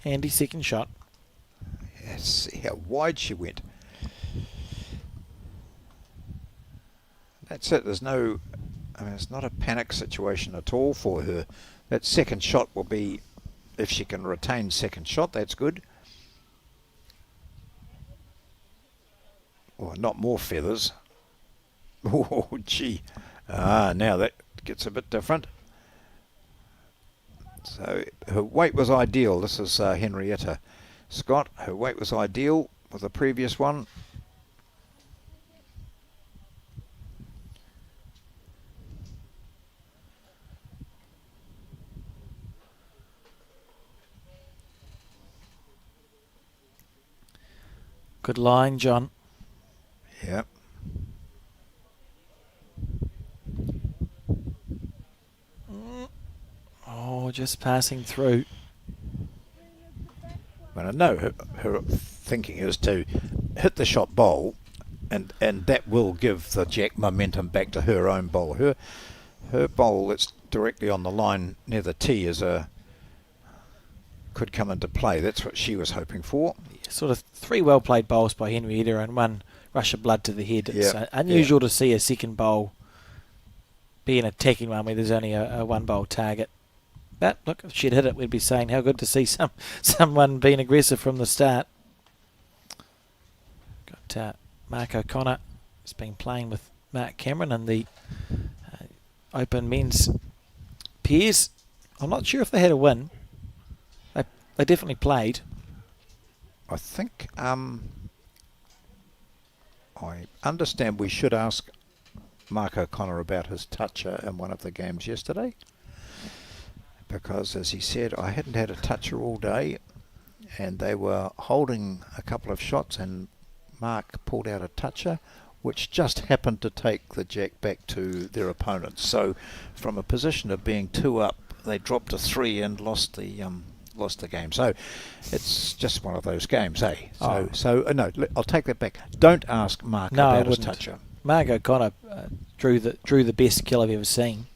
Handy second shot. Yes, see how wide she went. That's it. There's no, it's not a panic situation at all for her. That second shot will be, if she can retain second shot, that's good. Or not more feathers. Oh, gee. Now that gets a bit different. So her weight was ideal. This is Henrietta Scott. Her weight was ideal with the previous one. Good line, John. Yep. Oh, just passing through. But I know her thinking is to hit the shot bowl, and that will give the jack momentum back to her own bowl. Her bowl that's directly on the line near the tee could come into play. That's what she was hoping for. Sort of 3 well played bowls by Henrietta and 1 rush of blood to the head. It's unusual to see a second bowl be an attacking one where there's only a 1 bowl target. But look, if she'd hit it, we'd be saying how good to see someone being aggressive from the start. Got Mark O'Connor has been playing with Mark Cameron in the Open men's pairs. I'm not sure if they had a win. They definitely played. I think I understand we should ask Mark O'Connor about his toucher in one of the games yesterday, because as he said, I hadn't had a toucher all day and they were holding a couple of shots and Mark pulled out a toucher which just happened to take the jack back to their opponents. So from a position of being 2 up, they dropped to 3 and lost the game. So it's just one of those games, eh? No, I'll take that back. Don't ask Mark about his toucher. Mark O'Connor drew the best kill I've ever seen.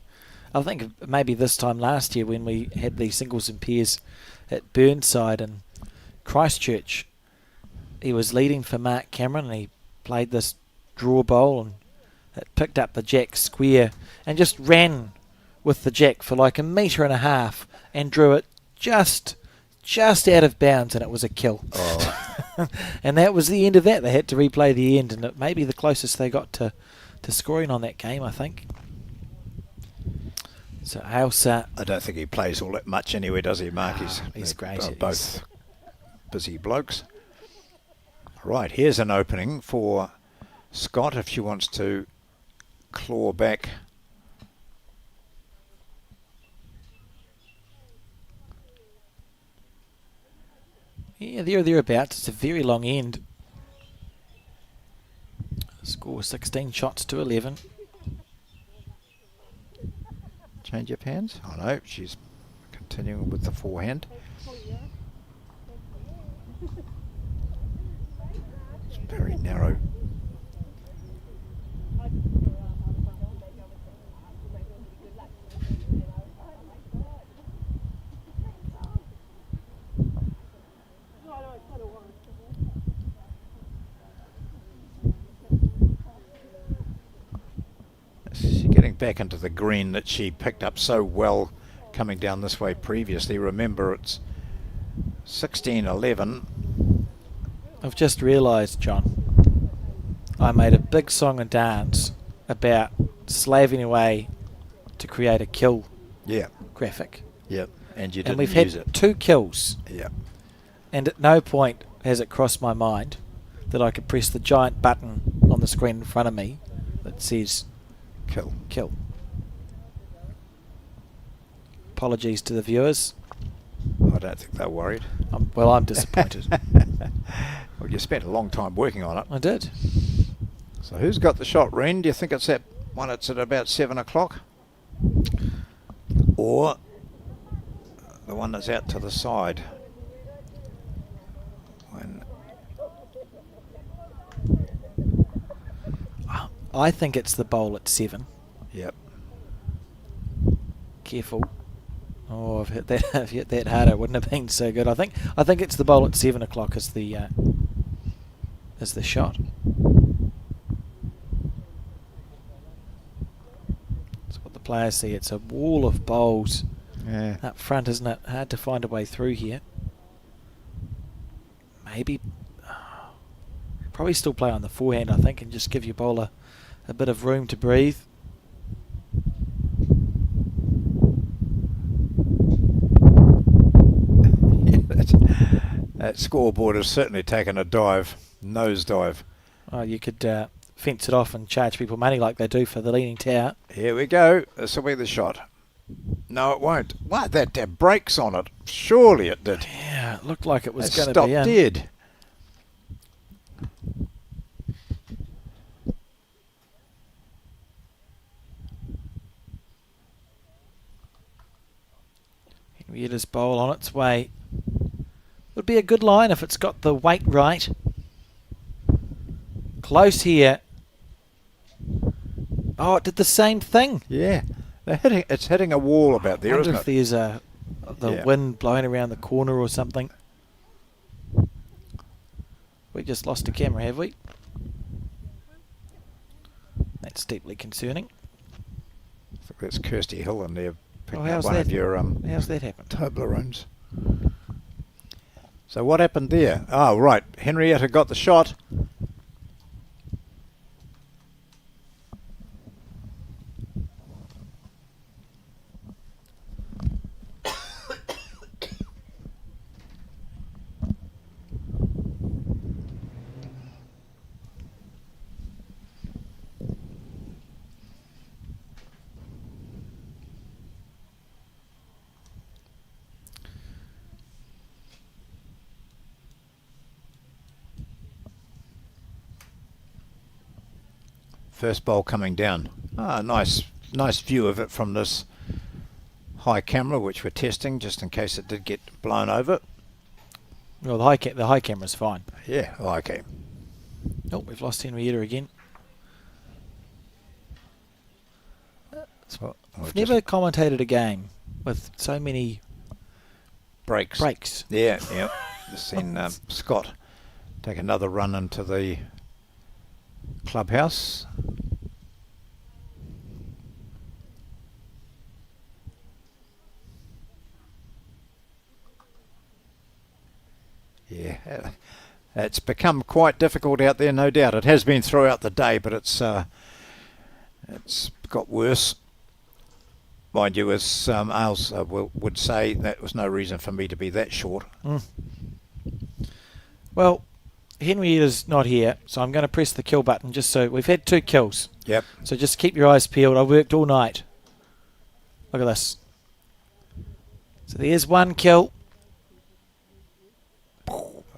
I think maybe this time last year when we had these singles and pairs at Burnside and Christchurch, he was leading for Mark Cameron and he played this draw bowl and it picked up the jack square and just ran with the jack for like 1.5 meters and drew it just out of bounds, and it was a kill. Oh. And that was the end of that. They had to replay the end, and it may be the closest they got to scoring on that game, I think. So Ailsa, I don't think he plays all that much anyway, does he, Mark? He's great. Both busy blokes. Right, here's an opening for Scott if she wants to claw back. Yeah, thereabouts. It's a very long end. Score 16 shots to 11. Change of hands? Oh no, she's continuing with the forehand. It's very narrow. She's getting back into the green that she picked up so well coming down this way previously. Remember, it's 16-11. I've just realised, John, I made a big song and dance about slaving away to create a kill graphic. Yep. And you And didn't we've use had it. 2 kills. Yep. And at no point has it crossed my mind that I could press the giant button on the screen in front of me that says Kill. kill. Apologies to the viewers. I don't think they're worried. I'm disappointed. Well, you spent a long time working on it. I did. So who's got the shot, Ren? Do you think it's that one that's at about 7 o'clock? Or the one that's out to the side? When I think it's the bowl at 7. Yep. Careful. Oh, I've hit that. I've hit that harder. It wouldn't have been so good. I think it's the bowl at 7 o'clock is the shot. That's what the players see. It's a wall of bowls up front, isn't it? Hard to find a way through here. Maybe. Probably still play on the forehand, I think, and just give your bowler a bit of room to breathe. That scoreboard has certainly taken a dive, nosedive. Oh, you could fence it off and charge people money like they do for the Leaning Tower. Here we go. This will be the shot. No, it won't. What? That had brakes on it. Surely it did. Yeah, it looked like it was It going to stopped be in. dead. Henrietta's bowl on its way. Would be a good line if it's got the weight right. Close here. Oh, it did the same thing. Yeah. It's hitting a wall about there, I isn't wonder if it? there's the wind blowing around the corner or something. We just lost a camera, have we? That's deeply concerning. I think that's Kirsty Hill in there picking how's up one that? of your How's that happened? Toblerones. So what happened there? Oh, right. Henrietta got the shot. First bowl coming down. Ah, nice view of it from this high camera, which we're testing just in case it did get blown over. Well, the high camera's fine. Yeah, okay. Oh, we've lost Henrietta again. So, I've never commentated a game with so many breaks. Yeah. Just seen Scott take another run into the clubhouse. Yeah, it's become quite difficult out there, no doubt. It has been throughout the day, but it's got worse. Mind you, as Ailes would say, that was no reason for me to be that short. Well, Henrietta's not here, so I'm going to press the kill button just so we've had 2 kills. Yep. So just keep your eyes peeled. I worked all night. Look at this. So there's 1 kill.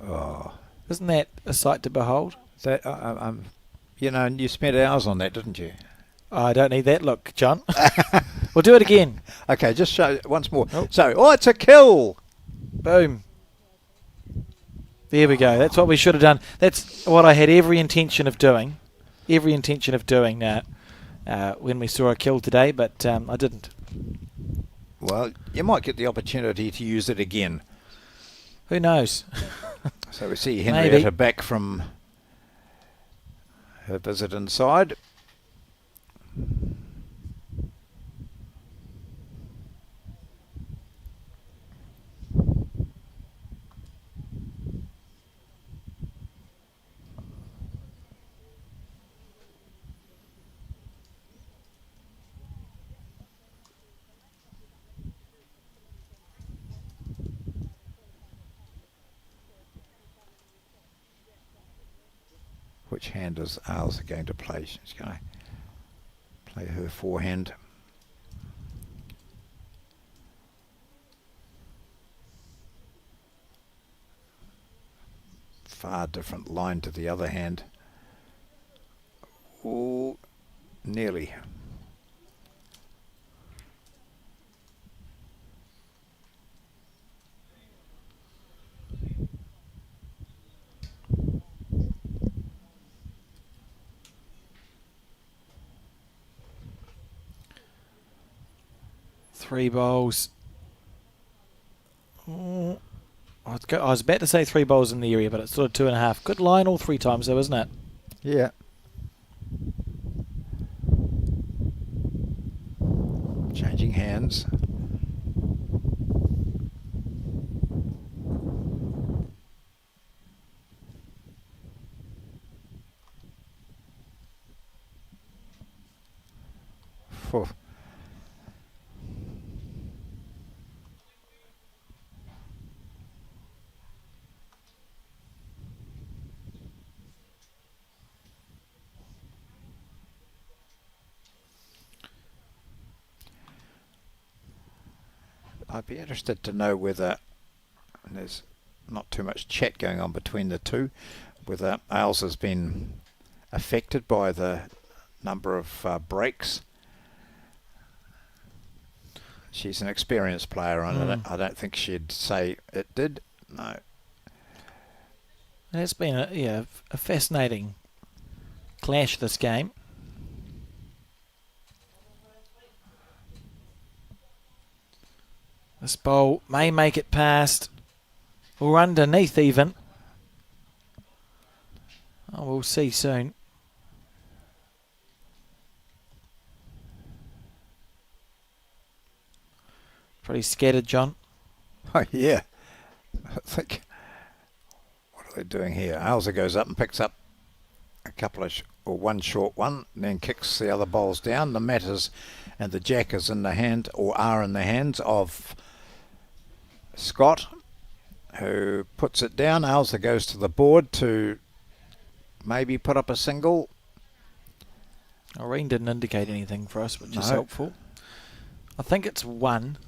Oh, Isn't that a sight to behold? that you spent hours on that, didn't you? I don't need that look, John. We'll do it again. Okay, just show it once more. Oh. So, it's a kill. Boom. There we go. That's what we should have done. That's what I had every intention of doing. When we saw a kill today, but I didn't. Well, you might get the opportunity to use it again. Who knows? So we see Henrietta back from her visit inside. Which hand is Ailsa going to play? She's going to play her forehand. Far different line to the other hand. Oh, nearly. Three bowls. Oh, I was about to say 3 bowls in the area, but it's sort of 2.5. Good line all 3 times though, isn't it? Yeah. Changing hands. Phew. I'd be interested to know whether, and there's not too much chat going on between the two, whether Ailsa's been affected by the number of breaks. She's an experienced player, and I don't think she'd say it did. No. It's been a fascinating clash this game. This bowl may make it past or underneath even. Oh, we'll see soon. Pretty scattered, John. Oh, yeah. I think, what are they doing here? Ailsa goes up and picks up a couple of, or one short one, and then kicks the other bowls down. The mat is, and the jack is in the hand, or are in the hands of Scott, who puts it down. Ailsa goes to the board to maybe put up a single. Irene didn't indicate anything for us, which is No. helpful. I think it's 1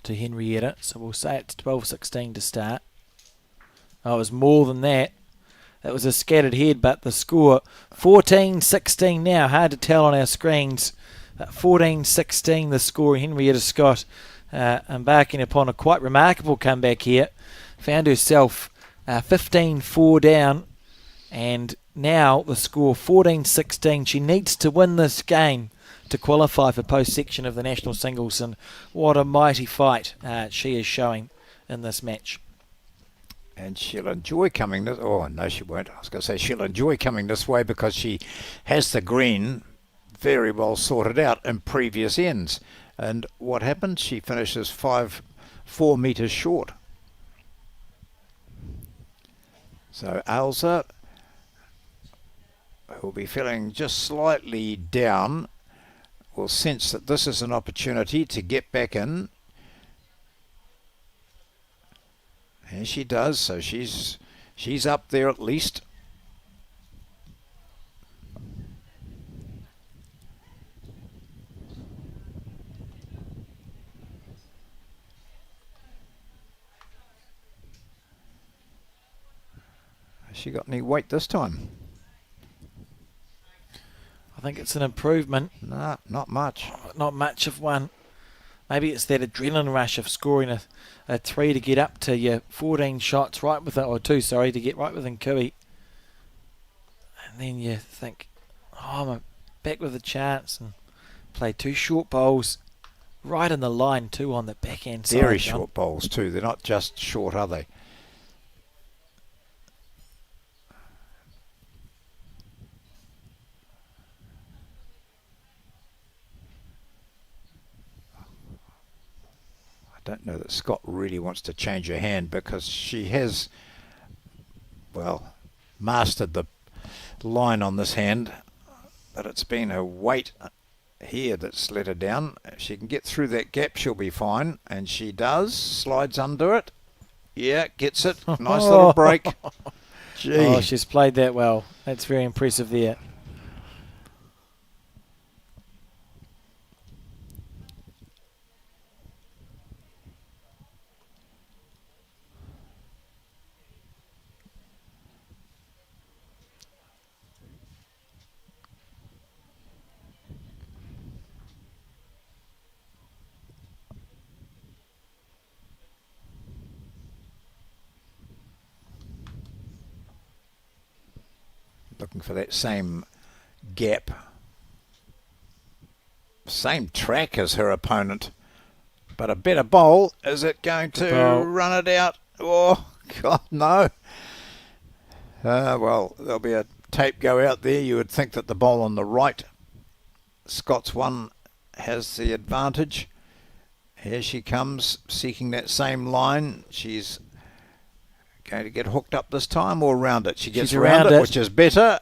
to Henrietta, so we'll say it's 12-16 to start. Oh, it was more than that. That was a scattered head, but the score 14-16 now. Hard to tell on our screens. 14-16 the score. Henrietta Scott embarking upon a quite remarkable comeback here. Found herself 15-4 down, and now the score 14-16. She needs to win this game to qualify for post-section of the national singles, and what a mighty fight she is showing in this match. And she'll enjoy coming this... Oh, no, she won't. I was going to say she'll enjoy coming this way because she has the green very well sorted out in previous ends. And what happens? She finishes 4 metres short. So Ailsa will be feeling just slightly down, will sense that this is an opportunity to get back in. And she does, so she's up there at least. Has she got any weight this time? I think it's an improvement. Nah, not much. Not much of one. Maybe it's that adrenaline rush of scoring a 3 to get up to your 14 shots right with it, or 2, sorry, to get right within Kui. And then you think, oh, I'm back with a chance, and play 2 short bowls right in the line too on the backhand side. Very short bowls too. They're not just short, are they? I don't know that Scott really wants to change her hand because she has, well, mastered the line on this hand, but it's been her weight here that's let her down. If she can get through that gap, she'll be fine, and she does. Slides under it. Yeah, gets it. Nice little break. Gee. Oh, she's played that well. That's very impressive there. Looking for that same gap. Same track as her opponent. But a better bowl. Is it going to run it out? Oh, God, no. Well, there'll be a tape go out there. You would think that the bowl on the right, Scott's one, has the advantage. Here she comes, seeking that same line. She's going to get hooked up this time or around it. She gets around it, which is better.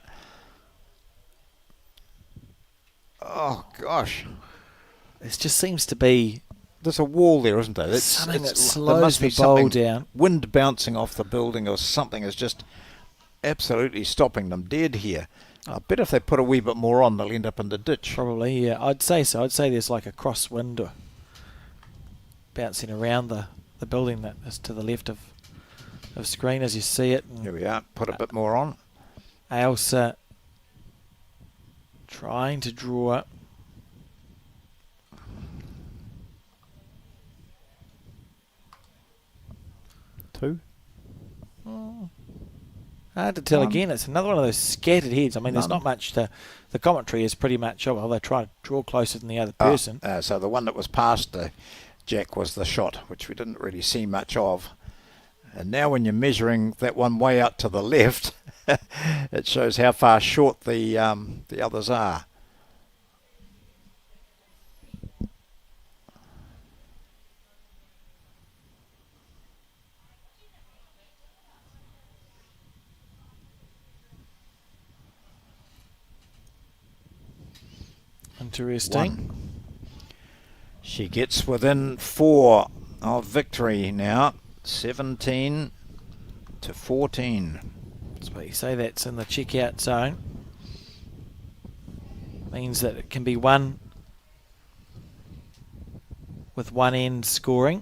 Oh, gosh. It just seems to be... There's a wall there, isn't there? Something that slows the bowl down. Wind bouncing off the building or something is just absolutely stopping them dead here. I bet if they put a wee bit more on, they'll end up in the ditch. Probably, yeah. I'd say so. I'd say there's like a crosswind or bouncing around the building that is to the left of screen as you see it. And here we are. Put a bit more on. Ailsa trying to draw up. Two. Hard to tell again. It's another one of those scattered heads. I mean, there's not much to... The commentary is pretty much, oh, well, they try to draw closer than the other person. So the one that was past the jack was the shot, which we didn't really see much of. And now when you're measuring that one way out to the left, it shows how far short the others are. Interesting. She gets within 4 of victory now. 17 to 14. That's what you say. That's in the checkout zone. Means that it can be won with one end scoring.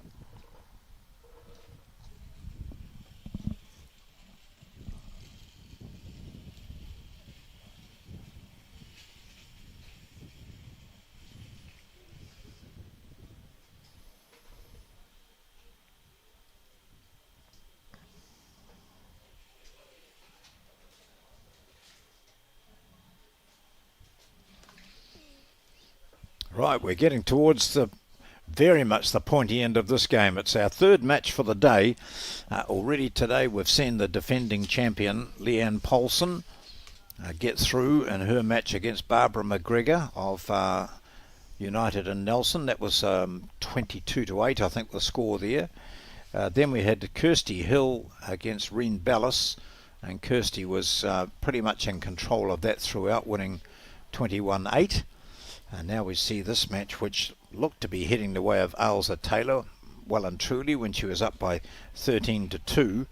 Right, we're getting towards very much the pointy end of this game. It's our third match for the day. Already today we've seen the defending champion, Leanne Poulson, get through in her match against Barbara McGregor of United and Nelson. That was 22 to 8, I think, the score there. Then we had Kirsty Hill against Reen Ballas, and Kirsty was pretty much in control of that throughout, winning 21-8. And now we see this match, which looked to be heading the way of Ailsa Taylor, well and truly, when she was up by 13 to 2.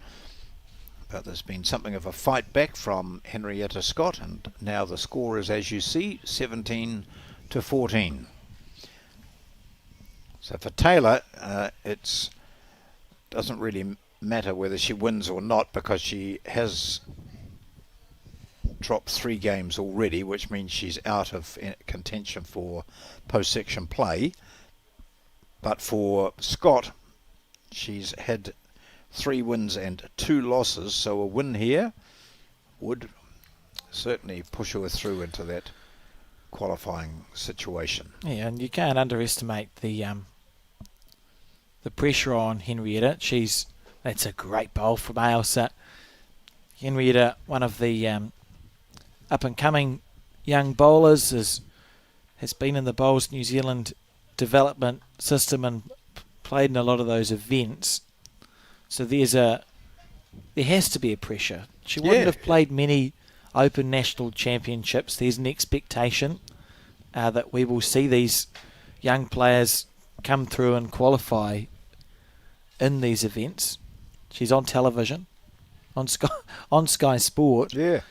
But there's been something of a fight back from Henrietta Scott, and now the score is, as you see, 17 to 14. So for Taylor, it doesn't really matter whether she wins or not, because she has dropped 3 games already, which means she's out of contention for post-section play. But for Scott, she's had 3 wins and 2 losses, so a win here would certainly push her through into that qualifying situation. Yeah, and you can't underestimate the pressure on Henrietta. That's a great bowl from Ailsa. Henrietta, one of the up-and-coming young bowlers, has been in the Bowls New Zealand development system and played in a lot of those events. So there has to be a pressure. She wouldn't have played many Open National Championships. There's an expectation that we will see these young players come through and qualify in these events. She's on television, on Sky Sport, Yeah.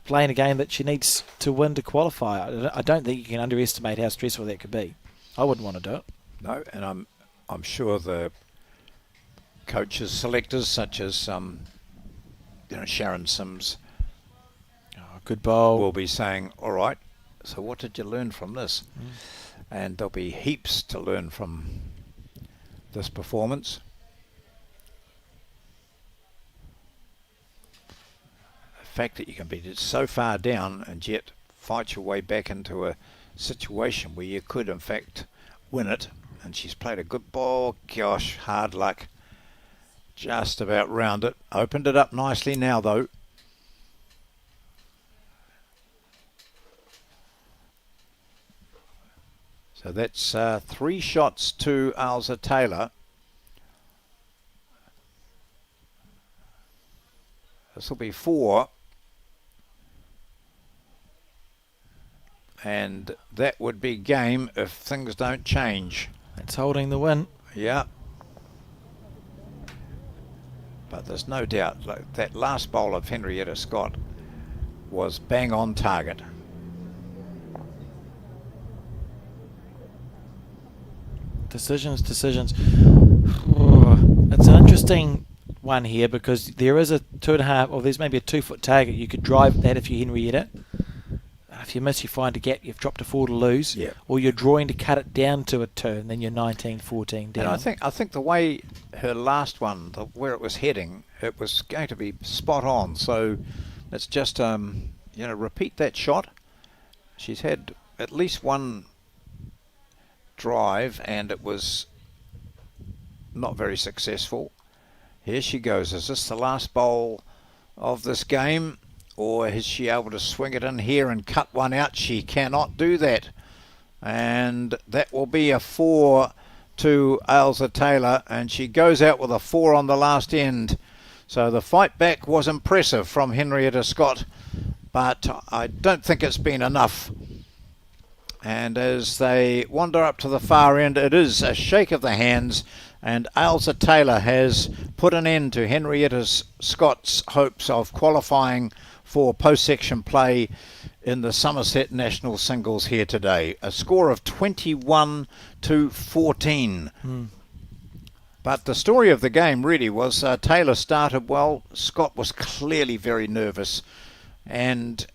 playing a game that she needs to win to qualify. I don't think you can underestimate how stressful that could be. I wouldn't want to do it. No, and I'm sure the coaches, selectors such as Sharon Sims, Good bowl. will be saying, all right, so what did you learn from this? And there'll be heaps to learn from this performance. The fact that you can be so far down and yet fight your way back into a situation where you could in fact win it. And she's played a good ball. Gosh, hard luck. Just about round it. Opened it up nicely now though. So that's 3 shots to Ailsa Taylor. This will be 4. And that would be game if things don't change. It's holding the win. Yeah. But there's no doubt that last bowl of Henrietta Scott was bang on target. Decisions. It's an interesting one here because there is a 2.5, or there's maybe a 2-foot target. You could drive that if you Henrietta. If you miss, you find a gap, you've dropped a 4 to lose. Yeah. Or you're drawing to cut it down to a 2, and then you're 19-14 down. And I think the way her last one, where it was heading, it was going to be spot on. So let's just repeat that shot. She's had at least one drive and it was not very successful. Here she goes. Is this the last bowl of this game, or is she able to swing it in here and cut one out? She cannot do that, and that will be a 4 to Ailsa Taylor, and she goes out with a 4 on the last end. So the fight back was impressive from Henrietta Scott, but I don't think it's been enough. And as they wander up to the far end, it is a shake of the hands, and Ailsa Taylor has put an end to Henrietta Scott's hopes of qualifying for post-section play in the Summerset National Singles here today. A score of 21-14. But the story of the game really was Taylor started well. Scott was clearly very nervous, and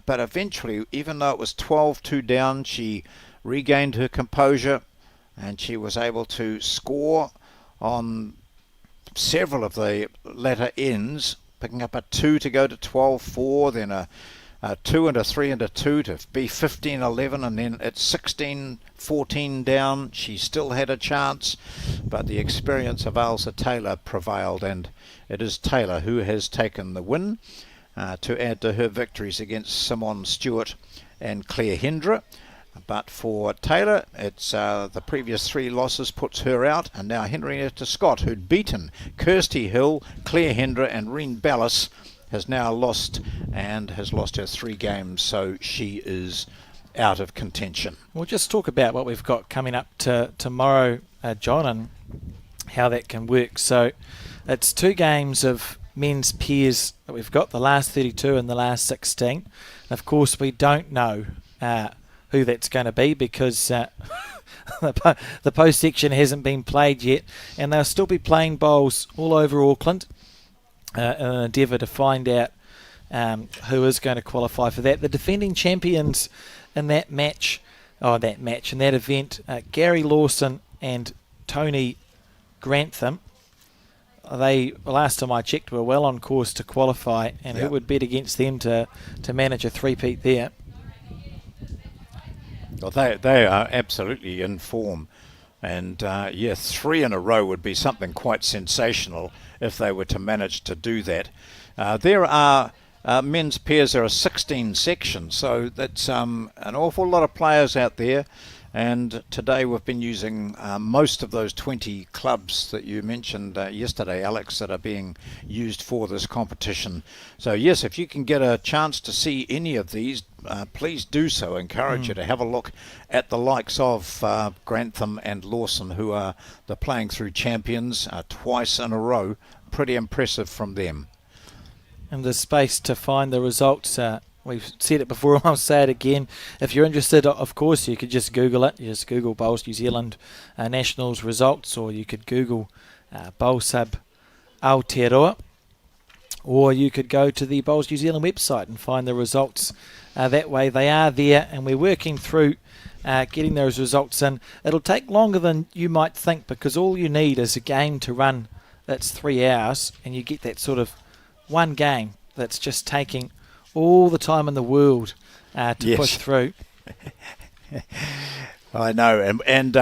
but eventually, even though it was 12-2 down, she regained her composure and she was able to score on several of the latter ends, picking up a 2 to go to 12-4, then a 2 and a 3 and a 2 to be 15-11, and then at 16-14 down, she still had a chance, but the experience of Ailsa Taylor prevailed, and it is Taylor who has taken the win to add to her victories against Simone Stewart and Claire Hendra. But for Taylor, it's the previous 3 losses puts her out, and now Henrietta Scott, who'd beaten Kirsty Hill, Claire Hendra and Reen Ballas, has now lost and has lost her 3 games, so she is out of contention. We'll just talk about what we've got coming up tomorrow, John, and how that can work. So it's 2 games of men's pairs that we've got, the last 32 and the last 16. Of course, we don't know who that's going to be because the post section hasn't been played yet, and they'll still be playing bowls all over Auckland in an endeavour to find out who is going to qualify for that. The defending champions in that event, Gary Lawson and Tony Grantham, they, last time I checked, were well on course to qualify, and who would bet against them to manage a three-peat there? Well, they are absolutely in form, and 3 in a row would be something quite sensational if they were to manage to do that. There are men's pairs, there are 16 sections, so that's an awful lot of players out there. And today we've been using most of those 20 clubs that you mentioned yesterday, Alex, that are being used for this competition. So yes, if you can get a chance to see any of these, please do so. Encourage you to have a look at the likes of Grantham and Lawson, who are the playing through champions twice in a row. Pretty impressive from them. in the space to find the results. We've said it before, I'll say it again. If you're interested, of course, you could just Google it. You just Google Bowls New Zealand Nationals results, or you could Google Bowl Sub Aotearoa, or you could go to the Bowls New Zealand website and find the results. That way they are there, and we're working through getting those results in. It'll take longer than you might think, because all you need is a game to run that's 3 hours, and you get that sort of one game that's just taking all the time in the world to push through. I know, and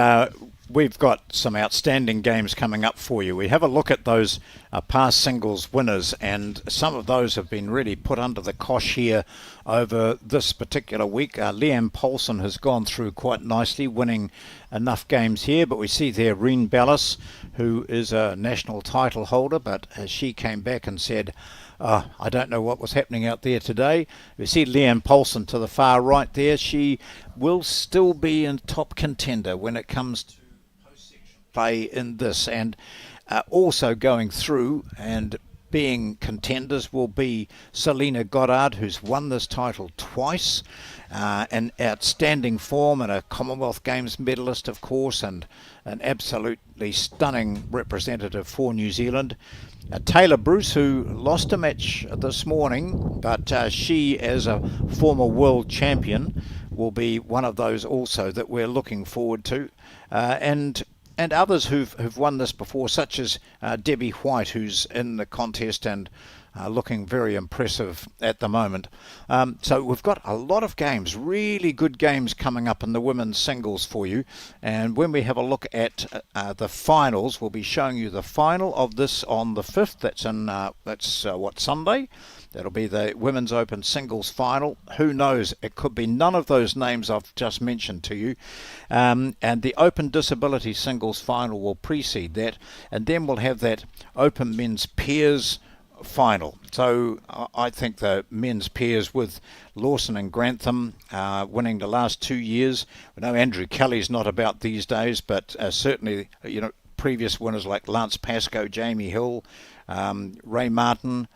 we've got some outstanding games coming up for you. We have a look at those past singles winners, and some of those have been really put under the cosh here over this particular week. Leanne Poulson has gone through quite nicely, winning enough games here, but we see there Reen Bellis, who is a national title holder, but she came back and said, I don't know what was happening out there today. We see Leanne Poulson to the far right there. She will still be in top contender when it comes to post-section play in this. And also going through and being contenders will be Selena Goddard, who's won this title twice. An outstanding form and a Commonwealth Games medalist, of course, and an absolutely stunning representative for New Zealand. Taylor Bruce, who lost a match this morning, but she, as a former world champion, will be one of those also that we're looking forward to. And others who've won this before, such as Debbie White, who's in the contest and looking very impressive at the moment. So we've got a lot of games, really good games coming up in the women's singles for you. And when we have a look at the finals, we'll be showing you the final of this on the 5th. That's Sunday. That'll be the Women's Open Singles Final. Who knows? It could be none of those names I've just mentioned to you. And the Open Disability Singles Final will precede that. And then we'll have that Open Men's Pairs Final. So I think the men's pairs with Lawson and Grantham winning the last 2 years. We know Andrew Kelly's not about these days, but certainly, previous winners like Lance Pascoe, Jamie Hill, Ray Martin,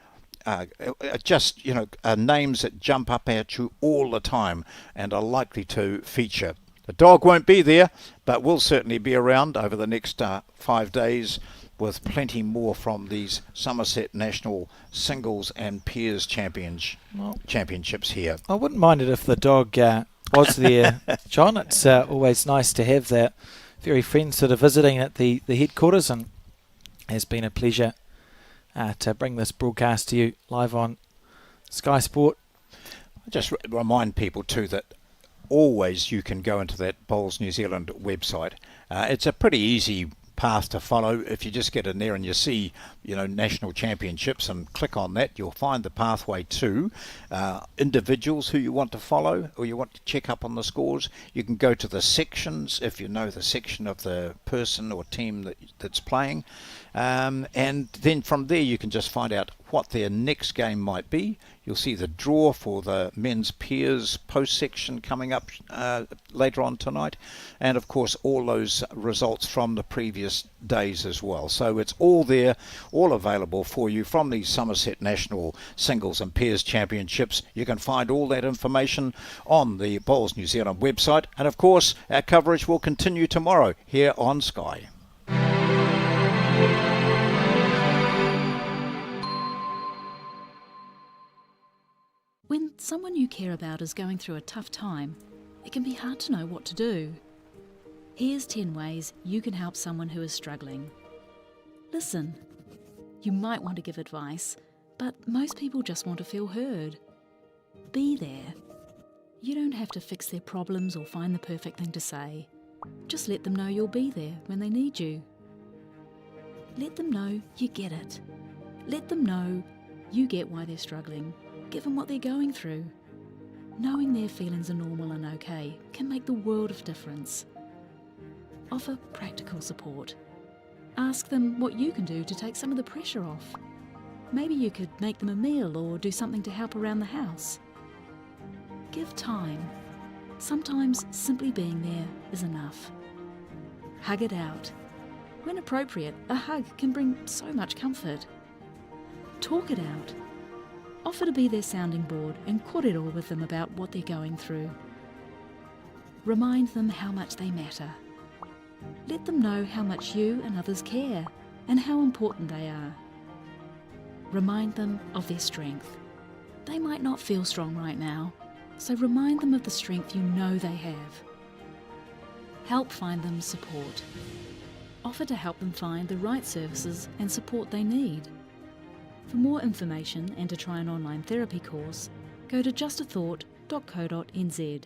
names that jump up at you all the time and are likely to feature. The dog won't be there, but will certainly be around over the next 5 days with plenty more from these Summerset National Singles and Pairs Championships here. I wouldn't mind it if the dog was there, John. It's always nice to have that very friends that are visiting at the headquarters, and has been a pleasure to bring this broadcast to you live on Sky Sport. I just remind people too that always you can go into that Bowls New Zealand website. It's a pretty easy path to follow. If you just get in there and you see national championships and click on that, you'll find the pathway to individuals who you want to follow or you want to check up on the scores. You can go to the sections if you know the section of the person or team that's playing, and then from there you can just find out what their next game might be. You'll see the draw for the men's pairs post section coming up later on tonight, and of course all those results from the previous days as well. So it's all there, all available for you from the Summerset National Singles and Pairs Championships. You can find all that information on the Bowls New Zealand website, and of course our coverage will continue tomorrow here on Sky. When someone you care about is going through a tough time, it can be hard to know what to do. Here's 10 ways you can help someone who is struggling. Listen. You might want to give advice, but most people just want to feel heard. Be there. You don't have to fix their problems or find the perfect thing to say. Just let them know you'll be there when they need you. Let them know you get it. Let them know you get why they're struggling. Give them what they're going through. Knowing their feelings are normal and okay can make the world of difference. Offer practical support. Ask them what you can do to take some of the pressure off. Maybe you could make them a meal or do something to help around the house. Give time. Sometimes simply being there is enough. Hug it out. When appropriate, a hug can bring so much comfort. Talk it out. Offer to be their sounding board and kōrero with them about what they're going through. Remind them how much they matter. Let them know how much you and others care and how important they are. Remind them of their strength. They might not feel strong right now, so remind them of the strength you know they have. Help find them support. Offer to help them find the right services and support they need. For more information and to try an online therapy course, go to justathought.co.nz.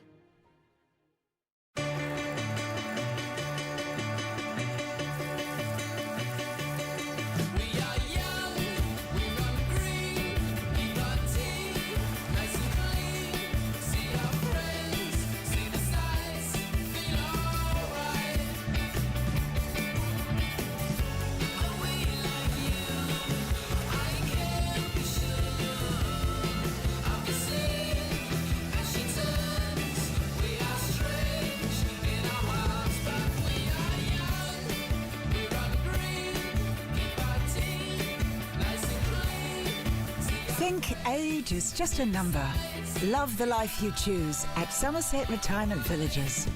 Think age is just a number. Love the life you choose at Summerset Retirement Villages.